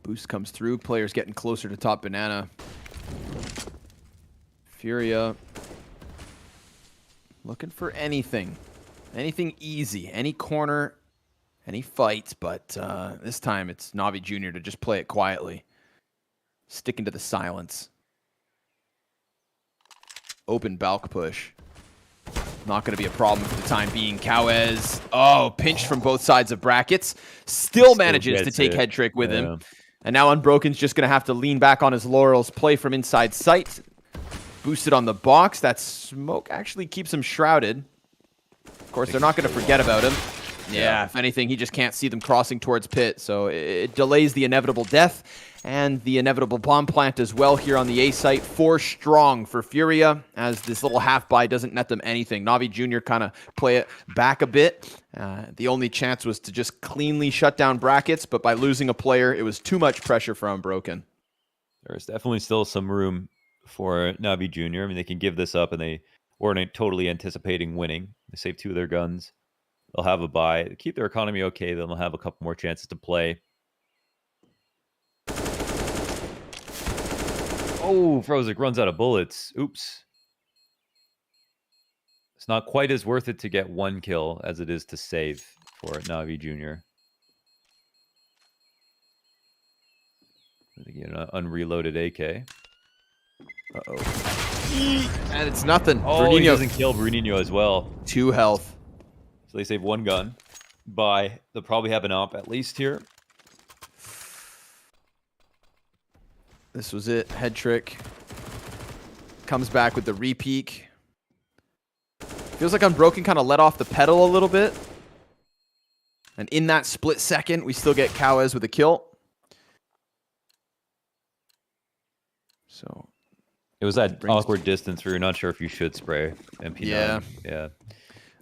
Boost comes through. Players getting closer to top banana. FURIA looking for anything. Anything easy. Any corner. Any fight. But this time it's Navi Jr. to just play it quietly. Sticking to the silence. Open Balk push. Not going to be a problem for the time being. Cowes, pinched from both sides of brackets. Still manages to take head trick with him. And now Unbroken's just going to have to lean back on his laurels, play from inside sight. Boosted on the box. That smoke actually keeps him shrouded. Of course, they're not going to forget about him. Yeah, if anything, he just can't see them crossing towards pit. So it delays the inevitable death and the inevitable bomb plant as well here on the A site. 4 strong for FURIA, as this little half buy doesn't net them anything. Navi Jr. kind of play it back a bit. The only chance was to just cleanly shut down brackets, but by losing a player, it was too much pressure for Unbroken. There's definitely still some room for Navi Jr. I mean, they can give this up, and they weren't totally anticipating winning. They saved 2 of their guns. They'll have a buy, keep their economy okay, then they'll have a couple more chances to play. Oh, Frozik runs out of bullets. Oops. It's not quite as worth it to get 1 kill as it is to save for Navi Jr. I think you know, unreloaded AK. And it's nothing. Oh, he doesn't kill Bruninho as well. 2 health. So they save 1 gun. Buy. They'll probably have an op at least here. This was it. Head trick. Comes back with the re-peek. Feels like Unbroken kind of let off the pedal a little bit. And in that split second, we still get Cowes with a kill. So it was that awkward distance where you're not sure if you should spray MP9. Yeah.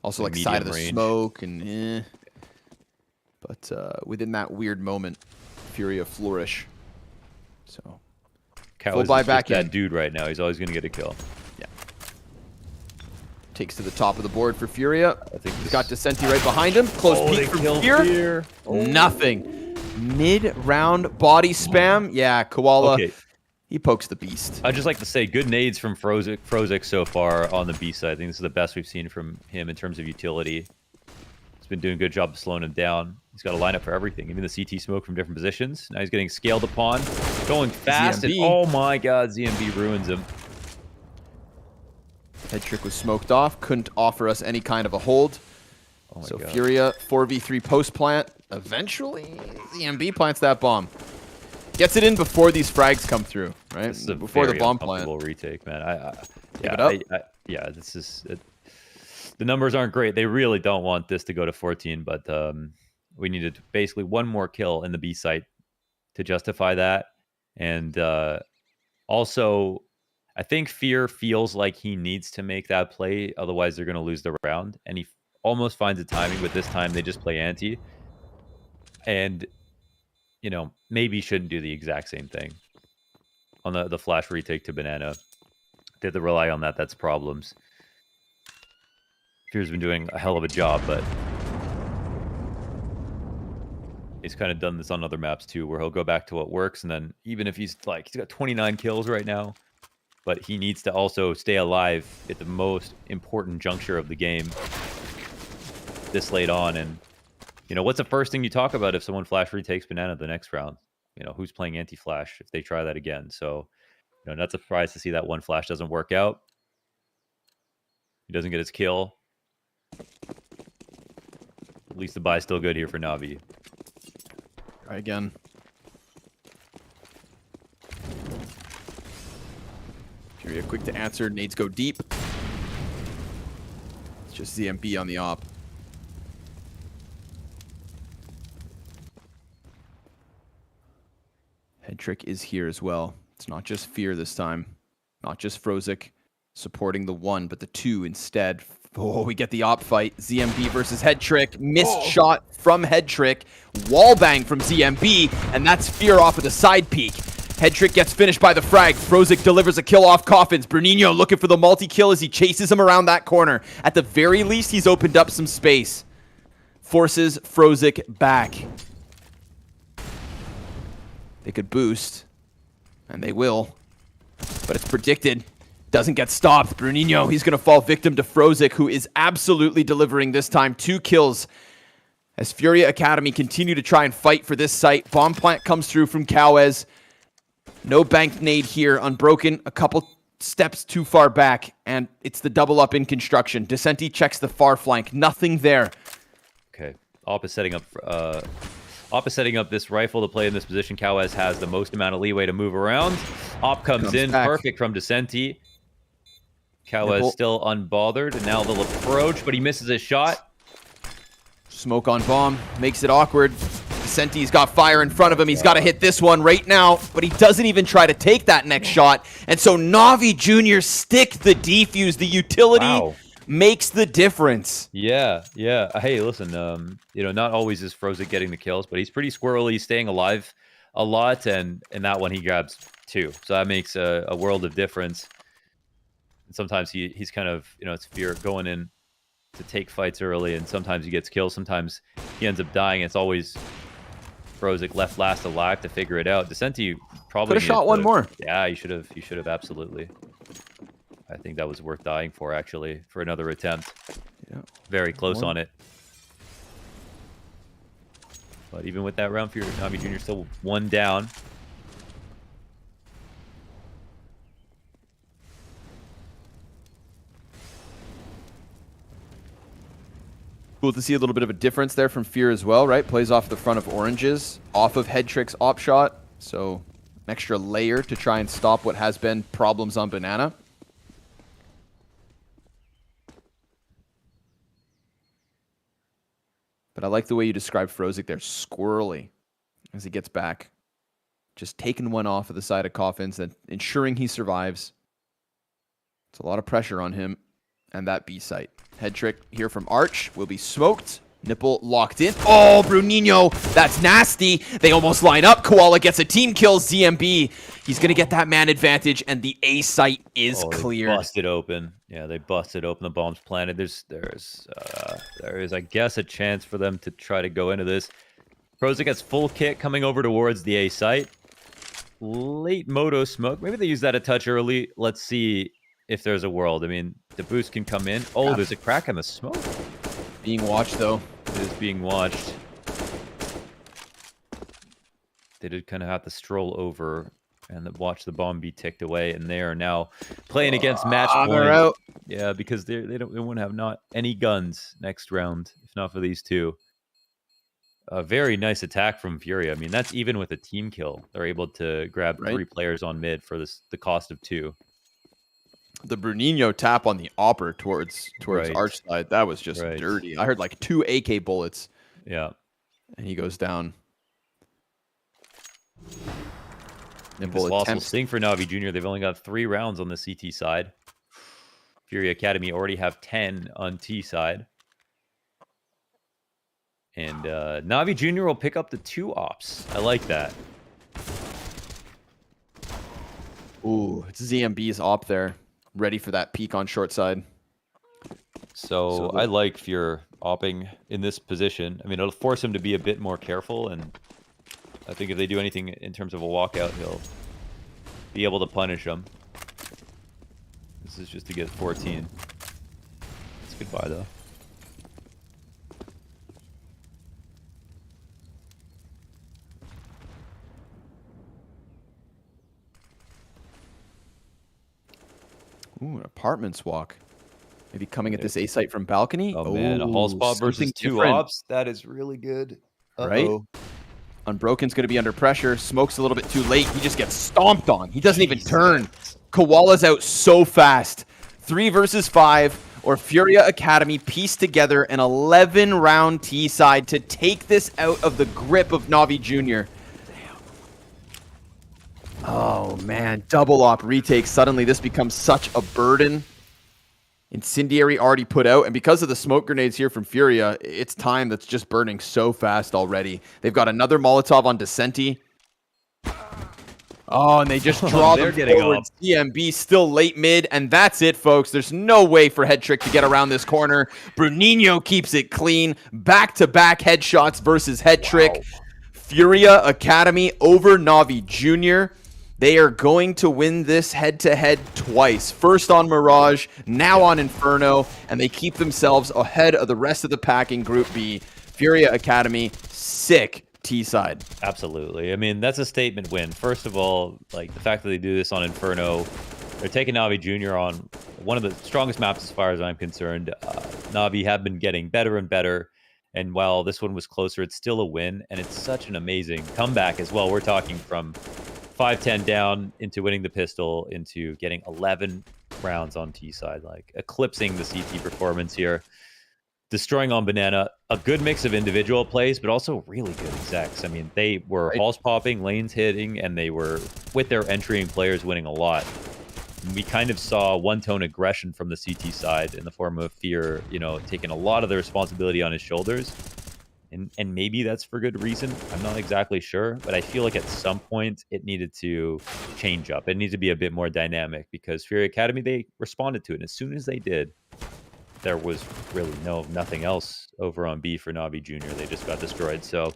Also like side of the smoke and But within that weird moment, FURIA flourish. So full buy back in. That dude right now, he's always going to get a kill. Yeah. Takes to the top of the board for FURIA. I think he's got Descenti right behind him. Close peek from Fear. Nothing. Mid-round body spam. Yeah, Koala. Okay. He pokes the beast. I'd just like to say good nades from Frozik so far on the B side. I think this is the best we've seen from him in terms of utility. He's been doing a good job of slowing him down. He's got a lineup for everything, even the CT smoke from different positions. Now he's getting scaled upon, going fast, and oh my god, ZMB ruins him. Head trick was smoked off, couldn't offer us any kind of a hold. So FURIA 4v3 post plant. Eventually, ZMB plants that bomb. Gets it in before these frags come through, right? This is a before the bomb plant. Retake, man. Yeah, this is it. The numbers aren't great. They really don't want this to go to 14, but we needed basically 1 more kill in the B site to justify that. And also, I think Fear feels like he needs to make that play, otherwise they're going to lose the round. And he almost finds the timing, but this time they just play anti. And, you know, maybe shouldn't do the exact same thing. On the flash retake to Banana. They have to rely on that. That's problems. Fear's been doing a hell of a job, but he's kind of done this on other maps too, where he'll go back to what works, and then even if he's got 29 kills right now, but he needs to also stay alive at the most important juncture of the game this late on. And, you know, what's the first thing you talk about if someone flash retakes Banana the next round? You know, who's playing anti-flash if they try that again? So, you know, not surprised to see that one flash doesn't work out. He doesn't get his kill. At least the buy's still good here for Navi. Try again. Furia quick to answer. Nades go deep. It's just ZMB on the op. Head Trick is here as well. It's not just Fear this time. Not just Frozik supporting the 1, but the 2 instead. Oh, we get the op fight. ZMB versus Head Trick. Missed shot from Head Trick. Wall bang from ZMB, and that's Fear off of the side peek. Head Trick gets finished by the frag. Frozik delivers a kill off Coffins. Bruninho looking for the multi-kill as he chases him around that corner. At the very least, he's opened up some space. Forces Frozik back. They could boost, and they will, but it's predicted. Doesn't get stopped. Bruninho, he's going to fall victim to Frozik, who is absolutely delivering this time. 2 kills as Furia Academy continue to try and fight for this site. Bomb plant comes through from Cowes. No banked nade here. Unbroken, a couple steps too far back, and it's the double up in construction. Descenti checks the far flank. Nothing there. Okay. Op is setting up this rifle to play in this position. Cowes has the most amount of leeway to move around. Op comes in, back. Perfect from Descenti. Cowes still unbothered, and now they'll approach, but he misses his shot. Smoke on bomb, makes it awkward. Descenti's got fire in front of him. He's got to hit this one right now, but he doesn't even try to take that next shot. And so Navi Jr. stick the defuse. The utility makes the difference. Yeah. Hey, listen, you know, not always is Frozik getting the kills, but he's pretty squirrely, staying alive a lot, and that one he grabs 2. So that makes a world of difference. And sometimes he's kind of, you know, it's Fear going in to take fights early, and sometimes he gets killed, sometimes he ends up dying. It's always Frozik left last alive to figure it out. Descenti probably could have shot one more. Yeah, he should have absolutely. I think that was worth dying for, actually, for another attempt. Yeah, very close on it. But even with that round, Furia Navi Jr. still 1 down. Cool to see a little bit of a difference there from Fear as well, right? Plays off the front of oranges, off of Head Trick's op shot. So an extra layer to try and stop what has been problems on Banana. But I like the way you describe Frozik there, squirrely, as he gets back. Just taking one off of the side of Coffins and ensuring he survives. It's a lot of pressure on him and that B site. Head Trick here from Arch will be smoked. Nipple locked in. Oh, Bruninho, that's nasty. They almost line up. Koala gets a team kill. ZMB, he's going to get that man advantage, and the A site is cleared. They busted open. Yeah, they busted open. The bomb's planted. There is, I guess, a chance for them to try to go into this. Frozik gets full kit coming over towards the A site. Late Moto smoke. Maybe they use that a touch early. Let's see if there's a world. I mean, the boost can come in. Oh, there's a crack in the smoke. Being watched, though. It is being watched. They did kind of have to stroll over and watch the bomb be ticked away, and they are now playing against match point. Yeah, because they won't have not any guns next round, if not for these 2. A very nice attack from Furia. I mean, that's even with a team kill. They're able to grab 3 players on mid for the cost of 2. The Bruninho tap on the Opper towards Arch side, that was just dirty. I heard like 2 AK bullets. Yeah. And he goes down. Nimble This loss will attempts. sting for Navi Junior. They've only got 3 rounds on the CT side. Furia Academy already have 10 on T side. And Navi Junior will pick up the 2 ops. I like that. Ooh, it's ZMB's op there. Ready for that peak on short side. So I like Furia opping in this position. I mean, it'll force him to be a bit more careful. And I think if they do anything in terms of a walkout, he'll be able to punish them. This is just to get 14. It's goodbye, though. Ooh, an apartments walk. Maybe coming at this A site from balcony. Oh, man, a hall spot versus something 2 different. ops. That is really good. Right? Unbroken's going to be under pressure. Smoke's a little bit too late. He just gets stomped on. He doesn't even turn. Koala's out so fast. 3 versus 5, or Furia Academy pieced together an 11-round T side to take this out of the grip of Navi Jr. Oh, man. Double op retake. Suddenly, this becomes such a burden. Incendiary already put out, and because of the smoke grenades here from Furia, it's time that's just burning so fast already. They've got another Molotov on Descenti. Oh, and they just draw them forward. CMB still late mid, and that's it, folks. There's no way for Head Trick to get around this corner. Bruninho keeps it clean. Back-to-back headshots versus Head Trick. Furia Academy over Navi Jr. They are going to win this head-to-head twice. First on Mirage, now on Inferno, and they keep themselves ahead of the rest of the pack in Group B. Furia Academy, sick T-side. Absolutely. I mean, that's a statement win. First of all, like the fact that they do this on Inferno, they're taking Navi Jr. on one of the strongest maps as far as I'm concerned. Navi have been getting better and better. And while this one was closer, it's still a win. And it's such an amazing comeback as well. We're talking from 5-10 down into winning the pistol into getting 11 rounds on T side, like eclipsing the CT performance here. Destroying on Banana, a good mix of individual plays, but also really good execs. I mean, they were halls popping, lanes hitting, and they were, with their entering players, winning a lot. And we kind of saw one-tone aggression from the CT side in the form of Fear, you know, taking a lot of the responsibility on his shoulders. And maybe that's for good reason. I'm not exactly sure, but I feel like at some point it needed to change up. It needed to be a bit more dynamic because Furia Academy, they responded to it. And as soon as they did, there was really nothing else over on B for Navi Jr. They just got destroyed. So,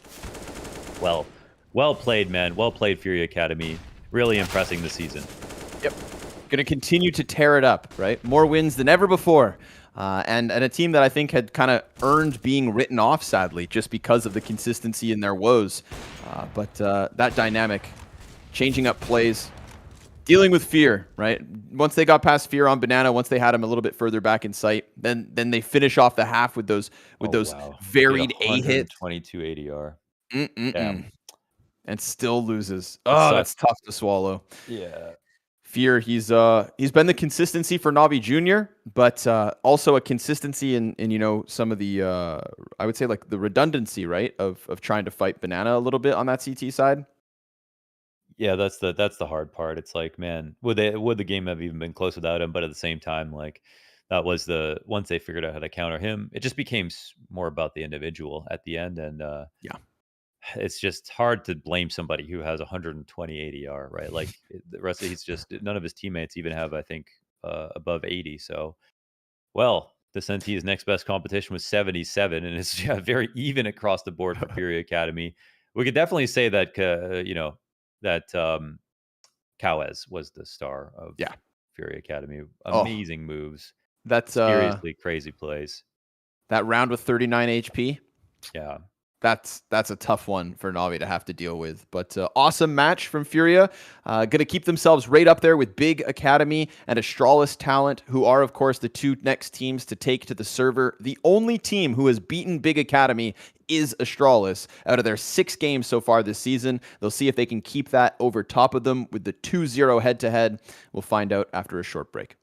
well played, man. Well played, Furia Academy. Really impressing this season. Yep. Going to continue to tear it up, right? More wins than ever before. And a team that I think had kind of earned being written off, sadly, just because of the consistency in their woes. But that dynamic, changing up plays, dealing with Fear, right? Once they got past Fear on Banana, once they had him a little bit further back in sight, then they finish off the half with those varied A hits. 22 ADR. Damn. And still loses. Oh, that's tough to swallow. Yeah. Fear, he's been the consistency for Navi Jr., but also a consistency in you know, some of the I would say like the redundancy, right, of trying to fight Banana a little bit on that CT side. Yeah, that's the hard part. It's like, man, would the game have even been close without him? But at the same time, like that was once they figured out how to counter him, it just became more about the individual at the end. And yeah, it's just hard to blame somebody who has 120 ADR, right? Like the rest of none of his teammates even have, I think, above 80. So, well, Descenti's next best competition was 77, and it's very even across the board for Furia Academy. We could definitely say that, that Kawez was the star of Furia Academy. Amazing moves. That's seriously crazy plays. That round with 39 HP. Yeah. That's a tough one for Navi to have to deal with. But awesome match from Furia. Going to keep themselves right up there with Big Academy and Astralis Talent, who are, of course, the 2 next teams to take to the server. The only team who has beaten Big Academy is Astralis out of their 6 games so far this season. They'll see if they can keep that over top of them with the 2-0 head-to-head. We'll find out after a short break.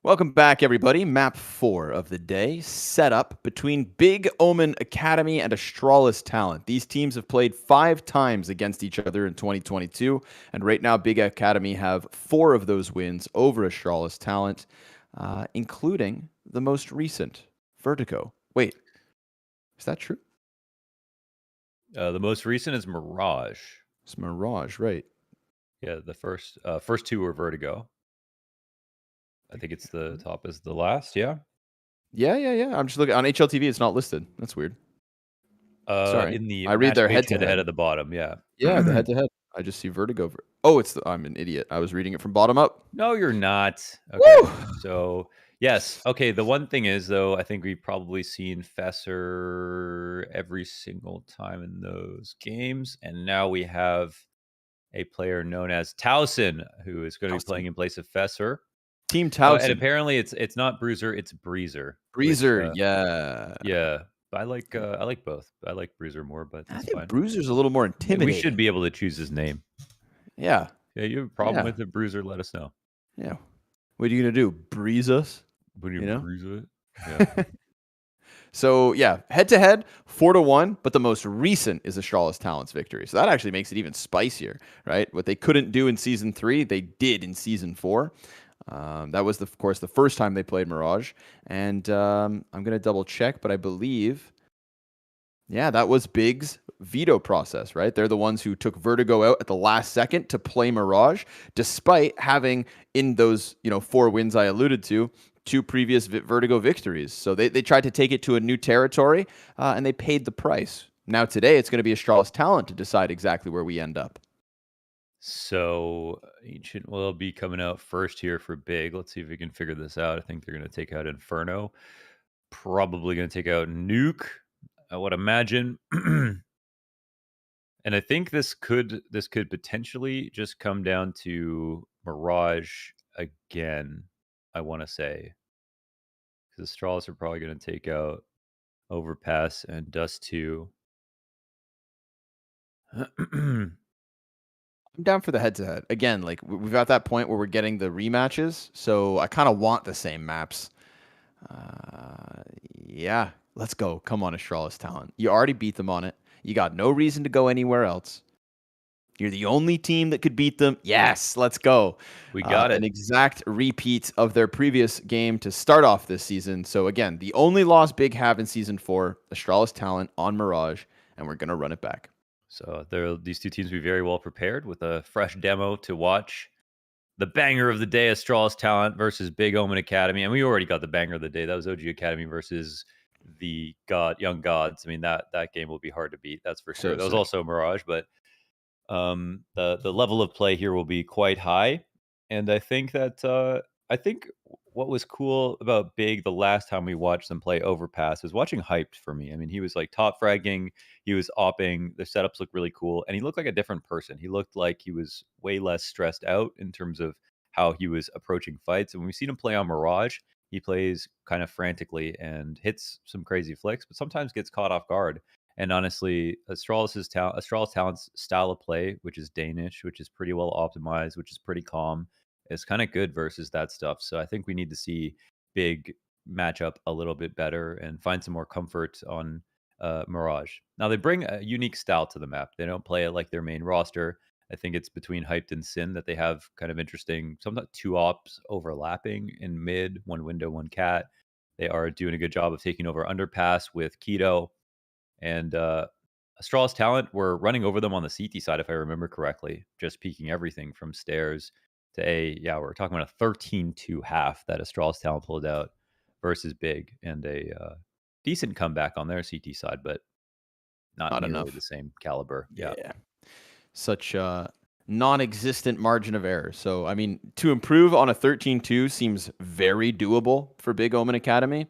Welcome back, everybody. Map 4 of the day, set up between BIG.OMEN Academy and Astralis Talent. These teams have played 5 times against each other in 2022, and right now BIG Academy have 4 of those wins over Astralis Talent, including the most recent, Vertigo. Wait, is that true? The most recent is Mirage. It's Mirage, right? Yeah, the first 2 were Vertigo. I think it's the top is the last. Yeah. Yeah. I'm just looking on HLTV. It's not listed. That's weird. Sorry. In the I read their match page head-to-head. at the bottom. Yeah. Yeah, the head-to-head. I just see Vertigo. Oh, I'm an idiot. I was reading it from bottom up. No, you're not. Okay. Woo! So yes. Okay. The one thing is though, I think we've probably seen Fesser every single time in those games, and now we have a player known as Towson who is going to be playing in place of Fesser. Team Towson. And apparently it's not Bruiser, it's Breezer. Breezer, which, yeah. Yeah. I like both. I like Bruiser more, but I that's think fine. Bruiser's a little more intimidating. We should be able to choose his name. Yeah. Yeah, you have a problem with it, Bruiser, let us know. Yeah. What are you going to do? Breeze us? When you know? Bruise it? Yeah. So, yeah, head-to-head, 4-1, but the most recent is Astralis Talent's victory. So that actually makes it even spicier, right? What they couldn't do in Season 3, they did in Season 4. That was, of course, the first time they played Mirage. And I'm going to double-check, but I believe, yeah, that was Big's veto process, right? They're the ones who took Vertigo out at the last second to play Mirage, despite having, in those 4 wins I alluded to, 2 previous Vertigo victories. So they tried to take it to a new territory, and they paid the price. Now today, it's going to be Astralis Talent to decide exactly where we end up. So Ancient will be coming out first here for Big. Let's see if we can figure this out. I think they're going to take out Inferno. Probably going to take out Nuke, I would imagine. And I think this could potentially just come down to Mirage again, I want to say. Because Astralis are probably going to take out Overpass and Dust 2. I'm down for the head-to-head. Again, like we've got that point where we're getting the rematches, so I kind of want the same maps. Yeah, let's go. Come on, Astralis Talent. You already beat them on it. You got no reason to go anywhere else. You're the only team that could beat them. Yes, let's go. We got it. An exact repeat of their previous game to start off this season. So again, the only loss Big have in Season 4, Astralis Talent on Mirage, and we're going to run it back. So these 2 teams will be very well prepared with a fresh demo to watch. The banger of the day, Astralis Talent versus BIG.OMEN Academy. And we already got the banger of the day. That was OG Academy versus the Young Gods. I mean, that game will be hard to beat. That's for sure. That was also Mirage, but the level of play here will be quite high. And I think that what was cool about Big the last time we watched them play Overpass was watching Hyped for me. I mean, he was like top fragging, he was opping, the setups looked really cool, and he looked like a different person. He looked like he was way less stressed out in terms of how he was approaching fights. And when we see him play on Mirage, he plays kind of frantically and hits some crazy flicks, but sometimes gets caught off guard. And honestly, Astralis Talent's style of play, which is Danish, which is pretty well optimized, which is pretty calm, is kind of good versus that stuff. So I think we need to see Big match up a little bit better and find some more comfort on Mirage. Now they bring a unique style to the map. They don't play it like their main roster. I think it's between Hyped and Sin that they have kind of interesting, sometimes 2 ops overlapping in mid, 1 window, 1 cat. They are doing a good job of taking over Underpass with Keto. And Astralis Talent were running over them on the CT side, if I remember correctly, just peeking everything from stairs to we're talking about a 13-2 half that Astralis Talent pulled out versus Big, and a decent comeback on their CT side, but not nearly enough. the same caliber. Yeah. Such a non-existent margin of error. So, I mean, to improve on a 13-2 seems very doable for BIG.OMEN Academy.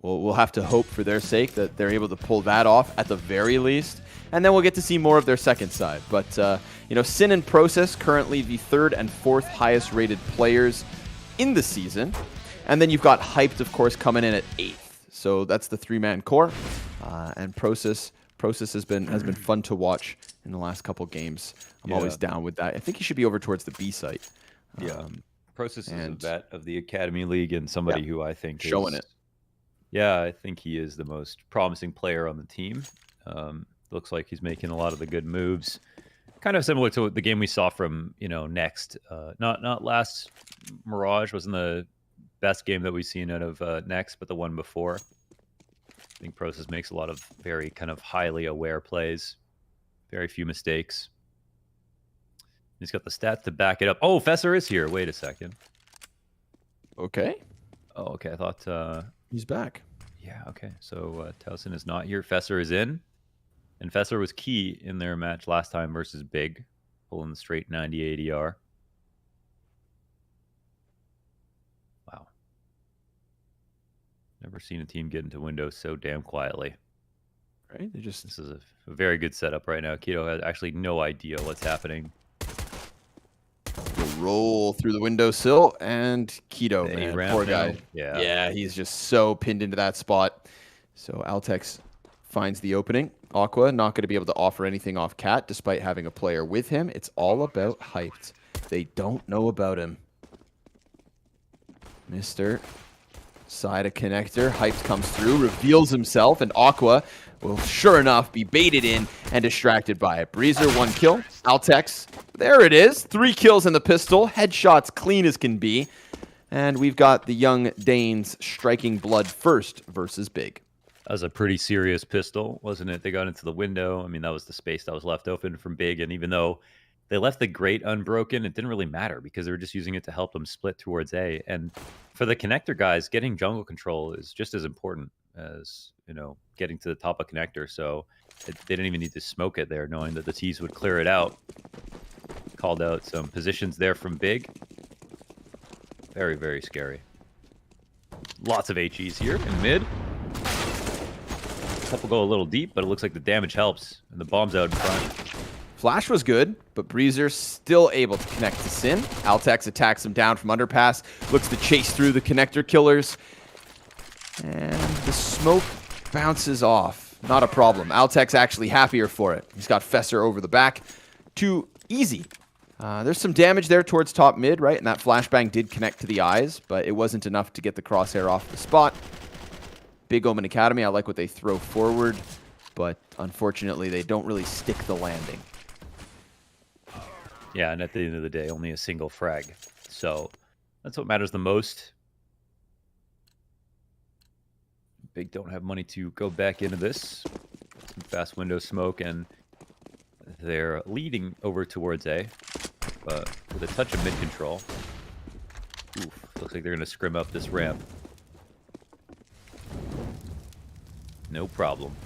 We'll have to hope for their sake that they're able to pull that off at the very least. And then we'll get to see more of their second side. But, Sin and Process, currently the 3rd and 4th highest rated players in the season. And then you've got Hyped, of course, coming in at 8th. So that's the 3-man core. And Process has been fun to watch in the last couple games. I'm always down with that. I think he should be over towards the B site. Process is a And vet of the Academy League and somebody Yeah, who I think showing is, it. Yeah, I think he is the most promising player on the team. Looks like he's making a lot of the good moves. Kind of similar to the game we saw from Next. Not last Mirage wasn't the best game that we've seen out of Next, but the one before. I think Process makes a lot of very kind of highly aware plays. Very few mistakes. He's got the stats to back it up. Oh, Fessor is here. Wait a second. Okay. Oh, okay. I thought... He's back. Yeah, okay. So Towson is not here. Fessor is in. And Fessor was key in their match last time versus Big, pulling the straight 90 ADR. Wow. Never seen a team get into Windows so damn quietly. Right? This is a very good setup right now. Keto has actually no idea what's happening. roll through the windowsill, and Keto, man, poor guy. Now. Yeah, he's just so pinned into that spot. So Altex finds the opening. Aqua not going to be able to offer anything off Cat, despite having a player with him. It's all about Hyped. They don't know about him. Mr. Side of connector. Hyped comes through, reveals himself, and Aqua will sure enough be baited in and distracted by it. Breezer, 1 kill. Altex, there it is. 3 kills in the pistol. Headshots clean as can be. And we've got the young Danes striking blood first versus Big. That was a pretty serious pistol, wasn't it? They got into the window. I mean, that was the space that was left open from Big. And even though they left the grate unbroken, it didn't really matter because they were just using it to help them split towards A. And for the connector guys, getting jungle control is just as important as, getting to the top of connector. So they didn't even need to smoke it there, knowing that the T's would clear it out. Called out some positions there from Big. Very, very scary. Lots of HEs here in mid. Couple go a little deep, but it looks like the damage helps, and the bomb's out in front. Flash was good, but Breezer still able to connect to Sin. Altex attacks him down from underpass, looks to chase through the connector killers, and the smoke bounces off. Not a problem. Altex actually happier for it. He's got Fessor over the back. Too easy. There's some damage there towards top mid, right? And that flashbang did connect to the eyes, but it wasn't enough to get the crosshair off the spot. BIG.OMEN Academy, I like what they throw forward, but unfortunately they don't really stick the landing. Yeah, and at the end of the day, only a single frag. So that's what matters the most. Big don't have money to go back into this. Some fast window smoke, and they're leading over towards A, but with a touch of mid control. Oof, looks like they're going to scrim up this ramp. No problem.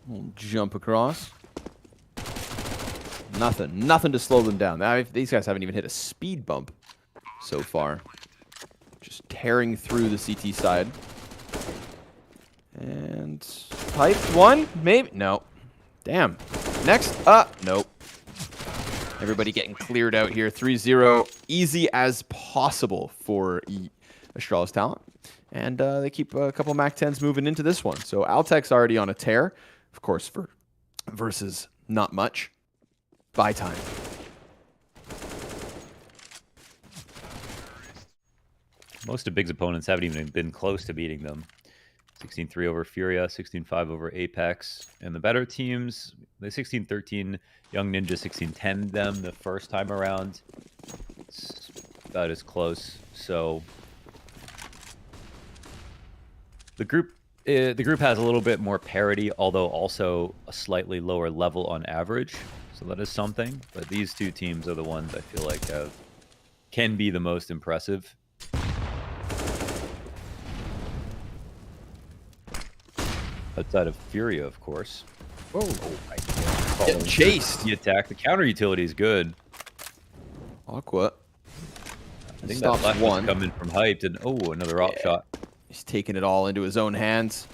We'll jump across. Nothing to slow them down. These guys haven't even hit a speed bump so far. Just tearing through the CT side. And pipe 1, maybe? No. Damn. Next. Nope. Everybody getting cleared out here. 3-0. Easy as possible for Astralis Talent. And they keep a couple MAC-10s moving into this one. So Altex already on a tear. Of course, for versus not much. Buy time. Most of Big's opponents haven't even been close to beating them. 16-3 over FURIA, 16-5 over Apex. And the better teams, they 16-13, Young Ninja 16-10 them the first time around. It's about as close. So the group has a little bit more parity, although also a slightly lower level on average. So that is something. But these two teams are the ones I feel like can be the most impressive. Outside of FURIA, of course. Whoa. Oh my God. Getting chased. The attack. The counter utility is good. Aqua. I think Stops that one. coming from Hyped, and another op shot. He's taking it all into his own hands.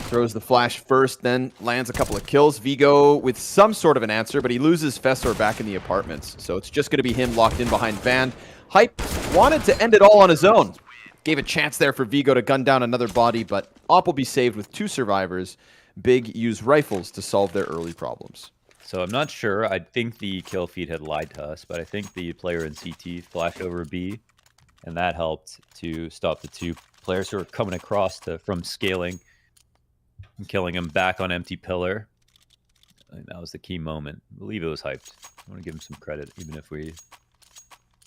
Throws the flash first, then lands a couple of kills. Vigo with some sort of an answer, but he loses Fessor back in the apartments. So it's just going to be him locked in behind Van. Hype wanted to end it all on his own. Gave a chance there for Vigo to gun down another body, but Op will be saved with 2 survivors. Big use rifles to solve their early problems. So I'm not sure. I think the kill feed had lied to us, but I think the player in CT flashed over B, and that helped to stop the two players who were coming across from scaling and killing him back on empty pillar. I think that was the key moment. I believe it was hyped. I want to give him some credit, even if we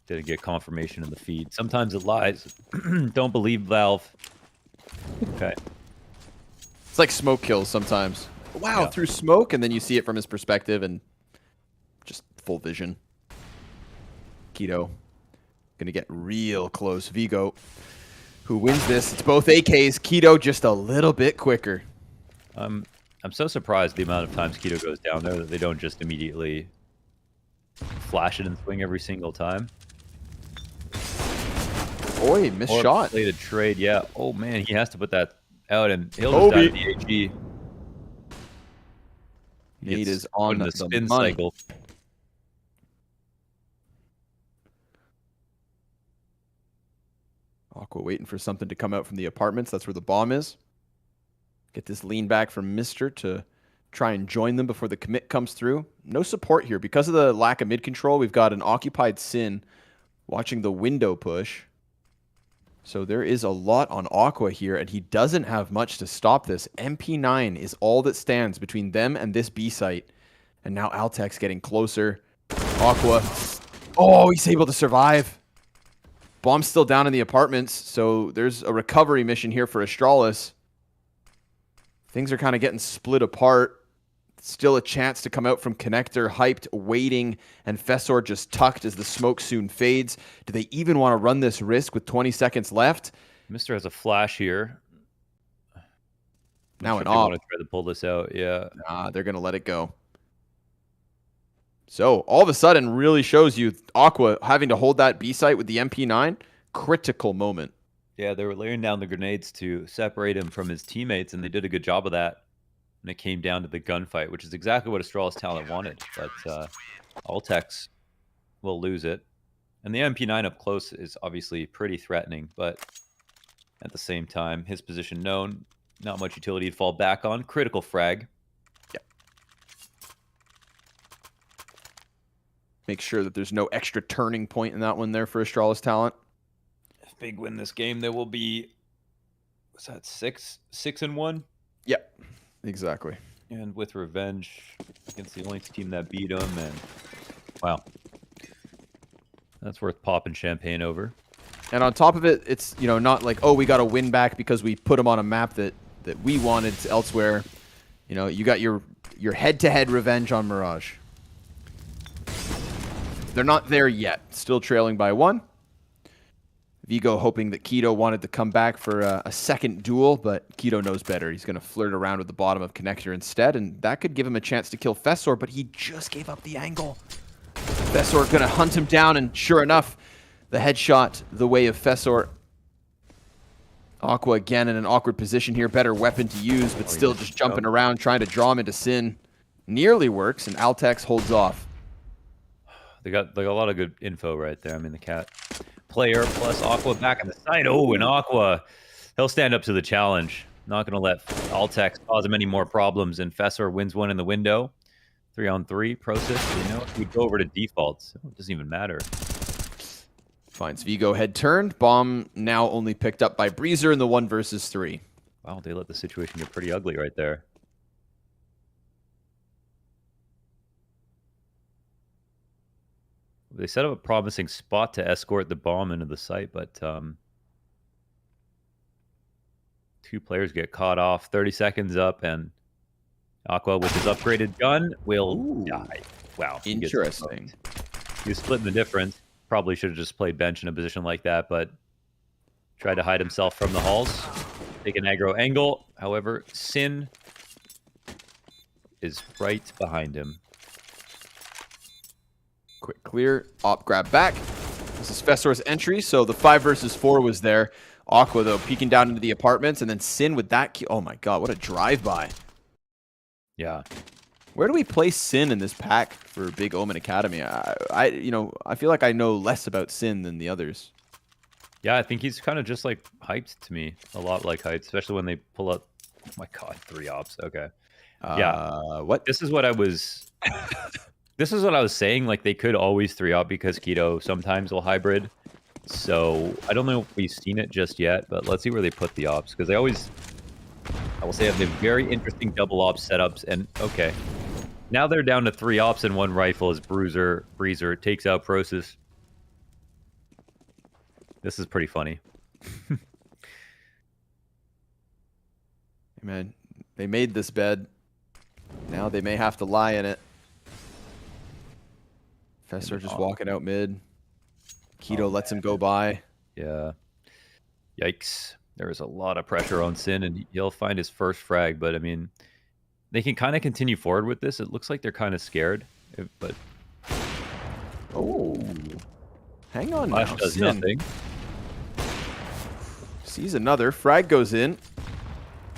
didn't get confirmation in the feed. Sometimes it lies. Don't believe Valve. Okay. It's like smoke kills sometimes. Wow, Yeah. through smoke, and then you see it from his perspective, and just full vision. Keto gonna get real close. Vigo, who wins this? It's both AKs. Keto just a little bit quicker. I'm so surprised the amount of times Keto goes down there that they don't just immediately flash it and swing every single time. Boy, missed Or shot. played a trade, yeah. Oh man, he has to put that out, and he'll just die to the AG. Nade Gets is on put in the spin money. cycle. Aqua waiting for something to come out from the apartments. That's where the bomb is. Get this lean back from Mister to try and join them before the commit comes through. No support here. Because of the lack of mid control, we've got an occupied Sin watching the window push. So there is a lot on Aqua here, and he doesn't have much to stop this. MP9 is all that stands between them and this B site. And now Altek's getting closer. Aqua. Oh, he's able to survive. Bomb's still down in the apartments, so there's a recovery mission here for Astralis. Things are kind of getting split apart. Still a chance to come out from Connector, hyped, waiting, and Fessor just tucked as the smoke soon fades. Do they even want to run this risk with 20 seconds left? Mister has a flash here. Now Not an sure if they op. want to try to pull this out, yeah. Nah, they're going to let it go. So all of a sudden really shows you Aqua having to hold that B site with the MP9. Critical moment. Yeah, they were laying down the grenades to separate him from his teammates, and they did a good job of that. And it came down to the gunfight, which is exactly what Astralis talent wanted. But Altex will lose it. And the MP9 up close is obviously pretty threatening, but at the same time, his position known, not much utility to fall back on. Critical frag. Yep. Make sure that there's no extra turning point in that one there for Astralis talent. If Big win this game, there will be, what's that, 6-1? Yep, exactly. And with revenge against the only team that beat them, and wow, that's worth popping champagne over. And on top of it, it's, you know, not like, oh, we got a win back because we put them on a map that we wanted elsewhere. You know, you got your head-to-head revenge on Mirage. They're not there yet. Still trailing by 1. Vigo hoping that Keto wanted to come back for a second duel, but Keto knows better. He's going to flirt around with the bottom of Connector instead, and that could give him a chance to kill Fessor, but he just gave up the angle. Fessor going to hunt him down, and sure enough, the headshot the way of Fessor. Aqua again in an awkward position here. Better weapon to use, but still just jumping around, trying to draw him into Sin. Nearly works, and Altex holds off. They got a lot of good info right there. I mean, the cat player plus Aqua back in the side. Oh, and Aqua, he'll stand up to the challenge. Not going to let Altex cause him any more problems. And Fessor wins one in the window. 3-on-3 process. You know, we go over to defaults. It doesn't even matter. Finds Vigo head turned. Bomb now only picked up by Breezer in the 1 versus 3. Wow, they let the situation get pretty ugly right there. They set up a promising spot to escort the bomb into the site, but 2 players get caught off. 30 seconds up, and Aqua with his upgraded gun will die. Wow. Interesting. He was splitting the difference. Probably should have just played bench in a position like that, but tried to hide himself from the halls. Take an aggro angle. However, Sin is right behind him. Quick clear. Op grab back. This is Fessor's entry, so the 5 versus 4 was there. Aqua, though, peeking down into the apartments, and then Sin with that key. Oh my god, what a drive-by. Yeah. Where do we place Sin in this pack for BIG.OMEN Academy? I feel like I know less about Sin than the others. Yeah, I think he's kind of just like hyped to me. A lot like hyped, especially when they pull up. Oh my god, 3 ops. Okay. Yeah. What? This is what I was This is what I was saying. Like, they could always 3-op because Keto sometimes will hybrid. So I don't know if we've seen it just yet, but let's see where they put the ops, because they always, I will say, have the very interesting double ops setups. And okay, now they're down to 3 ops and 1 rifle as Breezer takes out Prosis. This is pretty funny. Man, they made this bed. Now they may have to lie in it. Fessor just walking out mid. Keto lets him go by. Yeah. Yikes. There is a lot of pressure on Sin, and he'll find his first frag. But, I mean, they can kind of continue forward with this. It looks like they're kind of scared. But oh. Hang on now. Flash does Sin nothing. sees another. Frag goes in.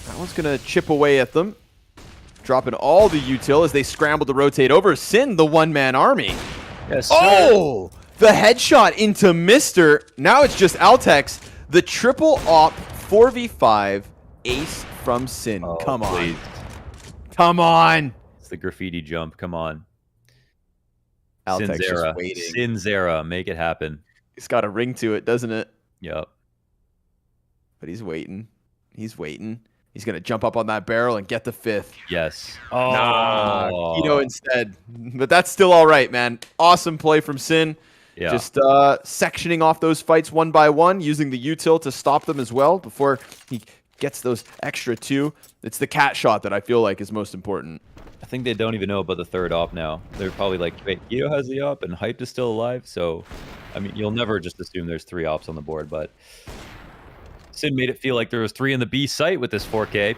That one's going to chip away at them. Dropping all the util as they scramble to rotate over. Sin, the one-man army. Yes, oh! The headshot into Mr. Now it's just Altex. The triple op 4v5 ace from Sin. Oh, Come on. please. Come on. It's the graffiti jump. Come on. Altex Sin's era. just waiting. Sin's era. Make it happen. It's got a ring to it, doesn't it? Yep. But he's waiting. He's waiting. He's going to jump up on that barrel and get the 5th. Yes. Oh. Nah, Keto instead. But that's still all right, man. Awesome play from Sin. Yeah. Just sectioning off those fights one by one, using the util to stop them as well before he gets those extra 2. It's the cat shot that I feel like is most important. I think they don't even know about the 3rd op now. They're probably like, wait, Keto has the op and Hyped is still alive. So, I mean, you'll never just assume there's 3 ops on the board, but Sin made it feel like there was 3 in the B site with this 4K.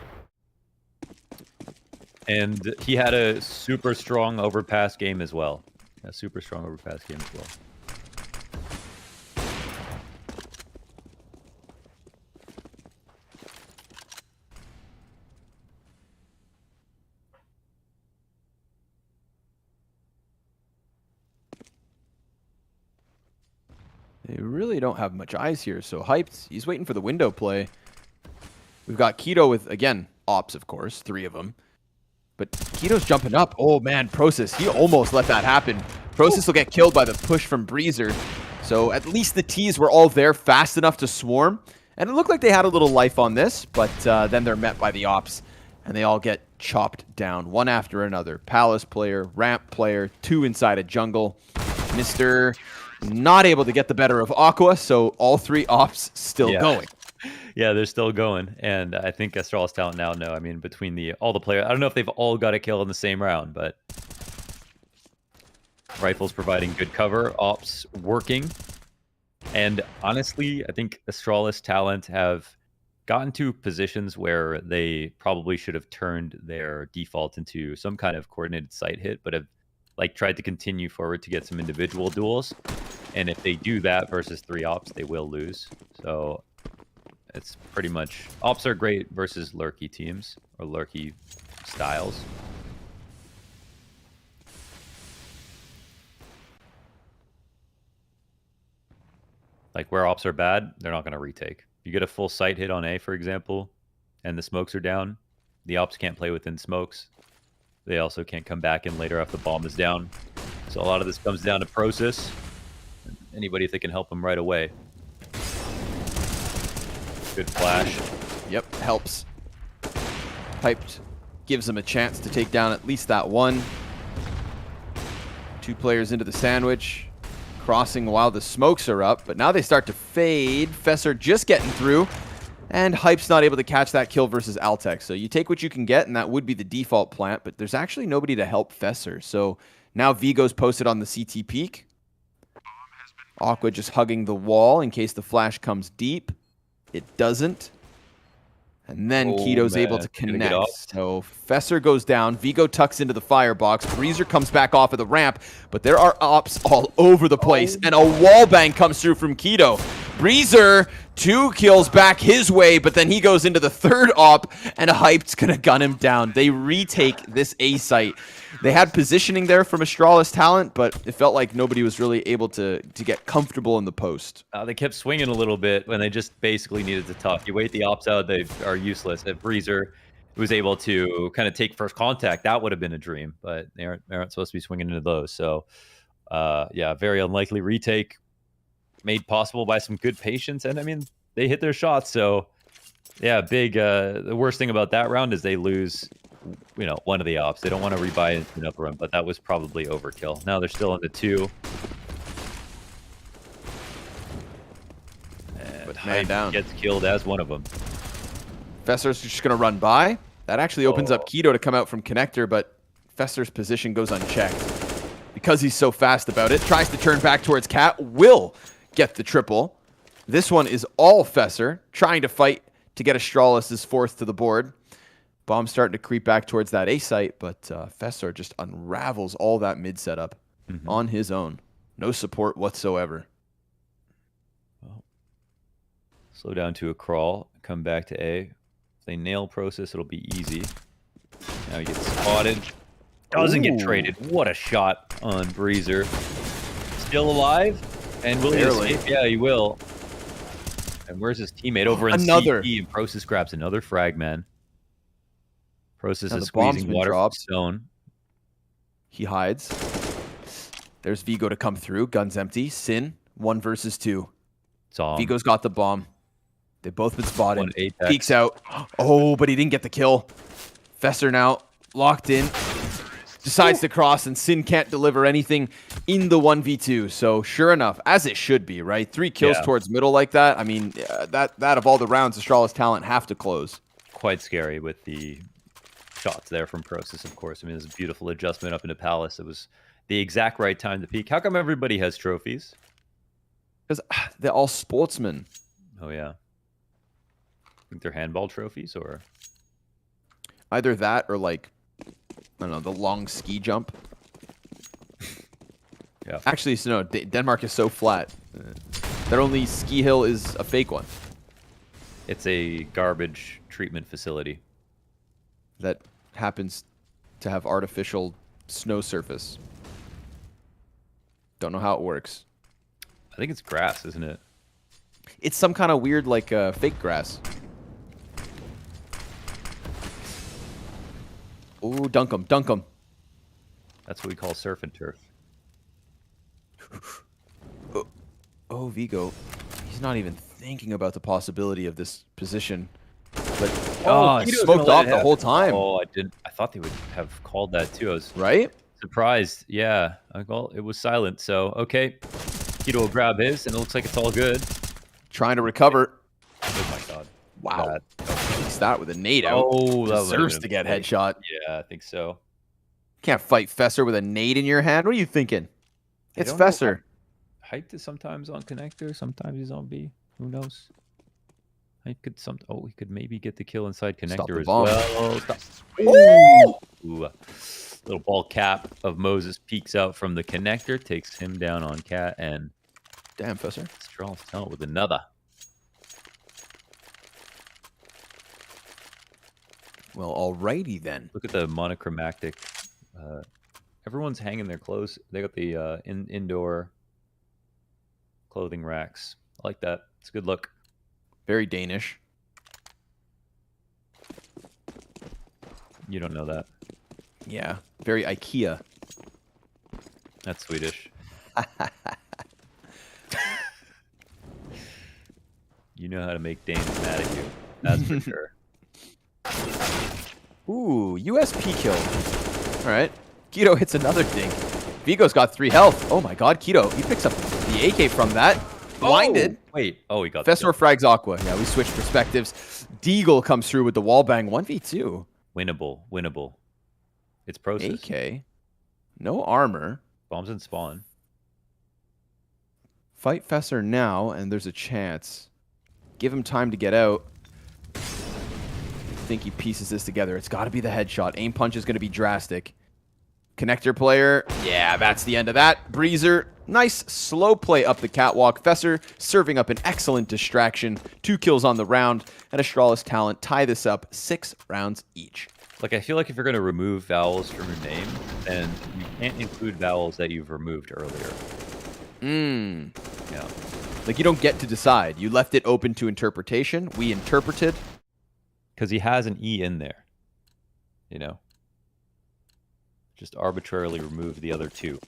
And he had a super strong overpass game as well. A super strong overpass game as well. They really don't have much eyes here, so Hyped, he's waiting for the window play. We've got Keto with, again, ops, of course, 3 of them. But Keto's jumping up. Oh, man, Prosis, he almost let that happen. Prosis will get killed by the push from Breezer. So at least the T's were all there fast enough to swarm. And it looked like they had a little life on this, but then they're met by the ops. And they all get chopped down, one after another. Palace player, ramp player, 2 inside a jungle. Mr. Not able to get the better of Aqua, so all 3 ops still going. Yeah, they're still going, and I think Astralis Talent now know. I mean, between all the players, I don't know if they've all got a kill in the same round, but Rifles providing good cover, ops working, and honestly, I think Astralis Talent have gotten to positions where they probably should have turned their default into some kind of coordinated site hit, but have like tried to continue forward to get some individual duels. And if they do that versus 3 ops, they will lose. So it's pretty much ops are great versus lurky teams or lurky styles. Like where ops are bad, they're not going to retake. You get a full site hit on A, for example, and the smokes are down. The ops can't play within smokes. They also can't come back in later if the bomb is down. So a lot of this comes down to Prosis. Anybody that can help them right away. Good flash. Yep, helps. Hyped gives them a chance to take down at least that one. 2 players into the sandwich. Crossing while the smokes are up, but now they start to fade. Fessor just getting through. And Hype's not able to catch that kill versus Altex. So you take what you can get, and that would be the default plant, but there's actually nobody to help Fessor. So now Vigo's posted on the CT peak. Aqua just hugging the wall in case the flash comes deep. It doesn't. And then Keto's able to connect. So Fessor goes down. Vigo tucks into the firebox. Breezer comes back off of the ramp. But there are ops all over the place. And a wall bang comes through from Keto. Breezer, 2 kills back his way. But then he goes into the 3rd op. And Hyped's going to gun him down. They retake this A site. They had positioning there from Astralis Talent, but it felt like nobody was really able to get comfortable in the post. They kept swinging a little bit when they just basically needed to tough. You wait the ops out, they are useless. At Breezer, was able to kind of take first contact, that would have been a dream. But they aren't supposed to be swinging into those. So, yeah, very unlikely retake, made possible by some good patience. And I mean, they hit their shots. So, yeah, big. The worst thing about that round is they lose, one of the ops. They don't want to rebuy into another run, but that was probably overkill. Now they're still in the 2. But man down. Gets killed as one of them. Fesser's just going to run by. That actually opens up k1to to come out from connector, but Fesser's position goes unchecked. Because he's so fast about it, tries to turn back towards Cat, will get the triple. This one is all Fesser, trying to fight to get Astralis' 4th to the board. Bomb starting to creep back towards that A site, but Fesser just unravels all that mid setup on his own. No support whatsoever. Well, slow down to a crawl, come back to A. If they nail process, it'll be easy. Now he gets spotted. Doesn't get traded. What a shot on Breezer. Still alive? And will he escape? Yeah, he will. And where's his teammate? Over in CT, and Process grabs another frag, man. Process is squeezing water from stone. He hides. There's Vigo to come through. Gun's empty. Sin, 1 versus 2. Vigo's got the bomb. They've both been spotted. Peeks out. Oh, but he didn't get the kill. Fesser now locked in. Decides to cross, and Sin can't deliver anything in the 1v2. So sure enough, as it should be, right? 3 kills towards middle like that. I mean, that of all the rounds, Astralis talent have to close. Quite scary with the shots there from Process, of course. I mean, it was a beautiful adjustment up into Palace. It was the exact right time to peak. How come everybody has trophies? Because they're all sportsmen. Oh, yeah. I think they're handball trophies, or? Either that or, like, I don't know, the long ski jump. Yeah. Actually, so no, Denmark is so flat. Their only ski hill is a fake one. It's a garbage treatment facility. That happens to have artificial snow surface. Don't know how it works. I think it's grass, isn't it? It's some kind of weird, like, fake grass. Ooh, dunk him, dunk him. That's what we call surf and turf. Oh, Vigo. He's not even thinking about the possibility of this position. But he smoked off the whole time. Oh, I thought they would have called that too. I was surprised. Yeah. Well, it was silent. So, okay. k1to will grab his, and it looks like it's all good. Trying to recover. Oh, my God. Wow. Beats that with a nade out. Oh, that deserves to get headshot. Yeah, I think so. Can't fight Fesser with a nade in your hand. What are you thinking? It's Fesser. Hyped is sometimes on connector, sometimes he's on B. Who knows? He could maybe get the kill inside connector as well. Ooh. Little ball cap of Moses peeks out from the connector, takes him down on Cat, and damn, Fesser. Astralis talent with another. Well, alrighty then. Look at the monochromatic. Everyone's hanging their clothes. They got the indoor clothing racks. I like that. It's a good look. Very Danish. You don't know that. Yeah, very IKEA. That's Swedish. You know how to make Danes mad at you. That's for sure. Ooh, USP kill. All right. k1to hits another ding. Vigo's got 3 health. Oh my God, k1to. He picks up the AK from that. Blinded. Oh, wait. Oh, he got Fesser frags Aqua. Yeah, we switched perspectives. Deagle comes through with the wallbang. 1v2. Winnable. It's Process. AK. No armor. Bombs in spawn. Fight Fesser now, and there's a chance. Give him time to get out. I think he pieces this together. It's got to be the headshot. Aim punch is going to be drastic. Connector player. Yeah, that's the end of that. Breezer. Nice slow play up the catwalk. Fesser serving up an excellent distraction. 2 kills on the round. And Astralis talent tie this up 6 rounds each. Like, I feel like if you're going to remove vowels from your name, then you can't include vowels that you've removed earlier. Yeah. Like, you don't get to decide. You left it open to interpretation. We interpreted. Because he has an E in there. you know, just arbitrarily remove the other two.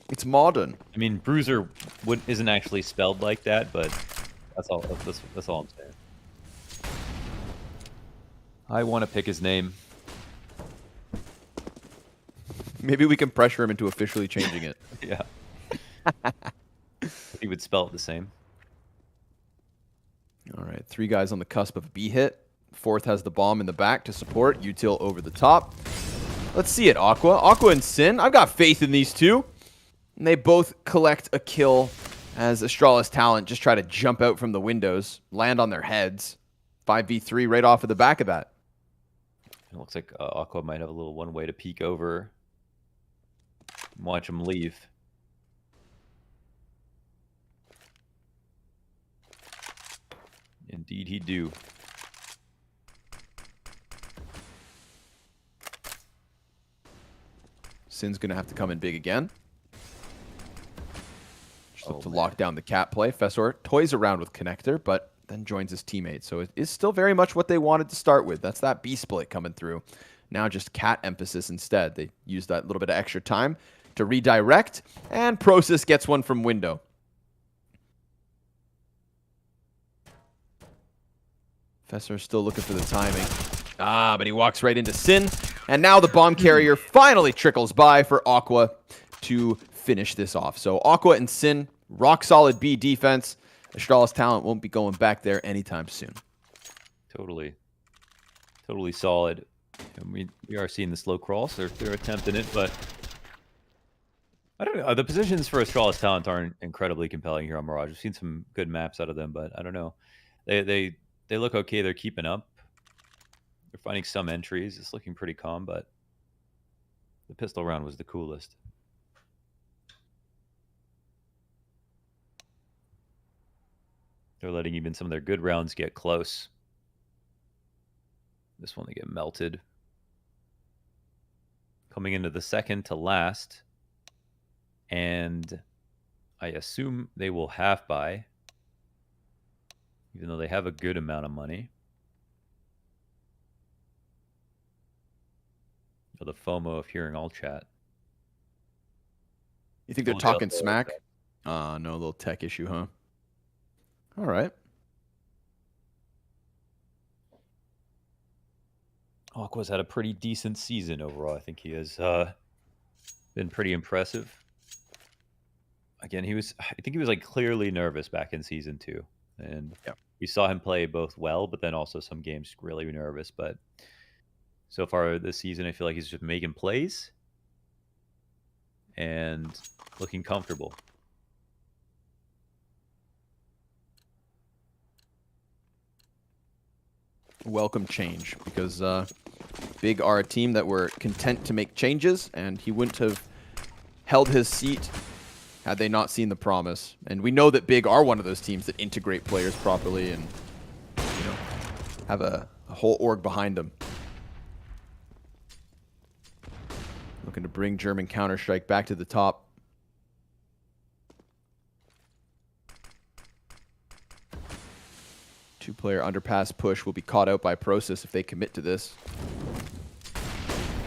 It's modern. I mean, Bruiser isn't actually spelled like that, but that's all. That's all I'm saying. I want to pick his name. Maybe we can pressure him into officially changing it. Yeah. He would spell it the same. All right, 3 guys on the cusp of a B hit. 4th has the bomb in the back to support. Util over the top. Let's see it, Aqua. Aqua and Sin. I've got faith in these two. And they both collect a kill as Astralis Talent just try to jump out from the windows, land on their heads. 5v3 right off of the back of that. It looks like Aqua might have a little one way to peek over. Watch him leave. Indeed he do. Sin's going to have to come in big again. Just look to man. lock down the cat play. Fessor toys around with Connector, but then joins his teammate. So it is still very much what they wanted to start with. That's that B split coming through. Now just cat emphasis instead. They use that little bit of extra time to redirect, and Process gets one from window. Fessor still looking for the timing. But he walks right into Sin. And now the bomb carrier finally trickles by for Aqua to finish this off. So Aqua and Sin, rock solid B defense. Astralis Talent won't be going back there anytime soon. Totally solid. And we are seeing the slow crawl, so they're attempting it, but I don't know. The positions for Astralis Talent aren't incredibly compelling here on Mirage. We've seen some good maps out of them, but I don't know. They look okay. They're keeping up. They're finding some entries. It's looking pretty calm, but the pistol round was the coolest. They're letting even some of their good rounds get close. This one they get melted. Coming into the second to last. And I assume they will half buy. Even though they have a good amount of money. Oh, the FOMO of hearing all chat. You think they're talking smack? No, a little tech issue, huh? All right. Aqua's had a pretty decent season overall. I think he has been pretty impressive. Again, I think he was like clearly nervous back in season 2. And we saw him play both well, but then also some games really nervous. But so far this season, I feel like he's just making plays and looking comfortable. Welcome change, because Big are a team that were content to make changes, and he wouldn't have held his seat had they not seen the promise. And we know that Big are one of those teams that integrate players properly and, you know, have a whole org behind them. Looking to bring German Counter-Strike back to the top. Two-player underpass push will be caught out by Process if they commit to this.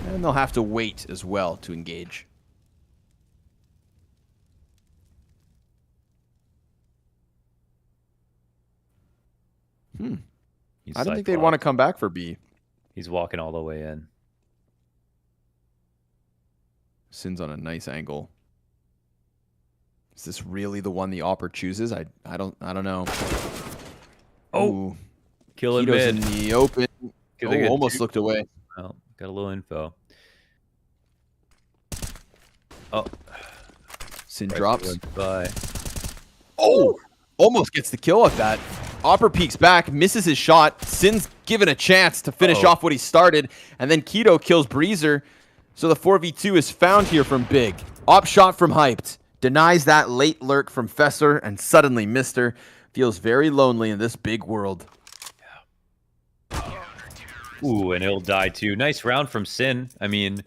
And they'll have to wait as well to engage. I don't think they'd want to come back for B. He's walking all the way in. Sin's on a nice angle. Is this really the one the Opper chooses? I don't know. Oh, killing Keto's mid in the open. Oh, almost looked away. Well, got a little info. Oh, Sin drops. Bye. Oh, almost gets the kill at that. Opper peeks back, misses his shot. Sin's given a chance to finish off what he started, and then Keto kills Breezer. So the 4v2 is found here from Big. Op shot from Hyped. Denies that late lurk from Fessor, and suddenly Mr. feels very lonely in this big world. Ooh, and he'll die too. Nice round from Sin. I mean,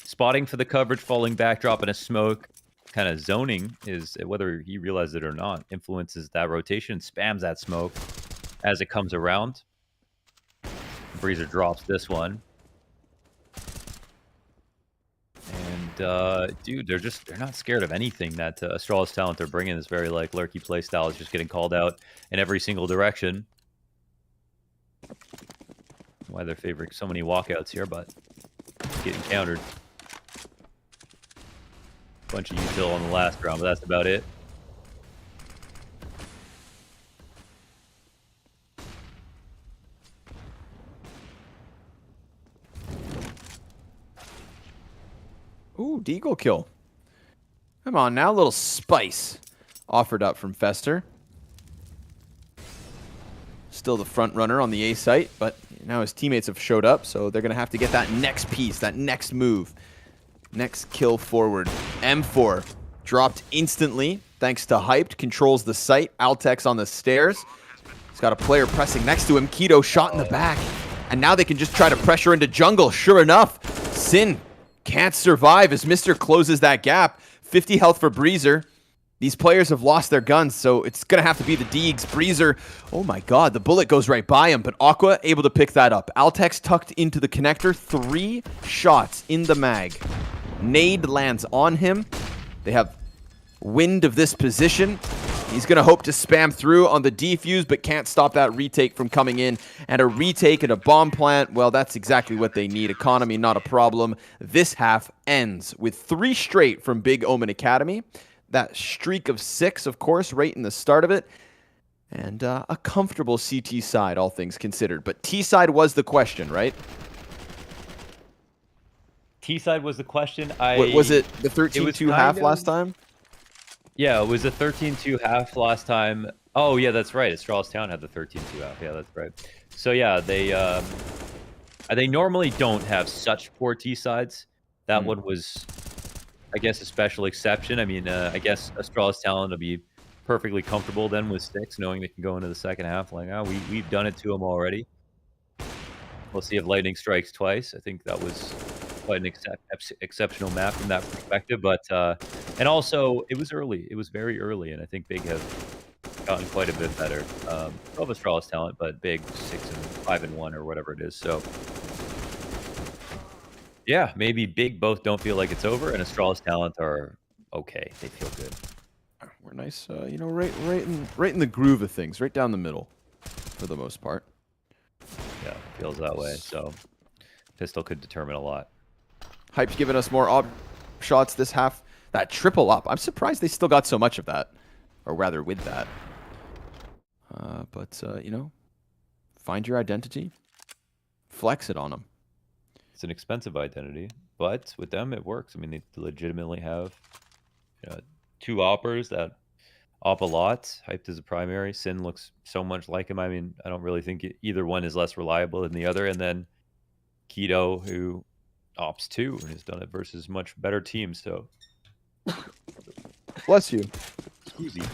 spotting for the coverage, falling back, dropping a smoke. Kind of zoning is, whether he realizes it or not, influences that rotation, spams that smoke as it comes around. Breezer drops this one. And dude, they're not scared of anything that Astralis talent they're bringing. This very like lurky play style is just getting called out in every single direction. Why they're favoring so many walkouts here, but it's getting countered. Bunch of util on the last round, but that's about it. Ooh, Deagle kill. Come on now, a little spice offered up from Fester. Still the front runner on the A site, but now his teammates have showed up, so they're going to have to get that next piece, that next move. Next kill forward. M4 dropped instantly thanks to Hyped. Controls the site. Altex on the stairs. He's got a player pressing next to him. Keto shot in the back. And now they can just try to pressure into jungle. Sure enough, Sin can't survive as Mr. closes that gap. 50 health for Breezer. These players have lost their guns, so it's going to have to be the Deegs. Breezer, oh my god, the bullet goes right by him, but Aqua able to pick that up. Altex tucked into the connector. 3 shots in the mag. Nade lands on him. They have wind of this position. He's going to hope to spam through on the defuse, but can't stop that retake from coming in. And a retake at a bomb plant, well, that's exactly what they need. Economy, not a problem. This half ends with 3 straight from BIG.OMEN Academy. That streak of 6, of course, right in the start of it. And a comfortable CT side, all things considered. But T side was the question, right? T side was the question. Was it the 13-2 half last time? Yeah, it was a 13-2 half last time. Oh, yeah, that's right. Astralis Town had the 13-2 half. Yeah, that's right. So, yeah, they normally don't have such poor T sides. That one was, I guess, a special exception. I mean, I guess Astralis Talent will be perfectly comfortable then with 6, knowing they can go into the second half like, oh, we've done it to them already. We'll see if Lightning strikes twice. I think that was quite an exceptional map from that perspective. But and also, it was early. It was very early, and I think Big have gotten quite a bit better. Of Astralis Talent, but Big 6-5-1 or whatever it is. So yeah, maybe Big both don't feel like it's over, and Astralis Talent are okay. They feel good. We're nice, you know, right in the groove of things, right down the middle, for the most part. Yeah, feels that way. So Pistol could determine a lot. Hype's giving us more shots this half. That triple up, I'm surprised they still got so much of that, or rather with that. But you know, find your identity, flex it on them. It's an expensive identity, but with them it works. I mean, they legitimately have 2 oppers that op a lot. Hyped as a primary. Sin looks so much like him. I mean, I don't really think either one is less reliable than the other. And then Keto, who ops 2 and has done it versus much better teams. So bless you. Scusi.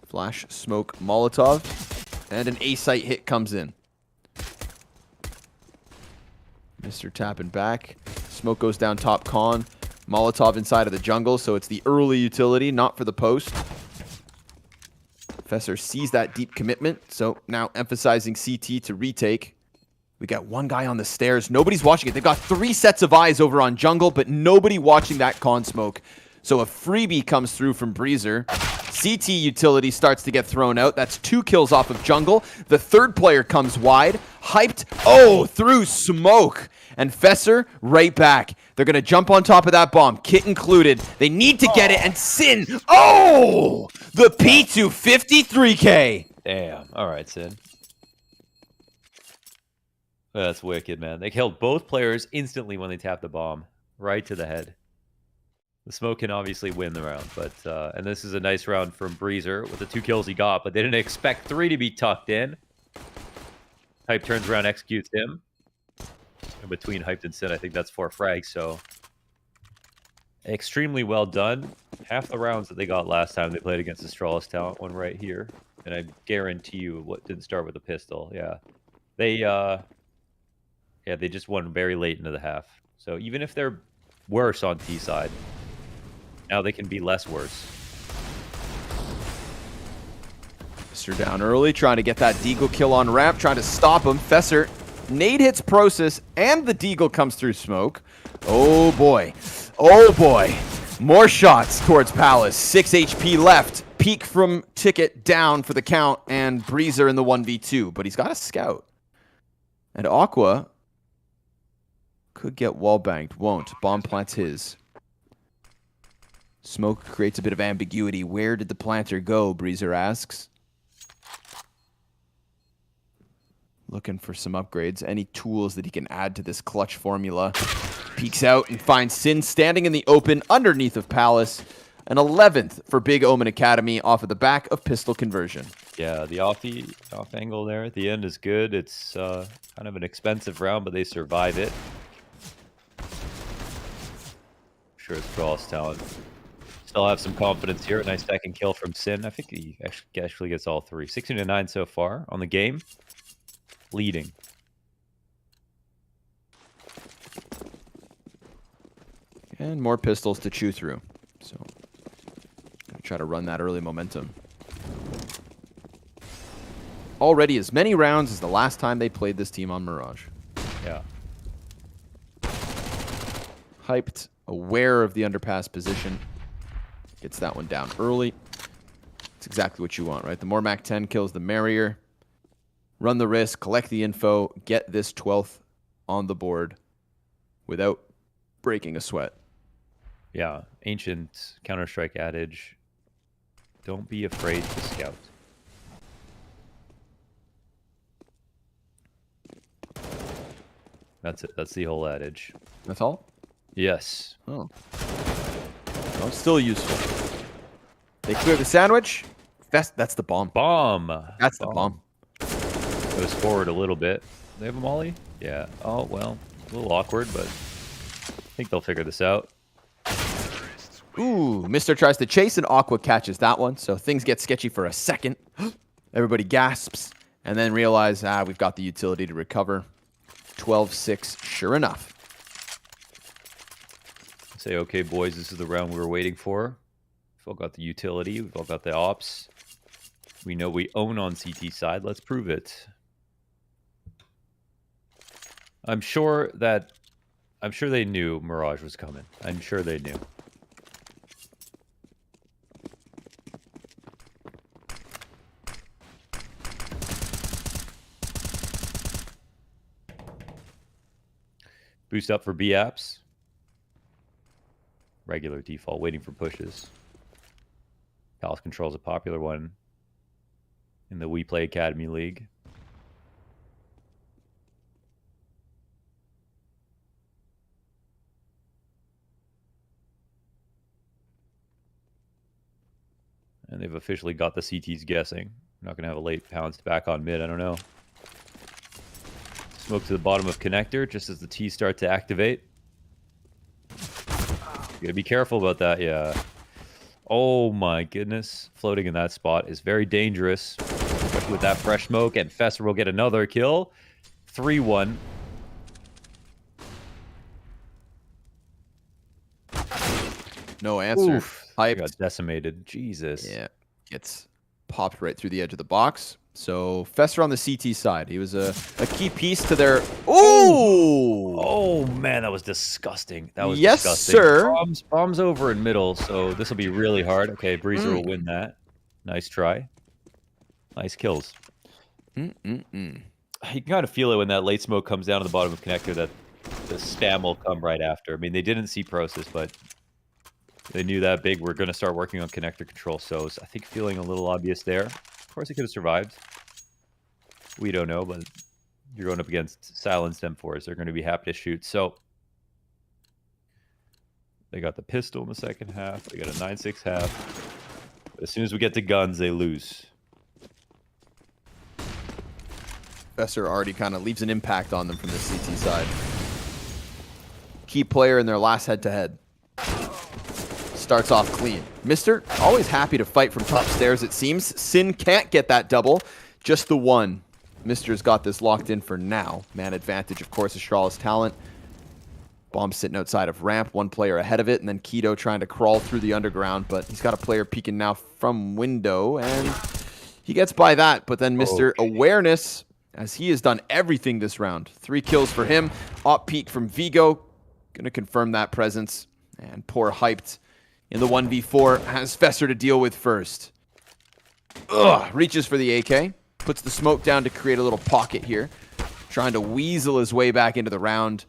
Flash, smoke, Molotov, and an A-site hit comes in. Mr. tapping back. Smoke goes down top con. Molotov inside of the jungle, so it's the early utility, not for the post. Professor sees that deep commitment, so now emphasizing CT to retake. We got one guy on the stairs. Nobody's watching it. They've got 3 sets of eyes over on jungle, but nobody watching that con smoke. So a freebie comes through from Breezer. CT utility starts to get thrown out. That's 2 kills off of jungle. The 3rd player comes wide. Hyped. Oh, through smoke. And Fesser right back. They're going to jump on top of that bomb. Kit included. They need to get it. And Sin. Oh! The P253K. Damn. All right, Sin. That's wicked, man. They killed both players instantly when they tapped the bomb. Right to the head. The smoke can obviously win the round, but and this is a nice round from Breezer with the 2 kills he got, but they didn't expect 3 to be tucked in. Hype turns around, executes him. And between Hyped and Sin, I think that's 4 frags, so extremely well done. Half the rounds that they got last time they played against Astralis Talent, one right here, and I guarantee you what didn't start with a pistol. Yeah, they just won very late into the half. So even if they're worse on T side, now they can be less worse. Mister down early, trying to get that Deagle kill on ramp, trying to stop him. Fesser, nade hits Process, and the Deagle comes through smoke. Oh boy. Oh boy. More shots towards Palace. 6 HP left. Peek from Ticket down for the count, and Breezer in the 1v2, but he's got a scout. And Aqua could get wall banged. Won't. Bomb plants his. Smoke creates a bit of ambiguity. Where did the planter go? Breezer asks. Looking for some upgrades. Any tools that he can add to this clutch formula. Peeks out and finds Sin standing in the open underneath of Palace. An 11th for BIG.OMEN Academy off of the back of pistol conversion. Yeah, the off angle there at the end is good. It's kind of an expensive round, but they survive it. Sure, it's Frost talent. Still have some confidence here. Nice second kill from Sin. I think he actually gets all three. 16-9 so far on the game. Leading. And more pistols to chew through. So, gonna try to run that early momentum. Already as many rounds as the last time they played this team on Mirage. Yeah. Hyped, aware of the underpass position. Gets that one down early. It's exactly what you want, right? The more Mac 10 kills, the merrier. Run the risk, collect the info, get this 12th on the board without breaking a sweat. Yeah, ancient Counter-Strike adage. Don't be afraid to scout. That's it. That's the whole adage. That's all? Yes. Oh. Well, still useful. They clear the sandwich. That's the bomb. Bomb. That's the bomb. Goes forward a little bit. They have a molly? Yeah. Oh, well. A little awkward, but I think they'll figure this out. Ooh, Mister tries to chase and Aqua catches that one. So things get sketchy for a second. Everybody gasps and then realize, we've got the utility to recover. 12-6, sure enough. Say, okay, boys, this is the round we were waiting for. We've all got the utility. We've all got the ops. We know we own on CT side. Let's prove it. I'm sure they knew Mirage was coming. I'm sure they knew. Boost up for B apps. Regular default, waiting for pushes. Palace controls a popular one in the WePlay Academy League. And they've officially got the CTs guessing. We're not going to have a late pounce back on mid, I don't know. Smoke to the bottom of connector just as the T's start to activate. You gotta be careful about that, yeah. Oh my goodness. Floating in that spot is very dangerous. Especially with that fresh smoke, and Fesser will get another kill. 3-1. No answer. Hyped. Got decimated. Jesus. Yeah. Gets popped right through the edge of the box. So Fesser on the CT side. He was a key piece to their... Ooh! Oh, man, that was disgusting. That was yes, disgusting. Sir. Bombs over in middle, so this will be really hard. Okay, Breezer will win that. Nice try. Nice kills. You can kind of feel it when that late smoke comes down to the bottom of connector that the spam will come right after. I mean, they didn't see Process, but they knew that big. We're going to start working on connector control, so I think feeling a little obvious there. Of course, he could have survived. We don't know, but you're going up against silenced M4s. They're going to be happy to shoot. So they got the pistol in the second half. They got a 9-6 half. But as soon as we get to guns, they lose. Fesser already kind of leaves an impact on them from the CT side. Key player in their last head-to-head. Starts off clean. Mister, always happy to fight from top stairs, it seems. Sin can't get that double. Just the one. Mister's got this locked in for now. Man advantage, of course, Astralis talent. Bomb sitting outside of ramp. One player ahead of it, and then Keto trying to crawl through the underground, but he's got a player peeking now from window, and He gets by that, but then Mr. Awareness, as he has done everything this round. 3 kills for him. Op peek from Vigo. Going to confirm that presence. And poor Hyped in the 1v4 has Fesser to deal with first. Reaches for the AK. Puts the smoke down to create a little pocket here. Trying to weasel his way back into the round.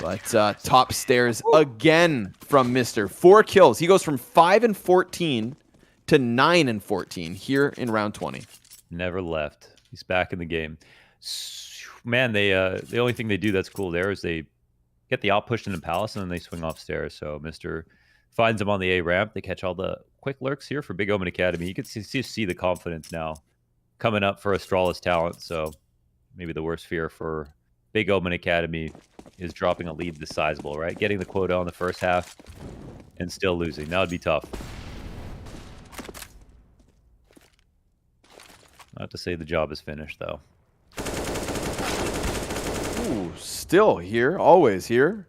But top stairs again from Mr. 4 kills. He goes from 5 and 14 to 9 and 14 here in round 20. Never left. He's back in the game. Man, the only thing they do that's cool there is they get the op pushed into Palace and then they swing off stairs. So Mr. finds him on the A ramp. They catch all the quick lurks here for BIG.OMEN Academy. You can see the confidence now coming up for Astralis talent. So maybe the worst fear for BIG.OMEN Academy is dropping a lead this sizable, right? Getting the quota on the first half and still losing. That would be tough. Not to say the job is finished, though. Ooh, still here, always here.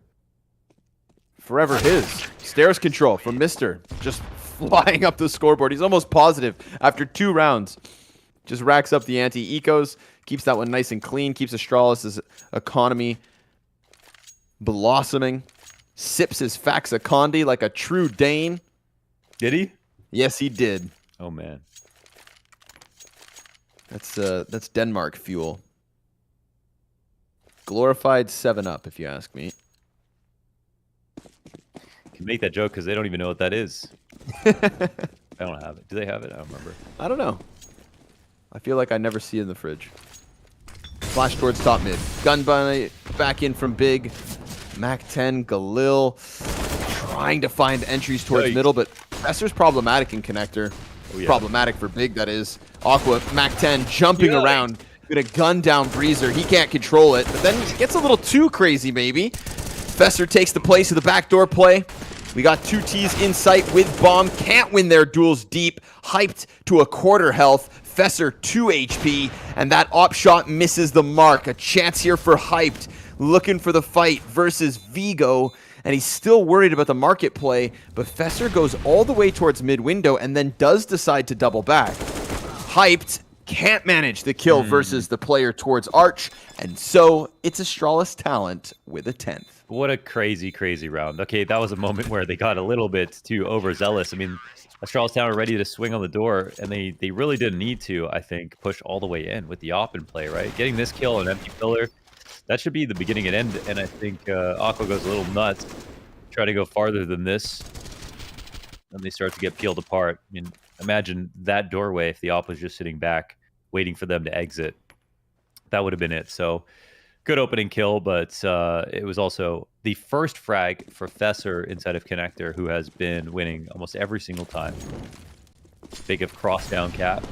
Forever his. Stairs control from Mr. Just flying up the scoreboard. He's almost positive after 2 rounds. Just racks up the anti-ecos. Keeps that one nice and clean. Keeps Astralis' economy blossoming. Sips his Faxa Condi like a true Dane. Did he? Yes, he did. Oh, man. That's Denmark fuel. Glorified 7-Up, if you ask me. Can make that joke because they don't even know what that is. I don't have it. Do they have it? I don't remember. I don't know. I feel like I never see it in the fridge. Flash towards top mid. Gun bunny back in from Big. Mac 10, Galil trying to find entries towards middle, but Fesser's problematic in connector. Oh, yeah. Problematic for Big, that is. Aqua, Mac 10 jumping around. Gonna gun down Breezer. He can't control it, but then it gets a little too crazy, maybe. Fesser takes the place of the backdoor play. We got 2 Ts in sight with bomb. Can't win their duels deep. Hyped to a quarter health. Fesser 2 HP, and that op shot misses the mark. A chance here for Hyped, looking for the fight versus Vigo, and he's still worried about the market play, but Fesser goes all the way towards mid window and then does decide to double back. Hyped can't manage the kill versus the player towards Arch, and so it's Astralis talent with a 10th. What a crazy, crazy round. Okay, that was a moment where they got a little bit too overzealous. I mean, Astralis Town are ready to swing on the door, and they really didn't need to, I think, push all the way in with the op in play, right? Getting this kill on empty pillar, that should be the beginning and end, and I think Aqua goes a little nuts, try to go farther than this, and they start to get peeled apart. I mean, imagine that doorway if the op was just sitting back, waiting for them to exit. That would have been it. So, good opening kill, but it was also the first frag for Fesser inside of Connector, who has been winning almost every single time. Big of cross down cap.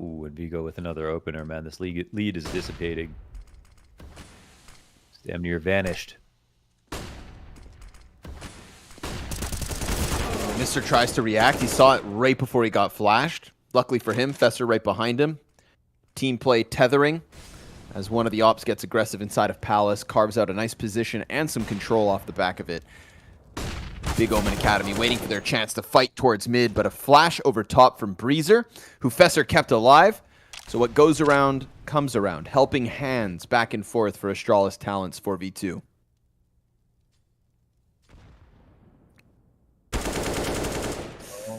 Ooh, and Vigo with another opener, man. This lead is dissipating. It's damn near vanished. Mr. tries to react. He saw it right before he got flashed. Luckily for him, Fesser right behind him. Team play tethering as one of the ops gets aggressive inside of Palace, carves out a nice position and some control off the back of it. BIG.OMEN Academy waiting for their chance to fight towards mid, but a flash over top from Breezer, who Fesser kept alive. So what goes around comes around. Helping hands back and forth for Astralis Talents 4v2.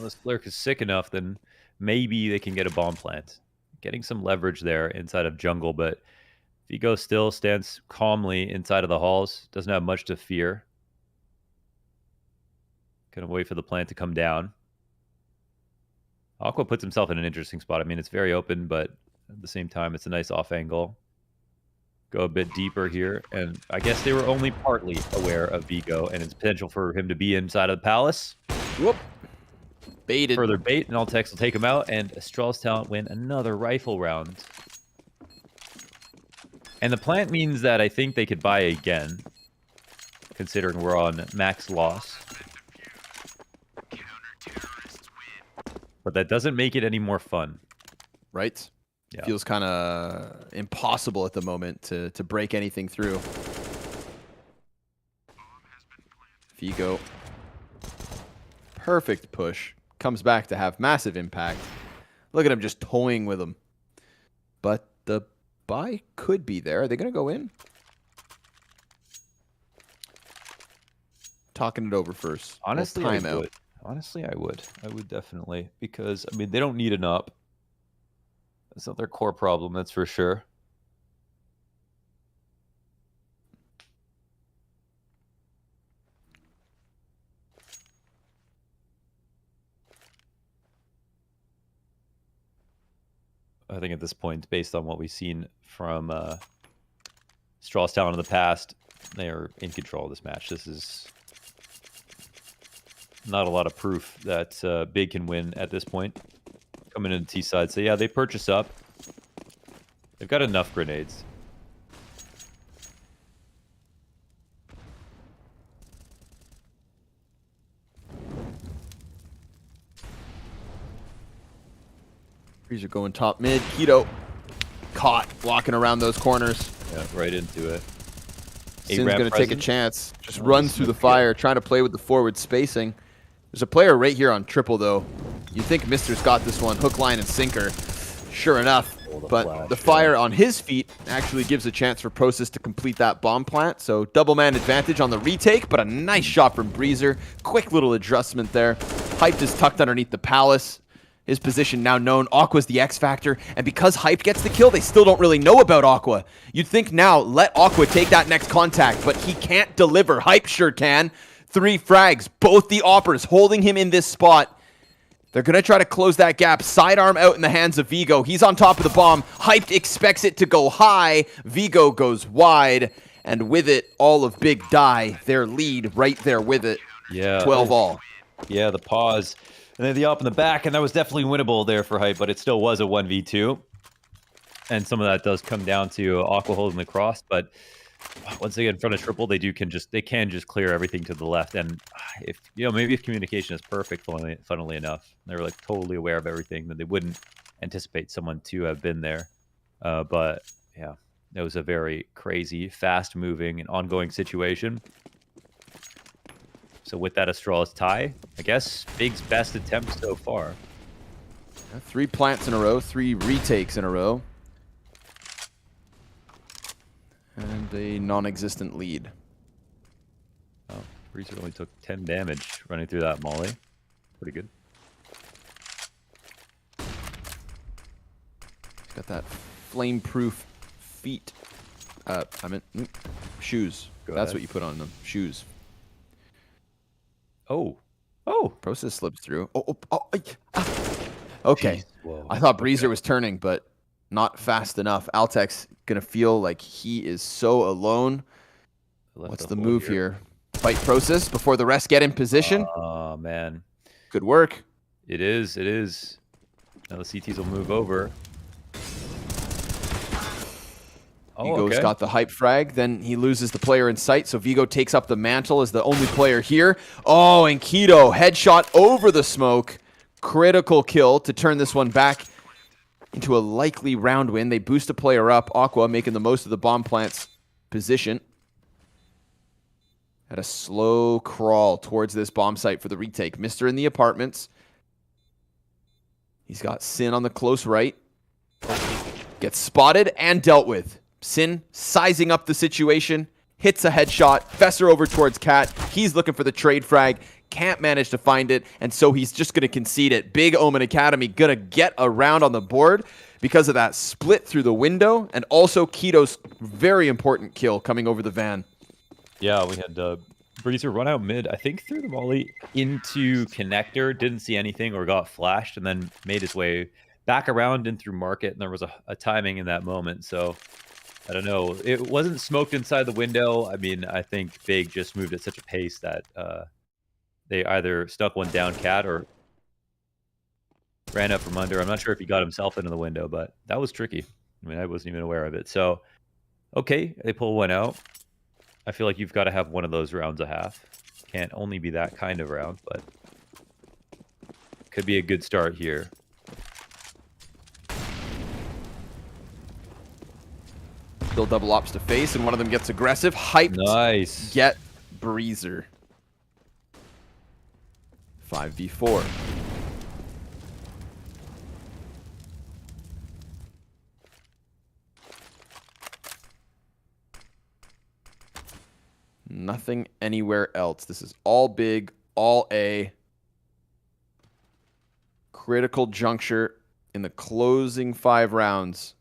This Lurk is sick enough, then maybe they can get a bomb plant. Getting some leverage there inside of jungle, but Vigo still stands calmly inside of the halls. Doesn't have much to fear. Gonna wait for the plant to come down. Aqua puts himself in an interesting spot. I mean, it's very open, but at the same time, it's a nice off angle. Go a bit deeper here, and I guess they were only partly aware of Vigo and its potential for him to be inside of the palace. Whoop. Baited. Further bait, and Altex will take him out, and Astralis Talent win another rifle round. And the plant means that I think they could buy again, considering we're on max loss. But that doesn't make it any more fun. Right? Yeah. Feels kind of impossible at the moment to break anything through. Vigo Perfect push. Comes back to have massive impact. Look at him just toying with him. But the buy could be there. Are they going to go in? Talking it over first. Honestly, I timeout. would. Honestly, I would. I would definitely. Because, I mean, they don't need an up. That's not their core problem, that's for sure. I think at this point, based on what we've seen from Astralis Talent in the past, they are in control of this match. This is not a lot of proof that Big can win at this point. Coming into T side, so yeah, they purchase up. They've got enough grenades. Freezer going top mid. Keto caught walking around those corners. Yeah, right into it. Sin's going to take a chance. Just runs through the fire, trying to play with the forward spacing. There's a player right here on triple, though. You think Mister's got this one. Hook, line, and sinker. Sure enough. But the fire on his feet actually gives a chance for Process to complete that bomb plant. So double man advantage on the retake, but a nice shot from Breezer. Quick little adjustment there. Hyped is tucked underneath the palace. His position now known. Aqua's the X factor, and because Hype gets the kill, they still don't really know about Aqua. You'd think now, let Aqua take that next contact, but he can't deliver. Hype sure can. 3 frags, both the Oppers holding him in this spot. They're going to try to close that gap. Sidearm out in the hands of Vigo. He's on top of the bomb. Hyped expects it to go high. Vigo goes wide, and with it, all of Big die. Their lead right there with it. Yeah. 12 all. Yeah, the pause. And then the up in the back, and that was definitely winnable there for Hype, but it still was a 1v2. And some of that does come down to Aqua holding the cross, but once they get in front of triple, they can just clear everything to the left. And if maybe if communication is perfect, funnily enough, they're like totally aware of everything, then they wouldn't anticipate someone to have been there. But yeah, it was a very crazy, fast-moving, and ongoing situation. So with that Astralis tie, I guess Big's best attempt so far. 3 plants in a row, 3 retakes in a row. And a non-existent lead. Oh, Breezer only took 10 damage running through that molly. Pretty good. He's got that flame-proof feet. Shoes. That's what you put on them. Shoes. Oh. Process slipped through. Okay. Whoa. I thought Breezer was turning, but not fast enough. Altek's going to feel like he is so alone. What's the move here? Fight Process before the rest get in position. Oh, man. Good work. It is. Now the CTs will move over. Vigo's got the hype frag, then he loses the player in sight, so Vigo takes up the mantle as the only player here. Oh, and Keto, headshot over the smoke. Critical kill to turn this one back into a likely round win. They boost a player up. Aqua making the most of the bomb plant's position. Had a slow crawl towards this bomb site for the retake. Mister in the apartments. He's got Sin on the close right. Gets spotted and dealt with. Sin sizing up the situation, hits a headshot, Fesser over towards Cat. He's looking for the trade frag, can't manage to find it, and so he's just going to concede it. Big Omen Academy going to get around on the board because of that split through the window, and also Keto's very important kill coming over the van. Yeah, we had Breezer run out mid, I think through the molly into connector, didn't see anything or got flashed, and then made his way back around and through market, and there was a timing in that moment, so I don't know. It wasn't smoked inside the window. I mean, I think Big just moved at such a pace that they either stuck one down Cat or ran up from under. I'm not sure if he got himself into the window, but that was tricky. I mean, I wasn't even aware of it. So, okay, they pull one out. I feel like you've got to have one of those rounds a half. Can't only be that kind of round, but could be a good start here. Still double ops to face, and one of them gets aggressive. Hyped. Nice. Get Breezer. 5v4. Nothing anywhere else. This is all big, all A. Critical juncture in the closing 5 rounds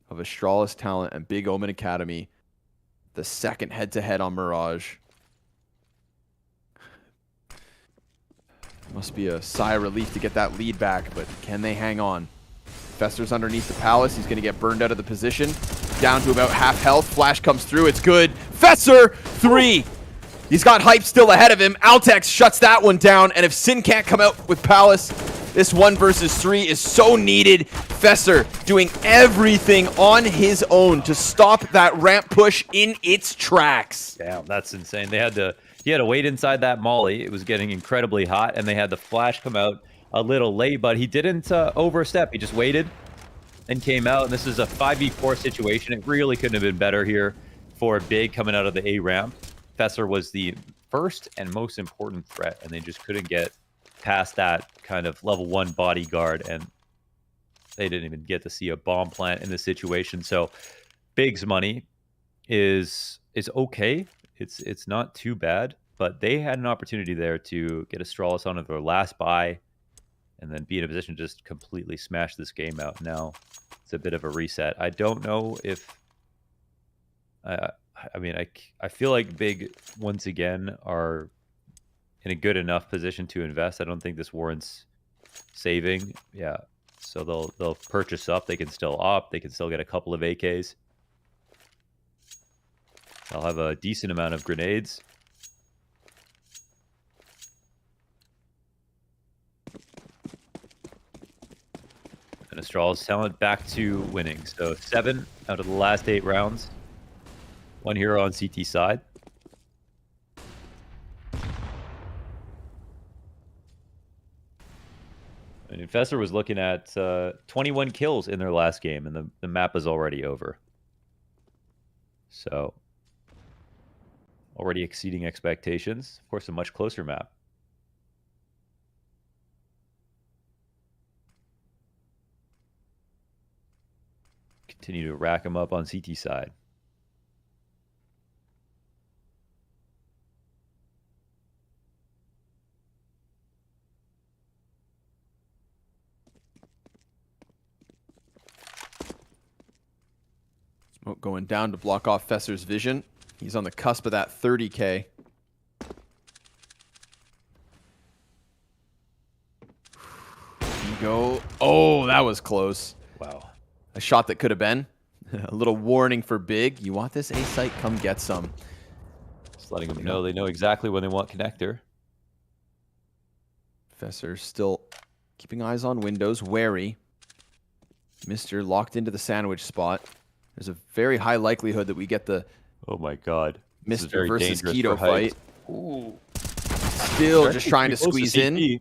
of Astralis Talent and Big Omen Academy. The second head-to-head on Mirage. Must be a sigh of relief to get that lead back, but can they hang on? Fester's underneath the palace. He's going to get burned out of the position. Down to about half health. Flash comes through. It's good. Fester, 3. He's got hype still ahead of him. Altex shuts that one down. And if Sin can't come out with Palace, this 1 versus 3 is so needed. Fester doing everything on his own to stop that ramp push in its tracks. Damn, that's insane. He had to wait inside that molly. It was getting incredibly hot, and they had the flash come out a little late, but he didn't overstep. He just waited and came out, and this is a 5v4 situation. It really couldn't have been better here for Big coming out of the A ramp. Fester was the first and most important threat, and they just couldn't get past that kind of level 1 bodyguard, and they didn't even get to see a bomb plant in this situation. So Big's money is okay. It's not too bad, but they had an opportunity there to get Astralis onto their last buy and then be in a position to just completely smash this game out. Now it's a bit of a reset. I don't know if I mean, I feel like Big once again are in a good enough position to invest. I don't think this warrants saving. Yeah, so they'll purchase up. They can still opt. They can still get a couple of AKs. They'll have a decent amount of grenades. And Astralis Talent back to winning. So 7 out of the last 8 rounds. 1 hero on CT side. And Infestor was looking at 21 kills in their last game, and the map is already over. So, already exceeding expectations. Of course, a much closer map. Continue to rack them up on CT side. Smoke going down to block off Fester's vision. He's on the cusp of that 30K. Go. Oh, that was close. Wow. A shot that could have been. A little warning for Big. You want this A site? Come get some. Just letting them know they know exactly when they want connector. Fester still keeping eyes on windows, wary. Mr. locked into the sandwich spot. There's a very high likelihood that we get the Oh my god. Mr. versus Keto fight. Ooh. Still just trying to squeeze in.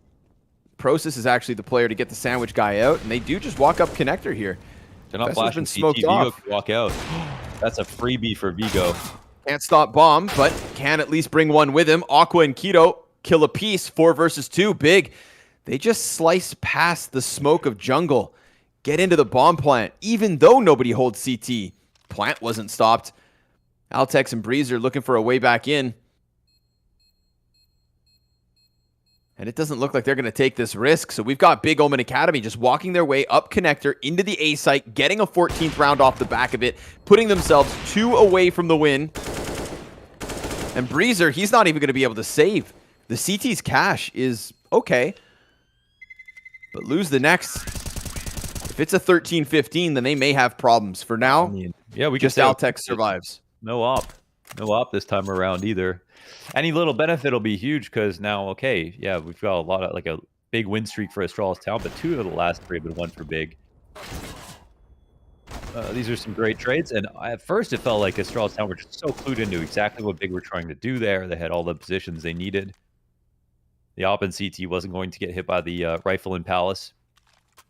Process is actually the player to get the sandwich guy out, and they do just walk up connector here. They're not Fester's flashing been CT. smoked off. Vigo can walk out. That's a freebie for Vigo. Can't stop bomb, but can at least bring one with him. Aqua and Keto kill a piece. 4 versus 2. Big. They just slice past the smoke of jungle. Get into the bomb plant, even though nobody holds CT. Plant wasn't stopped. Altex and Breezer looking for a way back in. And it doesn't look like they're going to take this risk. So we've got Big Omen Academy just walking their way up connector into the A site, getting a 14th round off the back of it, putting themselves 2 away from the win. And Breezer, he's not even going to be able to save. The CT's cash is okay. But lose the next. If it's a 13-15, then they may have problems. For now, I mean, yeah, we just Altex survives. No op. No op this time around either. Any little benefit will be huge because now, okay, yeah, we've got a lot of, like a big win streak for Astralis Town, but 2 of the last 3 have been won for Big. These are some great trades, and at first it felt like Astralis Town were just so clued into exactly what Big were trying to do there. They had all the positions they needed. The op and CT wasn't going to get hit by the rifle in Palace,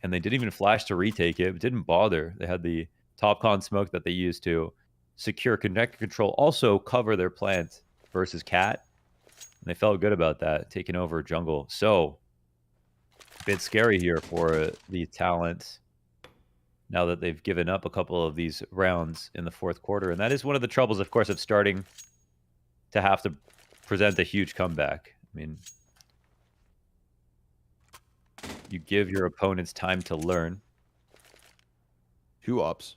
and they didn't even flash to retake it. It didn't bother. They had the top con smoke that they used to secure connector control, also cover their plant versus Cat. they felt good about that, taking over jungle. So, a bit scary here for the Talent now that they've given up a couple of these rounds in the fourth quarter. And that is one of the troubles, of course, of starting to have to present a huge comeback. I mean, you give your opponents time to learn. 2 ups.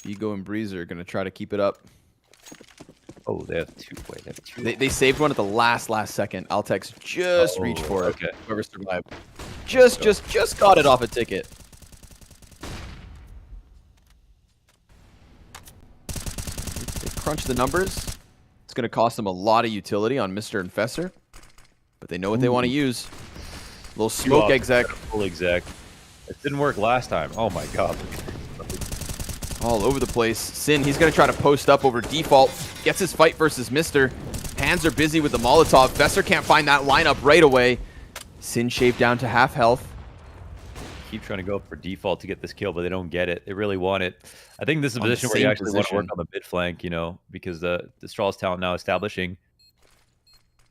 Ego and Breezer are going to try to keep it up. Oh, they have 2. Wait, they have 2. They saved one at the last second. Altex just reached for it. Okay. Whoever survived. Just got it off a ticket. They crunch the numbers. It's going to cost them a lot of utility on Mr. and Fesser. But they know what they want to use. Little smoke exec. Full exec. It didn't work last time. Oh my god. All over the place. Sin, he's going to try to post up over default. Gets his fight versus Mr. Hands are busy with the Molotov. Fesser can't find that lineup right away. Sin shaved down to half health. Keep trying to go for default to get this kill, but they don't get it. They really want it. I think this is a position where you actually want to work on the mid flank, you know, because the Astralis Talent now establishing.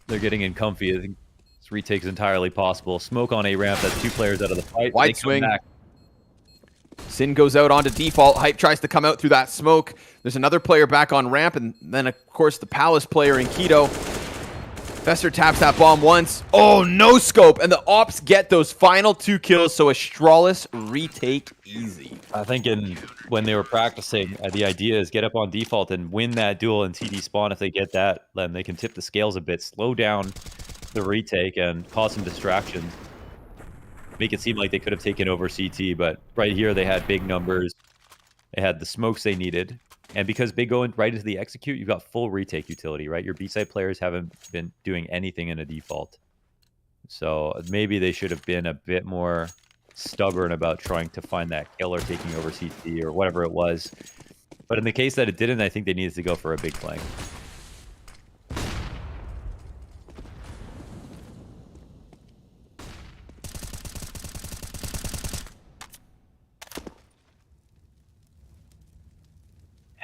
They're getting in comfy. I think this retake is entirely possible. Smoke on A ramp. That's 2 players out of the fight. Wide swing. Sin goes out onto default. Hype tries to come out through that smoke. There's another player back on ramp, and then, of course, the Palace player in Keto. Fesser taps that bomb once. Oh, no scope. And the Ops get those final 2 kills, so Astralis retake easy. I think when they were practicing, the idea is get up on default and win that duel in TD spawn. If they get that, then they can tip the scales a bit, slow down the retake, and cause some distractions. Make it seem like they could have taken over CT, but right here they had big numbers. They had the smokes they needed. And because Big going right into the execute, you've got full retake utility, right? Your B-side players haven't been doing anything in a default. So maybe they should have been a bit more stubborn about trying to find that kill or taking over CT or whatever it was. But in the case that it didn't, I think they needed to go for a big flank.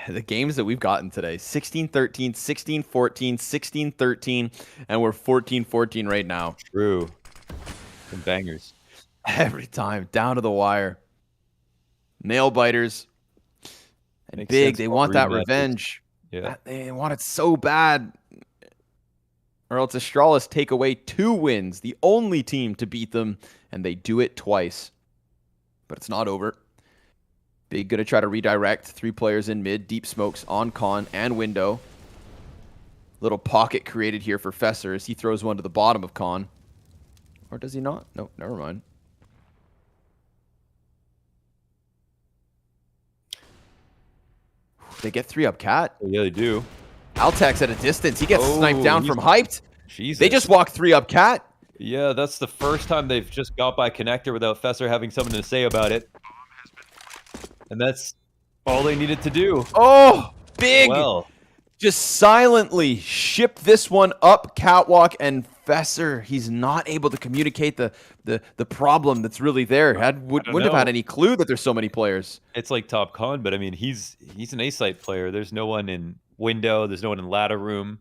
The games that we've gotten today, 16-13, 16-14, 16-13, and we're 14-14 right now. True. Some bangers. Every time, down to the wire. Nail biters. And Makes Big, sense they for want that rematches. revenge. Yeah. They want it so bad. Or else Astralis take away 2 wins, the only team to beat them, and they do it twice. But it's not over. Big gonna try to redirect 3 players in mid, deep smokes on con and window. Little pocket created here for Fesser as he throws one to the bottom of con. Or does he not? No, never mind. They get 3 up cat. Oh, yeah, they do. Altex at a distance. He gets sniped down from Hyped. Jesus. They just walk 3 up cat. Yeah, that's the first time they've just got by connector without Fesser having something to say about it. And that's all they needed to do. Oh, Big. Well, just silently ship this one up catwalk, and Fesser, he's not able to communicate the problem that's really there. Wouldn't have had any clue that there's so many players. it's like Top Con, but I mean, he's an A-site player. There's no one in window. There's no one in ladder room.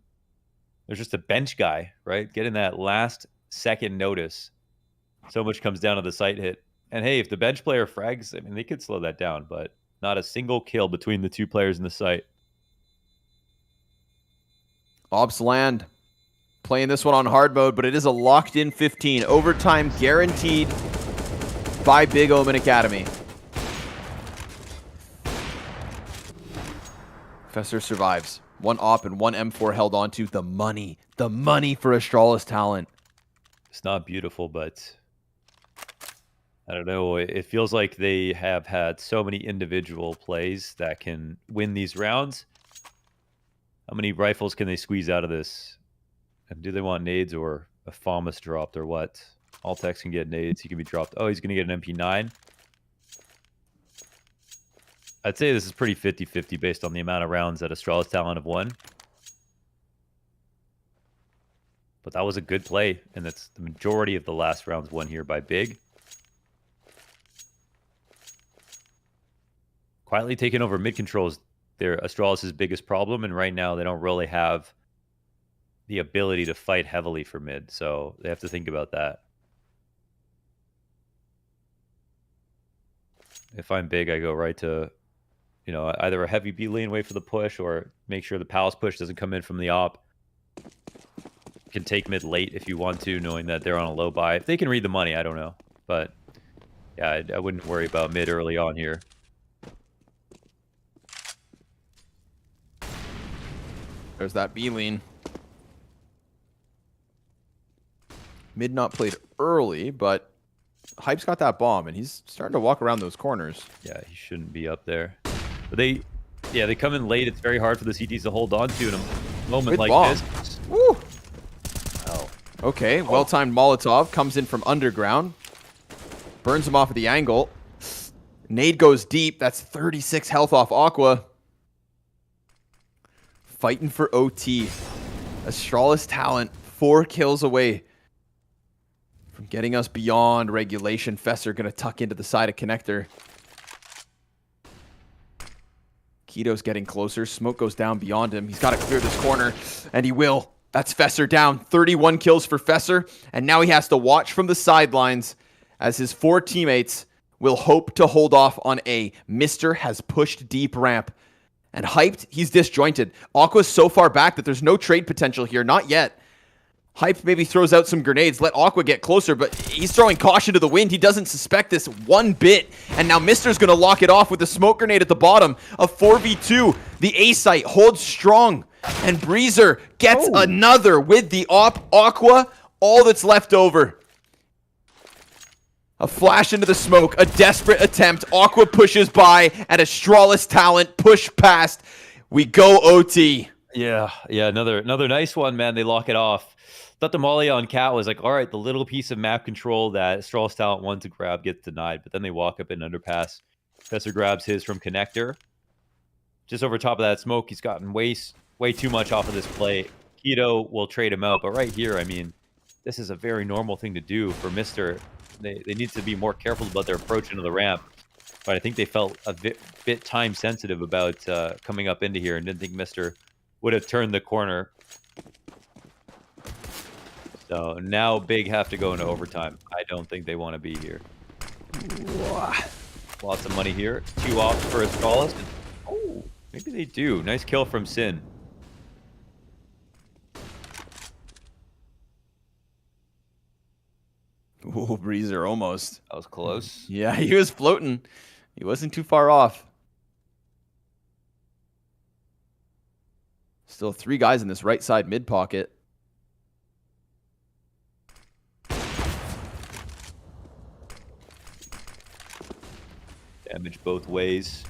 There's just a bench guy, right? Getting that last second notice. So much comes down to the site hit. And hey, if the bench player frags, I mean, they could slow that down, but not a single kill between the 2 players in the site. Ops land. Playing this one on hard mode, but it is a locked-in 15. Overtime guaranteed by BIG.OMEN Academy. Fesser survives. 1 op and 1 M4 held onto. The money for Astralis Talent. It's not beautiful, but I don't know. It feels like they have had so many individual plays that can win these rounds. How many rifles can they squeeze out of this? And do they want nades or a FAMAS dropped or what? Altex can get nades. He can be dropped. Oh, he's going to get an MP9. I'd say this is pretty 50-50 based on the amount of rounds that Astralis Talent have won. But that was a good play, and that's the majority of the last rounds won here by Big. Quietly taking over mid controls, they're Astralis' biggest problem, and right now they don't really have the ability to fight heavily for mid, so they have to think about that. If I'm big, I go right to, you know, either a heavy B lane, wait for the push, or make sure the palace push doesn't come in from the op. You can take mid late if you want to, knowing that they're on a low buy. If they can read the money, I don't know. But yeah, I wouldn't worry about mid early on here. There's that B lane. Mid not played early, but Hype's got that bomb, and he's starting to walk around those corners. Yeah, he shouldn't be up there. But they come in late. It's very hard for the CTs to hold on to in a moment like this. Woo! Oh. Okay, well-timed Molotov comes in from underground. Burns him off at the angle. Nade goes deep. That's 36 health off Aqua. Fighting for OT. Astralis talent, 4 kills away from getting us beyond regulation. Fesser gonna tuck into the side of connector. Keto's getting closer. Smoke goes down beyond him. He's got to clear this corner, and he will. That's Fesser down. 31 kills for Fesser, and now he has to watch from the sidelines as his 4 teammates will hope to hold off on A. Mister has pushed deep ramp. And Hyped, he's disjointed. Aqua's so far back that there's no trade potential here. Not yet. Hype maybe throws out some grenades, let Aqua get closer, but he's throwing caution to the wind. He doesn't suspect this one bit. And now Mister's going to lock it off with a smoke grenade at the bottom. A 4v2. The A site holds strong. And Breezer gets another with the op. Aqua, all that's left over. A flash into the smoke, a desperate attempt. Aqua pushes by, and Astralis talent push past. We go OT. Yeah, another nice one, man. They lock it off. Thought the molly on Cat was like, all right, the little piece of map control that Astralis talent wanted to grab gets denied, but then they walk up in underpass. Professor grabs his from connector. Just over top of that smoke, he's gotten way too much off of this play. Keto will trade him out, but right here, I mean, this is a very normal thing to do for Mister. They need to be more careful about their approach into the ramp. But I think they felt a bit time sensitive about coming up into here and didn't think Mister would have turned the corner. So now Big have to go into overtime. I don't think they want to be here. Lots of money here. 2 off for Astralis. Oh, maybe they do. Nice kill from Sin. Ooh, Breezer almost. That was close. Yeah, he was floating. He wasn't too far off. Still 3 guys in this right side mid pocket. Damage both ways.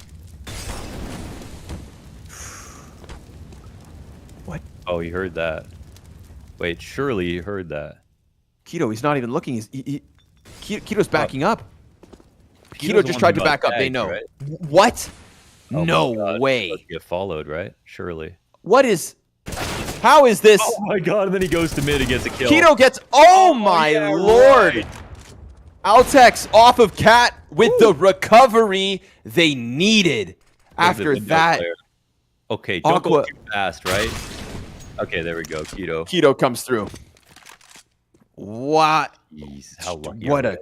What? Oh, you heard that. Wait, surely you heard that. Keto, he's not even looking. Keto's backing up. Keto's Keto just tried to back up. They know. Right? What? Oh no way. Get followed, right? Surely. What is... How is this? Oh my god, and then he goes to mid and gets a kill. Keto gets... Oh my lord. Right. Altex off of Cat with the recovery they needed after that. Okay, don't go too fast, right? Okay, there we go. Keto comes through. What? Jeez, how lucky. What a...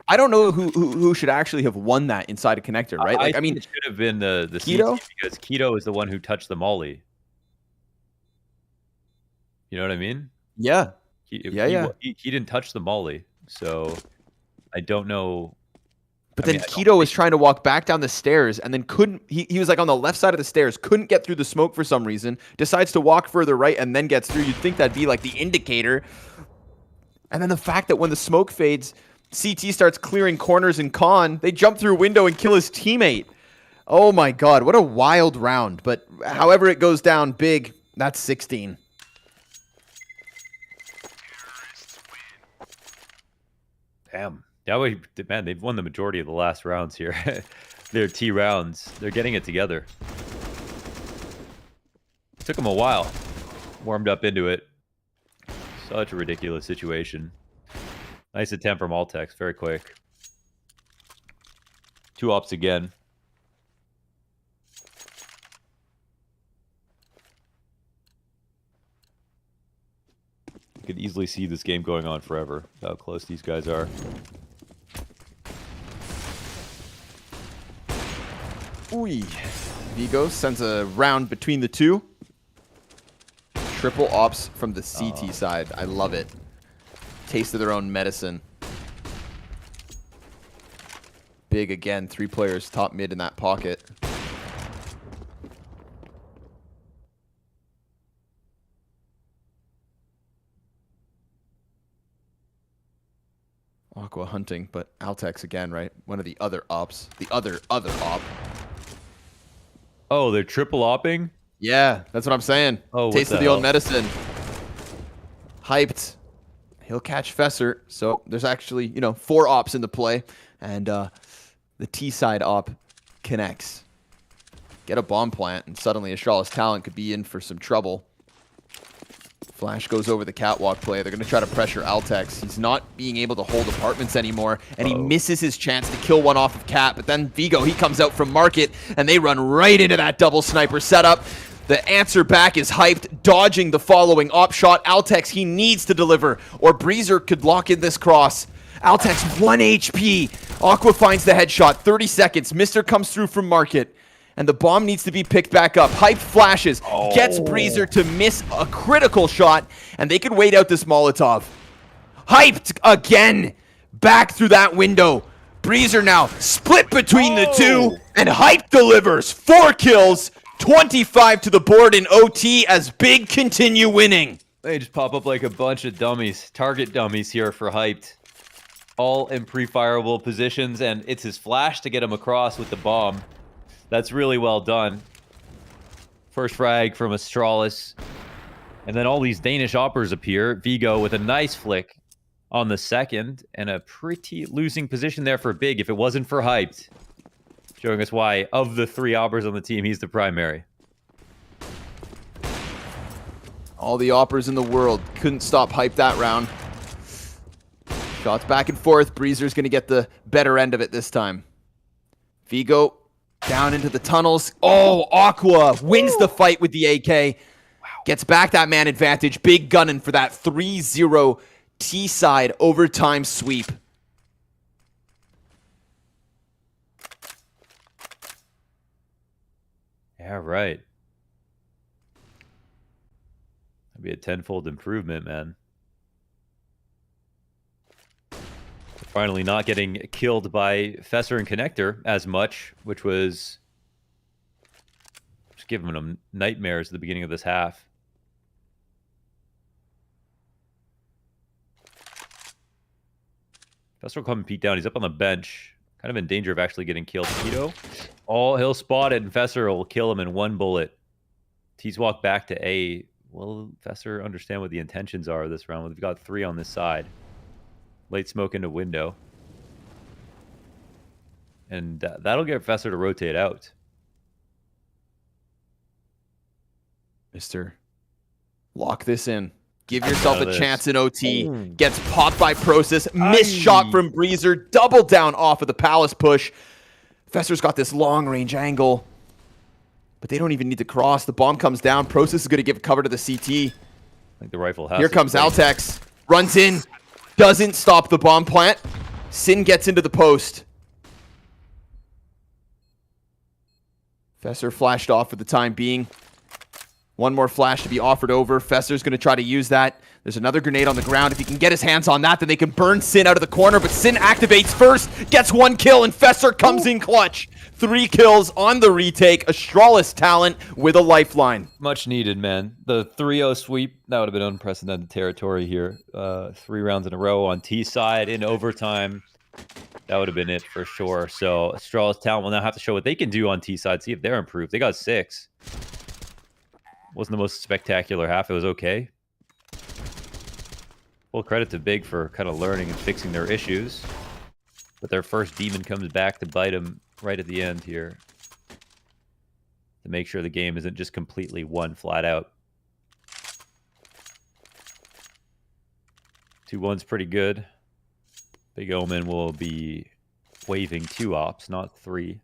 I don't know who should actually have won that inside a connector, right? Like, I mean, it should have been the Keto, CT because Keto is the one who touched the molly. You know what I mean? Yeah. He didn't touch the molly, so I don't know. But then Keto was trying to walk back down the stairs and then couldn't. He was like on the left side of the stairs, couldn't get through the smoke for some reason. Decides to walk further right and then gets through. You'd think that'd be like the indicator. And then the fact that when the smoke fades, CT starts clearing corners and con, they jump through a window and kill his teammate. Oh my god, what a wild round. But however it goes down, Big, that's 16. Damn. Yeah, man, they've won the majority of the last rounds here. They're T rounds. They're getting it together. Took them a while. Warmed up into it. Such a ridiculous situation. Nice attempt from Altex. Very quick. 2 ops again. easily see this game going on forever. How close these guys are. Ooh. Vigo sends a round between the two. Triple ops from the CT side. I love it. Taste of their own medicine. Big again. 3 players top mid in that pocket. Aqua hunting, but Altex again, right? One of the other ops. The other op. Oh, they're triple opping? Yeah, that's what I'm saying. Oh, what Taste the of the old hell? medicine. Hyped. He'll catch Fesser. So there's actually, 4 ops in the play. And the T-side op connects. Get a bomb plant, and suddenly Astralis Talent could be in for some trouble. Flash goes over the catwalk play. They're going to try to pressure Altex. He's not being able to hold apartments anymore, and he misses his chance to kill one off of Cat. But then Vigo, he comes out from Market, and they run right into that double sniper setup. The answer back is hyped, dodging the following op shot. Altex, he needs to deliver, or Breezer could lock in this cross. Altex, 1 HP. Aqua finds the headshot, 30 seconds. Mister comes through from Market, and the bomb needs to be picked back up. Hype flashes, gets Breezer to miss a critical shot, and they could wait out this Molotov. Hyped again, back through that window. Breezer now split between the two, and Hype delivers 4 kills, 25 to the board in OT as Big continue winning. They just pop up like a bunch of dummies, target dummies here for Hyped. All in pre-fireable positions, and it's his flash to get him across with the bomb. That's really well done. First frag from Astralis. And then all these Danish oppers appear. Vigo with a nice flick on the second, and a pretty losing position there for Big if it wasn't for Hyped. Showing us why, of the 3 oppers on the team, he's the primary. All the oppers in the world couldn't stop Hype that round. Shots back and forth. Breezer's going to get the better end of it this time. Vigo down into the tunnels. Oh, Aqua wins the fight with the AK. Gets back that man advantage. Big gunning for that 3-0 T-side overtime sweep. Yeah, right. That'd be a tenfold improvement, man. Finally not getting killed by Fesser and Connector as much, which was just giving them nightmares at the beginning of this half. Fesser will come and peek down. He's up on the bench. Kind of in danger of actually getting killed. Tito. Oh, he'll spot it, and Fesser will kill him in 1 bullet. T's walk back to A. Will Fesser understand what the intentions are this round? We've got 3 on this side. Late smoke into window. And that'll get Fesser to rotate out. Mister, lock this in. Give yourself a chance in OT. Gets popped by Process. Missed shot from Breezer. Double down off of the Palace push. Fesser's got this long range angle. But they don't even need to cross. The bomb comes down. Process is going to give cover to the CT. I think the rifle has. Here comes Altex. Runs in. Doesn't stop the bomb plant. Sin gets into the post. Fesser flashed off for the time being. 1 more flash to be offered over. Fesser's going to try to use that. There's another grenade on the ground. If he can get his hands on that, then they can burn Sin out of the corner. But Sin activates first, gets 1 kill, and Fesser comes in clutch. 3 kills on the retake. Astralis Talent with a lifeline. Much needed, man. The 3-0 sweep, that would have been unprecedented territory here. 3 rounds in a row on T side in overtime. That would have been it for sure. So Astralis Talent will now have to show what they can do on T side. See if they're improved. They got 6. Wasn't the most spectacular half. It was okay. Full credit to Big for kind of learning and fixing their issues. But their first demon comes back to bite them right at the end here. To make sure the game isn't just completely won flat out. 2-1's pretty good. Big Omen will be waving 2 ops, not 3.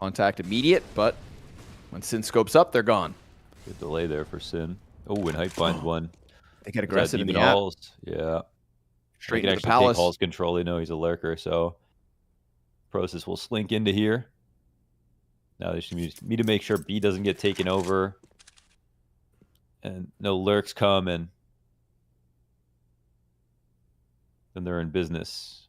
Contact immediate, but when Sin scopes up, they're gone. Good delay there for Sin. Oh, and Hype finds one. They get aggressive in the halls. Yeah. Straight into into the take palace. Hall's control. They know he's a lurker, so Process will slink into here. Now they just need to make sure B doesn't get taken over. And no lurks come, and then they're in business.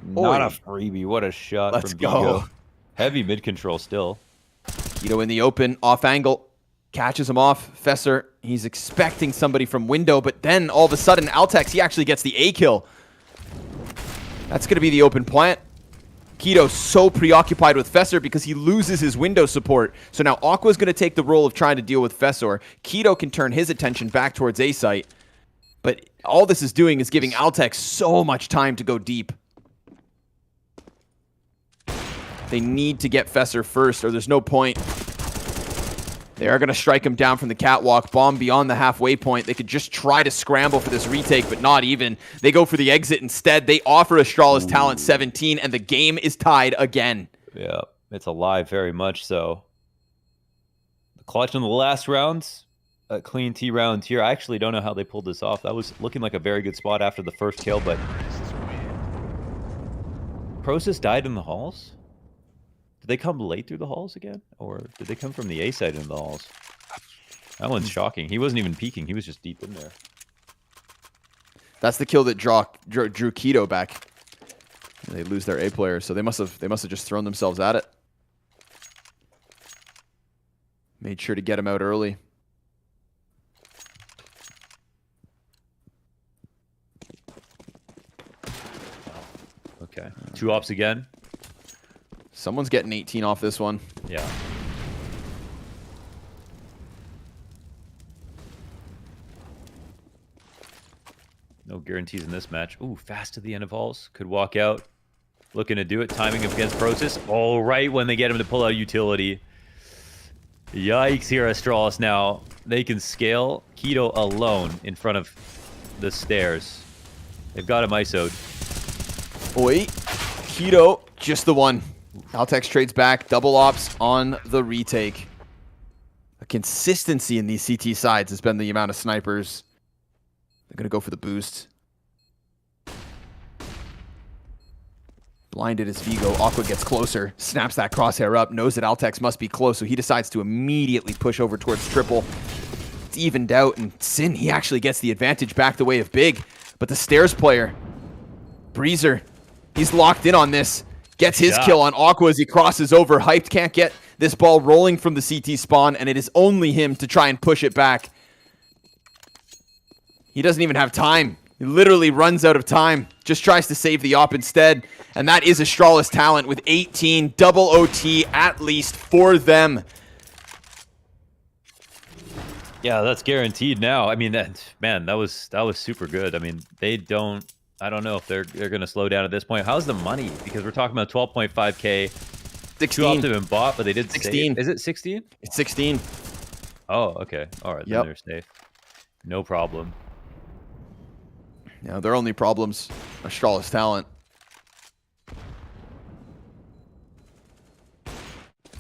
Not a freebie. What a shot. Let's from go. Vigo. Heavy mid control still. Keto in the open, off angle. Catches him off. Fesser, he's expecting somebody from window, but then all of a sudden, Altex, he actually gets the A kill. That's going to be the open plant. Keto so preoccupied with Fesser because he loses his window support. So now Aqua's going to take the role of trying to deal with Fessor. Keto can turn his attention back towards A site. But all this is doing is giving Altex so much time to go deep. They need to get Fesser first, or there's no point. They are going to strike him down from the catwalk. Bomb beyond the halfway point. They could just try to scramble for this retake, but not even. They go for the exit instead. They offer Astralis Talent 17, and the game is tied again. Yeah, it's alive very much so. The clutch in the last rounds. A clean T round here. I actually don't know how they pulled this off. That was looking like a very good spot after the first kill, but Process died in the halls? Did they come late through the halls again? Or did they come from the A side into the halls? That one's shocking. He wasn't even peeking. He was just deep in there. That's the kill that drew Keto back. And they lose their A player, so they must have just thrown themselves at it. Made sure to get him out early. Okay. 2 ops again. Someone's getting 18 off this one. Yeah. No guarantees in this match. Ooh, fast to the end of halls. Could walk out. Looking to do it. Timing against Process. All right, when they get him to pull out utility. Yikes here, Astralis now. They can scale. Keto alone in front of the stairs. They've got him ISO'd. Oi. Keto, just the one. Altex trades back. Double ops on the retake. A consistency in these CT sides has been the amount of snipers. They're going to go for the boost. Blinded is Vigo. Aqua gets closer. Snaps that crosshair up. Knows that Altex must be close, so he decides to immediately push over towards triple. It's evened out, and Sin, he actually gets the advantage back the way of Big. But the stairs player, Breezer, he's locked in on this. Gets his kill on Aqua as he crosses over. Hyped can't get this ball rolling from the CT spawn, and it is only him to try and push it back. He doesn't even have time. He literally runs out of time. Just tries to save the op instead. And that is Astralis Talent with 18 double OT at least for them. Yeah, that's guaranteed now. I mean, that was super good. I mean, I don't know if they're going to slow down at this point. How's the money? Because we're talking about 12.5K. 16. 2 ops have been bought, but they did 16. Save. Is it 16? It's 16. Oh, okay. All right, then they're safe. No problem. Yeah, their only problems, Astralis Talent.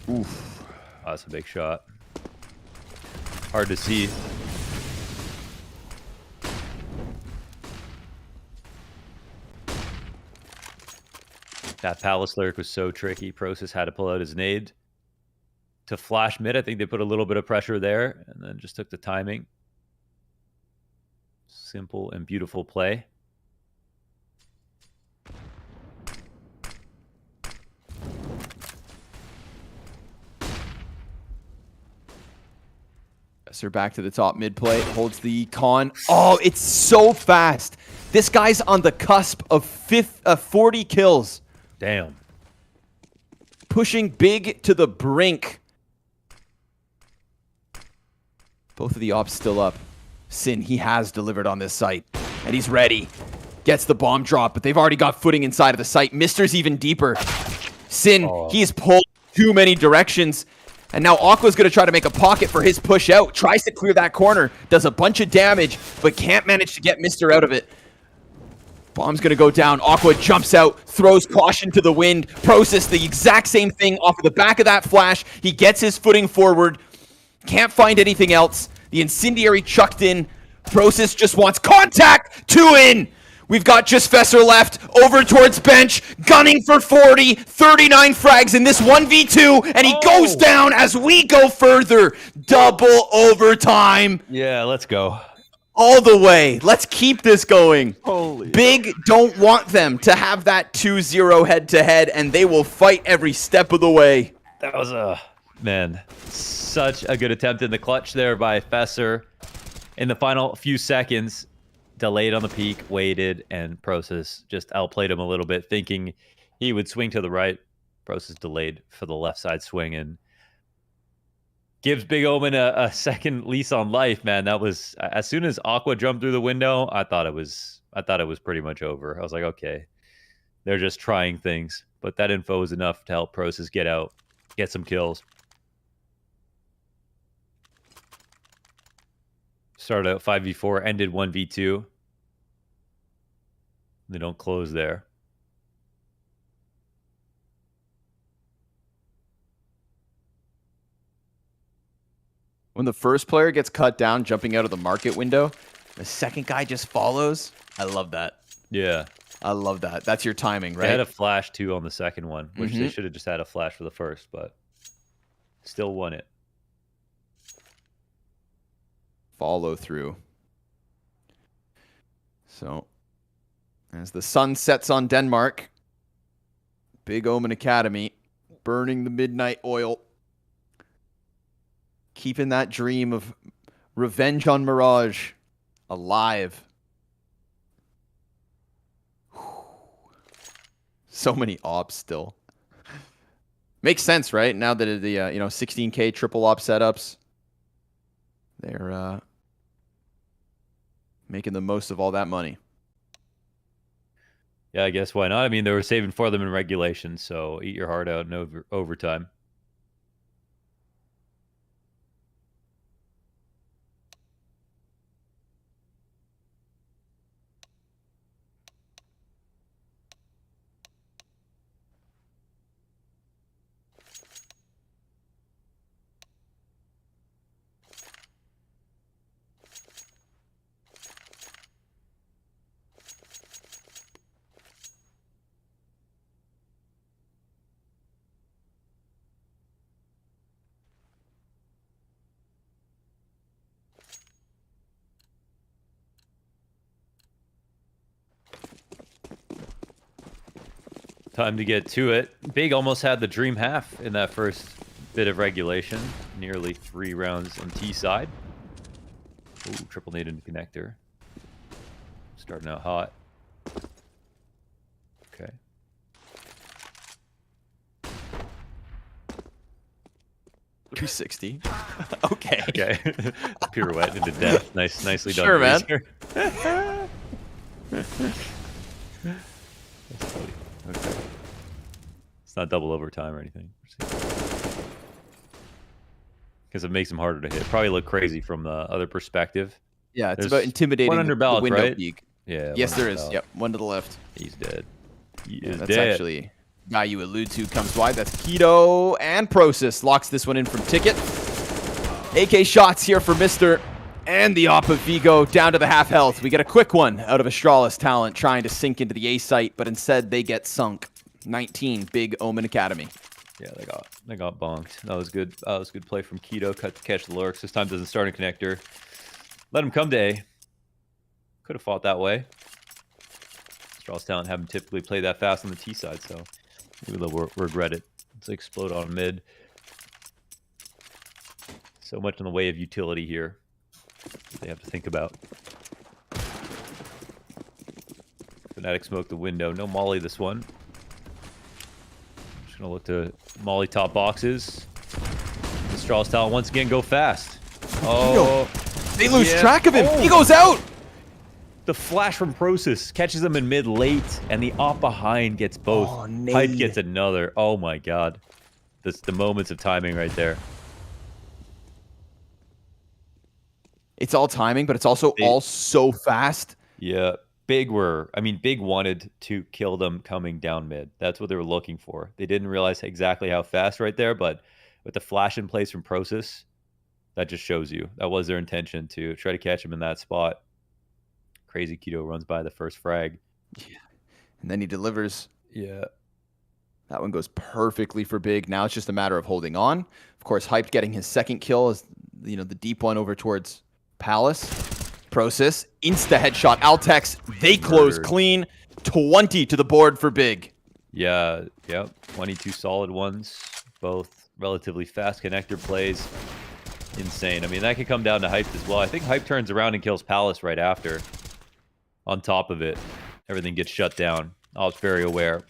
Oof. Oh, that's a big shot. Hard to see. That Palace lurk was so tricky. Process had to pull out his nade to flash mid. I think they put a little bit of pressure there and then just took the timing. Simple and beautiful play. They're back to the top mid play. Holds the con. Oh, it's so fast. This guy's on the cusp of 40 kills. Damn. Pushing Big to the brink. Both of the ops still up. Sin, he has delivered on this site. And he's ready. Gets the bomb drop, but they've already got footing inside of the site. Mister's even deeper. Sin, he's pulled too many directions. And now Aqua's going to try to make a pocket for his push out. Tries to clear that corner. Does a bunch of damage, but can't manage to get Mister out of it. Bomb's gonna go down. Aqua jumps out, throws caution to the wind. Process the exact same thing off of the back of that flash. He gets his footing forward. Can't find anything else. The incendiary chucked in. Process just wants contact. 2 in. We've got just Fesser left. Over towards bench. Gunning for 40. 39 frags in this 1v2. And he goes down as we go further. Double overtime. Yeah, let's go. All the way. Let's keep this going. Holy. Big don't want them to have that 2-0 head-to-head, and they will fight every step of the way. That was man, such a good attempt in the clutch there by Fesser. In the final few seconds, delayed on the peak, waited, and Process just outplayed him a little bit, thinking he would swing to the right. Process delayed for the left side swing and gives Big Omen a second lease on life, man. That was, as soon as Aqua jumped through the window, I thought it was pretty much over. I was like, okay, they're just trying things. But that info was enough to help Process get out, get some kills. Started out 5v4, ended 1v2. They don't close there. When the first player gets cut down jumping out of the market window, the second guy just follows. I love that. Yeah. I love that. That's your timing, right? They had a flash too on the second one, which they should have just had a flash for the first, but still won it. Follow through. So, as the sun sets on Denmark, Big Omen Academy burning the midnight oil, keeping that dream of revenge on Mirage alive. So many ops still. Makes sense, right? Now that the 16K triple op setups, they're making the most of all that money. Yeah, I guess why not? I mean, they were saving for them in regulation, so eat your heart out in overtime. Time to get to it. Big almost had the dream half in that first bit of regulation. Nearly 3 rounds on T side. Ooh, triple nade into connector. Starting out hot. Okay. $360. Okay. Okay. Pirouette into death. Nicely done. Sure, man. That's funny. Okay. It's not double overtime or anything. Because it makes him harder to hit. Probably look crazy from the other perspective. Yeah, it's There's about intimidating one under the balance, window right? peak. Yeah. Yes, there is. ballot. Yep, one to the left. He's dead. He Yeah, is that's dead. actually guy you allude to comes wide. That's Keto and Process locks this one in from Ticket. AK shots here for Mr. And the Op of Vigo down to the half health. We get a quick one out of Astralis talent trying to sink into the A site, but instead they get sunk. 19, Big Omen Academy. Yeah, they got bonked. That was good. That was good play from Keto. Cut to catch the lurks. This time doesn't start in connector. Let him come to A. Could have fought that way. Astralis talent haven't typically played that fast on the T side, so maybe they'll regret it. Let's explode on mid. So much in the way of utility here that they have to think about. fnatic smoked the window. No molly this one. Just gonna look to molly top boxes. Astralis talent once again go fast. Oh, They lose yeah. track of him. Oh. He goes out. The flash from Process catches him in mid late, and the op behind gets both. Oh, Hype nade. gets another. Oh my god. That's the moments of timing right there. It's all timing, but it's also all so fast. Yeah. Big wanted to kill them coming down mid. That's what they were looking for. They didn't realize exactly how fast right there, but with the flash in place from Process, that just shows you that was their intention, to try to catch him in that spot. Crazy Keto runs by the first frag. Yeah. And then he delivers. Yeah. That one goes perfectly for Big. Now it's just a matter of holding on. Of course, Hyped getting his second kill is, the deep one over towards Palace. Process, insta headshot. Altex, they close clean. 20 to the board for Big. Yeah, 22 solid ones. Both relatively fast connector plays. Insane. I mean, that could come down to Hyped as well. I think Hype turns around and kills Palace right after. On top of it, everything gets shut down. I was very aware.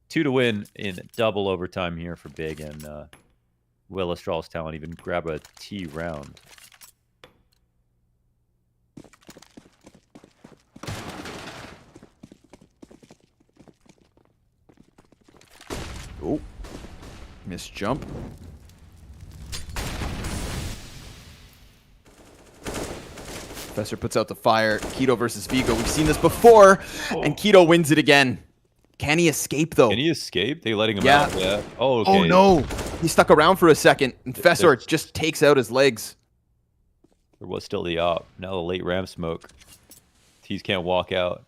2 to win in double overtime here for Big, and will Astralis Talent even grab a T round? Oh, missed jump. Professor puts out the fire. Keto versus Vigo. We've seen this before, and Keto wins it again. Can he escape, though? Can he escape? They letting him out? Yeah. Oh, okay. Oh, no. He stuck around for a second, and Professor just takes out his legs. There was still the op. Now the late ramp smoke. Tees can't walk out.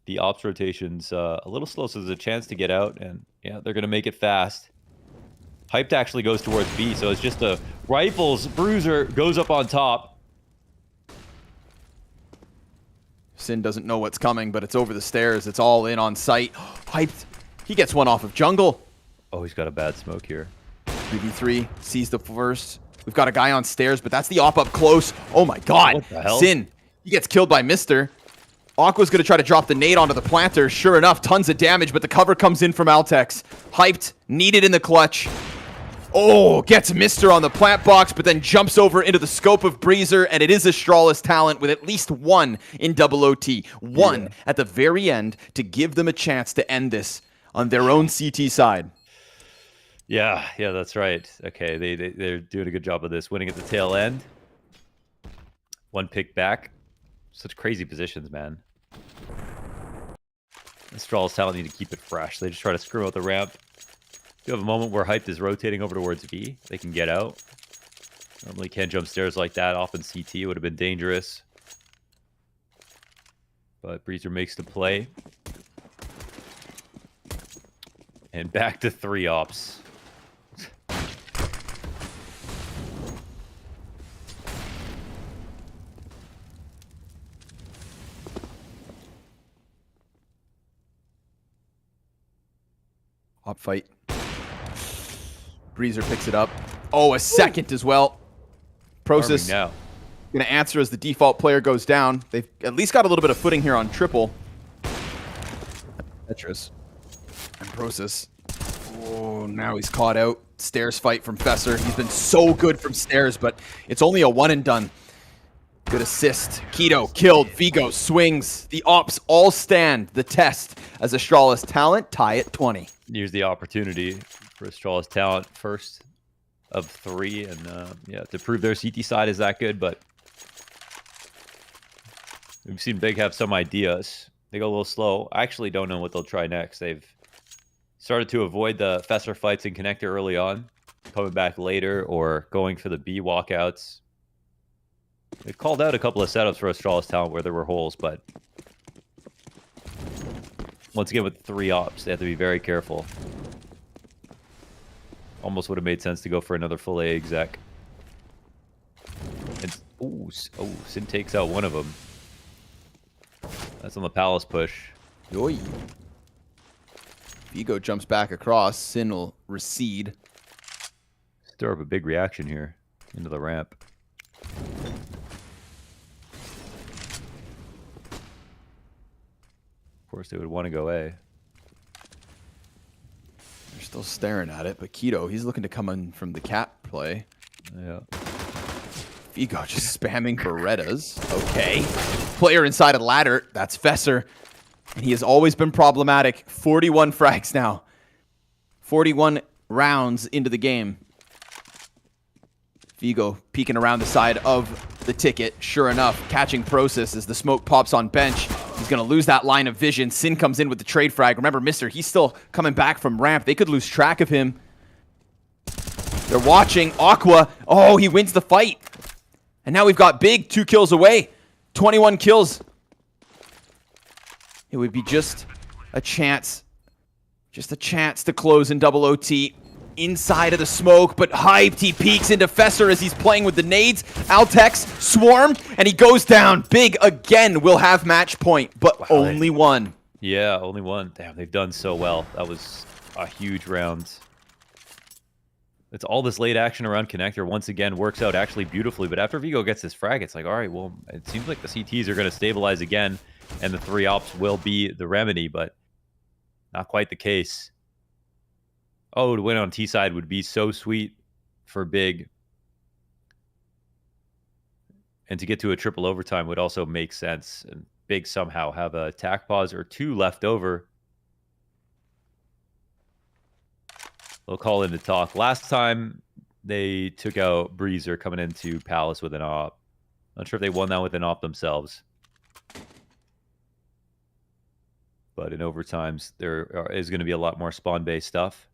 The ops rotation's a little slow, so there's a chance to get out, and yeah, they're going to make it fast. Hyped actually goes towards B, so it's just a rifles. Bruiser goes up on top. Sin doesn't know what's coming, but it's over the stairs. It's all in on sight. Hyped. He gets one off of jungle. Oh, he's got a bad smoke here. 3v3 sees the first. We've got a guy on stairs, but that's the op up close. Oh my god. What the hell? Sin. He gets killed by Mister. Aqua's going to try to drop the nade onto the planter. Sure enough, tons of damage, but the cover comes in from Altex. Hyped. Needed in the clutch. Oh, gets Mister on the plant box, but then jumps over into the scope of Breezer, and it is Astralis Talent with at least one in double OT. One at the very end to give them a chance to end this on their own CT side. Yeah, that's right. Okay, they're doing a good job of this, winning at the tail end. One pick back. Such crazy positions, man. Astralis Talent need to keep it fresh. They just try to screw out the ramp. You have a moment where Hyped is rotating over towards V. They can get out. Normally can't jump stairs like that. Off in CT would have been dangerous. But Breezer makes the play. And back to 3 ops. Op fight. Breezer picks it up. Oh, a second as well. Process now going to answer as the default player goes down. They've at least got a little bit of footing here on triple. Tetris. And Process. Oh, now he's caught out. Stairs fight from Fesser. He's been so good from stairs, but it's only a one and done. Good assist. Keto killed. Vigo swings. The ops all stand the test as Astralis Talent tie at 20. Here's the opportunity for Astralis Talent, first of 3, and to prove their CT side is that good, but we've seen Big have some ideas. They go a little slow. I actually don't know what they'll try next. They've started to avoid the Fesser fights in connector early on, coming back later, or going for the B walkouts. They've called out a couple of setups for Astralis Talent where there were holes, but once again with 3 ops, they have to be very careful. Almost would have made sense to go for another full A exec. And, Sin takes out one of them. That's on the Palace push. Oi. Vigo jumps back across. Sin will recede. Stir up a big reaction here into the ramp. Of course, they would want to go A. They're still staring at it, but Keto, he's looking to come in from the cap play. Yeah. Vigo just spamming Berettas. Okay. Player inside a ladder. That's Fesser. And he has always been problematic. 41 frags now. 41 rounds into the game. Vigo peeking around the side of the ticket. Sure enough, catching Process as the smoke pops on bench. He's going to lose that line of vision. Sin comes in with the trade frag. Remember, Mister, he's still coming back from ramp. They could lose track of him. They're watching. Aqua, oh, he wins the fight. And now we've got Big 2 kills away. 21 kills. It would be just a chance to close in double OT. Inside of the smoke, but hyped. He peeks into Fesser as he's playing with the nades. Altex, swarm, and he goes down. Big again will have match point, but wow, only one. Yeah, only one. Damn, they've done so well. That was a huge round. It's all this late action around connector once again works out actually beautifully, but after Vigo gets this frag, it's like, all right, well, it seems like the CTs are going to stabilize again, and the 3 ops will be the remedy, but not quite the case. Oh, to win on T side would be so sweet for Big. And to get to a triple overtime would also make sense. And Big somehow have a attack pause or 2 left over. They'll call in to talk. Last time they took out Breezer coming into Palace with an op. Not sure if they won that with an op themselves. But in overtimes, there is going to be a lot more spawn-based stuff.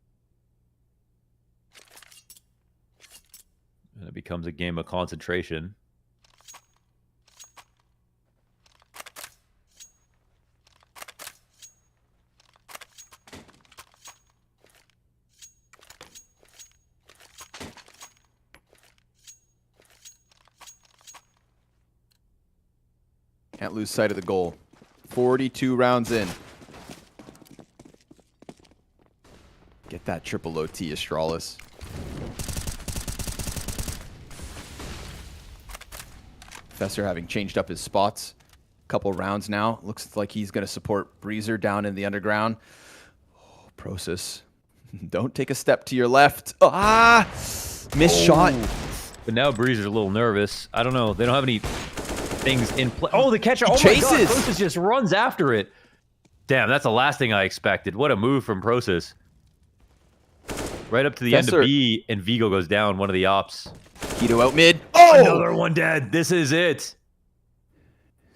And it becomes a game of concentration. Can't lose sight of the goal. 42 rounds in. Get that triple OT, Astralis. Fesser having changed up his spots. Couple rounds now. Looks like he's going to support Breezer down in the underground. Oh, Process. Don't take a step to your left. Ah! Missed shot. But now Breezer's a little nervous. I don't know. They don't have any things in play. Oh, the catcher. He chases. My God. Process just runs after it. Damn, that's the last thing I expected. What a move from Process. Right up to the end of B, and Vigo goes down, one of the ops. Keto out mid. Oh! Another one dead. This is it.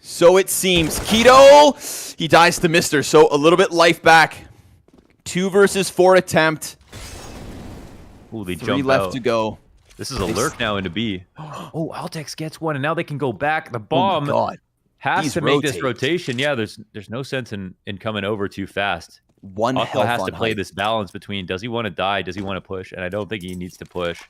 So it seems. Keto, he dies to Mister, so a little bit life back. 2 versus 4 attempt. Ooh, they 3 jumped left out. to go. This is a lurk now into B. Oh, Altex gets one, and now they can go back. The bomb has to make this rotation. Yeah, there's no sense in coming over too fast. One health has to on play height. this balance between does he want to die, does he want to push, and I don't think he needs to push.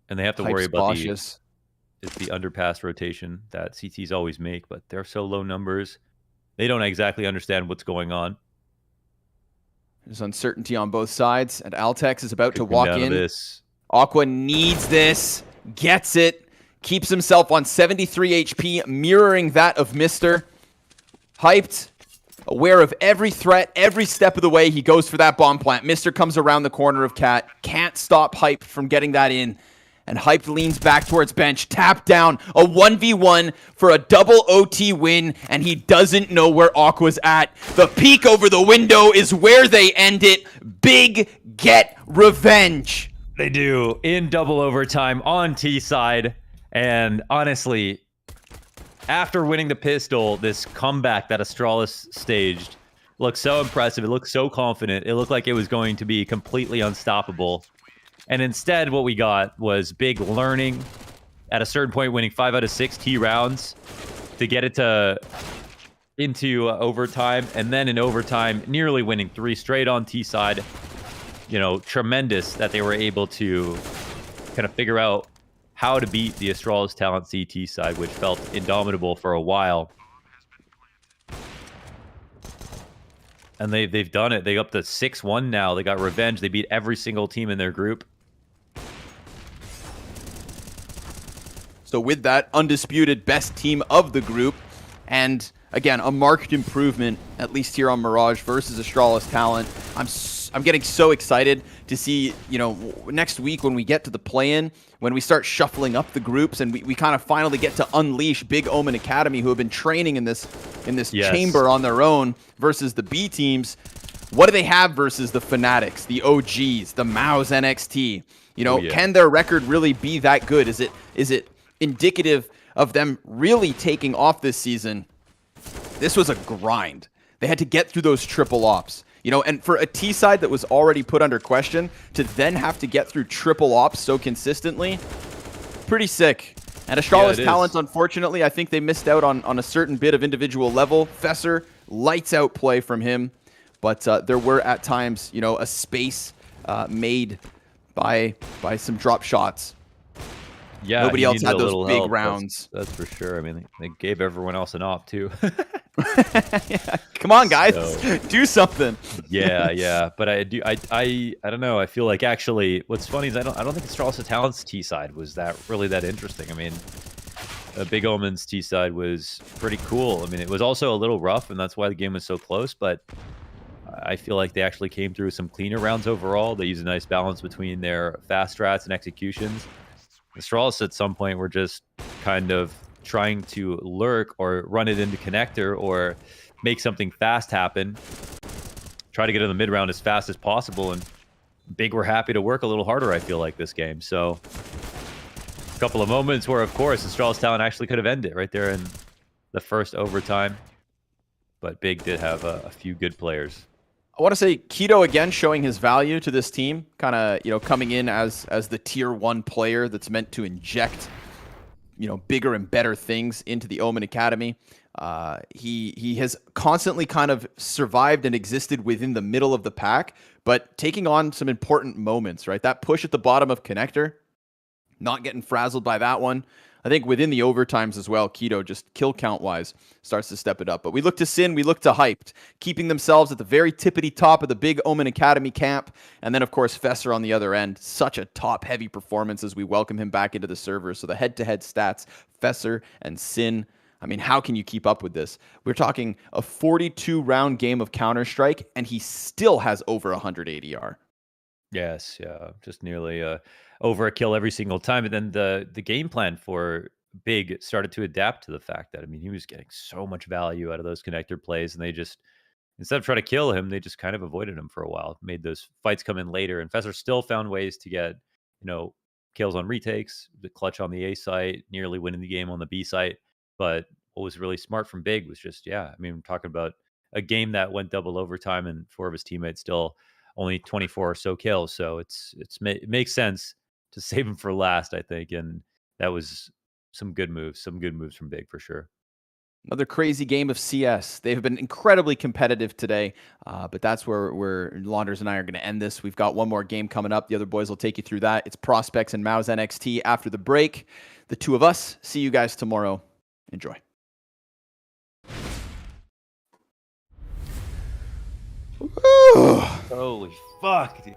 And they have to worry about the underpass rotation that CTs always make, but they're so low numbers. They don't exactly understand what's going on. There's uncertainty on both sides, and Altex is about to walk in. This. Aqua needs this, gets it, keeps himself on 73 HP, mirroring that of Mister. Hyped, aware of every threat, every step of the way. He goes for that bomb plant. Mister comes around the corner of Cat. Can't stop Hype from getting that in. And Hype leans back towards bench. Tap down. A 1v1 for a double OT win. And he doesn't know where Aqua's at. The peek over the window is where they end it. Big get revenge. They do. In double overtime on T side. And honestly, after winning the pistol, this comeback that Astralis staged looked so impressive. It looked so confident. It looked like it was going to be completely unstoppable. And instead, what we got was Big learning at a certain point, winning 5 out of 6 T rounds to get it into overtime. And then in overtime, nearly winning 3 straight on T side. You know, tremendous that they were able to kind of figure out how to beat the Astralis talent CT side, which felt indomitable for a while. And they've done it. They up to 6-1 now. They got revenge. They beat every single team in their group. So with that, undisputed best team of the group. And again, a marked improvement, at least here on Mirage versus Astralis talent. I'm getting so excited to see, you know, next week when we get to the play-in, when we start shuffling up the groups and we kind of finally get to unleash BIG.OMEN Academy, who have been training in this chamber on their own versus the B teams. What do they have versus the Fanatics, the OGs, the MOUZ NXT? You know, can their record really be that good? Is it indicative of them really taking off this season? This was a grind. They had to get through those triple ops. You know, and for a T side that was already put under question to then have to get through triple ops so consistently, pretty sick. And Astralis talent, unfortunately, I think they missed out on a certain bit of individual level. Fesser, lights out play from him. But there were at times, you know, a space made by some drop shots. Yeah, nobody else had those big rounds. That's for sure. I mean, they gave everyone else an op too. Yeah. Come on, guys, do something. Yeah. But I don't know. I feel like actually, what's funny is I don't think Astralis Talent's T side was really that interesting. I mean, BIG.OMEN's T side was pretty cool. I mean, it was also a little rough, and that's why the game was so close. But I feel like they actually came through some cleaner rounds overall. They used a nice balance between their fast strats and executions. Astralis at some point were just kind of trying to lurk or run it into connector or make something fast happen. Try to get in the mid round as fast as possible, and Big were happy to work a little harder, I feel like, this game. So a couple of moments where, of course, Astralis Talent actually could have ended it right there in the first overtime. But Big did have a few good players. I want to say Keto again showing his value to this team, kind of, you know, coming in as the tier 1 player that's meant to inject, you know, bigger and better things into the Omen Academy. He has constantly kind of survived and existed within the middle of the pack, but taking on some important moments, right? That push at the bottom of connector, not getting frazzled by that one. I think within the overtimes as well, Keto, just kill count-wise, starts to step it up. But we look to Sin, we look to Hyped, keeping themselves at the very tippity top of the BIG.OMEN Academy camp. And then, of course, Fesser on the other end. Such a top-heavy performance as we welcome him back into the server. So the head-to-head stats, Fesser and Sin, I mean, how can you keep up with this? We're talking a 42-round game of Counter-Strike, and he still has over 100 ADR. Yes, yeah, just nearly over a kill every single time. And then the game plan for Big started to adapt to the fact that, I mean, he was getting so much value out of those connector plays, and they just, instead of trying to kill him, they just kind of avoided him for a while, made those fights come in later. And Fesser still found ways to get, you know, kills on retakes, the clutch on the A site, nearly winning the game on the B site. But what was really smart from Big was just, I mean, we're talking about a game that went double overtime, and 4 of his teammates still only 24 or so kills. So it makes sense to save him for last, I think. And that was some good moves from Big for sure. Another crazy game of CS. They've been incredibly competitive today, but that's where Launders and I are going to end this. We've got one more game coming up. The other boys will take you through that. It's Prospects and MOUZ NXT after the break. The two of us, see you guys tomorrow. Enjoy. Holy fuck, dude.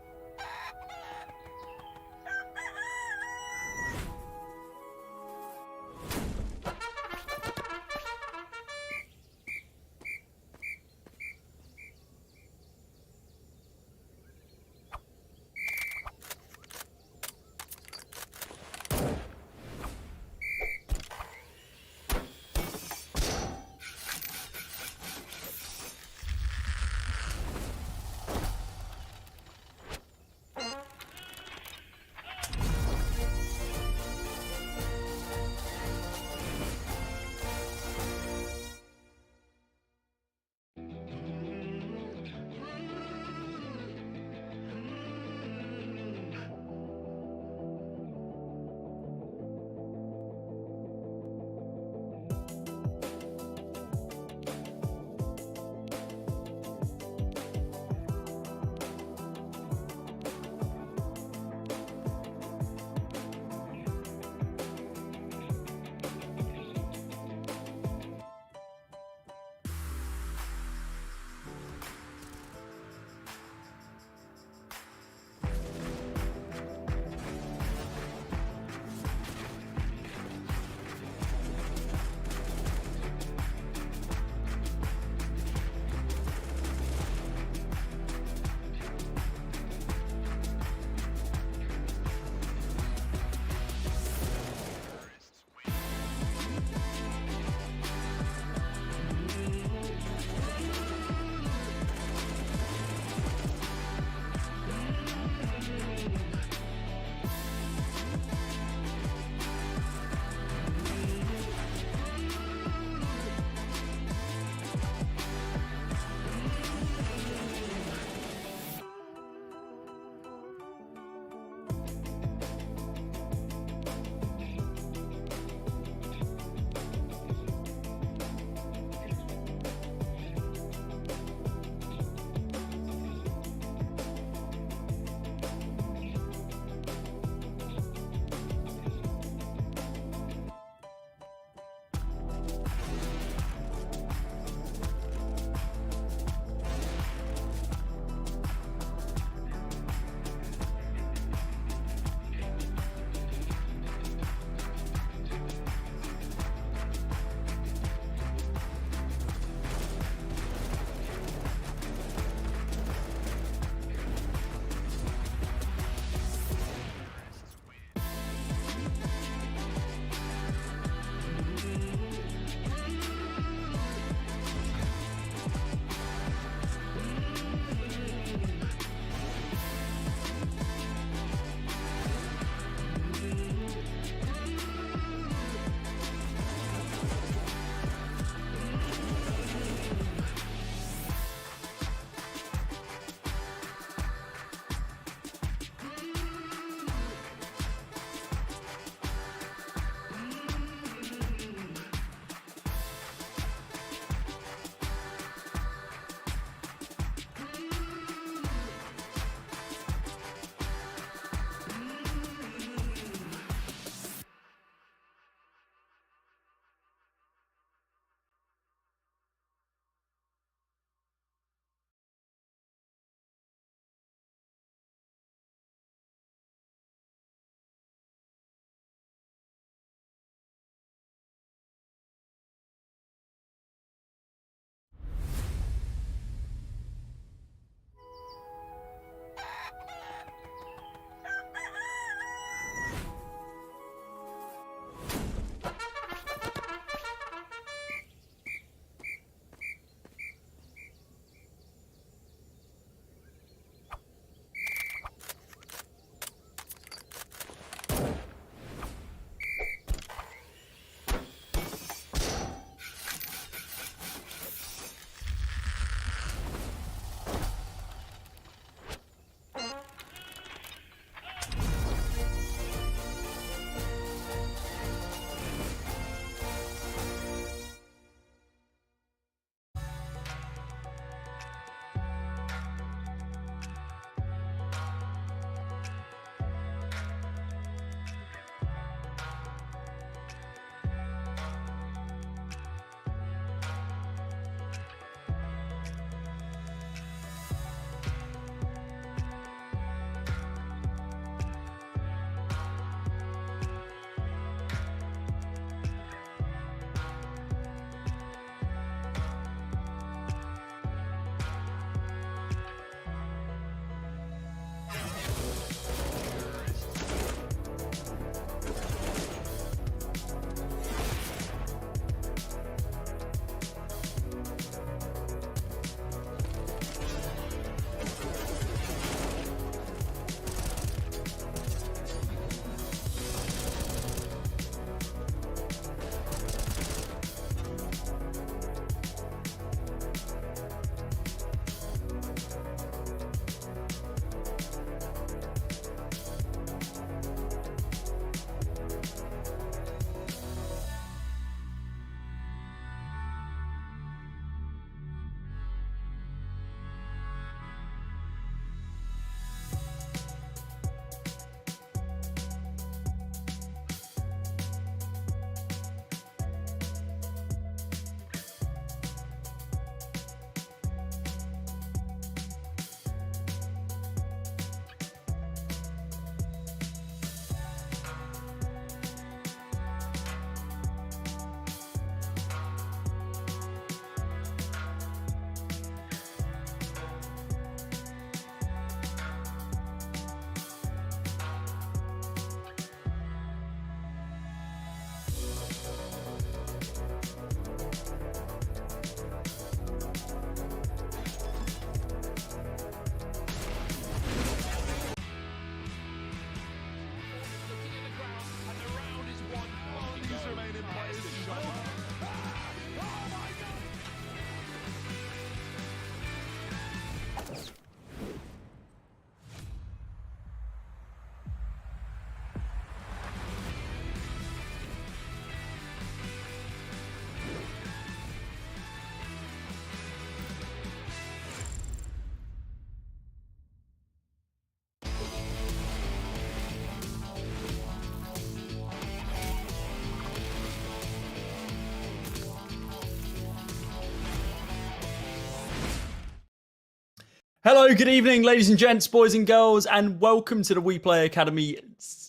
Hello, good evening, ladies and gents, boys and girls, and welcome to the WePlay Academy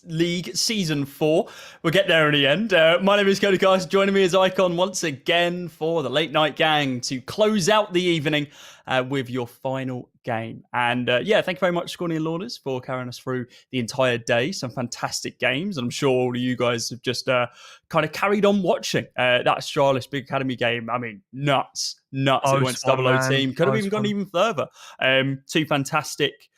League Season 4. We'll get there in the end. My name is Cody Cast. Joining me as Icon once again for the Late Night Gang to close out the evening with your final game. And yeah, thank you very much, Scorny and Lauders, for carrying us through the entire day. Some fantastic games. And I'm sure all of you guys have just kind of carried on watching that Astralis Big Academy game. I mean, nuts. It went to double O team. Could have even gone even further. Two fantastic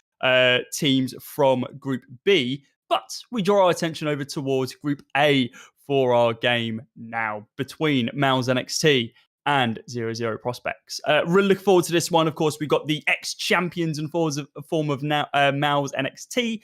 teams from Group B. But we draw our attention over towards Group A for our game now between MOUZ NXT and 0-0 Prospects. Really looking forward to this one. Of course, we've got the ex-champions in form of now MOUZ NXT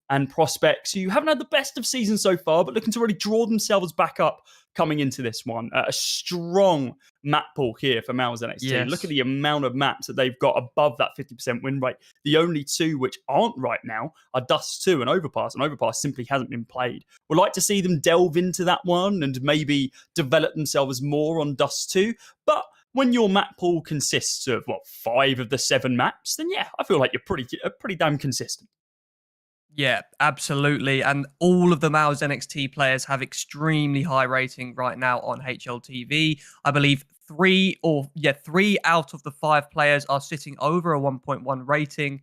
and Prospects, who haven't had the best of seasons so far, but looking to really draw themselves back up coming into this one. A strong map pool here for MOUZ NXT. Yes. Look at the amount of maps that they've got above that 50% win rate. The only two which aren't right now are Dust 2 and Overpass, and Overpass simply hasn't been played. We'd like to see them delve into that one and maybe develop themselves more on Dust 2, but when your map pool consists of, 5 of the 7 maps, then yeah, I feel like you're pretty damn consistent. Yeah, absolutely. And all of the MOUZ NXT players have extremely high rating right now on HLTV. I believe 3 out of the 5 players are sitting over a 1.1 rating.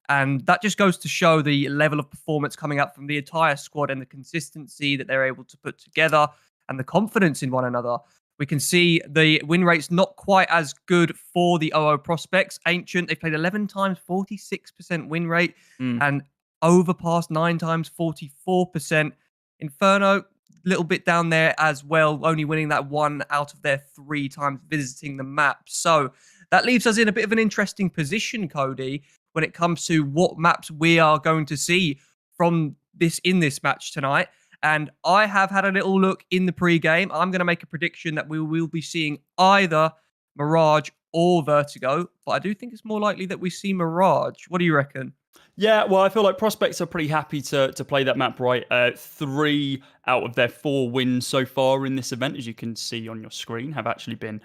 And that just goes to show the level of performance coming up from the entire squad and the consistency that they're able to put together and the confidence in one another. We can see the win rate's not quite as good for the OO Prospects. Ancient, they played 11 times, 46% win rate. And Overpass 9 times, 44%. Inferno, little bit down there as well, only winning that 1 out of their 3 times visiting the map. So that leaves us in a bit of an interesting position, Cody, when it comes to what maps we are going to see from this match tonight. And I have had a little look in the pre-game. I'm going to make a prediction that we will be seeing either Mirage or Vertigo, but I do think it's more likely that we see Mirage. What do you reckon? Yeah, well, I feel like Prospects are pretty happy to play that map right. 3 out of their 4 wins so far in this event, as you can see on your screen, have actually been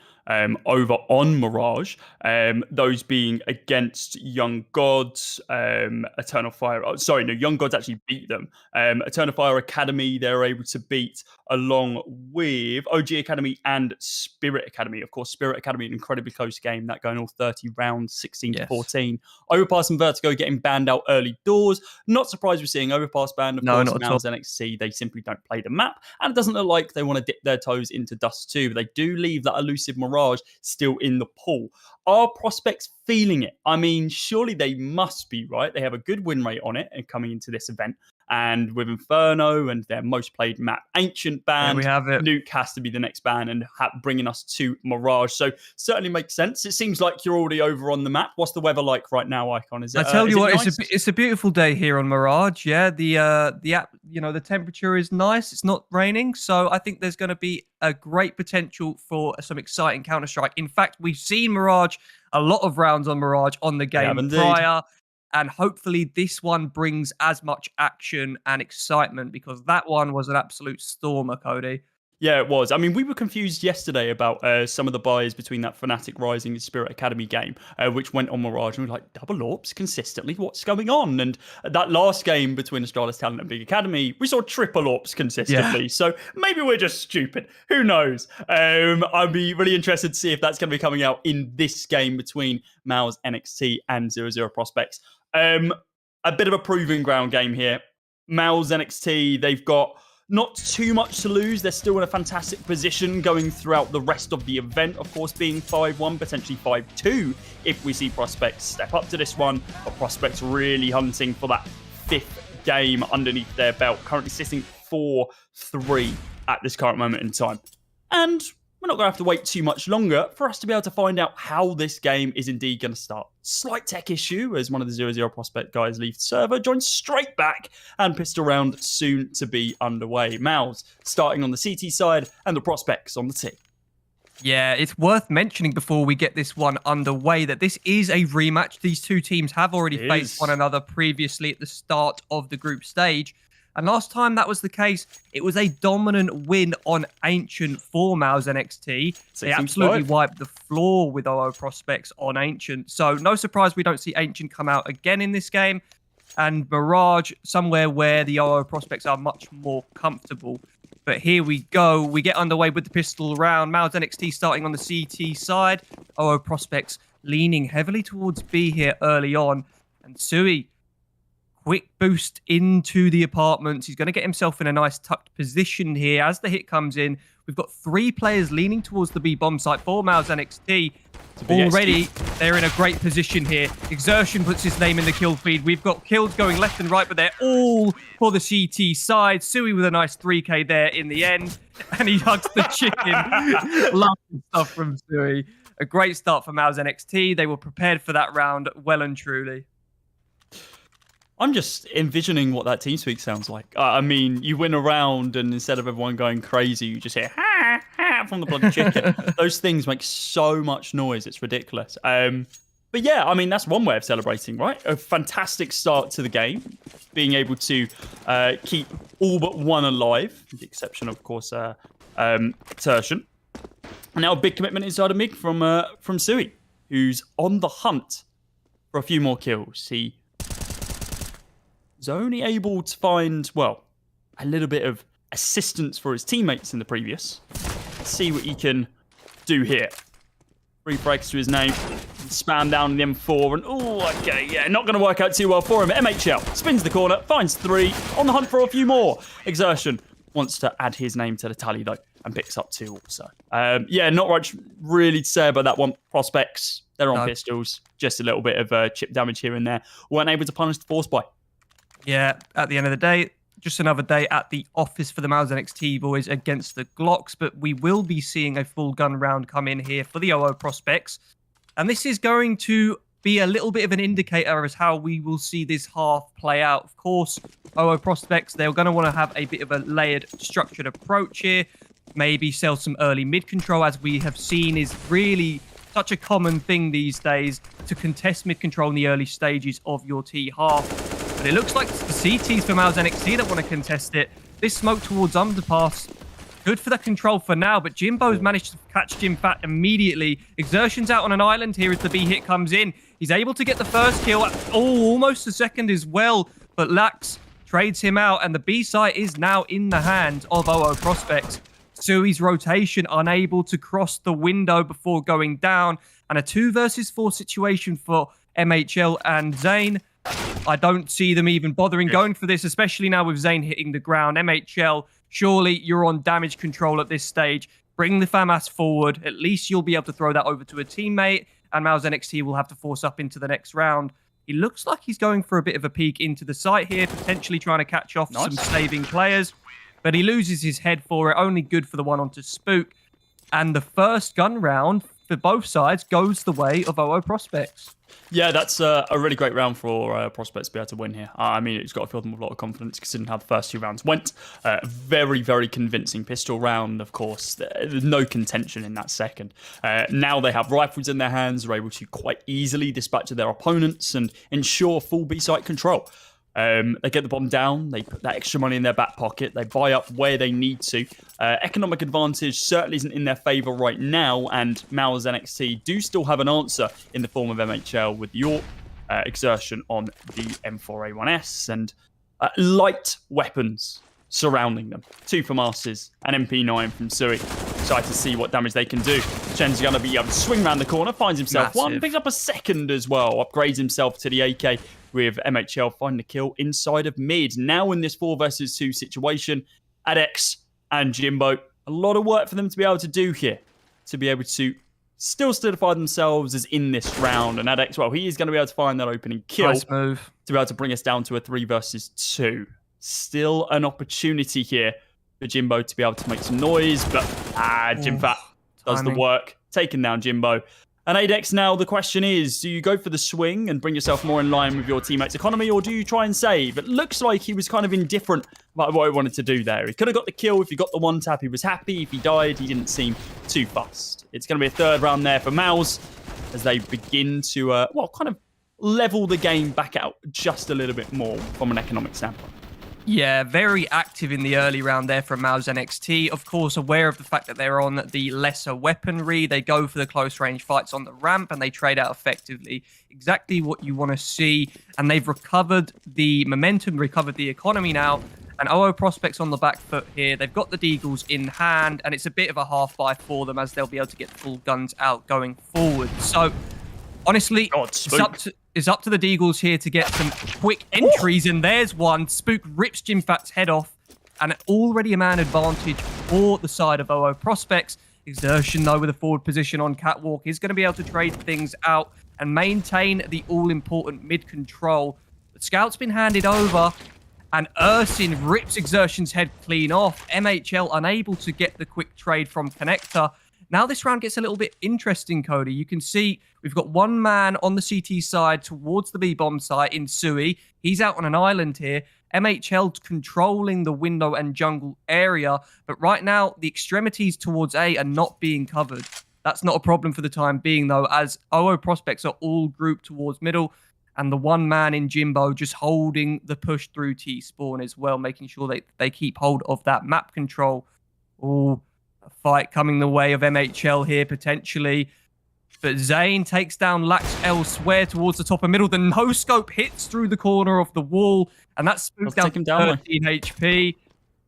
over on Mirage. Those being against Young Gods, Eternal Fire. Oh, sorry, no, Young Gods actually beat them. Eternal Fire Academy, they're able to beat along with OG Academy and Spirit Academy. Of course, Spirit Academy, an incredibly close game, that going all 30 rounds, 16-14. Overpass and Vertigo getting banned out early doors. Not surprised we're seeing Overpass banned. Of course, MOUZ NXT, they simply don't play the map, and it doesn't look like they want to dip their toes into Dust 2, but they do leave that elusive Mirage still in the pool. Are Prospects feeling it? I mean, surely they must be, right? They have a good win rate on it and coming into this event. And with Inferno and their most played map, Ancient banned, we have it. Nuke has to be the next ban and bringing us to Mirage. So certainly makes sense. It seems like you're already over on the map. What's the weather like right now, Icon? Is it? I tell you what, nice? it's a beautiful day here on Mirage. Yeah, the temperature is nice. It's not raining, so I think there's going to be a great potential for some exciting Counter-Strike. In fact, we've seen Mirage a lot of rounds on Mirage on the game prior. And hopefully this one brings as much action and excitement, because that one was an absolute stormer, Cody. Yeah, it was. I mean, we were confused yesterday about some of the buys between that Fnatic Rising and Spirit Academy game, which went on Mirage. And we were like, double AWPs consistently? What's going on? And that last game between Astralis Talent and Big Academy, we saw triple AWPs consistently. Yeah. So maybe we're just stupid. Who knows? I'd be really interested to see if that's going to be coming out in this game between MOUZ NXT and 0-0 Prospects. A bit of a proving ground game here. MOUZ NXT, they've got not too much to lose. They're still in a fantastic position going throughout the rest of the event. Of course, being 5-1, potentially 5-2 if we see Prospects step up to this one. But Prospects really hunting for that 5th game underneath their belt. Currently sitting 4-3 at this current moment in time. And we're not going to have to wait too much longer for us to be able to find out how this game is indeed going to start. Slight tech issue as one of the 0-0 Prospect guys leaves the server, joins straight back, and pistol round soon to be underway. MOUZ starting on the CT side and the Prospects on the T. Yeah, it's worth mentioning before we get this one underway that this is a rematch. These two teams have already faced one another previously at the start of the group stage. And last time that was the case, it was a dominant win on Ancient for MOUZ NXT. They absolutely wiped the floor with OO Prospects on Ancient. So no surprise we don't see Ancient come out again in this game. And Mirage, somewhere where the OO Prospects are much more comfortable. But here we go. We get underway with the pistol round. MOUZ NXT starting on the CT side. OO Prospects leaning heavily towards B here early on. And Sui, quick boost into the apartments. He's going to get himself in a nice tucked position here. As the hit comes in, we've got 3 players leaning towards the B bomb site for MOUZ NXT. Already, they're in a great position here. Exertion puts his name in the kill feed. We've got kills going left and right, but they're all for the CT side. Sui with a nice 3k there in the end. And he hugs the chicken. Lovely stuff from Sui. A great start for MOUZ NXT. They were prepared for that round well and truly. I'm just envisioning what that TeamSpeak sounds like. I mean, you win a round and instead of everyone going crazy, you just hear ha, ha from the bloody chicken. Those things make so much noise. It's ridiculous. But yeah, I mean, that's one way of celebrating, right? A fantastic start to the game. Being able to keep all but one alive, with the exception, of course, Tertian. And now a big commitment inside of MIG from Sui, who's on the hunt for a few more kills. He was only able to find, well, a little bit of assistance for his teammates in the previous. Let's see what he can do here. 3 frags to his name. Spam down the M4. And, oh, okay, yeah, not going to work out too well for him. MHL spins the corner, finds 3. On the hunt for a few more. Exertion wants to add his name to the tally, though, and picks up 2 also. Yeah, not much really to say about that one. Prospects, they're on pistols. Just a little bit of chip damage here and there. Weren't able to punish the force buy. Yeah, at the end of the day, just another day at the office for the MOUZ NXT boys against the Glocks, but we will be seeing a full gun round come in here for the OO Prospects. And this is going to be a little bit of an indicator as how we will see this half play out. Of course, OO Prospects, they're going to want to have a bit of a layered, structured approach here. Maybe sell some early mid control, as we have seen is really such a common thing these days to contest mid control in the early stages of your T half. But it looks like it's the CTs for MOUZ NXT that want to contest it. This smoke towards underpass, good for the control for now, but Jimbo's managed to catch Jim Fat immediately. Exertion's out on an island here as the B hit comes in. He's able to get the first kill. Oh, almost the second as well, but Lax trades him out, and the B site is now in the hands of OO Prospects. Sui's rotation unable to cross the window before going down, and a 2 versus 4 situation for MHL and Zane. I don't see them even bothering going for this, especially now with Zane hitting the ground. MHL, surely you're on damage control at this stage. Bring the FAMAS forward. At least you'll be able to throw that over to a teammate, and MOUZ NXT will have to force up into the next round. He looks like he's going for a bit of a peek into the site here, potentially trying to catch off some saving players. But he loses his head for it. Only good for the one onto Spook. And the first gun round for both sides goes the way of OO Prospects. Yeah, that's a really great round for Prospects to be able to win here. I mean, it's got to fill them with a lot of confidence considering how the first 2 rounds went. Very, very convincing pistol round, of course. There's no contention in that second. Now they have rifles in their hands. They're able to quite easily dispatch their opponents and ensure full B-site control. They get the bomb down, they put that extra money in their back pocket, they buy up where they need to. Economic advantage certainly isn't in their favour right now, and MOUZ NXT do still have an answer in the form of MHL with York, Exertion on the M4A1S, and light weapons surrounding them. 2 from Arses, and MP9 from Sui. Excited to see what damage they can do. Chen's going to be able to swing around the corner, finds himself one, picks up a second as well, upgrades himself to the AK, with MHL finding the kill inside of mid. Now in this 4 versus 2 situation, Adex and Jimbo, a lot of work for them to be able to do here, to be able to still solidify themselves as in this round. And Adex, well, he is going to be able to find that opening kill. Nice move. To be able to bring us down to a 3 versus 2. Still an opportunity here for Jimbo to be able to make some noise, but Jim Fat does the work, taking down Jimbo. And Adex, now the question is, do you go for the swing and bring yourself more in line with your teammate's economy, or do you try and save? It looks like he was kind of indifferent about what he wanted to do there. He could have got the kill. If he got the 1 tap, he was happy. If he died, he didn't seem too fussed. It's going to be a 3rd round there for MOUZ as they begin to, kind of level the game back out just a little bit more from an economic standpoint. Yeah, very active in the early round there from MOUZ NXT. Of course, aware of the fact that they're on the lesser weaponry. They go for the close range fights on the ramp and they trade out effectively. Exactly what you want to see. And they've recovered the momentum, recovered the economy now. And OO Prospects on the back foot here. They've got the Deagles in hand, and it's a bit of a half buy for them as they'll be able to get full guns out going forward. So, honestly, it's up to the Deagles here to get some quick entries, and there's one. Spook rips Jimfat's head off, and already a man advantage for the side of OO Prospects. Exertion, though, with a forward position on Catwalk, is going to be able to trade things out and maintain the all-important mid-control. The Scout's been handed over, and Ursin rips Exertion's head clean off. MHL unable to get the quick trade from Connector. Now this round gets a little bit interesting, Cody. You can see we've got one man on the CT side towards the B-bomb site in Sui. He's out on an island here. MHL controlling the window and jungle area. But right now, the extremities towards A are not being covered. That's not a problem for the time being, though, as OO Prospects are all grouped towards middle. And the one man in Jimbo just holding the push through T-spawn as well, making sure they keep hold of that map control. Oh, a fight coming the way of MHL here, potentially. But Zane takes down Lax elsewhere towards the top of middle. The no-scope hits through the corner of the wall, and that's spooked down to 13 HP.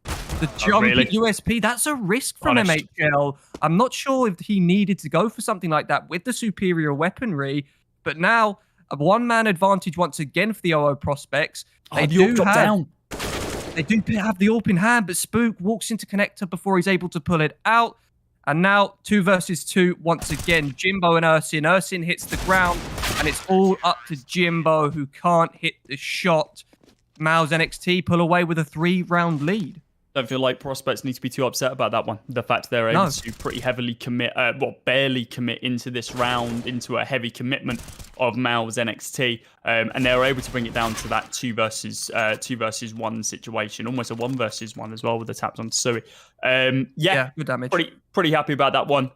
The jumping USP, that's a risk from MHL. I'm not sure if he needed to go for something like that with the superior weaponry, but now a one-man advantage once again for the OO Prospects. They do have the AWP in hand, but Spook walks into Connector before he's able to pull it out. And now 2 versus 2 once again. Jimbo and Ursin. Ursin hits the ground, and it's all up to Jimbo, who can't hit the shot. MOUZ NXT pull away with a 3-round lead. Don't feel like Prospects need to be too upset about that one. The fact they're able to pretty heavily commit, barely commit into this round, into a heavy commitment of MOUZ NXT, and they were able to bring it down to that 2 versus 1 situation, almost a 1 versus 1 as well with the taps on Sui. Yeah, good damage. Pretty happy about that one.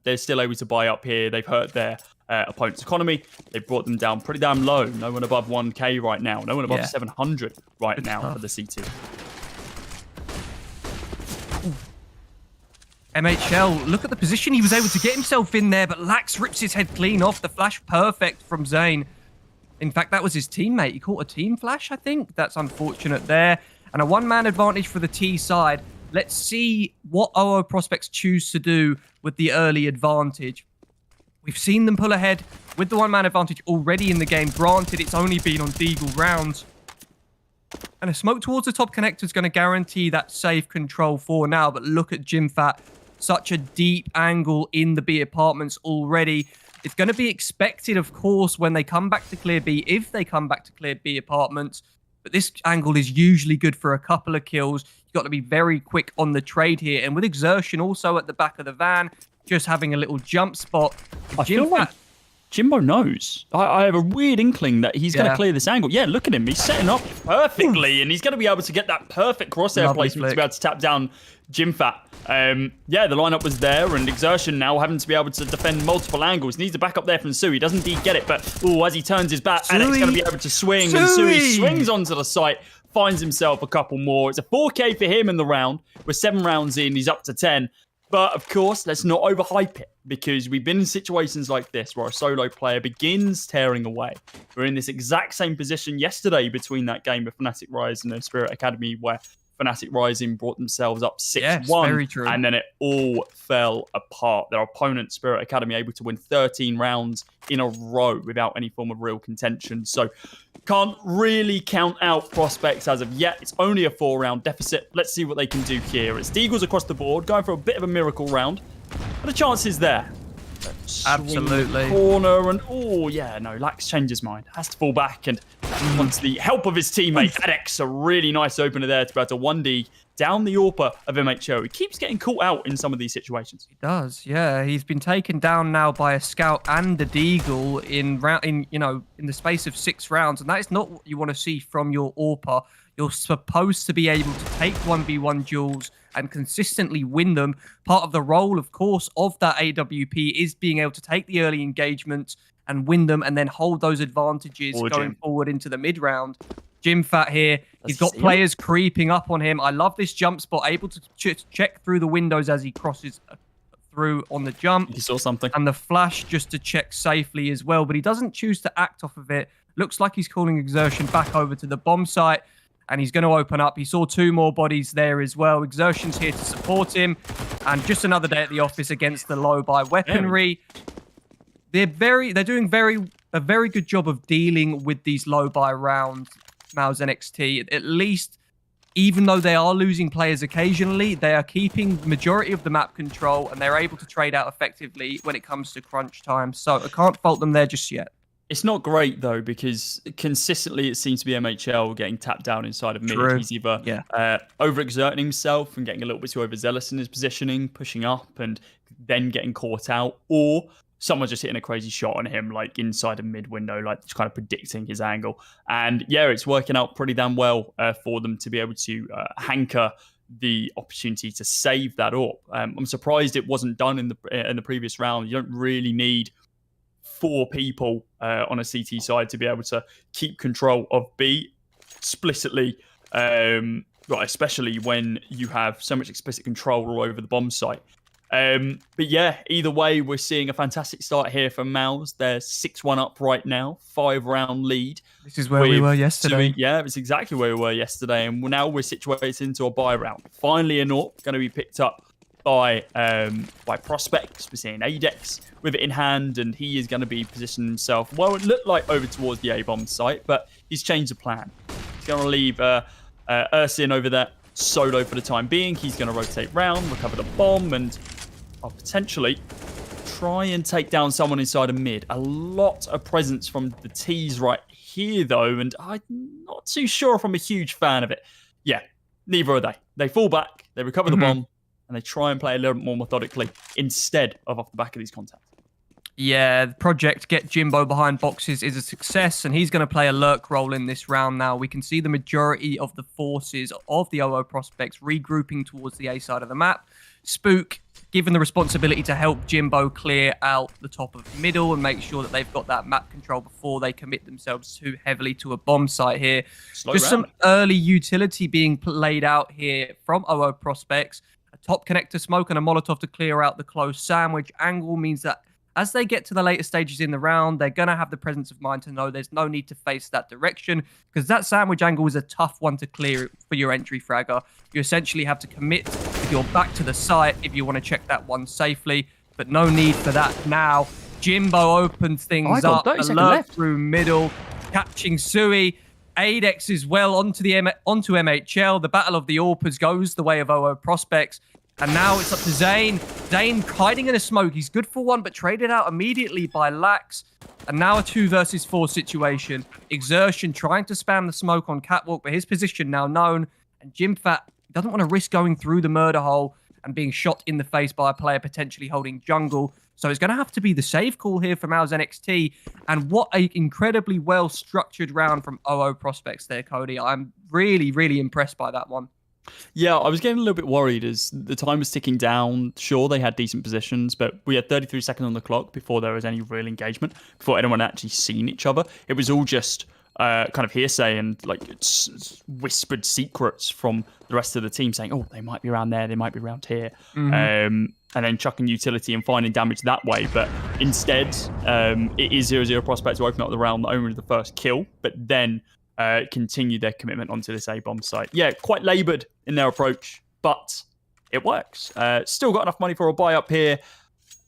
They're still able to buy up here. They've hurt their opponent's economy. They've brought them down pretty damn low. No one above 1K right now. No one above 700 right now for the C2. MHL, look at the position he was able to get himself in there, but Lax rips his head clean off. The flash perfect from Zane. In fact, that was his teammate. He caught a team flash, I think. That's unfortunate there. And a one-man advantage for the T side. Let's see what OO Prospects choose to do with the early advantage. We've seen them pull ahead with the one-man advantage already in the game. Granted, it's only been on Deagle rounds. And a smoke towards the top connector is going to guarantee that safe control for now. But look at Jimfat. Such a deep angle in the B apartments already. It's going to be expected, of course, when they come back to clear B, if they come back to clear B apartments. But this angle is usually good for a couple of kills. You've got to be very quick on the trade here. And with Exertion also at the back of the van, just having a little jump spot. I feel like Jimbo knows. I have a weird inkling that he's going to clear this angle. Yeah, look at him. He's setting up perfectly, and he's going to be able to get that perfect crosshair placement to be able to tap down Jimfat. Yeah, the lineup was there, and Exertion now having to be able to defend multiple angles. Needs to back up there from Sui. He doesn't indeed get it, but as he turns his back, Alex going to be able to swing, and Sui swings onto the site, finds himself a couple more. It's a 4K for him in the round. We're 7 rounds in. He's up to 10. But, of course, let's not overhype it, because we've been in situations like this where a solo player begins tearing away. We're in this exact same position yesterday between that game of Fnatic Rising and Spirit Academy, where Fnatic Rising brought themselves up 6-1, and then it all fell apart. Their opponent, Spirit Academy, able to win 13 rounds in a row without any form of real contention. So can't really count out Prospects as of yet. It's only a 4-round deficit. Let's see what they can do here. It's Deagles across the board, going for a bit of a miracle round, but the chance is there. Absolutely. Corner and Lax changed his mind. Has to fall back and wants the help of his teammate Adex. A really nice opener there to be able to 1D down the AWPer of MHO. He keeps getting caught out in some of these situations. He does, yeah. He's been taken down now by a scout and a Deagle in the space of 6 rounds, and that is not what you want to see from your AWPer. You're supposed to be able to take 1v1 duels and consistently win them. Part of the role, of course, of that AWP is being able to take the early engagements and win them and then hold those advantages going forward into the mid-round. Jimfat here. He's got players creeping up on him. I love this jump spot, able to check through the windows as he crosses through on the jump. He saw something. And the flash just to check safely as well, but he doesn't choose to act off of it. Looks like he's calling Exertion back over to the bomb site, and he's going to open up. He saw 2 more bodies there as well. Exertion's here to support him, and just another day at the office against the low by weaponry. They're doing a very good job of dealing with these low buy rounds, MOUZ NXT. At least, even though they are losing players occasionally, they are keeping the majority of the map control, and they're able to trade out effectively when it comes to crunch time. So I can't fault them there just yet. It's not great, though, because consistently it seems to be MHL getting tapped down inside of mid. True. He's either overexerting himself and getting a little bit too overzealous in his positioning, pushing up and then getting caught out, or someone's just hitting a crazy shot on him, like inside a mid window, like just kind of predicting his angle. And yeah, it's working out pretty damn well for them to be able to hanker the opportunity to save that up. I'm surprised it wasn't done in the previous round. You don't really need 4 people on a CT side to be able to keep control of B explicitly, especially when you have so much explicit control all over the bomb site. But yeah, either way, we're seeing a fantastic start here for MOUZ. They're 6-1 up right now, 5-round lead. This is where we were yesterday. Yeah, it's exactly where we were yesterday. And now we're situated into a bye round. Finally, an AWP going to be picked up by prospects. We're seeing Adex with it in hand, and he is going to be positioning himself, well, it looked like over towards the A-bomb site, but he's changed the plan. He's going to leave Ursin over there solo for the time being. He's going to rotate round, recover the bomb, and potentially try and take down someone inside of mid. A lot of presence from the T's right here, though, and I'm not too sure if I'm a huge fan of it. Yeah, neither are they. They fall back, they recover the bomb, and they try and play a little bit more methodically instead of off the back of these contacts. Yeah, the project Get Jimbo Behind Boxes is a success, and he's going to play a lurk role in this round now. We can see the majority of the forces of the OO prospects regrouping towards the A side of the map. Spook given the responsibility to help Jimbo clear out the top of the middle and make sure that they've got that map control before they commit themselves too heavily to a bomb site here. Some early utility being played out here from OO prospects. A top connector smoke and a Molotov to clear out the close sandwich angle means that as they get to the later stages in the round, they're going to have the presence of mind to know there's no need to face that direction, because that sandwich angle is a tough one to clear for your entry fragger. You essentially have to commit with your back to the site if you want to check that one safely, but no need for that now. Jimbo opens things up, alert through middle, catching Sui. Adex as well onto MHL. The battle of the AWPers goes the way of OO prospects. And now it's up to Zane. Zane hiding in a smoke. He's good for one, but traded out immediately by Lax. And now a 2 versus 4 situation. Exertion trying to spam the smoke on Catwalk, but his position now known. And Jimfat doesn't want to risk going through the murder hole and being shot in the face by a player potentially holding jungle. So it's going to have to be the save call here for MOUZ NXT. And what an incredibly well-structured round from OO prospects there, Cody. I'm really, really impressed by that one. Yeah, I was getting a little bit worried as the time was ticking down. Sure, they had decent positions, but we had 33 seconds on the clock before there was any real engagement, before anyone had actually seen each other. It was all just kind of hearsay and like whispered secrets from the rest of the team saying, oh, they might be around there, they might be around here. And then chucking utility and finding damage that way. But instead, it is 0-0 prospects to open up the round, not only the first kill, but then continue their commitment onto this A-bomb site. Yeah, quite laboured in their approach, but it works. Still got enough money for a buy up here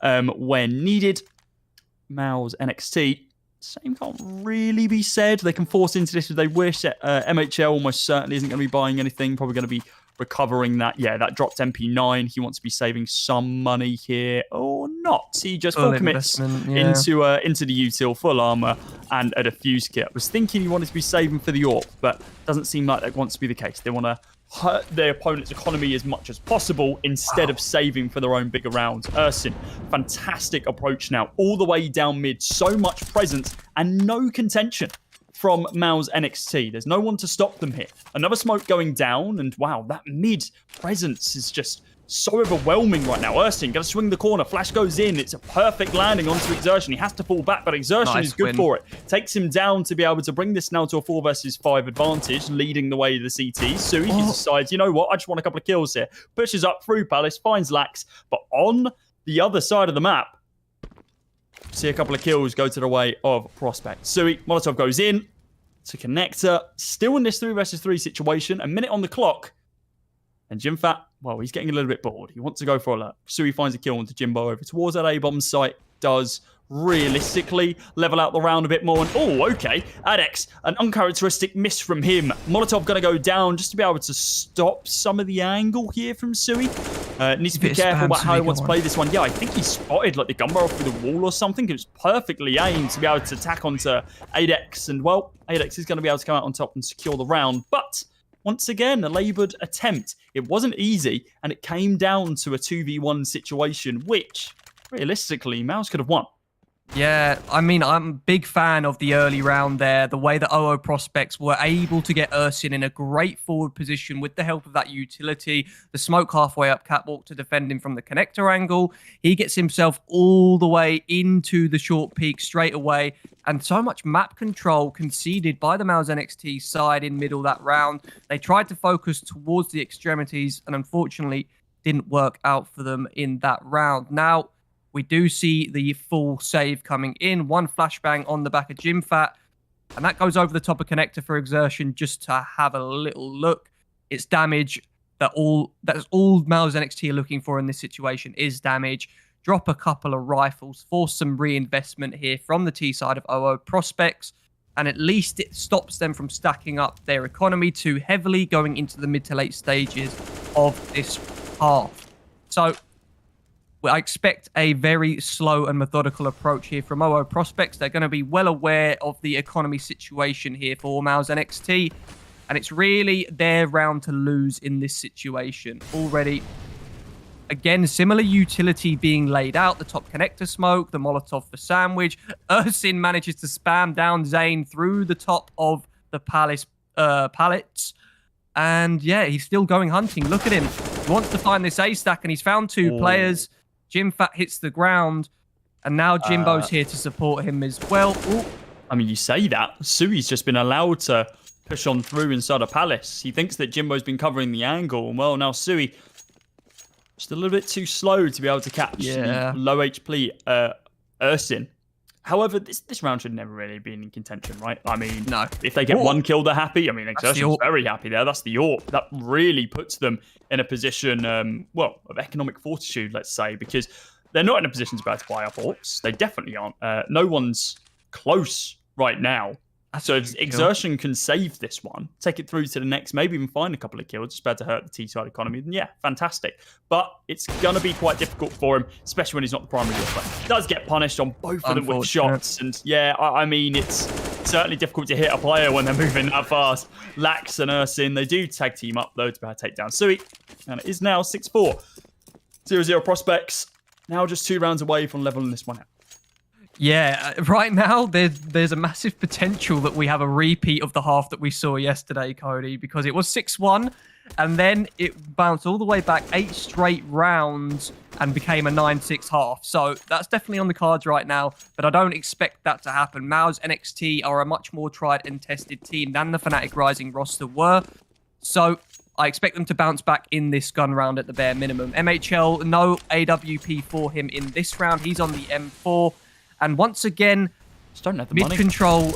when needed. MOUZ NXT, same can't really be said. They can force into this if they wish. MHL almost certainly isn't going to be buying anything, probably going to be recovering that. Yeah, that dropped MP9. He wants to be saving some money here or not. He just full commits into the util, full armor and a defuse kit. I was thinking he wanted to be saving for the AWP, but doesn't seem like that wants to be the case. They want to hurt their opponent's economy as much as possible instead of saving for their own bigger rounds. Ursin, fantastic approach now, all the way down mid. So much presence and no contention from MOUZ NXT. There's no one to stop them here. Another smoke going down, and wow, that mid presence is just so overwhelming right now. Ersin going to swing the corner. Flash goes in. It's a perfect landing onto Exertion. He has to fall back, but Exertion is good for it. Takes him down to be able to bring this now to a 4 versus 5 advantage, leading the way to the CT. Sui decides, you know what, I just want a couple of kills here. Pushes up through Palace, finds Lax, but on the other side of the map, see a couple of kills go to the way of Prospect. Sui, Molotov goes in to Connector. Still in this 3 versus 3 situation. A minute on the clock. And Jimfat, well, he's getting a little bit bored. He wants to go for a lurk. Sui finds a kill onto Jimbo over towards that A-bomb site. Does realistically level out the round a bit more. And, oh, okay. Adex, an uncharacteristic miss from him. Molotov going to go down just to be able to stop some of the angle here from Sui. Needs to be careful about how he wants to play this one. Yeah, I think he spotted like the gun barrel through the wall or something. It was perfectly aimed to be able to attack onto Adex. And, well, Adex is going to be able to come out on top and secure the round. But once again, a laboured attempt. It wasn't easy, and it came down to a 2v1 situation, which, realistically, MOUZ could have won. Yeah, I mean, I'm a big fan of the early round there. The way that OO Prospects were able to get Ersin in a great forward position with the help of that utility. The smoke halfway up catwalk to defend him from the connector angle. He gets himself all the way into the short peak straight away. And so much map control conceded by the MOUZ NXT side in middle that round. They tried to focus towards the extremities and unfortunately didn't work out for them in that round. Now, we do see the full save coming in. One flashbang on the back of Jimfat. And that goes over the top of Connector for Exertion just to have a little look. It's damage. That's all MOUZ NXT are looking for in this situation is damage. Drop a couple of rifles. Force some reinvestment here from the T side of OO Prospects. And at least it stops them from stacking up their economy too heavily going into the mid to late stages of this half. So I expect a very slow and methodical approach here from OO Prospects. They're going to be well aware of the economy situation here for MOUZ NXT. And it's really their round to lose in this situation. Already, again, similar utility being laid out. The top connector smoke, the Molotov for sandwich. Ersin manages to spam down Zane through the top of the Palace pallets. And yeah, he's still going hunting. Look at him. He wants to find this A stack and he's found 2 players. Jimfat hits the ground, and now Jimbo's here to support him as well. Ooh. I mean, you say that. Sui's just been allowed to push on through inside a Palace. He thinks that Jimbo's been covering the angle. And, well, now Sui just a little bit too slow to be able to catch the low HP Ersin. However, this round should never really be in contention, right? I mean, no. If they get 1 kill, they're happy. I mean, Exertion's very happy there. That's the AWP. That really puts them in a position, well, of economic fortitude, let's say, because they're not in a position to be able to buy up AWPs. They definitely aren't. No one's close right now. So if Exertion can save this one, take it through to the next, maybe even find a couple of kills, just about to hurt the T-side economy, then yeah, fantastic. But it's going to be quite difficult for him, especially when he's not the primary player. Does get punished on both of them with shots. And yeah, I mean, it's certainly difficult to hit a player when they're moving that fast. Lax and Ersin, they do tag team up, though, to be able to take down Sui. And it is now 6-4. 0-0 Prospects. Now just 2 rounds away from leveling this one out. Yeah, right now there's a massive potential that we have a repeat of the half that we saw yesterday, Cody, because it was 6-1 and then it bounced all the way back 8 straight rounds and became a 9-6 half. So that's definitely on the cards right now, but I don't expect that to happen. MOUZ NXT are a much more tried and tested team than the Fnatic Rising roster were. So I expect them to bounce back in this gun round at the bare minimum. MHL, no AWP for him in this round. He's on the M4. And once again, mid-control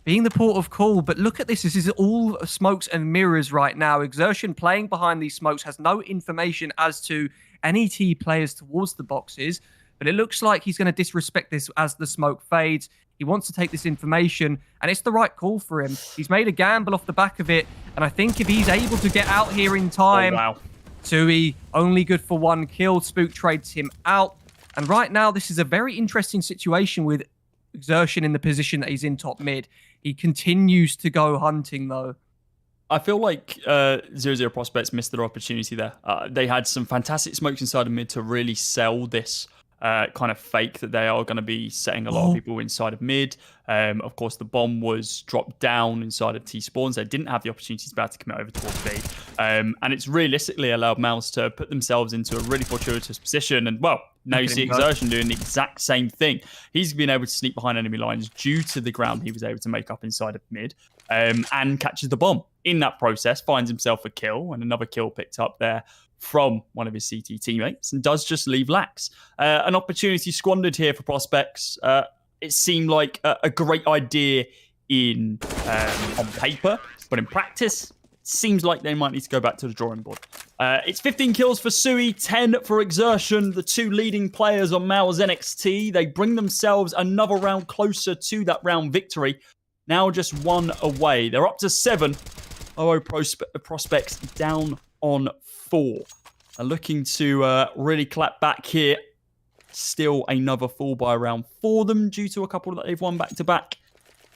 being the port of call. But look at this. This is all smokes and mirrors right now. Exertion playing behind these smokes has no information as to any T players towards the boxes. But it looks like he's going to disrespect this as the smoke fades. He wants to take this information, and it's the right call for him. He's made a gamble off the back of it. And I think if he's able to get out here in time, Sui only good for 1 kill. Spook trades him out. And right now, this is a very interesting situation with Exertion in the position that he's in top mid. He continues to go hunting, though. I feel like 0-0 Prospects missed their opportunity there. They had some fantastic smokes inside of mid to really sell this kind of fake that they are going to be setting a lot of people inside of mid. Of course, the bomb was dropped down inside of T-Spawns. They didn't have the opportunity to be able to commit over towards B. And it's realistically allowed MOUZ to put themselves into a really fortuitous position. And, well, now you see Exertion doing the exact same thing. He's been able to sneak behind enemy lines due to the ground he was able to make up inside of mid, and catches the bomb. In that process, finds himself a kill, and another kill picked up there from one of his CT teammates, and does just leave Lax. An opportunity squandered here for Prospects. It seemed like a great idea on paper, but in practice, it seems like they might need to go back to the drawing board. It's 15 kills for Sui, 10 for Exertion, the two leading players on MOUZ NXT. They bring themselves another round closer to that round victory. Now just one away. They're up to 7. OO Prospects down on 4. Are looking to really clap back here. Still another fall by round for them due to a couple that they've won back-to-back.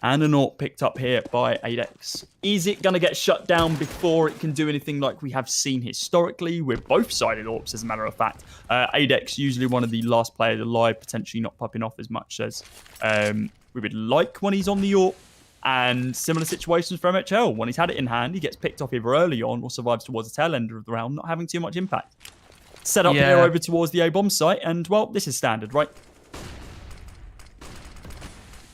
And a naught picked up here by 8X. Is it going to get shut down before it can do anything like we have seen historically with both-sided AWPs, as a matter of fact? 8X usually one of the last players alive, potentially not popping off as much as we would like when he's on the AWP. And similar situations for MHL. When he's had it in hand, he gets picked off either early on or survives towards the tail end of the round, not having too much impact. Set up here over towards the A-bomb site, and, well, this is standard, right?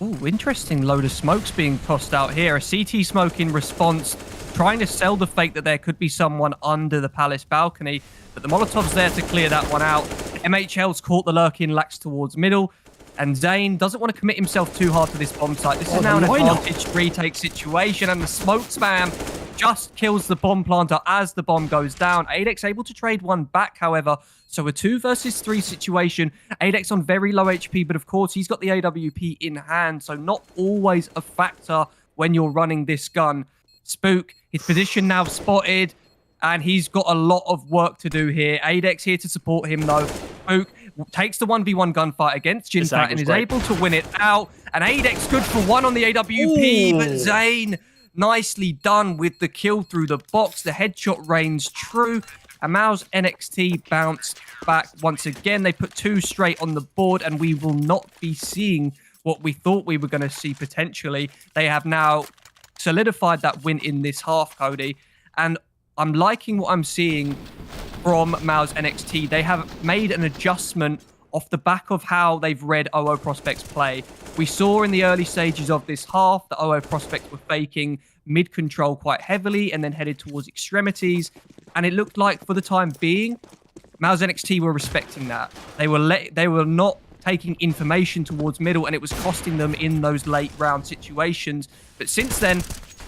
Ooh, interesting load of smokes being tossed out here. A CT smoke in response, trying to sell the fake that there could be someone under the Palace balcony. But the Molotov's there to clear that one out. MHL's caught the lurking Lax towards middle. And Zane doesn't want to commit himself too hard to this bomb site. This is now an advantage retake situation, and the smoke spam just kills the bomb planter as the bomb goes down. 8X able to trade one back, however. So a 2 versus 3 situation. 8X on very low HP, but of course he's got the AWP in hand, so not always a factor when you're running this gun. Spook, his position now spotted, and he's got a lot of work to do here. 8X here to support him, though. Spook takes the 1v1 gunfight against Jinfat and is able to win it out. And 8X good for 1 on the AWP, but Zane nicely done with the kill through the box. The headshot reigns true. And MOUZ NXT bounce back once again. They put 2 straight on the board, and we will not be seeing what we thought we were going to see potentially. They have now solidified that win in this half, Cody. And I'm liking what I'm seeing from MOUZ NXT. They have made an adjustment off the back of how they've read OO Prospects play. We saw in the early stages of this half that OO Prospects were faking mid-control quite heavily and then headed towards extremities. And it looked like, for the time being, MOUZ NXT were respecting that. They were not taking information towards middle, and it was costing them in those late round situations. But since then,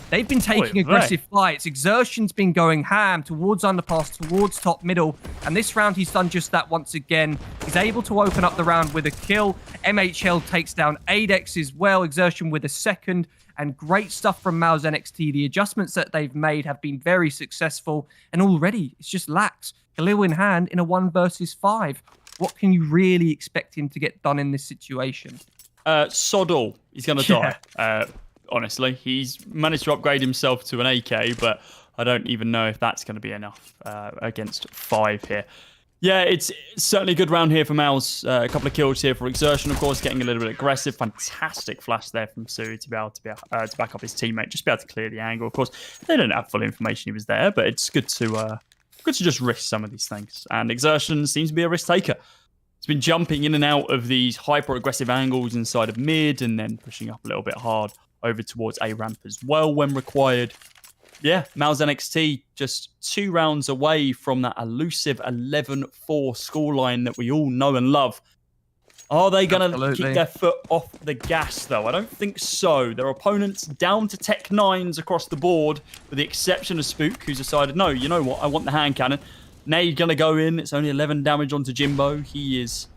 they've been taking aggressive fights. Exertion's been going ham towards underpass, towards top middle. And this round, he's done just that once again. He's able to open up the round with a kill. MHL takes down 8X as well. Exertion with a second. And great stuff from MOUZ NXT. The adjustments that they've made have been very successful. And already, it's just Lax. Khalil in hand in a 1 versus 5. What can you really expect him to get done in this situation? Sod all. He's going to die. Honestly, he's managed to upgrade himself to an AK, but I don't even know if that's going to be enough against 5 here. Yeah, it's certainly a good round here for MOUZ. A couple of kills here for Exertion, of course, getting a little bit aggressive. Fantastic flash there from Sui to be able to back up his teammate, just be able to clear the angle. Of course, they don't have full information he was there, but it's good to just risk some of these things. And Exertion seems to be a risk taker. He's been jumping in and out of these hyper-aggressive angles inside of mid and then pushing up a little bit hard over towards A ramp as well when required. Yeah, MOUZ NXT just 2 rounds away from that elusive 11-4 scoreline that we all know and love. Are they going to keep their foot off the gas, though? I don't think so. Their opponents down to Tech 9s across the board, with the exception of Spook, who's decided, no, you know what, I want the hand cannon. Now you're going to go in. It's only 11 damage onto Jimbo. He is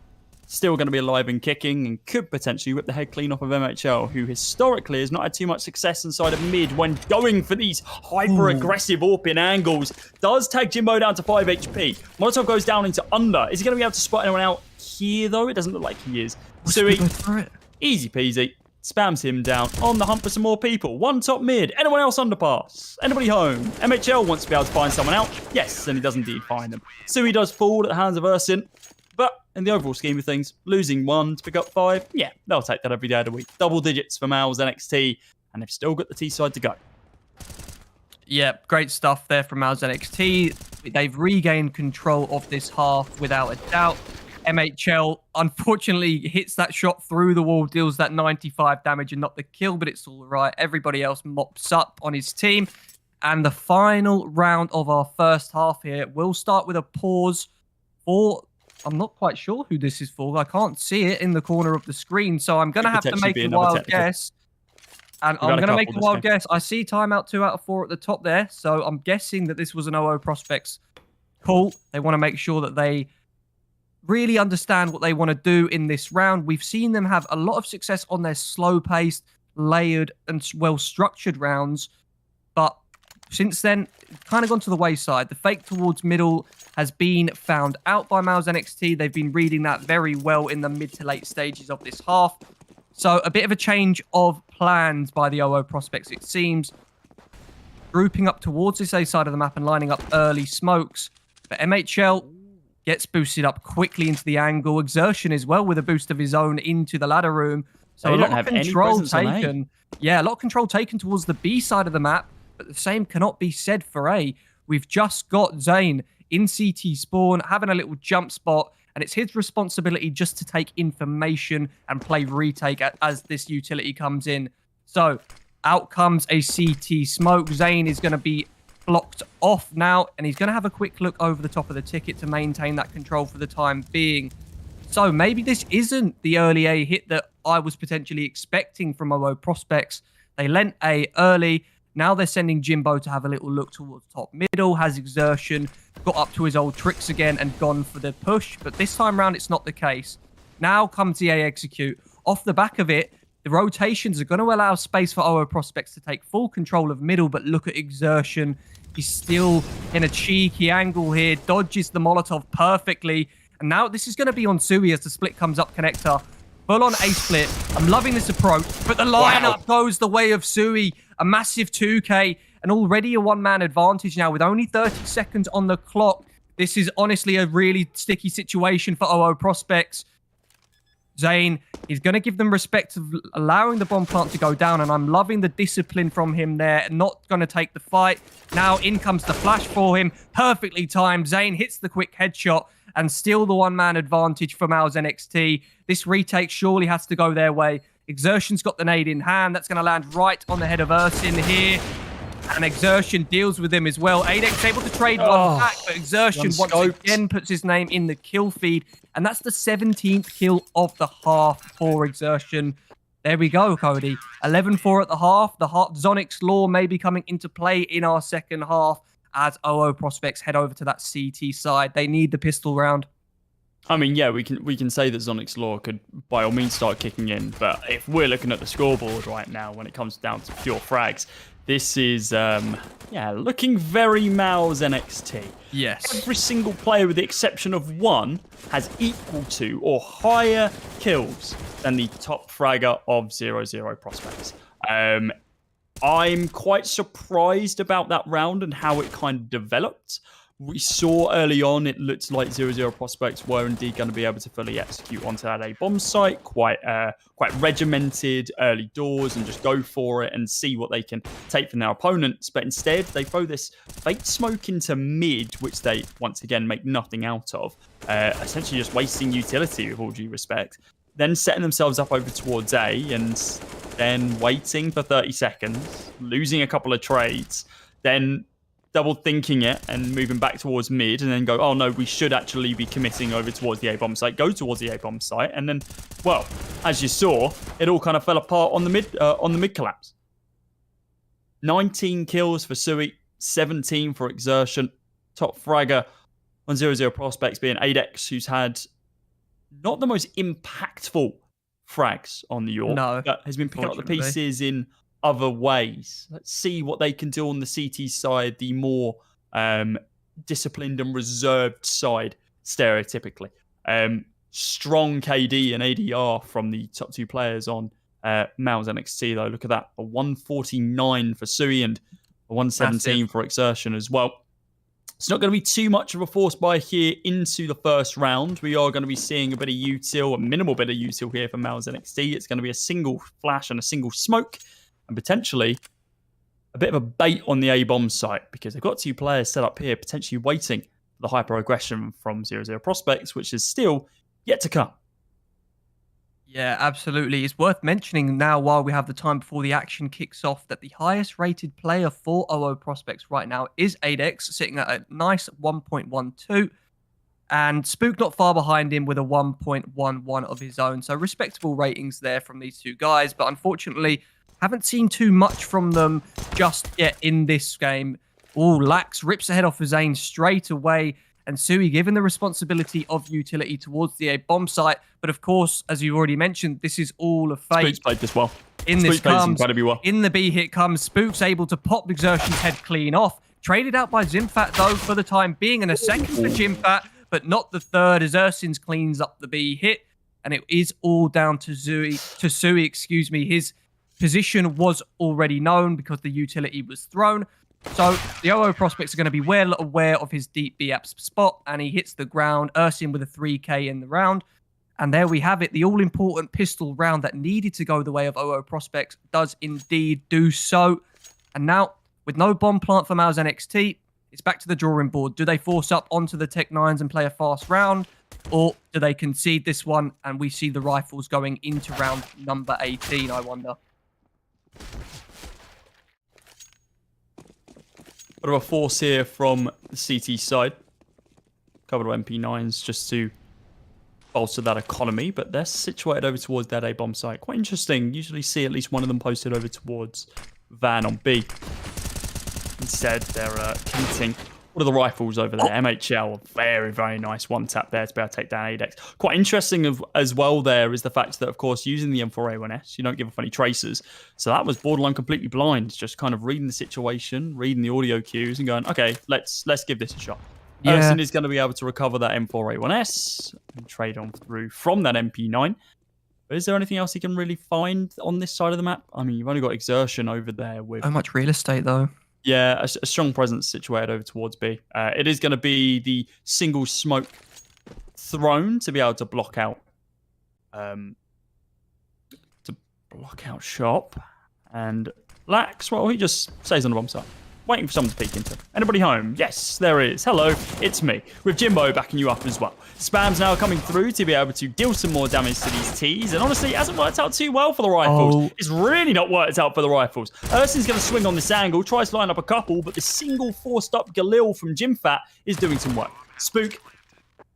still going to be alive and kicking and could potentially rip the head clean off of MHL, who historically has not had too much success inside of mid when going for these hyper-aggressive AWP angles. Does tag Jimbo down to 5 HP. Molotov goes down into under. Is he going to be able to spot anyone out here, though? It doesn't look like he is. Sui, easy peasy, spams him down on the hunt for some more people. 1 top mid. Anyone else underpass? Anybody home? MHL wants to be able to find someone out. Yes, and he does indeed find them. Sui does fall at the hands of Ursin. But in the overall scheme of things, losing 1 to pick up 5, yeah, they'll take that every day of the week. Double digits for MOUZ NXT, and they've still got the T-side to go. Yeah, great stuff there from MOUZ NXT. They've regained control of this half without a doubt. MHL unfortunately hits that shot through the wall, deals that 95 damage and not the kill, but it's all right. Everybody else mops up on his team. And the final round of our first half here, we'll start with a pause for... I'm not quite sure who this is for. I can't see it in the corner of the screen, so I'm going to have to make a wild guess. And I'm going to make a wild guess. I see timeout 2 out of 4 at the top there, so I'm guessing that this was an OO Prospects call. They want to make sure that they really understand what they want to do in this round. We've seen them have a lot of success on their slow-paced, layered, and well-structured rounds, but since then, it's kind of gone to the wayside. The fake towards middle has been found out by MOUZ NXT. They've been reading that very well in the mid to late stages of this half. So a bit of a change of plans by the OO Prospects, it seems. Grouping up towards this A side of the map and lining up early smokes. But MHL gets boosted up quickly into the angle. Exertion as well with a boost of his own into the ladder room. So a lot of control taken. Yeah, a lot of control taken towards the B side of the map. But the same cannot be said for A. We've just got Zane in CT spawn, having a little jump spot, and it's his responsibility just to take information and play retake as this utility comes in. So out comes a CT smoke. Zane is going to be blocked off now, and he's going to have a quick look over the top of the ticket to maintain that control for the time being. So maybe this isn't the early A hit that I was potentially expecting from OO Prospects. They lent A early. Now they're sending Jimbo to have a little look towards top middle, has Exertion, got up to his old tricks again and gone for the push. But this time round, it's not the case. Now comes the A execute. Off the back of it, the rotations are going to allow space for OO Prospects to take full control of middle, but look at Exertion. He's still in a cheeky angle here, dodges the Molotov perfectly. And now this is going to be on Sui as the split comes up connector. Full on A split. I'm loving this approach, but the lineup goes the way of Sui. A massive 2K and already a one-man advantage now with only 30 seconds on the clock. This is honestly a really sticky situation for OO Prospects. Zane is going to give them respect of allowing the bomb plant to go down, and I'm loving the discipline from him there. Not going to take the fight. Now in comes the flash for him. Perfectly timed. Zane hits the quick headshot and still the one-man advantage for MOUZ NXT. This retake surely has to go their way. Exertion's got the nade in hand. That's going to land right on the head of Ursin here. And Exertion deals with him as well. Adex able to trade one back, but Exertion once again puts his name in the kill feed. And that's the 17th kill of the half for Exertion. There we go, Cody. 11-4 at the half. The Zonix Law may be coming into play in our second half as OO Prospects head over to that CT side. They need the pistol round. I mean, yeah, we can say that Zonix Law could by all means start kicking in, but if we're looking at the scoreboard right now when it comes down to pure frags, this is, looking very MOUZ NXT. Yes. Every single player, with the exception of one, has equal to or higher kills than the top fragger of 0-0 Prospects. I'm quite surprised about that round and how it kind of developed. We saw early on, it looked like 0-0 Prospects were indeed going to be able to fully execute onto that A bomb site, quite regimented early doors, and just go for it and see what they can take from their opponents. But instead, they throw this fake smoke into mid, which they once again make nothing out of, essentially just wasting utility with all due respect. Then setting themselves up over towards A and then waiting for 30 seconds, losing a couple of trades, then double thinking it and moving back towards mid, and then go, oh no, we should actually be committing over towards the A-bomb site, go towards the A-bomb site, and then, well, as you saw, it all kind of fell apart on the mid collapse. 19 kills for Sui, 17 for Exertion. Top fragger on 0-0 Prospects being Adex, who's had not the most impactful frags on the York, but has been picking up the pieces in other ways. Let's see what they can do on the CT side, the more disciplined and reserved side, stereotypically. Strong KD and ADR from the top two players on MOUZ NXT, though. Look at that. A 149 for Sui and a 117 for Exertion as well. It's not going to be too much of a force buy here into the first round. We are going to be seeing a bit of util, a minimal bit of util here for MOUZ NXT. It's going to be a single flash and a single smoke, and potentially a bit of a bait on the A-bomb site, because they've got 2 players set up here, potentially waiting for the hyper-aggression from 0-0 Prospects, which is still yet to come. Yeah, absolutely. It's worth mentioning now, while we have the time before the action kicks off, that the highest rated player for OO Prospects right now is ADEX, sitting at a nice 1.12. And Spook not far behind him with a 1.11 of his own. So respectable ratings there from these 2 guys. But unfortunately, haven't seen too much from them just yet in this game. Oh, Lax rips the head off Zane straight away. And Sui given the responsibility of utility towards the A-bomb site. But of course, as you already mentioned, this is all a fake. Spook's played this well. In this comes, incredibly well. In the B hit comes, Spook's able to pop Exertion's head clean off. Traded out by Zimfat though for the time being, and a second for Jimfat, but not the third, as Ursins cleans up the B hit. And it is all down to Sui, excuse me. His position was already known because the utility was thrown. So the OO Prospects are going to be well aware of his deep B-Apps spot, and he hits the ground. Ursin with a 3k in the round. And there we have it. The all-important pistol round that needed to go the way of OO Prospects does indeed do so. And now, with no bomb plant for MOUZ NXT, it's back to the drawing board. Do they force up onto the Tech 9s and play a fast round? Or do they concede this one and we see the rifles going into round number 18, I wonder? Bit of a force here from the CT side. Couple of MP9s just to bolster that economy, but they're situated over towards that A-bomb site. Quite interesting. Usually see at least one of them posted over towards Van on B. Instead, they're committing one of the rifles over there. MHL, very, very nice one tap there to be able to take down ADEX. Quite interesting as well there is the fact that, of course, using the M4A1S, you don't give off any tracers. So that was borderline completely blind, just kind of reading the situation, reading the audio cues and going, okay, let's give this a shot. Yeah. Ersin is going to be able to recover that M4A1S and trade on through from that MP9. But is there anything else he can really find on this side of the map? I mean, you've only got Exertion over there with... So much real estate, though. Yeah, a strong presence situated over towards B. It is going to be the single smoke thrown to be able to block out shop. And Lax, well, he just stays on the bomb site, waiting for someone to peek into. Anybody home? Yes, there is. Hello, it's me, with Jimbo backing you up as well. Spam's now coming through to be able to deal some more damage to these Ts, and honestly, it hasn't worked out too well for the rifles. Oh. It's really not worked out for the rifles. Ursin's going to swing on this angle, tries to line up a couple, but the single forced up Galil from Jimfat is doing some work. Spook,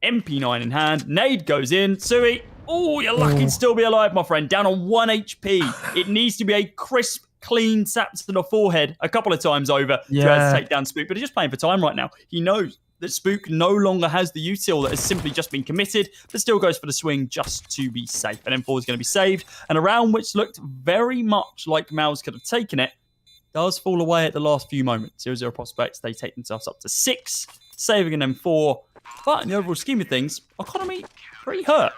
MP9 in hand, nade goes in, Sui. Oh, you're lucky to still be alive, my friend. Down on 1 HP. It needs to be a crisp, clean tap to the forehead a couple of times over to be able to take down Spook. But he's just playing for time right now. He knows that Spook no longer has the util that has simply just been committed, but still goes for the swing just to be safe. And M4 is going to be saved. And a round which looked very much like MOUZ could have taken it does fall away at the last few moments. 0-0 Prospects, they take themselves up to 6, saving an M4. But in the overall scheme of things, economy pretty hurt.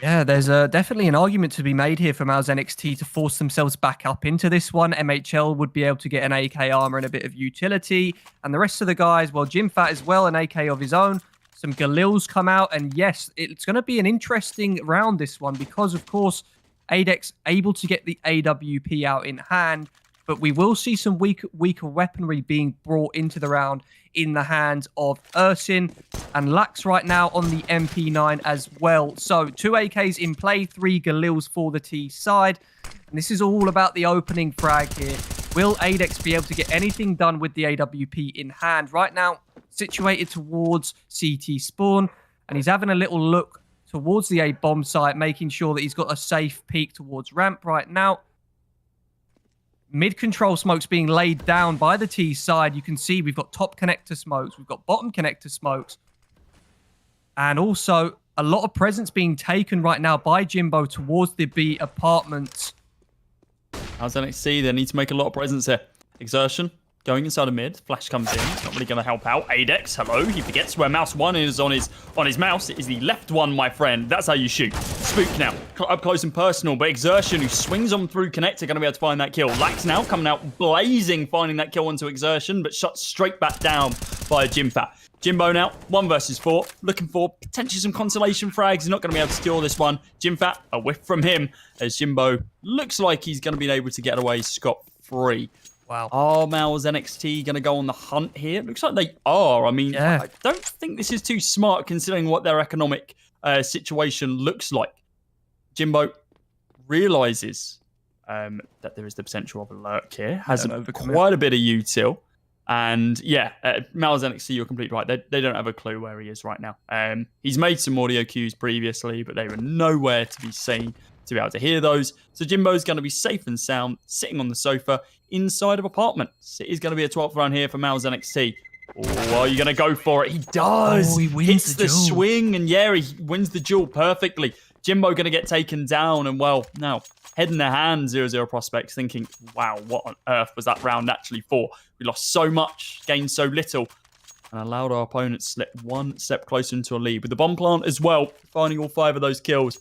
Yeah, there's definitely an argument to be made here for MOUZ NXT to force themselves back up into this one. MHL would be able to get an AK armor and a bit of utility. And the rest of the guys, well, Jimfat as well, an AK of his own. Some Galils come out. And yes, it's going to be an interesting round, this one, because, of course, ADEX able to get the AWP out in hand. But we will see some weaker weaponry being brought into the round in the hands of Ursin and Lax right now on the MP9 as well. So 2 AKs in play, 3 Galils for the T side. And this is all about the opening frag here. Will ADEX be able to get anything done with the AWP in hand? Right now, situated towards CT spawn. And he's having a little look towards the A-bomb site, making sure that he's got a safe peek towards ramp right now. Mid-control smokes being laid down by the T side. You can see we've got top connector smokes. We've got bottom connector smokes. And also a lot of presence being taken right now by Jimbo towards the B apartments. MOUZ NXT, they need to make a lot of presence here. Exertion going inside of mid. Flash comes in. It's not really going to help out. ADEX, hello. He forgets where mouse 1 is on his mouse. It is the left one, my friend. That's how you shoot. Spook now, up close and personal, but Exertion, who swings on through Connector, going to be able to find that kill. Lax now coming out blazing, finding that kill onto Exertion, but shot straight back down by Jimfat. Jimbo now, 1 versus 4, looking for potentially some consolation frags. He's not going to be able to secure this one. Jimfat, a whiff from him, as Jimbo looks like he's going to be able to get away scot-free. Wow. Are MOUZ NXT going to go on the hunt here? Looks like they are. I mean, I don't think this is too smart considering what their economic situation looks like. Jimbo realizes that there is the potential of a lurk here, has quite a bit of util. And yeah, MOUZ NXT, you're completely right. They don't have a clue where he is right now. He's made some audio cues previously, but they were nowhere to be seen to be able to hear those. So Jimbo's going to be safe and sound, sitting on the sofa inside of apartments. It is going to be a 12th round here for MOUZ NXT. Oh, are you going to go for it? He does. Oh, he wins hits the duel. swing, and yeah, he wins the duel perfectly. Jimbo going to get taken down, and well, now head in the hand, 0-0 prospects, thinking, wow, what on earth was that round actually for? We lost so much, gained so little, and allowed our opponents to slip 1 step closer into a lead. With the bomb plant as well, finding all 5 of those kills,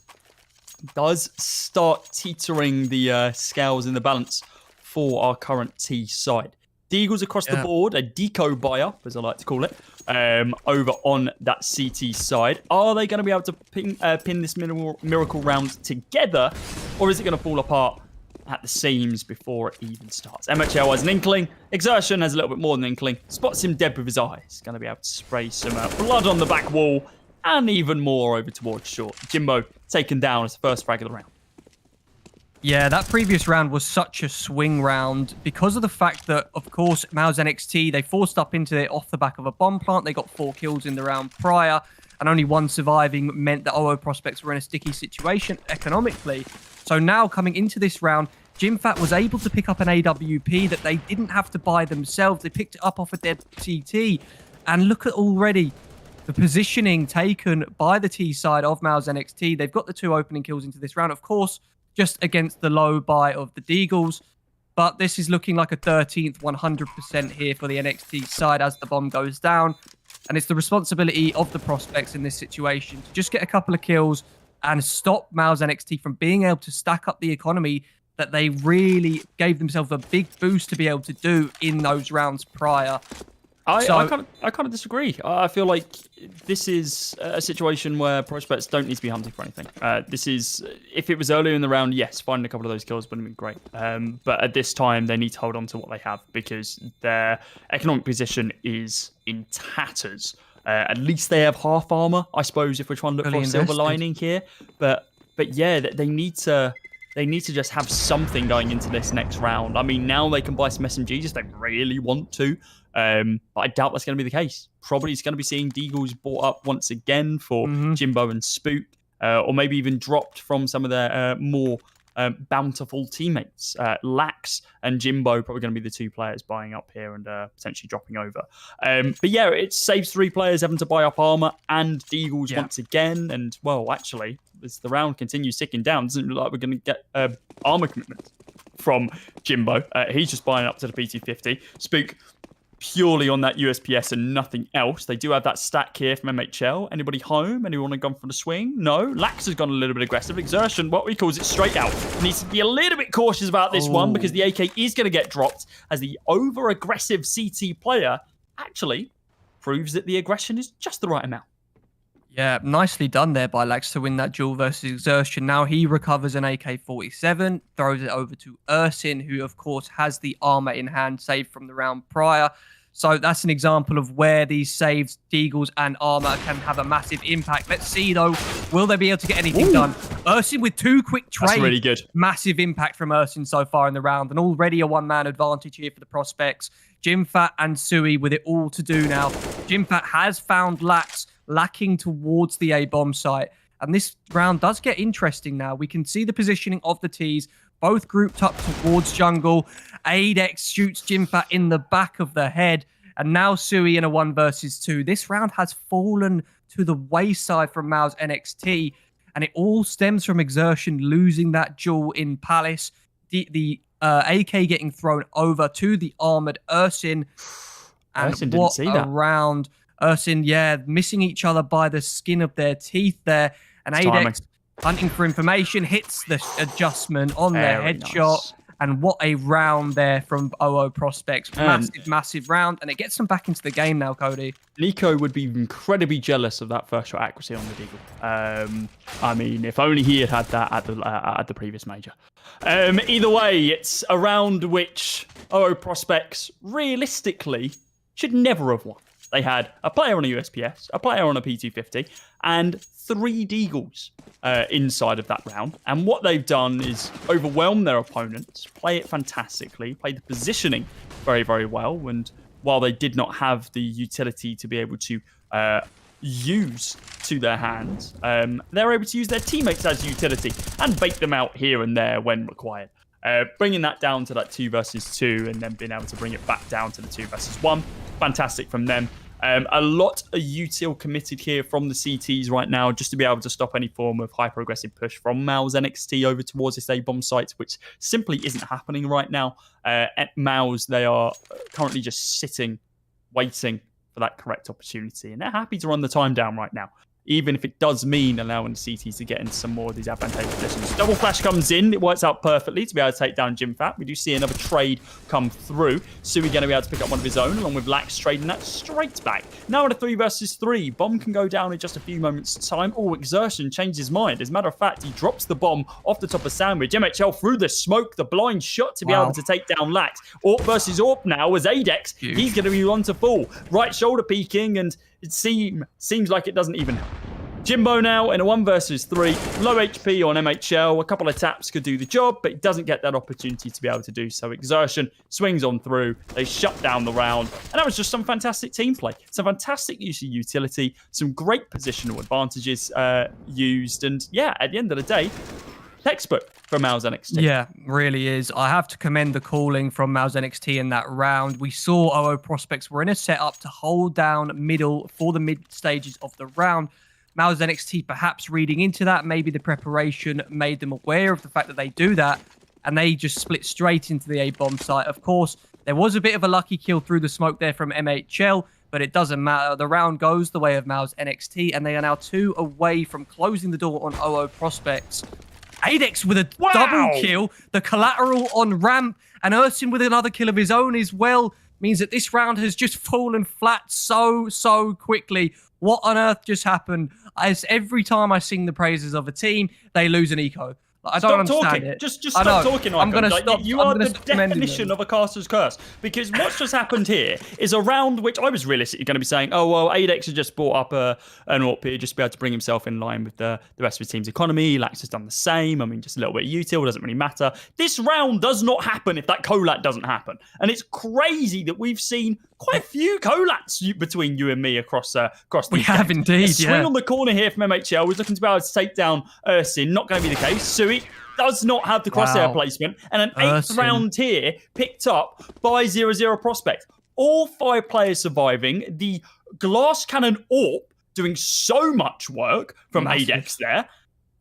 does start teetering the scales in the balance for our current T side. Deagles across the board, a deco buyer, as I like to call it, over on that CT side. Are they going to be able to pin this miracle round together, or is it going to fall apart at the seams before it even starts? MHL has an inkling. Exertion has a little bit more than an inkling. Spots him dead with his eyes. Going to be able to spray some blood on the back wall, and even more over towards short. Jimbo taken down as the first frag of the round. Yeah, that previous round was such a swing round because of the fact that, of course, MOUZ NXT, they forced up into it off the back of a bomb plant. They got 4 kills in the round prior, and only 1 surviving meant that OO prospects were in a sticky situation economically. So now, coming into this round, Jimfat was able to pick up an AWP that they didn't have to buy themselves. They picked it up off a dead CT. And look at already the positioning taken by the T side of MOUZ NXT. They've got the 2 opening kills into this round. Of course, just against the low buy of the Deagles. But this is looking like a 13th 100% here for the NXT side as the bomb goes down. And it's the responsibility of the prospects in this situation to just get a couple of kills and stop MOUZ NXT from being able to stack up the economy that they really gave themselves a big boost to be able to do in those rounds prior. I kind of disagree. I feel like this is a situation where prospects don't need to be hunting for anything. This is, if it was earlier in the round, yes, finding a couple of those kills would have been great. But at this time, they need to hold on to what they have because their economic position is in tatters. At least they have half armor, I suppose, if we're trying to look for a silver lining here. But yeah, they need to just have something going into this next round. I mean, now they can buy some SMGs if they really want to. But I doubt that's going to be the case. Probably it's going to be seeing Deagles bought up once again for Jimbo and Spook, or maybe even dropped from some of their more bountiful teammates. Lax and Jimbo probably going to be the 2 players buying up here and potentially dropping over. But yeah, it saves 3 players having to buy up armor and Deagles once again. And well, actually, as the round continues ticking down, doesn't look like we're going to get armor commitment from Jimbo. He's just buying up to the PT50. Spook purely on that USPS and nothing else. They do have that stack here from MHL. Anybody home? Anyone have gone for the swing? No. Lax has gone a little bit aggressive. Exertion, what he calls it straight out. Needs to be a little bit cautious about this one because the AK is going to get dropped as the over-aggressive CT player actually proves that the aggression is just the right amount. Yeah, nicely done there by Lax to win that duel versus Exertion. Now he recovers an AK-47, throws it over to Ursin, who of course has the armor in hand saved from the round prior. So that's an example of where these saves, Deagles and armor can have a massive impact. Let's see though, will they be able to get anything done? Ursin with 2 quick trades. That's really good. Massive impact from Ursin so far in the round, and already a 1-man advantage here for the prospects. Jimfat and Sui with it all to do now. Jimfat has found Lax lacking towards the A-bomb site. And this round does get interesting now. We can see the positioning of the Ts, both grouped up towards jungle. Adex shoots Jimfat in the back of the head. And now Sui in a 1 versus 2. This round has fallen to the wayside from MOUZ NXT. And it all stems from Exertion losing that duel in Palace. The AK getting thrown over to the armored Ursin. And Ursin didn't see that round. Ursin, yeah, missing each other by the skin of their teeth there. And Adex Hunting for information, hits the adjustment on their Very headshot. nice. And what a round there from OO Prospects. Massive round. And it gets them back into the game now, Cody. Nico would be incredibly jealous of that first shot accuracy on the Deagle. I mean, if only he had that at the previous major. Either way, it's a round which OO Prospects realistically should never have won. They had a player on a USPS, a player on a P250, and 3 Deagles inside of that round. And what they've done is overwhelm their opponents, play it fantastically, play the positioning very, very well. And while they did not have the utility to be able to use to their hands, they're able to use their teammates as utility and bait them out here and there when required. Bringing that down to that 2 versus 2 and then being able to bring it back down to the 2 versus 1. Fantastic from them. A lot of util committed here from the CTs right now just to be able to stop any form of hyper-aggressive push from MOUZ NXT over towards this A-bomb site, which simply isn't happening right now. At MOUZ, they are currently just sitting, waiting for that correct opportunity, and they're happy to run the time down right now, even if it does mean allowing the CTs to get into some more of these advantageous positions. Double flash comes in. It works out perfectly to be able to take down JimFat. We do see another trade come through. Sui going to be able to pick up one of his own, along with Lax trading that straight back. Now at a 3 versus 3. Bomb can go down in just a few moments' time. Oh, Exertion changed his mind. As a matter of fact, he drops the bomb off the top of Sandwich. MHL through the smoke, the blind shot to be able to take down Lax. Orp versus Orp now as Adex. Huge. He's going to be on to full. Right shoulder peeking, and it seems like it doesn't even help. Jimbo now in a 1 versus 3. Low HP on MHL. A couple of taps could do the job, but he doesn't get that opportunity to be able to do so. Exertion swings on through. They shut down the round. And that was just some fantastic team play. Some fantastic use of utility. Some great positional advantages used. And yeah, at the end of the day, textbook for MOUZ NXT. Yeah, really is. I have to commend the calling from MOUZ NXT in that round. We saw OO Prospects were in a setup to hold down middle for the mid stages of the round. MOUZ NXT perhaps reading into that, maybe the preparation made them aware of the fact that they do that, and they just split straight into the A-bomb site. Of course, there was a bit of a lucky kill through the smoke there from MHL, but it doesn't matter. The round goes the way of MOUZ NXT, and they are now 2 away from closing the door on OO Prospects. Adex with a double kill, the collateral on ramp, and Ursin with another kill of his own as well, means that this round has just fallen flat so quickly. What on earth just happened? As every time I sing the praises of a team, they lose an eco. I don't understand it. Just stop talking. I'm going to stop. You are the definition of a caster's curse. Because what's just happened here is a round which I was realistically going to be saying, oh, well, Adex has just brought up an AWP here just to be able to bring himself in line with the rest of his team's economy. Lax has done the same. I mean, just a little bit of util doesn't really matter. This round does not happen if that collat doesn't happen. And it's crazy that we've seen quite a few collats between you and me across the We have indeed, a swing on the corner here from MHL. Was looking to be able to take down Ursin. Not going to be the case. Sui does not have the crosshair placement. And an 8th round here picked up by 0-0 Prospect. All 5 players surviving. The glass cannon AWP doing so much work from Adex there.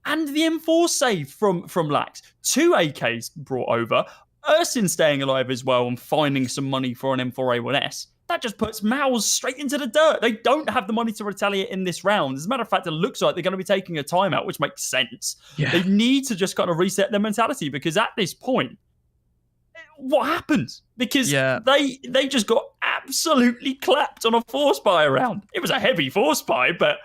And the M4 save from Lax. 2 AKs brought over. Ursin staying alive as well and finding some money for an M4A1S. That just puts MOUZ straight into the dirt. They don't have the money to retaliate in this round. As a matter of fact, it looks like they're going to be taking a timeout, which makes sense. Yeah. They need to just kind of reset their mentality because at this point, what happens? Because they just got absolutely clapped on a force buy round. It was a heavy force buy, but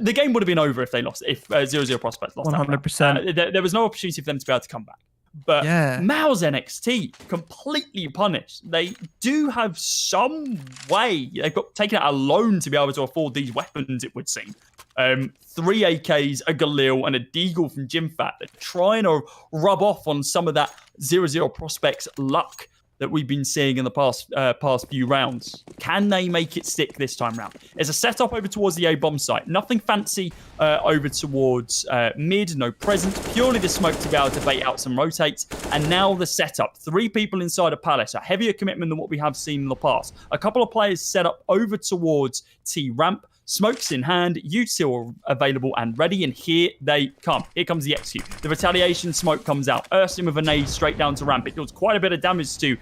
the game would have been over if they lost. If 0-0 Prospects lost 100%. There was no opportunity for them to be able to come back. But MOUZ NXT completely punished. They do have some way. They've got taken out a loan to be able to afford these weapons, it would seem. 3 AKs, a Galil, and a Deagle from JimFat. They're trying to rub off on some of that 0-0 Prospects luck that we've been seeing in the past few rounds. Can they make it stick this time round? There's a setup over towards the A-bomb site. Nothing fancy over towards mid, no presence. Purely the smoke to be able to bait out some rotates. And now the setup. 3 people inside a palace. A heavier commitment than what we have seen in the past. A couple of players set up over towards T-ramp. Smokes in hand, util available and ready, and here they come. Here comes the execute. The retaliation smoke comes out. Ursin with a nade straight down to ramp. It does quite a bit of damage to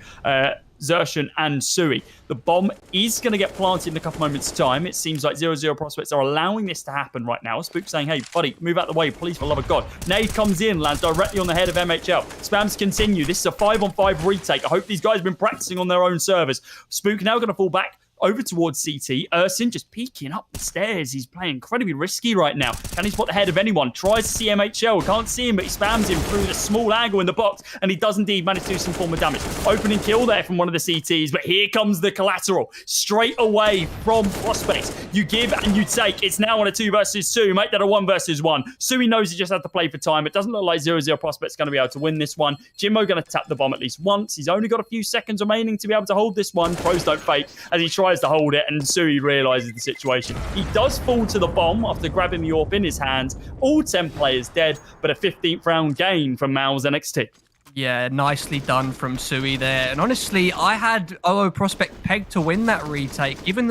Xerxon and Sui. The bomb is going to get planted in a couple moments' time. It seems like 0-0 prospects are allowing this to happen right now. Spook saying, hey, buddy, move out the way, please, for love of God. Nade comes in, lands directly on the head of MHL. Spams continue. This is a 5-on-5 retake. I hope these guys have been practicing on their own servers. Spook now going to fall back over towards CT. Ursin just peeking up the stairs. He's playing incredibly risky right now. Can he spot the head of anyone? Tries to see MHL. Can't see him, but he spams him through the small angle in the box, and he does indeed manage to do some form of damage. Opening kill there from one of the CTs, but here comes the collateral. Straight away from Prospects. You give and you take. It's now on a 2 versus 2. Make that a 1 versus 1. Sui knows he just had to play for time. It doesn't look like 0-0 Prospects going to be able to win this one. Jimbo going to tap the bomb at least once. He's only got a few seconds remaining to be able to hold this one. Pros don't fake as he tries to hold it, and Sui realizes the situation. He does fall to the bomb after grabbing the AWP in his hands. All 10 players dead, but a 15th round gain from MOUZ NXT. Yeah, nicely done from Sui there. And honestly, I had OO Prospect pegged to win that retake, given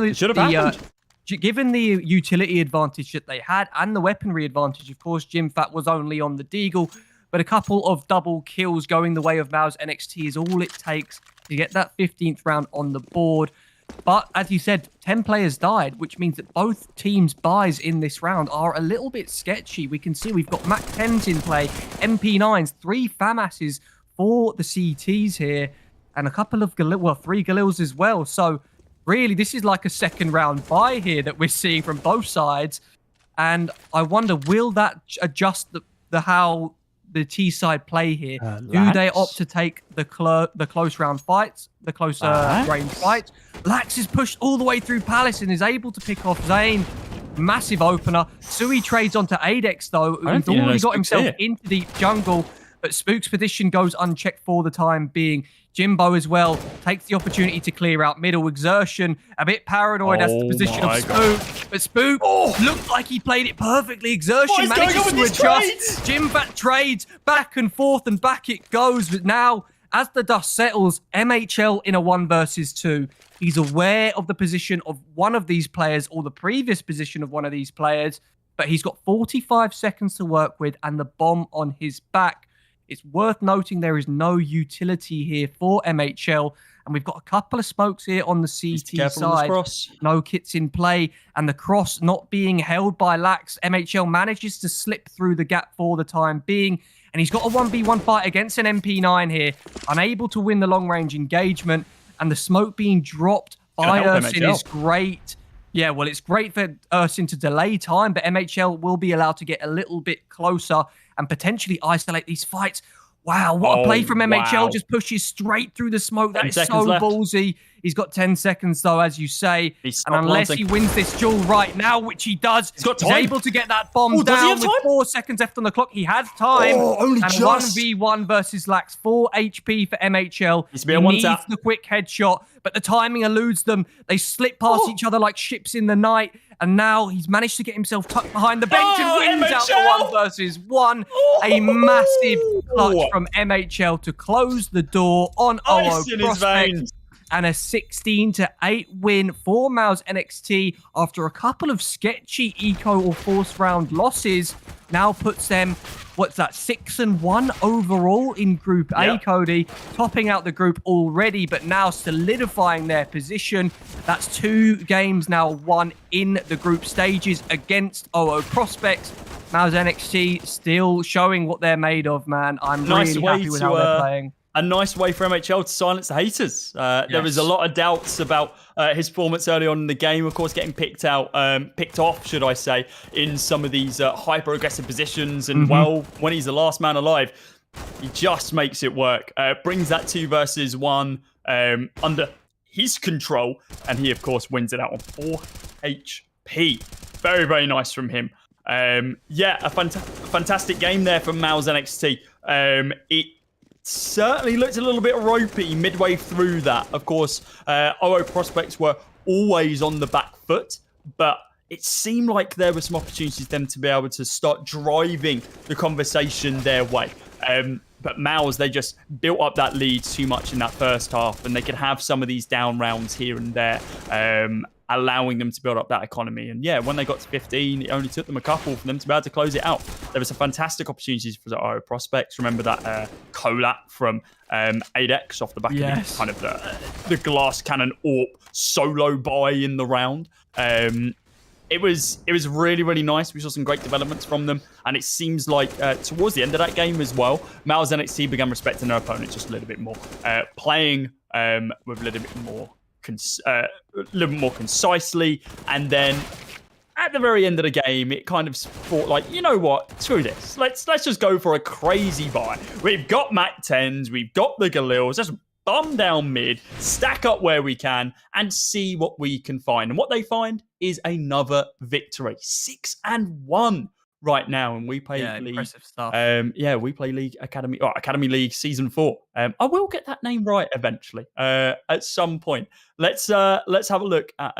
given the utility advantage that they had and the weaponry advantage. Of course, Jimfat was only on the Deagle, but a couple of double kills going the way of MOUZ NXT is all it takes to get that 15th round on the board. But as you said, 10 players died, which means that both teams' buys in this round are a little bit sketchy. We can see we've got MAC 10s in play, MP9s, 3 FAMASs for the CTs here, and a couple of 3 Galils as well. So really, this is like a second round buy here that we're seeing from both sides. And I wonder, will that adjust the how the T side play here? Do they opt to take the close round fights, the closer range fights? Lax is pushed all the way through Palace and is able to pick off Zane. Massive opener. Sui trades onto Adex though, who's already got himself into deep jungle, but Spook's position goes unchecked for the time being. Jimbo as well takes the opportunity to clear out middle. Exertion, a bit paranoid as the position of Spook. But Spook looked like he played it perfectly. Exertion manages to adjust. Jimbat trades back and forth, and back it goes. But now, as the dust settles, MHL in a 1 versus 2. He's aware of the position of one of these players, or the previous position of one of these players, but he's got 45 seconds to work with and the bomb on his back. It's worth noting there is no utility here for MHL, and we've got a couple of smokes here on the CT side. No kits in play, and the cross not being held by Lax. MHL manages to slip through the gap for the time being, and he's got a 1v1 fight against an MP9 here, unable to win the long-range engagement, and the smoke being dropped by Ursin is great. Yeah, well, it's great for Ursin to delay time, but MHL will be allowed to get a little bit closer and potentially isolate these fights. Wow, what a play from MHL. Just pushes straight through the smoke. That is so ballsy. He's got 10 seconds, though, as you say. And unless he wins this duel right now, which he does, he's able to get that bomb down with 4 seconds left on the clock. He has time. Only and just. 1v1 versus Lax. 4 HP for MHL. He needs the quick headshot, but the timing eludes them. They slip past each other like ships in the night. And now he's managed to get himself tucked behind the bench and wins out the 1 versus 1. A massive clutch from MHL to close the door on OO Prospect. And a 16-8 win for MOUZ NXT after a couple of sketchy eco or force round losses. Now puts them, 6-1 overall in Group A, Cody. Topping out the group already, but now solidifying their position. That's 2 games now won in the group stages against OO Prospects. MOUZ NXT still showing what they're made of, man. I'm really happy with how they're playing. A nice way for MHL to silence the haters. There was a lot of doubts about his performance early on in the game. Of course, getting picked off, should I say, in some of these hyper-aggressive positions. And, well, when he's the last man alive, he just makes it work. Brings that 2 versus 1 under his control. And he, of course, wins it out on 4 HP. Very, very nice from him. Yeah, a fantastic game there from MOUZ NXT. It certainly looked a little bit ropey midway through that. Of course, OO Prospects were always on the back foot, but it seemed like there were some opportunities for them to be able to start driving the conversation their way. But MOUZ, they just built up that lead too much in that first half, and they could have some of these down rounds here and there. allowing them to build up that economy. And yeah, when they got to 15, it only took them a couple for them to be able to close it out. There were some fantastic opportunities for the IO prospects. Remember that collab from ADEX off the back of the, kind of the glass cannon AWP solo buy in the round. It was really, really nice. We saw some great developments from them. And it seems like towards the end of that game as well, MOUZ NXT began respecting their opponent just a little bit more. Playing with a little bit more concisely. And then at the very end of the game, it kind of thought like, you know what? Screw this. Let's just go for a crazy buy. We've got MAC 10s. We've got the Galils. Let's bum down mid, stack up where we can, and see what we can find. And what they find is another victory. 6-1 right now in WePlay League. Impressive stuff. WePlay League Academy, or Academy League Season 4. I will get that name right eventually, at some point. Let's have a look at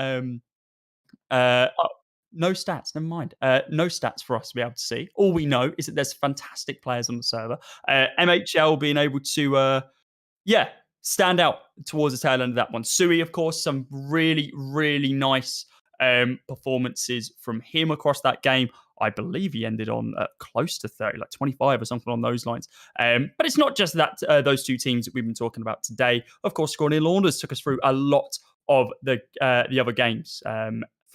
no stats, never mind. No stats for us to be able to see. All we know is that there's fantastic players on the server. MHL being able to stand out towards the tail end of that one. Sui, of course, some really, really nice performances from him across that game. I believe he ended on close to 30, like 25 or something on those lines. But it's not just that those two teams that we've been talking about today. Of course, Scrawny Launders took us through a lot of the other games.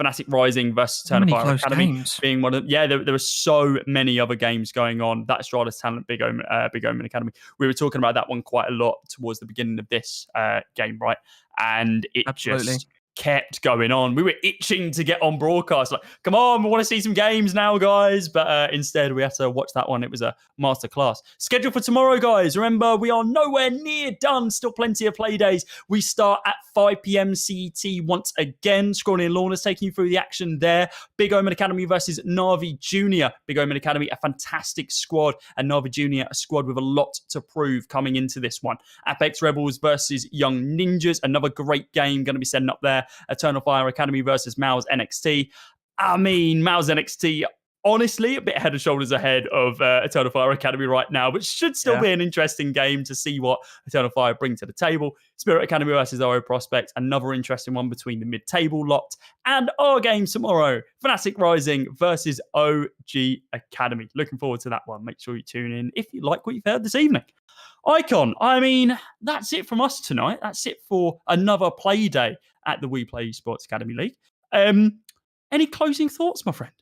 Fnatic Rising versus Turn of Fire Academy being one of there were so many other games going on. That Astralis Talent BIG.OMEN Academy. We were talking about that one quite a lot towards the beginning of this game, right? And it just kept going on. We were itching to get on broadcast. Like, come on, we want to see some games now, guys. But instead, we had to watch that one. It was a masterclass. Schedule for tomorrow, guys. Remember, we are nowhere near done. Still plenty of play days. We start at 5 p.m. CET once again. Scrawny and Lorna's taking you through the action there. BIG.OMEN Academy versus NAVI Junior. BIG.OMEN Academy, a fantastic squad, and NAVI Junior, a squad with a lot to prove coming into this one. Apex Rebels versus Young Ninjas, another great game going to be setting up there. Eternal Fire Academy versus MOUZ NXT. I mean, MOUZ NXT, honestly, a bit head and shoulders ahead of Eternal Fire Academy right now, but should still be an interesting game to see what Eternal Fire bring to the table. Spirit Academy versus OO Prospect, another interesting one between the mid-table lot. And our game tomorrow, Fnatic Rising versus OG Academy. Looking forward to that one. Make sure you tune in if you like what you've heard this evening. Icon, I mean, that's it from us tonight. That's it for another play day at the WePlay Esports Academy League. Any closing thoughts, my friend?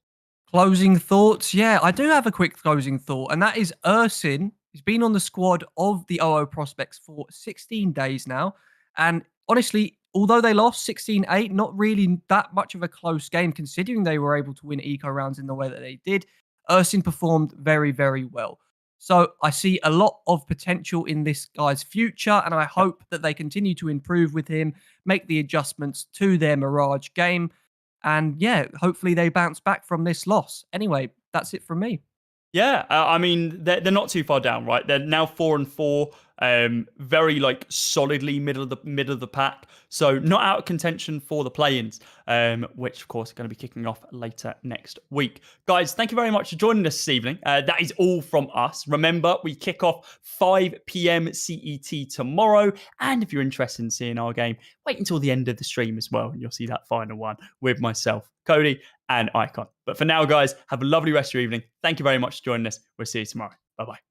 Closing thoughts? Yeah, I do have a quick closing thought, and that is Ersin. He's been on the squad of the OO Prospects for 16 days now. And honestly, although they lost 16-8, not really that much of a close game, considering they were able to win eco rounds in the way that they did. Ersin performed very, very well. So I see a lot of potential in this guy's future, and I hope that they continue to improve with him, make the adjustments to their Mirage game, and hopefully they bounce back from this loss. Anyway, that's it from me. Yeah, I mean, they're not too far down, right? They're now 4-4, very like solidly middle of the pack. So not out of contention for the play-ins, which of course are going to be kicking off later next week. Guys, thank you very much for joining us this evening. That is all from us. Remember, we kick off 5 p.m. CET tomorrow. And if you're interested in seeing our game, wait until the end of the stream as well, and you'll see that final one with myself, Cody, and Icon. But for now, guys, have a lovely rest of your evening. Thank you very much for joining us. We'll see you tomorrow. Bye-bye.